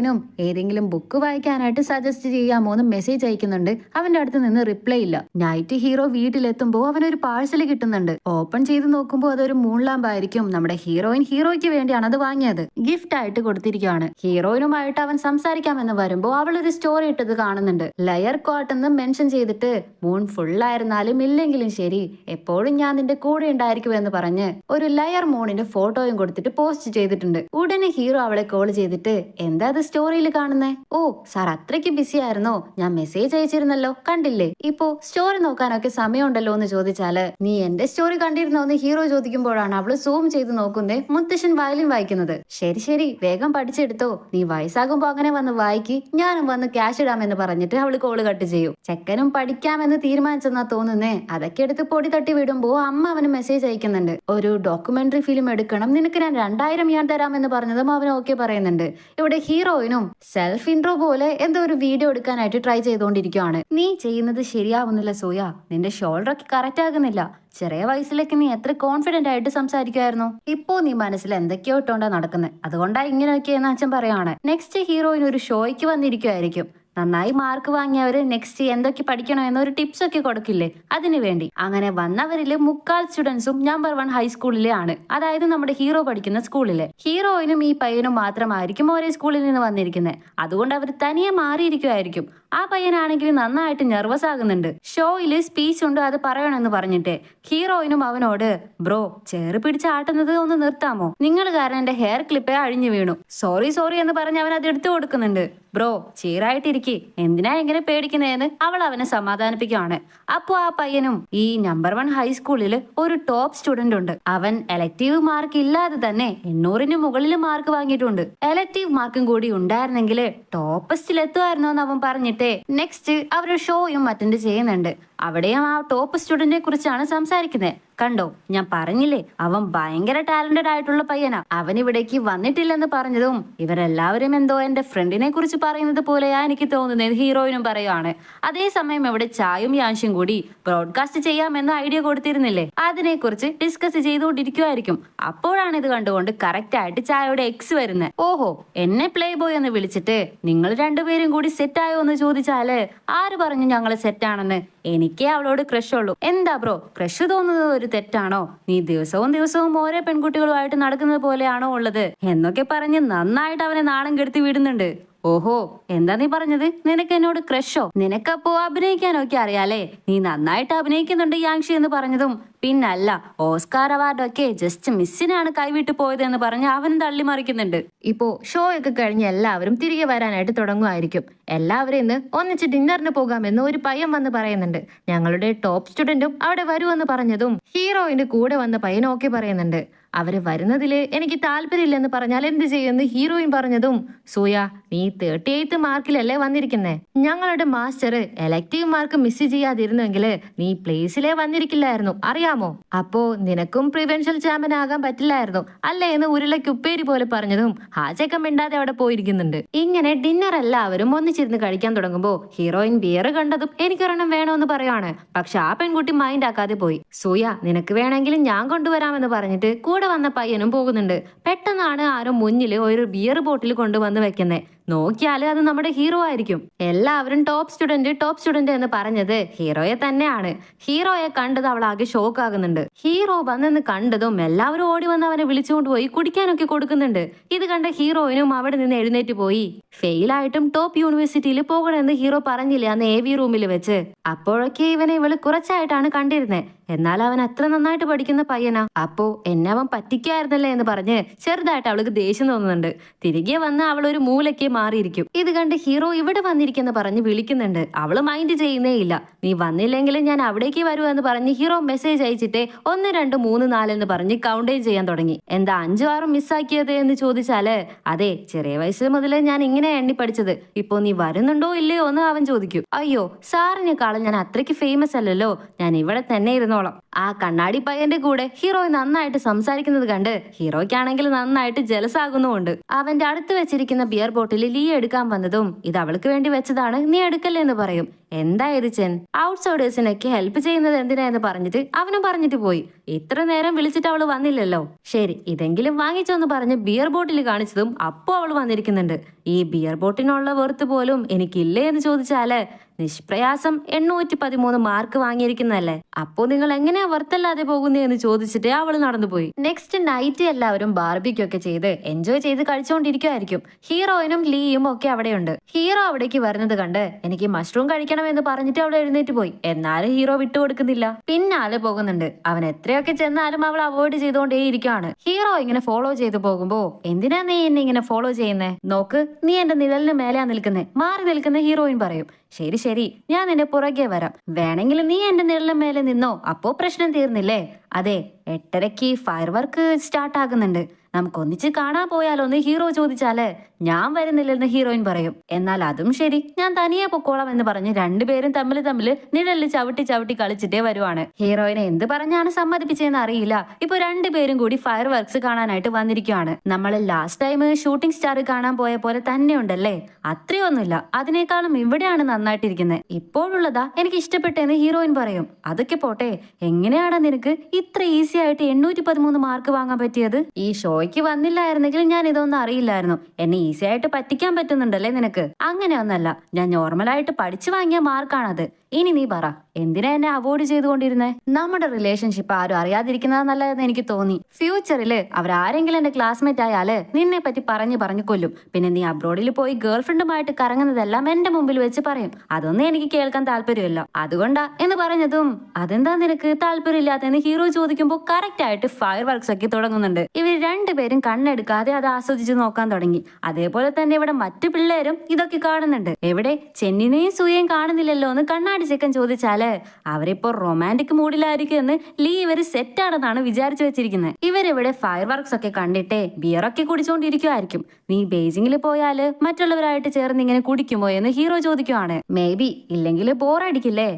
ഏതെങ്കിലും ബുക്ക് വായിക്കാനായിട്ട് സജസ്റ്റ് ചെയ്യാമോ എന്ന് മെസ്സേജ് അയക്കുന്നുണ്ട്. അവന്റെ അടുത്ത് നിന്ന് റിപ്ലൈ ഇല്ല. നൈറ്റ് ഹീറോ വീട്ടിലെത്തുമ്പോ അവനൊരു പാഴ്സൽ കിട്ടുന്നുണ്ട്. ഓപ്പൺ ചെയ്ത് നോക്കുമ്പോൾ അതൊരു മൂൺ ലാമ്പ് ആയിരിക്കും. നമ്മുടെ ഹീറോയ്ക്ക് വേണ്ടിയാണ് അത് വാങ്ങിയത്. ഗിഫ്റ്റ് ആയിട്ട് കൊടുത്തിരിക്കുകയാണ്. ഹീറോയിനുമായിട്ട് അവൻ സംസാരിക്കാമെന്ന് വരുമ്പോ അവൾ ഒരു സ്റ്റോറി ഇട്ടത് കാണുന്നുണ്ട്. ലയർ കോട്ട് എന്ന് മെൻഷൻ ചെയ്തിട്ട് മൂൺ ഫുള്ളായിരുന്നാലും ഇല്ലെങ്കിലും ശരി എപ്പോഴും ഞാൻ നിന്റെ കൂടെ ഉണ്ടായിരിക്കും എന്ന് പറഞ്ഞ് ഒരു ലയർ മൂണിന്റെ ഫോട്ടോയും കൊടുത്തിട്ട് പോസ്റ്റ് ചെയ്തിട്ടുണ്ട്. ഉടനെ ഹീറോ അവളെ കോൾ ചെയ്തിട്ട് എന്താ സ്റ്റോറിയിൽ കാണുന്നേ? ഓ സാർ അത്രയ്ക്ക് ബിസി ആയിരുന്നോ? ഞാൻ മെസ്സേജ് അയച്ചിരുന്നല്ലോ, കണ്ടില്ലേ? ഇപ്പോ സ്റ്റോറി നോക്കാനൊക്കെ സമയമുണ്ടല്ലോ എന്ന് ചോദിച്ചാല് നീ എന്റെ സ്റ്റോറി കണ്ടിരുന്നോ എന്ന് ഹീറോ ചോദിക്കുമ്പോഴാണ് അവള് സൂം ചെയ്ത് നോക്കുന്നേ മുത്തശ്ശൻ വയലിൻ വായിക്കുന്നത്. ശരി വേഗം പഠിച്ചെടുത്തോ, നീ വയസ്സാകുമ്പോ അങ്ങനെ വന്ന് വായിക്ക്, ഞാനും വന്ന് ക്യാഷ് ഇടാമെന്ന് പറഞ്ഞിട്ട് അവള് കോള് കട്ട് ചെയ്യും. ചെക്കനും പഠിക്കാമെന്ന് തീരുമാനിച്ചെന്നാ തോന്നുന്നേ. അതൊക്കെ എടുത്ത് പൊടി തട്ടി വിടുമ്പോ അമ്മ അവന് മെസ്സേജ് അയക്കുന്നുണ്ട്. ഒരു ഡോക്യുമെന്ററി ഫിലിം എടുക്കണം, നിനക്ക് ഞാൻ 2000 ഞാൻ തരാമെന്ന് പറഞ്ഞതും അവൻ ഓക്കെ പറയുന്നുണ്ട്. ഇവിടെ ഹീറോയിനും സെൽഫ് ഇൻട്രോ പോലെ എന്തോ ഒരു വീഡിയോ എടുക്കാനായിട്ട് ട്രൈ ചെയ്തുകൊണ്ടിരിക്കുകയാണ്. നീ ചെയ്യുന്നത് ശരിയാവുന്നില്ല സോയ, നിന്റെ ഷോൾഡറൊക്കെ കറക്റ്റ് ആകുന്നില്ല. ചെറിയ വയസ്സിലേക്ക് നീ എത്ര കോൺഫിഡന്റ് ആയിട്ട് സംസാരിക്കുമായിരുന്നു. ഇപ്പോ നീ മനസ്സിൽ എന്തൊക്കെയോ ഇട്ടോണ്ടാ നടക്കുന്നത്, അതുകൊണ്ടാ ഇങ്ങനെയൊക്കെയെന്ന് അച്ഛൻ പറയാണ്. നെക്സ്റ്റ് ഹീറോയിൻ ഒരു ഷോയ്ക്ക് വന്നിരിക്കുമായിരിക്കും. നന്നായി മാർക്ക് വാങ്ങിയവര് നെക്സ്റ്റ് എന്തൊക്കെ പഠിക്കണം എന്നൊരു ടിപ്സ് ഒക്കെ കൊടുക്കില്ലേ, അതിനു വേണ്ടി. അങ്ങനെ വന്നവരില് 3/4 സ്റ്റുഡൻസും നമ്പർ 1 ഹൈസ്കൂളിലെ ആണ്. അതായത് നമ്മുടെ ഹീറോ പഠിക്കുന്ന സ്കൂളിലെ. ഹീറോയിനും ഈ പയ്യനും മാത്രമായിരിക്കും ഒരേ സ്കൂളിൽ നിന്ന് വന്നിരിക്കുന്നത്. അതുകൊണ്ട് അവർ തനിയെ മാറിയിരിക്കുമായിരിക്കും. ആ പയ്യനാണെങ്കിൽ നന്നായിട്ട് നെർവസ് ആകുന്നുണ്ട്. ഷോയില് സ്പീച്ച് ഉണ്ട്, അത് പറയണമെന്ന് പറഞ്ഞിട്ട് ഹീറോയിനും അവനോട് ബ്രോ ചേറ് പിടിച്ച് ആട്ടുന്നത് ഒന്ന് നിർത്താമോ, നിങ്ങൾ കാരണം എന്റെ ഹെയർ ക്ലിപ്പേ അഴിഞ്ഞു വീണു, സോറി എന്ന് പറഞ്ഞ് അവൻ അത് എടുത്തു കൊടുക്കുന്നുണ്ട്. ബ്രോ ചീറായിട്ടിരിക്കെ, എന്തിനാ എങ്ങനെ പേടിക്കുന്നതെന്ന് അവൾ അവനെ സമാധാനിപ്പിക്കുകയാണ്. അപ്പൊ ആ പയ്യനും ഈ നമ്പർ 1 ഹൈസ്കൂളിൽ ഒരു ടോപ്പ് സ്റ്റുഡന്റ് ഉണ്ട്. അവൻ എലക്റ്റീവ് മാർക്ക് ഇല്ലാതെ തന്നെ 800-ന് മുകളിൽ മാർക്ക് വാങ്ങിയിട്ടുണ്ട്. എലക്റ്റീവ് മാർക്കും കൂടി ഉണ്ടായിരുന്നെങ്കിൽ ടോപ്പസ്റ്റിൽ എത്തുമായിരുന്നു എന്ന് അവൻ പറഞ്ഞിട്ട് നെക്സ്റ്റ് അവര് ഷോയും അറ്റൻഡ് ചെയ്യുന്നുണ്ട്. അവിടെയും ആ ടോപ്പ് സ്റ്റുഡന്റിനെ കുറിച്ചാണ് സംസാരിക്കുന്നത്. കണ്ടോ, ഞാൻ പറഞ്ഞില്ലേ അവൻ ഭയങ്കര ടാലന്റഡ് ആയിട്ടുള്ള പയ്യനാ. അവൻ ഇവിടേക്ക് വന്നിട്ടില്ലെന്ന് പറഞ്ഞതും ഇവരെല്ലാവരും എന്തോ എന്റെ ഫ്രണ്ടിനെ കുറിച്ച് പറയുന്നത് പോലെയാ എനിക്ക് തോന്നുന്നത് ഹീറോയിനും പറയുവാണ്. അതേസമയം ഇവിടെ ചായും യാൻഷും കൂടി ബ്രോഡ്കാസ്റ്റ് ചെയ്യാമെന്ന് ഐഡിയ കൊടുത്തിരുന്നില്ലേ, അതിനെ കുറിച്ച് ഡിസ്കസ് ചെയ്തുകൊണ്ടിരിക്കുമായിരിക്കും. അപ്പോഴാണ് ഇത് കണ്ടുകൊണ്ട് കറക്റ്റ് ആയിട്ട് ചായയുടെ എക്സ് വരുന്നത്. ഓഹോ, എന്നെ പ്ലേ ബോയ് എന്ന് വിളിച്ചിട്ട് നിങ്ങൾ രണ്ടുപേരും കൂടി സെറ്റായോ എന്ന് ചോദിച്ചാല് ആര് പറഞ്ഞു ഞങ്ങള് സെറ്റാണെന്ന്? എനിക്കേ അവളോട് ക്രഷ് ഉള്ളൂ. എന്താ ബ്രോ, ക്രഷ് തോന്നുന്നത് ഒരു തെറ്റാണോ? നീ ദിവസവും ഓരോ പെൺകുട്ടികളുമായിട്ട് നടക്കുന്നത് പോലെയാണോ ഉള്ളത് എന്നൊക്കെ പറഞ്ഞ് നന്നായിട്ട് അവനെ നാണം കെടുത്തി വിടുന്നുണ്ട്. ഓഹോ, എന്താ നീ പറഞ്ഞത്? നിനക്ക് എന്നോട് ക്രഷോ? നിനക്കപ്പോ അഭിനയിക്കാനൊക്കെ അറിയാലേ, നീ നന്നായിട്ട് അഭിനയിക്കുന്നുണ്ട് യാങ്ഷി എന്ന് പറഞ്ഞതും പിന്നല്ല, ഓസ്കാർ അവാർഡൊക്കെ ജസ്റ്റ് മിസ്സിനാണ് കൈവിട്ടു പോയത് എന്ന് പറഞ്ഞ് അവൻ തള്ളിമറിക്കുന്നുണ്ട്. ഇപ്പോ ഷോ ഒക്കെ കഴിഞ്ഞ് എല്ലാവരും തിരികെ വരാനായിട്ട് തുടങ്ങുമായിരിക്കും. എല്ലാവരും ഇന്ന് ഒന്നിച്ച് ഡിന്നറിന് പോകാമെന്ന് ഒരു പയ്യൻ വന്ന് പറയുന്നുണ്ട്. ഞങ്ങളുടെ ടോപ്പ് സ്റ്റുഡന്റും അവിടെ വരുമെന്ന് പറഞ്ഞതും ഹീറോയിന്റെ കൂടെ വന്ന പയ്യൻ ഓക്കെ പറയുന്നുണ്ട്. അവര് വരുന്നതില് എനിക്ക് താല്പര്യമില്ലെന്ന് പറഞ്ഞാൽ എന്ത് ചെയ്യുമെന്ന് ഹീറോയിൻ പറഞ്ഞതും സൂയ നീ 38 മാർക്കിലല്ലേ വന്നിരിക്കുന്നേ, ഞങ്ങളുടെ മാസ്റ്റർ എലക്റ്റീവ് മാർക്ക് മിസ് ചെയ്യാതിരുന്നെങ്കിൽ നീ പ്ലേസിലേ വന്നിരിക്കില്ലായിരുന്നു അറിയാമോ. അപ്പോ നിനക്കും പ്രിവെൻഷ്യൽ ചാമ്പ്യൻ ആകാൻ പറ്റില്ലായിരുന്നു അല്ലേ എന്ന് ഉരുളക്കുപ്പേരി പോലെ പറഞ്ഞതും ഹാജക്കം മിണ്ടാതെ അവിടെ പോയിരിക്കുന്നുണ്ട്. ഇങ്ങനെ ഡിന്നർ എല്ലാവരും ഒന്നിച്ചിരുന്ന് കഴിക്കാൻ തുടങ്ങുമ്പോ ഹീറോയിൻ ബിയർ കണ്ടതും എനിക്കൊരെണ്ണം വേണമെന്ന് പറയാണ്. പക്ഷെ ആ പെൺകുട്ടി മൈൻഡ് ആക്കാതെ പോയി. സൂയ നിനക്ക് വേണമെങ്കിലും ഞാൻ കൊണ്ടുവരാമെന്ന് പറഞ്ഞിട്ട് കൂടെ വന്ന പയ്യനും പോകുന്നുണ്ട്. പെട്ടെന്നാണ് ആരോ മുന്നിൽ ഒരു ബിയർ ബോട്ടിൽ കൊണ്ടുവന്ന് വെക്കുന്നത്. നോക്കിയാല് അത് നമ്മുടെ ഹീറോ ആയിരിക്കും. എല്ലാവരും ടോപ്പ് സ്റ്റുഡന്റ് എന്ന് പറഞ്ഞത് ഹീറോയെ തന്നെയാണ്. ഹീറോയെ കണ്ടത് അവൾ ആകെ ഷോക്ക് ആകുന്നുണ്ട്. ഹീറോ വന്നെന്ന് കണ്ടതും എല്ലാവരും ഓടി വന്ന് അവനെ വിളിച്ചുകൊണ്ട് പോയി കുടിക്കാനൊക്കെ കൊടുക്കുന്നുണ്ട്. ഇത് കണ്ട ഹീറോയിനും അവിടെ നിന്ന് എഴുന്നേറ്റ് പോയി. ഫെയിലായിട്ടും ടോപ്പ് യൂണിവേഴ്സിറ്റിയിൽ പോകണമെന്ന് ഹീറോ പറഞ്ഞില്ലേ അന്ന് AV റൂമിൽ വെച്ച്. അപ്പോഴൊക്കെ ഇവള് കുറച്ചായിട്ടാണ് കണ്ടിരുന്നത്. എന്നാൽ അവൻ അത്ര നന്നായിട്ട് പഠിക്കുന്ന പയ്യനാ. അപ്പോ എന്നെ അവൻ പറ്റിക്കായിരുന്നല്ലേ എന്ന് പറഞ്ഞ് ചെറുതായിട്ട് അവൾക്ക് ദേഷ്യം തോന്നുന്നുണ്ട്. തിരികെ വന്ന് അവൾ ഒരു മൂലയ്ക്ക് മാറിയിരിക്കും. ഇത് കണ്ട് ഹീറോ ഇവിടെ വന്നിരിക്കുന്ന പറഞ്ഞ് വിളിക്കുന്നുണ്ട്. അവള് മൈൻഡ് ചെയ്യുന്നേ ഇല്ല. നീ വന്നില്ലെങ്കിൽ ഞാൻ അവിടേക്ക് വരൂ എന്ന് പറഞ്ഞ് ഹീറോ മെസ്സേജ് അയച്ചിട്ട് 1 2 3 4 എന്ന് പറഞ്ഞ് കൗണ്ട് ചെയ്യാൻ തുടങ്ങി. എന്താ 5 6 മിസ്സാക്കിയത് എന്ന് ചോദിച്ചാല്, അതെ, ചെറിയ വയസ്സ് മുതലേ ഞാൻ ഇങ്ങനെ എണ്ണി പഠിച്ചത്. ഇപ്പോ നീ വരുന്നുണ്ടോ ഇല്ലയോ എന്ന് അവൻ ചോദിക്കും. അയ്യോ, സാറിനെക്കാളും ഞാൻ അത്രയ്ക്ക് ഫേമസ് അല്ലല്ലോ, ഞാൻ ഇവിടെ തന്നെ ഇരുന്നോളാം. ആ കണ്ണാടി പയ്യന്റെ കൂടെ ഹീറോ നന്നായിട്ട് സംസാരിക്കുന്നത് കണ്ട് ഹീറോയ്ക്കാണെങ്കിൽ നന്നായിട്ട് ജലസാകുന്നുമുണ്ട്. അവന്റെ അടുത്ത് വെച്ചിരിക്കുന്ന ബിയർ ബോട്ടിൽ ലീ എടുക്കാൻ വന്നതും ഇത് അവൾക്ക് വേണ്ടി വെച്ചതാണ്, നീ എടുക്കല്ലേ എന്ന് പറയും. എന്തായത് ചെൻ, ഔട്ട്സൈഡേഴ്സിനൊക്കെ ഹെൽപ്പ് ചെയ്യുന്നത് എന്തിനാ എന്ന് പറഞ്ഞിട്ട് അവനും പറഞ്ഞിട്ട് പോയി. ഇത്ര നേരം വിളിച്ചിട്ട് അവള് വന്നില്ലല്ലോ, ശരി ഇതെങ്കിലും വാങ്ങിച്ചോന്ന് പറഞ്ഞ് ബിയർ ബോട്ടിൽ കാണിച്ചതും അപ്പോ അവള് വന്നിരിക്കുന്നുണ്ട്. ഈ ബിയർ ബോട്ടിനുള്ള വെറുത്ത് പോലും എനിക്കില്ലേ എന്ന് ചോദിച്ചാല്, നിഷ്പ്രയാസം 813 മാർക്ക് വാങ്ങിയിരിക്കുന്നതല്ലേ, അപ്പോ നിങ്ങൾ എങ്ങനെയാ വറുത്തല്ലാതെ പോകുന്നേ എന്ന് ചോദിച്ചിട്ട് അവള് നടന്നുപോയി. നെക്സ്റ്റ് നൈറ്റ് എല്ലാവരും ബാർബിക്യൂ ഒക്കെ ചെയ്ത് എൻജോയ് ചെയ്ത് കഴിച്ചുകൊണ്ടിരിക്കുമായിരിക്കും. ഹീറോയിനും ലീയും ഒക്കെ അവിടെയുണ്ട്. ഹീറോ അവിടേക്ക് വരുന്നത് കണ്ട് എനിക്ക് മഷ്റൂം കഴിക്കണം എന്ന് പറഞ്ഞിട്ട് അവൾ എഴുന്നേറ്റ് പോയി. എന്നാലും ഹീറോ വിട്ടുകൊടുക്കുന്നില്ല, പിന്നാലെ പോകുന്നുണ്ട്. അവൻ എത്രയൊക്കെ ചെന്നാലും അവൾ അവോയ്ഡ് ചെയ്തുകൊണ്ടേയിരിക്കുകയാണ്. ഹീറോ ഇങ്ങനെ ഫോളോ ചെയ്തു പോകുമ്പോ, എന്തിനാ നീ എന്നെ ഇങ്ങനെ ഫോളോ ചെയ്യുന്നേ, നോക്ക് നീ എന്റെ നിഴലിന് മേലെയാ നിൽക്കുന്നേ, മാറി നിൽക്കുന്ന ഹീറോയിൻ പറയും. ശരി ശരി, ഞാൻ നിന്റെ പുറകെ വരാം, വേണമെങ്കിൽ നീ എന്റെ നിഴലിന് മേലെ നിന്നോ, അപ്പോ പ്രശ്നം തീർന്നില്ലേ. അതെ, 8:30 ഫയർ വർക്ക് സ്റ്റാർട്ട് ആകുന്നുണ്ട്, നമുക്കൊന്നിച്ച് കാണാൻ പോയാലോ എന്ന് ഹീറോ ചോദിച്ചാല്, ഞാൻ വരുന്നില്ലെന്ന് ഹീറോയിൻ പറയും. എന്നാൽ അതും ശരി, ഞാൻ തനിയെ പൊക്കോളാം എന്ന് പറഞ്ഞ് രണ്ടുപേരും തമ്മിൽ നിഴലിൽ ചവിട്ടി ചവിട്ടി കളിച്ചിട്ടേ വരുവാണ്. ഹീറോയിനെ എന്ത് പറഞ്ഞാണ് സമ്മതിപ്പിച്ചതെന്ന് അറിയില്ല. ഇപ്പൊ രണ്ടുപേരും കൂടി ഫയർ വർക്ക്സ് കാണാനായിട്ട് വന്നിരിക്കുകയാണ്. നമ്മൾ ലാസ്റ്റ് ടൈം ഷൂട്ടിംഗ് സ്റ്റാർ കാണാൻ പോയ പോലെ തന്നെ ഉണ്ടല്ലേ, അത്രയൊന്നുമില്ല, അതിനേക്കാളും ഇവിടെയാണ് നന്നായിട്ടിരിക്കുന്നത്, ഇപ്പോഴുള്ളതാ എനിക്ക് ഇഷ്ടപ്പെട്ടെന്ന് ഹീറോയിൻ പറയും. അതൊക്കെ പോട്ടെ, എങ്ങനെയാണ് നിനക്ക് ഇത്ര ഈസി ആയിട്ട് 813 മാർക്ക് വാങ്ങാൻ പറ്റിയത്? ഈ ഷോയ്ക്ക് വന്നില്ലായിരുന്നെങ്കിൽ ഞാൻ ഇതൊന്നും അറിയില്ലായിരുന്നു. എന്നെ ഈസി ആയിട്ട് പറ്റിക്കാൻ പറ്റുന്നുണ്ടല്ലേ നിനക്ക്? അങ്ങനെയൊന്നല്ല, ഞാൻ നോർമലായിട്ട് പഠിച്ചു വാങ്ങിയ മാർക്കാണത്. ഇനി നീ പറ, എന്തിനാ എന്നെ അവോയ്ഡ് ചെയ്തുകൊണ്ടിരുന്നേ? നമ്മുടെ റിലേഷൻഷിപ്പ് ആരും അറിയാതിരിക്കുന്നത് നല്ലതെന്ന് എനിക്ക് തോന്നി. ഫ്യൂച്ചറിൽ അവരാരെങ്കിലും എന്റെ ക്ലാസ്മേറ്റ് ആയാല് നിന്നെ പറ്റി പറഞ്ഞു കൊല്ലും. പിന്നെ നീ അബ്രോഡിൽ പോയി ഗേൾഫ്രണ്ടുമായിട്ട് കറങ്ങുന്നതെല്ലാം എന്റെ മുമ്പിൽ വെച്ച് പറയും. അതൊന്നും എനിക്ക് കേൾക്കാൻ താല്പര്യമില്ല, അതുകൊണ്ടാ എന്ന് പറഞ്ഞതും, അതെന്താ നിനക്ക് താല്പര്യമില്ലാത്തെന്ന് ഹീറോ ചോദിക്കുമ്പോൾ കറക്റ്റ് ആയിട്ട് ഫയർ വർക്ക്സ് ഒക്കെ തുടങ്ങുന്നുണ്ട്. ഇവർ രണ്ടുപേരും കണ്ണെടുക്കാതെ അത് ആസ്വദിച്ച് നോക്കാൻ തുടങ്ങി. അതേപോലെ തന്നെ ഇവിടെ മറ്റു പിള്ളേരും ഇതൊക്കെ കാണുന്നുണ്ട്. എവിടെ ചെന്നിനെയും സൂയയും കാണുന്നില്ലല്ലോ എന്ന് കണ്ണാടി ചെക്കൻ ചോദിച്ചാല്, അവരിപ്പോ റൊമാൻറ്റിക് മൂഡിലായിരിക്കും എന്ന് ലീ ഇവര് സെറ്റാണെന്നാണ് വിചാരിച്ചു വെച്ചിരിക്കുന്നത്. ഇവരിവിടെ ഫയർ വർക്ക്സ് ഒക്കെ കണ്ടിട്ടേ ബിയറൊക്കെ കുടിച്ചോണ്ടിരിക്കുവായിരിക്കും. നീ ബെയ്ജിങ്ങിൽ പോയാല് മറ്റുള്ളവരായിട്ട് ചേർന്ന് ഇങ്ങനെ കുടിക്കുമോ എന്ന് ഹീറോ ചോദിക്കുവാണ്. മേ ബി, ഇല്ലെങ്കിൽ ബോറടിക്കില്ലേ?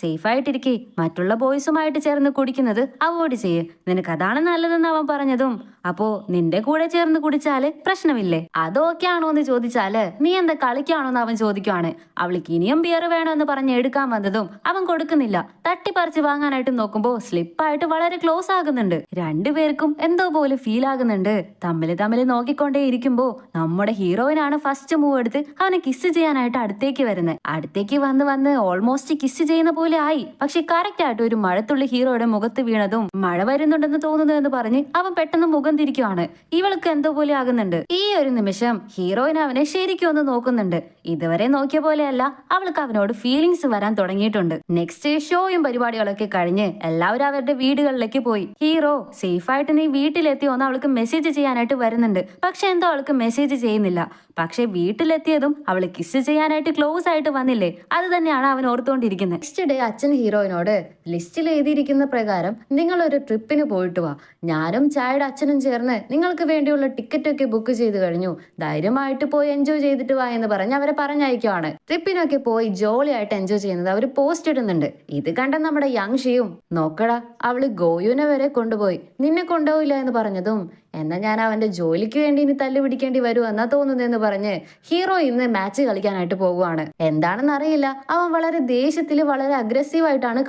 സേഫ് ആയിട്ടിരിക്കെ, മറ്റുള്ള ബോയ്സുമായിട്ട് ചേർന്ന് കുടിക്കുന്നത് അവോയ്ഡ് ചെയ്യ്, നിനക്ക് അതാണ് നല്ലതെന്ന് അവൻ പറഞ്ഞതും, അപ്പോ നിന്റെ കൂടെ ചേർന്ന് കുടിച്ചാല് പ്രശ്നമില്ലേ? അതൊക്കെ ആണോ എന്ന് ചോദിച്ചാല്, നീ എന്താ കളിക്കാണോന്ന് അവൻ ചോദിക്കുവാണ്. അവൾക്ക് ഇനിയും ബിയർ വേണമെന്ന് പറഞ്ഞ് എടുക്കാൻ വന്നതും അവൻ കൊടുക്കുന്നില്ല. തട്ടിപ്പറിച്ച് വാങ്ങാനായിട്ട് നോക്കുമ്പോ സ്ലിപ്പായിട്ട് വളരെ ക്ലോസ് ആകുന്നുണ്ട്. രണ്ടുപേർക്കും എന്തോ പോലെ ഫീൽ ആകുന്നുണ്ട്. തമ്മിൽ നോക്കിക്കൊണ്ടേ ഇരിക്കുമ്പോ നമ്മുടെ ഹീറോയിനാണ് ഫസ്റ്റ് മൂവ് എടുത്ത് അവനെ കിസ് ചെയ്യാനായിട്ട് അടുത്തേക്ക് വരുന്നത്. അടുത്തേക്ക് വന്ന് ഓൾമോസ്റ്റ് കിസ് ചെയ്യുന്ന പോലെ ആയി. പക്ഷെ കറക്റ്റ് ആയിട്ട് ഒരു മഴത്തുള്ളി ഹീറോയുടെ മുഖത്ത് വീണതും മഴ വരുന്നുണ്ടെന്ന് തോന്നുന്നു എന്ന് പറഞ്ഞ് അവൻ പെട്ടെന്ന് മുഖം തിരിക്കുവാണ്. ഇവൾക്ക് എന്തോ പോലെ ആകുന്നുണ്ട്. ഈ ഒരു നിമിഷം ഹീറോയിൻ അവനെ ശരിക്കും ഒന്ന് നോക്കുന്നുണ്ട്. ഇതുവരെ നോക്കിയ പോലെയല്ല, അവൾക്ക് അവനോട് ഫീലിങ്സ് വരാൻ തുടങ്ങിയിട്ടുണ്ട്. നെക്സ്റ്റ് ഷോയും പരിപാടികളൊക്കെ കഴിഞ്ഞ് എല്ലാവരും അവരുടെ വീടുകളിലേക്ക് പോയി. ഹീറോ സേഫായിട്ട് നീ വീട്ടിലെത്തിയോന്ന് അവൾക്ക് മെസ്സേജ് ചെയ്യാനായിട്ട് വരുന്നുണ്ട്. പക്ഷെ എന്തോ അവൾക്ക് മെസ്സേജ് ചെയ്യുന്നില്ല. പക്ഷെ വീട്ടിലെത്തിയതും അവള് കിസ് ചെയ്യാനായിട്ട് ക്ലോസ് ആയിട്ട് വന്നില്ലേ, അത് തന്നെയാണ് അവൻ ഓർത്തുകൊണ്ടിരിക്കുന്നത്. നെക്സ്റ്റ് ഡേ അച്ഛൻ ഹീറോയിനോട്, ലിസ്റ്റിൽ എഴുതിയിരിക്കുന്ന പ്രകാരം നിങ്ങൾ ഒരു ട്രിപ്പിന് പോയിട്ട് വാ, ഞാനും ചായയുടെ അച്ഛനും ചേർന്ന് നിങ്ങൾക്ക് വേണ്ടിയുള്ള ടിക്കറ്റ് ഒക്കെ ബുക്ക് ചെയ്ത് കഴിഞ്ഞു, ധൈര്യമായിട്ട് പോയി എൻജോയ് ചെയ്തിട്ട് വാ എന്ന് പറഞ്ഞ് അവരെ പറഞ്ഞയക്കുവാണ്. ട്രിപ്പിനൊക്കെ പോയി ജോളി ആയിട്ട് എൻജോയ് ചെയ്യുന്നത് അവർ പോസ്റ്റ് ഇടുന്നുണ്ട്. ഇത് കണ്ട നമ്മുടെ യങ് ഷിയും, നോക്കടാ അവള് ഗോയുനെ വരെ കൊണ്ടുപോയി, നിന്നെ കൊണ്ടുപോയില്ല എന്ന് പറഞ്ഞതും, എന്നാ ഞാൻ അവന്റെ ജോലിക്ക് വേണ്ടി ഇനി തല്ലു പിടിക്കേണ്ടി വരുമെന്നാ തോന്നുന്നതെന്ന് പറഞ്ഞ് ഹീറോ ഇന്ന് മാച്ച് കളിക്കാനായിട്ട് പോകുവാണ്. എന്താണെന്ന് അറിയില്ല, അവൻ വളരെ ദേഷ്യത്തില് വളരെ അഗ്രസീവായിട്ടാണ്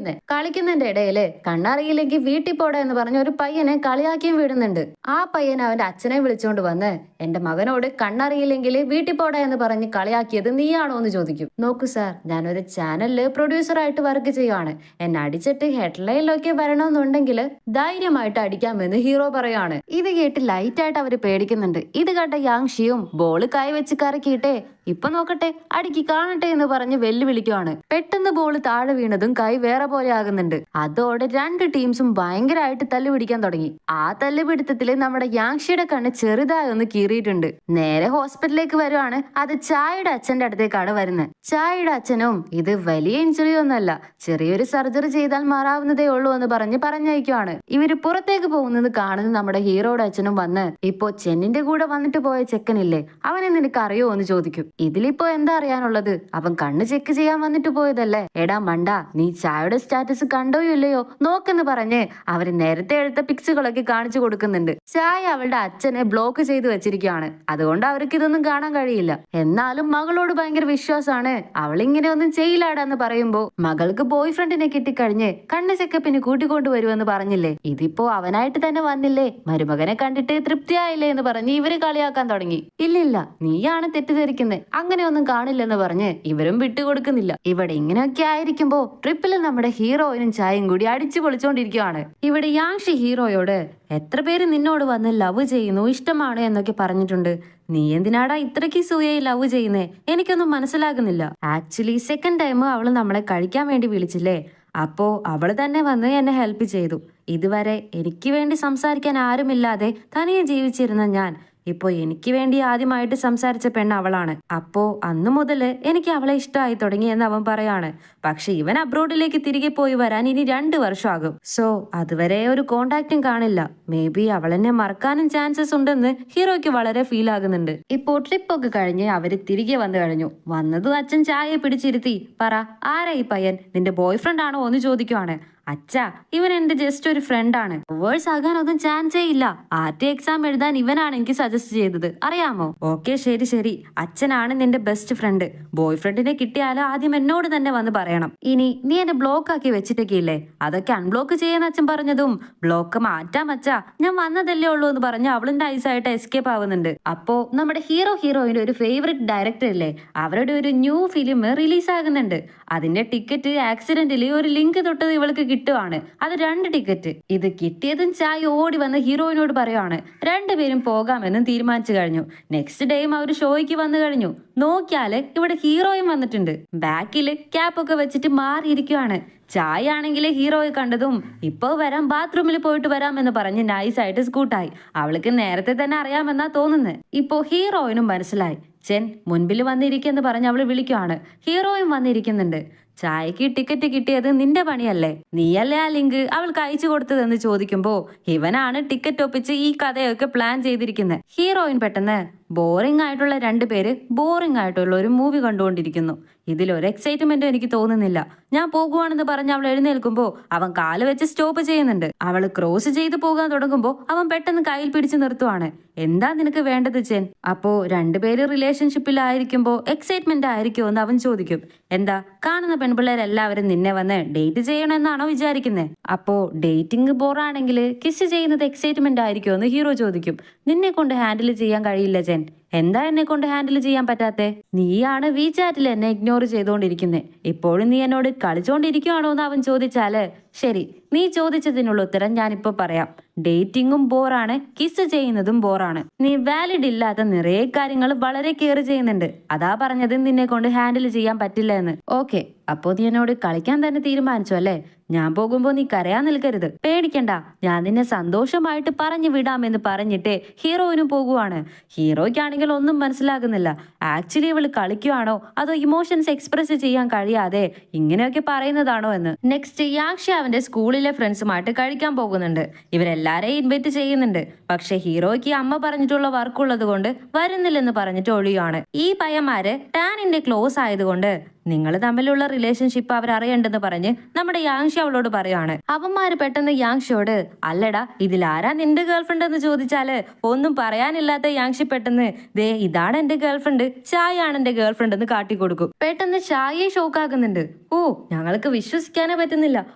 കളിക്കുന്നതിന്റെ ഇടയില് കണ്ണറിയില്ലെങ്കിൽ വീട്ടിൽ പോടാ എന്ന് പറഞ്ഞ ഒരു പയ്യനെ കളിയാക്കിയും വിടുന്നുണ്ട്. ആ പയ്യൻ അവന്റെ അച്ഛനെ വിളിച്ചോണ്ട് വന്ന്, എന്റെ മകനോട് കണ്ണറിയില്ലെങ്കിൽ വീട്ടിൽ പോടാ എന്ന് പറഞ്ഞ് കളിയാക്കിയത് നീയാണോ എന്ന് ചോദിക്കും. നോക്കൂ സാർ, ഞാനൊരു ചാനലില് പ്രൊഡ്യൂസറായിട്ട് വർക്ക് ചെയ്യുവാണ്. എന്നെ അടിച്ചിട്ട് ഹെഡ്ലൈനിലൊക്കെ വരണമെന്നുണ്ടെങ്കിൽ ധൈര്യമായിട്ട് അടിക്കാമെന്ന് ഹീറോ പറയാണ്. ഇത് കേട്ട് ലൈറ്റ് ആയിട്ട് അവര് പേടിക്കുന്നുണ്ട്. ഇത് കണ്ട യാങ്ഷിയും ബോള് കൈവച്ച് കറക്കിയിട്ടേ ഇപ്പൊ നോക്കട്ടെ, അടിക്ക് കാണട്ടെ എന്ന് പറഞ്ഞ് വെല്ലുവിളിക്കുവാണ്. പെട്ടെന്ന് ബോള് താഴെ വീണതും കൈ വേറെ പോലെ ആകുന്നുണ്ട്. അതോടെ രണ്ട് ടീംസും ഭയങ്കരമായിട്ട് തല്ലുപിടിക്കാൻ തുടങ്ങി. ആ തല്ലുപിടുത്തത്തില് നമ്മുടെ യാങ്ഷിയുടെ കണ്ണ് ചെറുതായി ഒന്ന് കീറിയിട്ടുണ്ട്. നേരെ ഹോസ്പിറ്റലിലേക്ക് വരുവാണ്. അത് ചായയുടെ അച്ഛന്റെ അടുത്തേക്കാണ് വരുന്നത്. ചായയുടെ അച്ഛനും ഇത് വലിയ ഇഞ്ചുറി ഒന്നല്ല, ചെറിയൊരു സർജറി ചെയ്താൽ മാറാവുന്നതേ ഉള്ളൂ എന്ന് പറഞ്ഞയക്കുവാണ്. ഇവര് പുറത്തേക്ക് പോകുന്നത് കാണുന്ന നമ്മുടെ ഹീറോയുടെ അച്ഛനും വന്ന്, ഇപ്പോ ചെന്നിന്റെ കൂടെ വന്നിട്ട് പോയ ചെക്കനില്ലേ, അവനെ നിനക്ക് അറിയോ എന്ന് ചോദിക്കും. ഇതിലിപ്പോ എന്താ അറിയാനുള്ളത്, അവൻ കണ്ണ് ചെക്ക് ചെയ്യാൻ വന്നിട്ട് പോയതല്ലേ. എടാ മണ്ട, നീ ചായയുടെ സ്റ്റാറ്റസ് കണ്ടോ ഇല്ലയോ നോക്കെന്ന് പറഞ്ഞ് അവര് നേരത്തെ എടുത്ത പിക്സുകളൊക്കെ കാണിച്ചു കൊടുക്കുന്നുണ്ട്. ചായ അവളുടെ അച്ഛനെ ബ്ലോക്ക് ചെയ്ത് വെച്ചിരിക്കുകയാണ്. അതുകൊണ്ട് അവർക്ക് ഇതൊന്നും കാണാൻ കഴിയില്ല. എന്നാലും മകളോട് ഭയങ്കര വിശ്വാസമാണ്. അവളിങ്ങനെ ഒന്നും ചെയ്യില്ലാടാന്ന് പറയുമ്പോ മകൾക്ക് ബോയ് ഫ്രണ്ടിനെ കിട്ടിക്കഴിഞ്ഞ് കണ്ണ് ചെക്കപ്പിന് കൂട്ടിക്കൊണ്ടുവരുമെന്ന് പറഞ്ഞില്ലേ, ഇതിപ്പോ അവനായിട്ട് തന്നെ വന്നില്ലേ, മരുമകനെ കണ്ടിട്ട് തൃപ്തിയായില്ലേ എന്ന് പറഞ്ഞ് ഇവര് കളിയാക്കാൻ തുടങ്ങി. ഇല്ലില്ല, നീയാണ് തെറ്റിദ്ധരിക്കുന്നത്, അങ്ങനെയൊന്നും കാണില്ലെന്ന് പറഞ്ഞ് ഇവരും വിട്ടുകൊടുക്കുന്നില്ല. ഇവിടെ ഇങ്ങനെയൊക്കെ ആയിരിക്കുമ്പോ ട്രിപ്പിൽ നമ്മുടെ ഹീറോയിനും ചായയും കൂടി അടിച്ചു പൊളിച്ചോണ്ടിരിക്കുവാണ്. ഇവിടെ യാങ്ഷി ഹീറോയോട്, എത്ര പേര് നിന്നോട് വന്ന് ലവ് ചെയ്യുന്നു, ഇഷ്ടമാണ് എന്നൊക്കെ പറഞ്ഞിട്ടുണ്ട്, നീ എന്തിനാടാ ഇത്രയ്ക്ക് സൂയയെ ലവ് ചെയ്യുന്നേ, എനിക്കൊന്നും മനസ്സിലാകുന്നില്ല. ആക്ച്വലി സെക്കൻഡ് ടൈം അവള് നമ്മളെ കഴിക്കാൻ വേണ്ടി വിളിച്ചില്ലേ, അപ്പോ അവള് തന്നെ വന്ന് എന്നെ ഹെൽപ്പ് ചെയ്തു. ഇതുവരെ എനിക്ക് വേണ്ടി സംസാരിക്കാൻ ആരുമില്ലാതെ തനിയെ ജീവിച്ചിരുന്ന ഞാൻ ഇപ്പോ എനിക്ക് വേണ്ടി ആദ്യമായിട്ട് സംസാരിച്ച പെണ്ണ് അവളാണ്. അപ്പോ അന്നു മുതല് എനിക്ക് അവളെ ഇഷ്ടമായി തുടങ്ങി എന്ന് അവൻ പറയാണ്. പക്ഷെ ഇവൻ അബ്രോഡിലേക്ക് തിരികെ പോയി വരാൻ ഇനി 2 വർഷമാകും. സോ അതുവരെ ഒരു കോണ്ടാക്റ്റും കാണില്ല. മേ ബി അവളെന്നെ മറക്കാനും ചാൻസസ് ഉണ്ടെന്ന് ഹീറോയ്ക്ക് വളരെ ഫീൽ ആകുന്നുണ്ട്. ഇപ്പോ ട്രിപ്പൊക്കെ കഴിഞ്ഞ് അവര് തിരികെ വന്നു കഴിഞ്ഞു. വന്നതും അച്ഛൻ ചായയെ പിടിച്ചിരുത്തി, പറ ആരാ ഈ പയ്യൻ, നിന്റെ ബോയ് ഫ്രണ്ട് ആണോ എന്ന് ചോദിക്കുവാണ്. അച്ഛാ, ഇവൻ എന്റെ ജസ്റ്റ് ഒരു ഫ്രണ്ടാണ്, വേഴ്സ് ആകാൻ ഒന്നും ചാൻസേ ഇല്ല. ആർടി എക്സാം എഴുതാൻ ഇവനാണ് എനിക്ക് സജസ്റ്റ് ചെയ്തത്, അറിയാമോ? ഓക്കെ ശരി ശരി, അച്ഛനാണ് നിന്റെ ബെസ്റ്റ് ഫ്രണ്ട്. ബോയ് ഫ്രണ്ടിനെ കിട്ടിയാലും ആദ്യം എന്നോട് തന്നെ വന്ന് പറയണം. ഇനി നീ എന്നെ ബ്ലോക്ക് ആക്കി വെച്ചിട്ടൊക്കെ ഇല്ലേ, അതൊക്കെ അൺബ്ലോക്ക് ചെയ്യാൻ അച്ഛൻ പറഞ്ഞതും, ബ്ലോക്ക് മാറ്റാം അച്ഛാ, ഞാൻ വന്നതല്ലേ ഉള്ളൂ എന്ന് പറഞ്ഞ് അവളും നൈസായിട്ട് എസ്കേപ്പ് ആവുന്നുണ്ട്. അപ്പോ നമ്മുടെ ഹീറോയിന്റെ ഒരു ഫേവറേറ്റ് ഡയറക്ടർ ഇല്ലേ, അവരുടെ ഒരു ന്യൂ ഫിലിം റിലീസ് ആകുന്നുണ്ട്. അതിന്റെ ടിക്കറ്റ് ആക്സിഡന്റിൽ ഒരു ലിങ്ക് തൊട്ടത് ഇവൾക്ക് കിട്ടുവാണ്. അത് 2 ടിക്കറ്റ്. ഇത് കിട്ടിയതും ചായ ഓടി വന്ന് ഹീറോയിനോട് പറയുവാണ്, 2 പേരും പോകാമെന്നും തീരുമാനിച്ചു കഴിഞ്ഞു. നെക്സ്റ്റ് ഡേയും അവർ ഷോയ്ക്ക് വന്നു കഴിഞ്ഞു. നോക്കിയാല് ഇവിടെ ഹീറോയും വന്നിട്ടുണ്ട്. ബാക്കില് ക്യാപ്പൊക്കെ വെച്ചിട്ട് മാറിയിരിക്കുവാണ്. ചായ ആണെങ്കിൽ ഹീറോയെ കണ്ടതും ഇപ്പോ വരാം, ബാത്റൂമിൽ പോയിട്ട് വരാമെന്ന് പറഞ്ഞ് നൈസായിട്ട് സ്കൂട്ടായി. അവൾക്ക് നേരത്തെ തന്നെ അറിയാമെന്നാ തോന്നുന്നത്. ഇപ്പോ ഹീറോയിനും മനസ്സിലായി. ചെൻ മുൻപിൽ വന്നിരിക്കെന്ന് പറഞ്ഞ് അവള് വിളിക്കുവാണ്. ഹീറോയും വന്നിരിക്കുന്നുണ്ട്. ചായക്ക് ടിക്കറ്റ് കിട്ടിയത് നിന്റെ പണിയല്ലേ, നീയല്ലേ ആ ലിങ്ക് അവൾക്ക് അയച്ചു കൊടുത്തതെന്ന് ചോദിക്കുമ്പോ ഇവനാണ് ടിക്കറ്റ് ഒപ്പിച്ച് ഈ കഥയൊക്കെ പ്ലാൻ ചെയ്തിരിക്കുന്നത്. ഹീറോയിൻ പെട്ടെന്ന് ബോറിംഗ് ആയിട്ടുള്ള 2 പേര് ബോറിംഗ് ആയിട്ടുള്ള ഒരു മൂവി കണ്ടുകൊണ്ടിരിക്കുന്നു. ഇതിലൊരു എക്സൈറ്റ്മെന്റും എനിക്ക് തോന്നുന്നില്ല. ഞാൻ പോകുവാണെന്ന് പറഞ്ഞ് അവൾ എഴുന്നേൽക്കുമ്പോ അവൻ കാല് വെച്ച് സ്റ്റോപ്പ് ചെയ്യുന്നുണ്ട്. അവള് ക്രോസ് ചെയ്ത് പോകാൻ തുടങ്ങുമ്പോ അവൻ പെട്ടെന്ന് കയ്യിൽ പിടിച്ച് നിർത്തുവാണ്. എന്താ നിനക്ക് വേണ്ടത് ചെൻ? അപ്പോ 2 പേര് റിലേഷൻഷിപ്പിലായിരിക്കുമ്പോ എക്സൈറ്റ്മെന്റ് ആയിരിക്കുമോ എന്ന് അവൻ ചോദിക്കും. എന്താ, കാണുന്ന പെൺപിള്ളേരെല്ലാവരും നിന്നെ വന്ന് ഡേറ്റ് ചെയ്യണമെന്നാണോ വിചാരിക്കുന്നത്? അപ്പോ ഡേറ്റിംഗ് ബോറാണെങ്കിൽ കിസ് ചെയ്യുന്നത് എക്സൈറ്റ്മെന്റ് ആയിരിക്കുമോ എന്ന് ഹീറോ ചോദിക്കും. നിന്നെ കൊണ്ട് ഹാൻഡിൽ ചെയ്യാൻ കഴിയില്ല ചെൻ. എന്താ എന്നെ കൊണ്ട് ഹാൻഡിൽ ചെയ്യാൻ പറ്റാത്തെ? നീയാണ് വീചാറ്റിൽ എന്നെ ഇഗ്നോർ ചെയ്തോണ്ടിരിക്കുന്നേ. ഇപ്പോഴും നീ എന്നോട് കളിച്ചോണ്ടിരിക്കുവാണോ എന്ന് അവൻ ചോദിച്ചാല്, ശരി, നീ ചോദിച്ചതിനുള്ള ഉത്തരം ഞാനിപ്പോ പറയാം. ഡേറ്റിംഗും ബോറാണ്, കിസ് ചെയ്യുന്നതും ബോറാണ്. നീ വാലിഡ് ഇല്ലാത്ത നിറയെ കാര്യങ്ങൾ വളരെ കെയർ ചെയ്യുന്നുണ്ട്. അതാ പറഞ്ഞത് നിന്നെ കൊണ്ട് ഹാൻഡിൽ ചെയ്യാൻ പറ്റില്ല എന്ന്. ഓക്കെ, അപ്പോ നീ എന്നോട് കളിക്കാൻ തന്നെ തീരുമാനിച്ചു അല്ലേ? ഞാൻ പോകുമ്പോ നീ കരയാൻ നിൽക്കരുത്, പേടിക്കണ്ട, ഞാൻ നിന്നെ സന്തോഷമായിട്ട് പറഞ്ഞു വിടാമെന്ന് പറഞ്ഞിട്ട് ഹീറോയിനും പോകുവാണ്. ഹീറോയ്ക്കാണെങ്കിൽ ഒന്നും മനസ്സിലാകുന്നില്ല. ആക്ച്വലി ഇവള് കളിക്കുവാണോ അതോ ഇമോഷൻസ് എക്സ്പ്രസ് ചെയ്യാൻ കഴിയാതെ ഇങ്ങനെയൊക്കെ പറയുന്നതാണോ എന്ന്. നെക്സ്റ്റ് യാക്ഷി അവന്റെ സ്കൂളിലെ ഫ്രണ്ട്സുമായിട്ട് കഴിക്കാൻ പോകുന്നുണ്ട്. ഇവരെല്ലാരെയും ഇൻവൈറ്റ് ചെയ്യുന്നുണ്ട്. പക്ഷെ ഹീറോയ്ക്ക് അമ്മ പറഞ്ഞിട്ടുള്ള വർക്ക് ഉള്ളത് കൊണ്ട് വരുന്നില്ലെന്ന് പറഞ്ഞിട്ട് ഒഴിയുവാണ്. ഈ പയ്യന്മാര് ടാനിന്റെ ക്ലോസ് ആയതുകൊണ്ട് നിങ്ങൾ തമ്മിലുള്ള റിലേഷൻഷിപ്പ് അവർ അറിയണ്ടെന്ന് പറഞ്ഞ് നമ്മുടെ യാങ്ഷി അവളോട് പറയാണ്. അവന്മാര് പെട്ടെന്ന് യാങ്ഷിയോട് അല്ലടാ ഇതിലാരാ നിന്റെ ഗേൾഫ്രണ്ട് എന്ന് ചോദിച്ചാല് ഒന്നും പറയാനില്ലാത്ത യാങ്ഷി പെട്ടെന്ന് ദേ ഇതാണ് എന്റെ ഗേൾഫ്രണ്ട്, ചായയാണ് എന്റെ ഗേൾഫ്രണ്ട് എന്ന് കാട്ടിക്കൊടുക്കും. പെട്ടെന്ന് ചായയെ ഷോക്കാകുന്നുണ്ട്. ഓ ഞങ്ങൾക്ക് വിശ്വസിക്കാനേ പറ്റുന്നില്ല.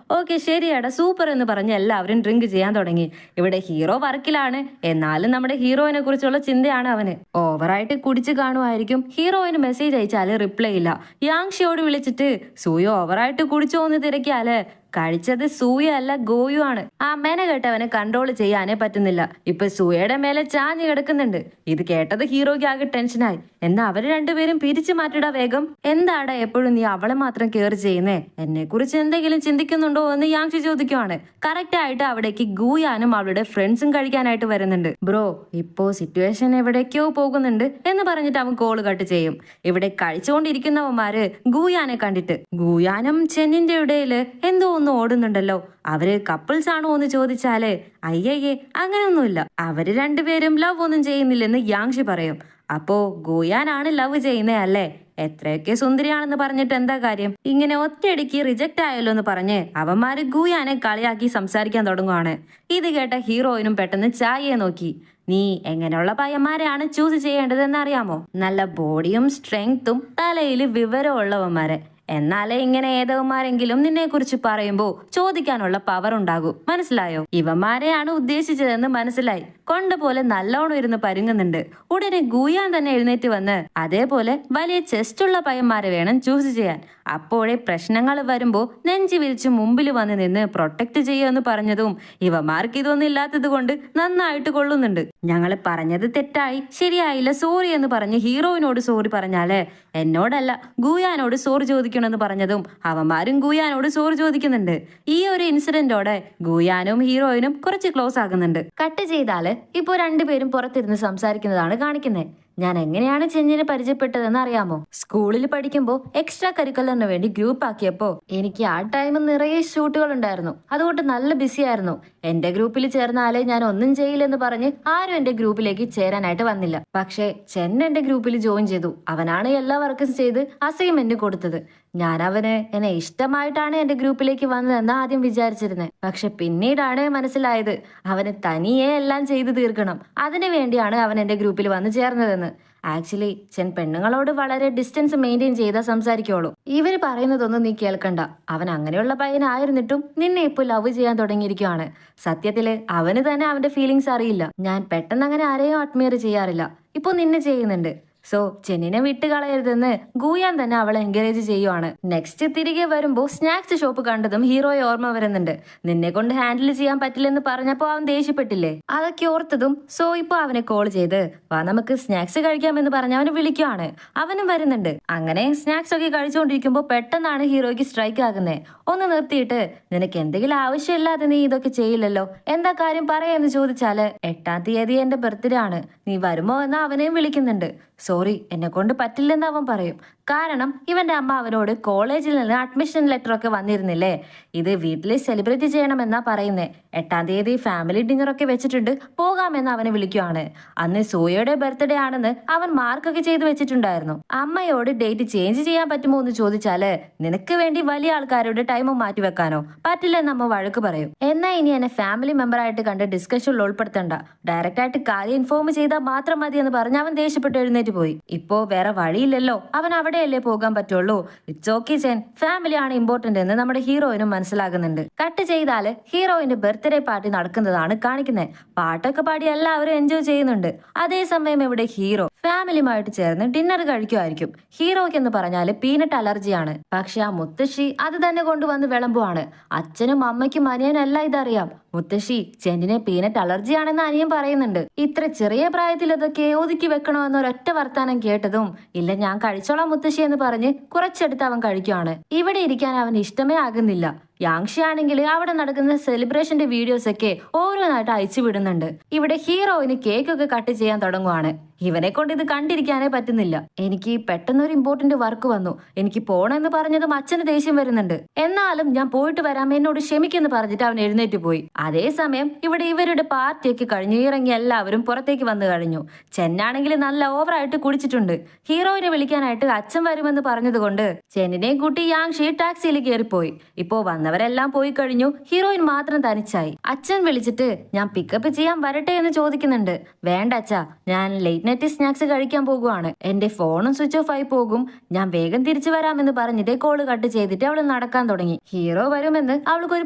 ഓക്കെ ശരിയാടാ സൂപ്പർ എന്ന് പറഞ്ഞ് എല്ലാവരും ഡ്രിങ്ക് ചെയ്യാൻ തുടങ്ങി. ഇവിടെ ഹീറോ വർക്കിലാണ്, എന്നാലും നമ്മുടെ ഹീറോയിനെ കുറിച്ചുള്ള ചിന്തയാണ് അവന്. ഓവറായിട്ട് കുടിച്ചു കാണുമായിരിക്കും. ഹീറോയിന് മെസ്സേജ് അയച്ചാല് റിപ്ലൈ ഇല്ല. യാങ്ഷിയോട് വിളിച്ചിട്ട് സൂയ ഓവറായിട്ട് കുടിച്ചോ എന്ന് തിരക്കിയാല് കഴിച്ചത് സൂയ അല്ല ഗോയു ആണ്. ആ മെന കേട്ടവനെ കൺട്രോൾ ചെയ്യാനേ പറ്റുന്നില്ല. ഇപ്പൊ സൂയയുടെ മേലെ ചാഞ്ഞു കിടക്കുന്നുണ്ട്. ഇത് കേട്ടത് ഹീറോയ്ക്ക് ആകെ ടെൻഷനായി. എന്നാ അവര് രണ്ടുപേരും പിരിച്ചു മാറ്റിടാ വേഗം. എന്താടാ എപ്പോഴും നീ അവളെ മാത്രം കെയർ ചെയ്യുന്നേ, എന്നെ കുറിച്ച് എന്തെങ്കിലും ചിന്തിക്കുന്നുണ്ടോ എന്ന് യാങ്ഷി ചോദിക്കുവാണ്. കറക്റ്റ് ആയിട്ട് അവിടേക്ക് ഗൂയാനും അവളുടെ ഫ്രണ്ട്സും കഴിക്കാനായിട്ട് വരുന്നുണ്ട്. ബ്രോ ഇപ്പോ സിറ്റുവേഷൻ എവിടേക്കോ പോകുന്നുണ്ട് എന്ന് പറഞ്ഞിട്ട് അവൻ കോള് കട്ട് ചെയ്യും. ഇവിടെ കഴിച്ചുകൊണ്ടിരിക്കുന്നവന്മാര് ഗൂയാനെ കണ്ടിട്ട് ഗൂയാനും ചെന്നിന്റെ ഇടയില് എന്തോ ഓടുന്നുണ്ടല്ലോ, അവര് കപ്പിൾസ് ആണോ എന്ന് ചോദിച്ചാല് അയ്യയ്യേ അങ്ങനെയൊന്നുമില്ല, അവര് രണ്ടുപേരും ലവ് ഒന്നും ചെയ്യുന്നില്ലെന്ന് യാങ്ഷി പറയും. അപ്പോ ഗോയാനാണ് ലവ് ചെയ്യുന്നേ അല്ലേ, എത്രയൊക്കെ സുന്ദരിയാണെന്ന് പറഞ്ഞിട്ട് എന്താ കാര്യം, ഇങ്ങനെ ഒറ്റയടിക്ക് റിജക്റ്റ് ആയല്ലോ എന്ന് പറഞ്ഞ് അവന്മാര് ഗൂയാനെ കളിയാക്കി സംസാരിക്കാൻ തുടങ്ങുവാണ്. ഇത് കേട്ട ഹീറോയിനും പെട്ടെന്ന് ചായയെ നോക്കി. നീ എങ്ങനെയുള്ള പയ്യന്മാരെയാണ് ചൂസ് ചെയ്യേണ്ടതെന്ന് അറിയാമോ? നല്ല ബോഡിയും സ്ട്രെങ്തും തലയില് വിവരമുള്ളവന്മാരെ. എന്നാലേ ഇങ്ങനെ ഏതവന്മാരെങ്കിലും നിന്നെ കുറിച്ച് പറയുമ്പോ ചോദിക്കാനുള്ള പവർ ഉണ്ടാകൂ. മനസ്സിലായോ? ഇവന്മാരെയാണ് ഉദ്ദേശിച്ചതെന്ന് മനസ്സിലായി. കൊണ്ടുപോലെ നല്ലോണം ഇരുന്ന് പരുങ്ങുന്നുണ്ട്. ഉടനെ ഗൂയാൻ തന്നെ എഴുന്നേറ്റ് വന്ന് അതേപോലെ വലിയ ചെസ്റ്റുള്ള പയ്യന്മാരെ വേണം ചൂസ് ചെയ്യാൻ. അപ്പോഴേ പ്രശ്നങ്ങൾ വരുമ്പോ നെഞ്ചി വിരിച്ച് മുമ്പിൽ വന്ന് നിന്ന് പ്രൊട്ടക്ട് ചെയ്യുമെന്ന് പറഞ്ഞതും ഇവന്മാർക്ക് ഇതൊന്നും ഇല്ലാത്തത് കൊണ്ട് നന്നായിട്ട് കൊള്ളുന്നുണ്ട്. ഞങ്ങള് പറഞ്ഞത് തെറ്റായി, ശരിയായില്ല, സോറി എന്ന് പറഞ്ഞ് ഹീറോയിനോട് സോറി പറഞ്ഞാല് എന്നോടല്ല ഗൂയാനോട് സോറി ചോദിക്കണമെന്ന് പറഞ്ഞതും അവന്മാരും ഗൂയാനോട് സോറി ചോദിക്കുന്നുണ്ട്. ഈ ഒരു ഇൻസിഡന്റോടെ ഗൂയാനും ഹീറോയിനും കുറച്ച് ക്ലോസ് ആകുന്നുണ്ട്. കട്ട് ചെയ്താല് ഇപ്പോ രണ്ടുപേരും പുറത്തിരുന്ന് സംസാരിക്കുന്നതാണ് കാണിക്കുന്നത്. ഞാൻ എങ്ങനെയാണ് ചെന്നിനെ പരിചയപ്പെട്ടതെന്ന് അറിയാമോ? സ്കൂളിൽ പഠിക്കുമ്പോ എക്സ്ട്രാ കരിക്കുലറിന് വേണ്ടി ഗ്രൂപ്പ് ആക്കിയപ്പോ എനിക്ക് ആ ടൈം നിറയെ ഷൂട്ടുകൾ ഉണ്ടായിരുന്നു. അതുകൊണ്ട് നല്ല ബിസി ആയിരുന്നു. എന്റെ ഗ്രൂപ്പിൽ ചേർന്നാലേ ഞാൻ ഒന്നും ചെയ്യില്ലെന്ന് പറഞ്ഞ് ആരും എന്റെ ഗ്രൂപ്പിലേക്ക് ചേരാനായിട്ട് വന്നില്ല. പക്ഷേ ചെന്ന എന്റെ ഗ്രൂപ്പിൽ ജോയിൻ ചെയ്തു. അവനാണ് എല്ലാ വർക്കും ചെയ്ത് അസൈൻമെന്റ് കൊടുത്തത്. ഞാൻ അവന് എന്നെ ഇഷ്ടമായിട്ടാണ് എന്റെ ഗ്രൂപ്പിലേക്ക് വന്നതെന്ന് ആദ്യം വിചാരിച്ചിരുന്നത്. പക്ഷെ പിന്നീടാണ് മനസ്സിലായത് അവന് തനിയെ എല്ലാം ചെയ്തു തീർക്കണം. അതിനു വേണ്ടിയാണ് അവൻ എന്റെ ഗ്രൂപ്പിൽ വന്ന് ചേർന്നതെന്ന്. ആക്ച്വലി ചെൻ പെണ്ണുങ്ങളോട് വളരെ ഡിസ്റ്റൻസ് മെയിൻറ്റെയിൻ ചെയ്താൽ സംസാരിക്കുള്ളൂ. ഇവര് പറയുന്നതൊന്നും നീ കേൾക്കണ്ട. അവൻ അങ്ങനെയുള്ള പയ്യനായിരുന്നിട്ടും നിന്നെ ഇപ്പൊ ലവ് ചെയ്യാൻ തുടങ്ങിയിരിക്കുകയാണ്. സത്യത്തില് അവന് തന്നെ അവന്റെ ഫീലിങ്സ് അറിയില്ല. ഞാൻ പെട്ടെന്ന് അങ്ങനെ ആരെയും അഡ്മയർ ചെയ്യാറില്ല. ഇപ്പൊ നിന്നെ ചെയ്യുന്നുണ്ട്. സോ ചെന്നിനെ വിട്ടുകളയരുതെന്ന് ഗൂയാൻ തന്നെ അവളെ എൻകറേജ് ചെയ്യുവാണ്. നെക്സ്റ്റ് തിരികെ വരുമ്പോ സ്നാക്സ് ഷോപ്പ് കണ്ടതും ഹീറോയെ ഓർമ്മ വരുന്നുണ്ട്. നിന്നെ കൊണ്ട് ഹാൻഡിൽ ചെയ്യാൻ പറ്റില്ലെന്ന് പറഞ്ഞപ്പോ അവൻ ദേഷ്യപ്പെട്ടില്ലേ, അതൊക്കെ ഓർത്തതും സോ ഇപ്പൊ അവനെ കോൾ ചെയ്ത് വാ നമുക്ക് സ്നാക്സ് കഴിക്കാമെന്ന് പറഞ്ഞ് അവനെ വിളിക്കുവാണ്. അവനും വരുന്നുണ്ട്. അങ്ങനെ സ്നാക്സ് ഒക്കെ കഴിച്ചുകൊണ്ടിരിക്കുമ്പോ പെട്ടെന്നാണ് ഹീറോയ്ക്ക് സ്ട്രൈക്ക് ആകുന്നത്. ഒന്ന് നിർത്തിയിട്ട് നിനക്ക് എന്തെങ്കിലും ആവശ്യമില്ലാതെ നീ ഇതൊക്കെ ചെയ്യില്ലല്ലോ, എന്താ കാര്യം പറയാന്ന് ചോദിച്ചാല് 8-ാം തീയതി എന്റെ ബർത്ത്ഡേ ആണ്, നീ വരുമോ എന്ന് അവനെയും വിളിക്കുന്നുണ്ട്. സോറി എന്നെ കൊണ്ട് പറ്റില്ലെന്ന് അവൻ പറയും. കാരണം ഇവന്റെ അമ്മ അവനോട് കോളേജിൽ നിന്ന് അഡ്മിഷൻ ലെറ്റർ ഒക്കെ വന്നിരുന്നില്ലേ, ഇത് വീട്ടിൽ സെലിബ്രേറ്റ് ചെയ്യണമെന്നാ പറയുന്നേ. 8-ാം തീയതി ഫാമിലി ഡിന്നർ ഒക്കെ വെച്ചിട്ടുണ്ട്, പോകാമെന്ന് അവനെ വിളിക്കുവാണ്. അന്ന് സോയയുടെ ബർത്ത്ഡേ ആണെന്ന് അവൻ മാർക്കൊക്കെ ചെയ്ത് വെച്ചിട്ടുണ്ടായിരുന്നു. അമ്മയോട് ഡേറ്റ് ചേഞ്ച് ചെയ്യാൻ പറ്റുമോ എന്ന് ചോദിച്ചാല് നിനക്ക് വേണ്ടി വലിയ ആൾക്കാരുടെ ടൈം മാറ്റി വെക്കാനോ പറ്റില്ലെന്ന് അമ്മ വഴക്ക് പറയും. എന്നാ ഇനി എന്നെ ഫാമിലി മെമ്പർ ആയിട്ട് കണ്ട് ഡിസ്കഷനിൽ ഉൾപ്പെടുത്തണ്ട, ഡയറക്റ്റ് ആയിട്ട് കാര്യം ഇൻഫോം ചെയ്താൽ മാത്രം മതി എന്ന് പറഞ്ഞ് അവൻ ദേഷ്യപ്പെട്ട് എഴുന്നേറ്റ് പോയി. ഇപ്പോ വേറെ വഴിയില്ലല്ലോ, അവൻ അവിടെയല്ലേ പോകാൻ പറ്റുള്ളൂ. ഇറ്റ്സ് ഓക്കെ ചെൻ, ഫാമിലി ആണ് ഇമ്പോർട്ടന്റ് എന്ന് നമ്മുടെ ഹീറോയിനും മനസ്സിലാകുന്നുണ്ട്. കട്ട് ചെയ്താല് ഹീറോയിന്റെ ബർത്ത്ഡേ പാർട്ടി നടക്കുന്നതാണ് കാണിക്കുന്നത്. പാട്ടൊക്കെ പാടി എല്ലാവരും എൻജോയ് ചെയ്യുന്നുണ്ട്. അതേസമയം ഇവിടെ ഹീറോ ഫാമിലിയുമായിട്ട് ചേർന്ന് ഡിന്നർ കഴിക്കുമായിരിക്കും. ഹീറോയ്ക്ക് എന്ന് പറഞ്ഞാല് പീനട്ട് അലർജിയാണ്. പക്ഷെ ആ മുത്തശ്ശി അത് തന്നെ കൊണ്ടുവന്ന് വിളമ്പുവാണ്. അച്ഛനും അമ്മയ്ക്കും അനിയനല്ല ഇതറിയാം. മുത്തശ്ശി ചെന്നിനെ പീനട്ട് അലർജിയാണെന്ന് അനിയൻ പറയുന്നുണ്ട്. ഇത്ര ചെറിയ പ്രായത്തിൽ അതൊക്കെ ഒതുക്കി വെക്കണമെന്ന് ഒരൊറ്റ വർത്താനം കേട്ടതും ഇല്ല ഞാൻ കഴിച്ചോളാം മുത്തശ്ശി എന്ന് പറഞ്ഞ് കുറച്ചെടുത്ത് അവൻ കഴിക്കുവാണ്. ഇവിടെ ഇരിക്കാൻ അവൻ ഇഷ്ടമേ ആകുന്നില്ല. യാങ്ഷി ആണെങ്കിൽ അവിടെ നടക്കുന്ന സെലിബ്രേഷന്റെ വീഡിയോസ് ഒക്കെ ഓരോന്നായിട്ട് അയച്ചു വിടുന്നുണ്ട്. ഇവിടെ ഹീറോയിന് കേക്ക് ഒക്കെ കട്ട് ചെയ്യാൻ തുടങ്ങുവാണ്. ഇവനെ കൊണ്ട് ഇത് കണ്ടിരിക്കാനേ പറ്റുന്നില്ല. എനിക്ക് പെട്ടെന്ന് ഒരു ഇമ്പോർട്ടന്റ് വർക്ക് വന്നു, എനിക്ക് പോണെന്ന് പറഞ്ഞതും അച്ഛന് ദേഷ്യം വരുന്നുണ്ട്. എന്നാലും ഞാൻ പോയിട്ട് വരാം, എന്നോട് ക്ഷമിക്കെന്ന് പറഞ്ഞിട്ട് അവൻ എഴുന്നേറ്റ് പോയി. അതേസമയം ഇവിടെ ഇവരുടെ പാർട്ടിയൊക്കെ കഴിഞ്ഞു ഇറങ്ങി എല്ലാവരും പുറത്തേക്ക് വന്നു കഴിഞ്ഞു. ചെന്നാണെങ്കിൽ നല്ല ഓവറായിട്ട് കുടിച്ചിട്ടുണ്ട്. ഹീറോയിനെ വിളിക്കാനായിട്ട് അച്ഛൻ വരുമെന്ന് പറഞ്ഞതുകൊണ്ട് ചെന്നിനെയും കൂട്ടി യാങ്ഷി ടാക്സിയിൽ കയറിപ്പോയി. ഇപ്പോ വന്നവരെല്ലാം പോയി കഴിഞ്ഞു, ഹീറോയിൻ മാത്രം തനിച്ചായി. അച്ഛൻ വിളിച്ചിട്ട് ഞാൻ പിക്കപ്പ് ചെയ്യാൻ വരട്ടെ എന്ന് ചോദിക്കുന്നുണ്ട്. വേണ്ട അച്ഛാ, ഞാൻ ലേറ്റ് നൈറ്റ് സ്നാക്സ് കഴിക്കാൻ പോകുവാണ്, എന്റെ ഫോണും സ്വിച്ച് ഓഫ് ആയി പോകും, ഞാൻ വേഗം തിരിച്ചു വരാമെന്ന് പറഞ്ഞിട്ട് കോള് കട്ട് ചെയ്തിട്ട് അവൾ നടക്കാൻ തുടങ്ങി. ഹീറോ വരുമെന്ന് അവൾക്ക് ഒരു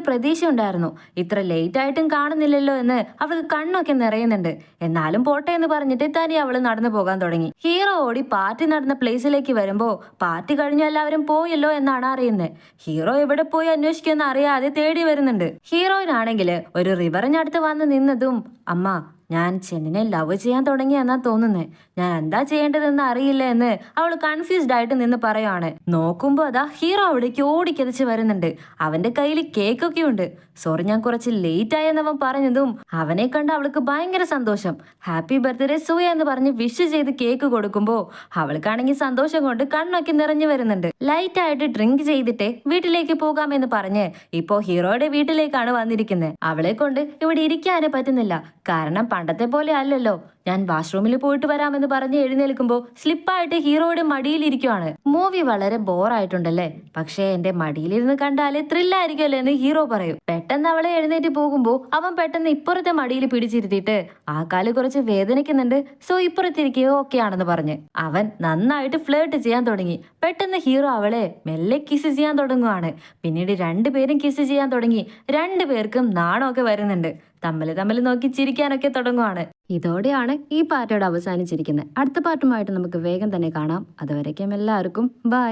പ്രതീക്ഷ ഉണ്ടായിരുന്നു. ഇത്ര ലേറ്റ് ആയിട്ടും കാണുന്നില്ലല്ലോ എന്ന് അവൾക്ക് കണ്ണൊക്കെ നിറയുന്നുണ്ട്. എന്നാലും പോട്ടെ എന്ന് പറഞ്ഞിട്ട് തനി അവള് നടന്നു പോകാൻ തുടങ്ങി. ഹീറോ ഓടി പാർട്ടി നടന്ന പ്ലേസിലേക്ക് വരുമ്പോ പാർട്ടി കഴിഞ്ഞു എല്ലാവരും പോയല്ലോ എന്നാണ് അറിയുന്നത്. ഹീറോ എവിടെ പോയി അന്വേഷിക്കുമെന്ന് അറിയാതെ തേടി വരുന്നുണ്ട്. ഹീറോയിനാണെങ്കിൽ ഒരു റിവറിനടുത്ത് വന്ന് നിന്നതും അമ്മ ഞാൻ ചെന്നിനെ ലവ് ചെയ്യാൻ തുടങ്ങിയെന്നാ തോന്നുന്നേ, ഞാൻ എന്താ ചെയ്യേണ്ടതെന്ന് അറിയില്ല എന്ന് അവൾ കൺഫ്യൂസ്ഡ് ആയിട്ട് നിന്ന് പറയാണ്. നോക്കുമ്പോ അതാ ഹീറോ അവിടേക്ക് ഓടിക്കതച്ച് വരുന്നുണ്ട്. അവന്റെ കയ്യിൽ കേക്കൊക്കെ ഉണ്ട്. സോറി ഞാൻ കുറച്ച് ലേറ്റ് ആയെന്നവൻ പറഞ്ഞതും അവനെ കണ്ട് അവൾക്ക് ഭയങ്കര സന്തോഷം. ഹാപ്പി ബർത്ത്ഡേ സൂയ എന്ന് പറഞ്ഞ് വിഷ് ചെയ്ത് കേക്ക് കൊടുക്കുമ്പോ അവൾക്കാണെങ്കിൽ സന്തോഷം കൊണ്ട് കണ്ണൊക്കെ നിറഞ്ഞു വരുന്നുണ്ട്. ലൈറ്റ് ആയിട്ട് ഡ്രിങ്ക് ചെയ്തിട്ട് വീട്ടിലേക്ക് പോകാമെന്ന് പറഞ്ഞ് ഇപ്പോ ഹീറോയുടെ വീട്ടിലേക്കാണ് വന്നിരിക്കുന്നത്. അവളെ കൊണ്ട് ഇവിടെ ഇരിക്കാനേ പറ്റുന്നില്ല. കാരണം പണ്ടത്തെ പോലെ അല്ലല്ലോ. ഞാൻ വാഷ്റൂമിൽ പോയിട്ട് വരാമെന്ന് പറഞ്ഞ് എഴുന്നേൽക്കുമ്പോ സ്ലിപ്പായിട്ട് ഹീറോയുടെ മടിയിലിരിക്കുവാണ്. മൂവി വളരെ ബോറായിട്ടുണ്ടല്ലേ, പക്ഷേ എന്റെ മടിയിലിരുന്ന് കണ്ടാല് ത്രില്ലായിരിക്കുമല്ലോ എന്ന് ഹീറോ പറയും. പെട്ടെന്ന് അവളെ എഴുന്നേറ്റ് പോകുമ്പോ അവൻ പെട്ടെന്ന് ഇപ്പുറത്തെ മടിയിൽ പിടിച്ചിരുത്തിയിട്ട് ആ കാല് കുറച്ച് വേദനിക്കുന്നുണ്ട്, സോ ഇപ്പുറത്തിരിക്കുകയോ ഒക്കെ ആണെന്ന് പറഞ്ഞ് അവൻ നന്നായിട്ട് ഫ്ലേർട്ട് ചെയ്യാൻ തുടങ്ങി. പെട്ടെന്ന് ഹീറോ അവളെ മെല്ലെ കിസ് ചെയ്യാൻ തുടങ്ങുവാണ്. പിന്നീട് രണ്ടുപേരും കിസ് ചെയ്യാൻ തുടങ്ങി. രണ്ടുപേർക്കും നാണമൊക്കെ വരുന്നുണ്ട്. തമ്മിൽ നോക്കി ചിരിക്കാനൊക്കെ തുടങ്ങുവാണ്. ഇതോടെയാണ് ഈ പാർട്ടിയോട് അവസാനിച്ചിരിക്കുന്നത്. അടുത്ത പാർട്ടുമായിട്ട് നമുക്ക് വേഗം തന്നെ കാണാം. അതുവരേക്കും എല്ലാവർക്കും ബൈ.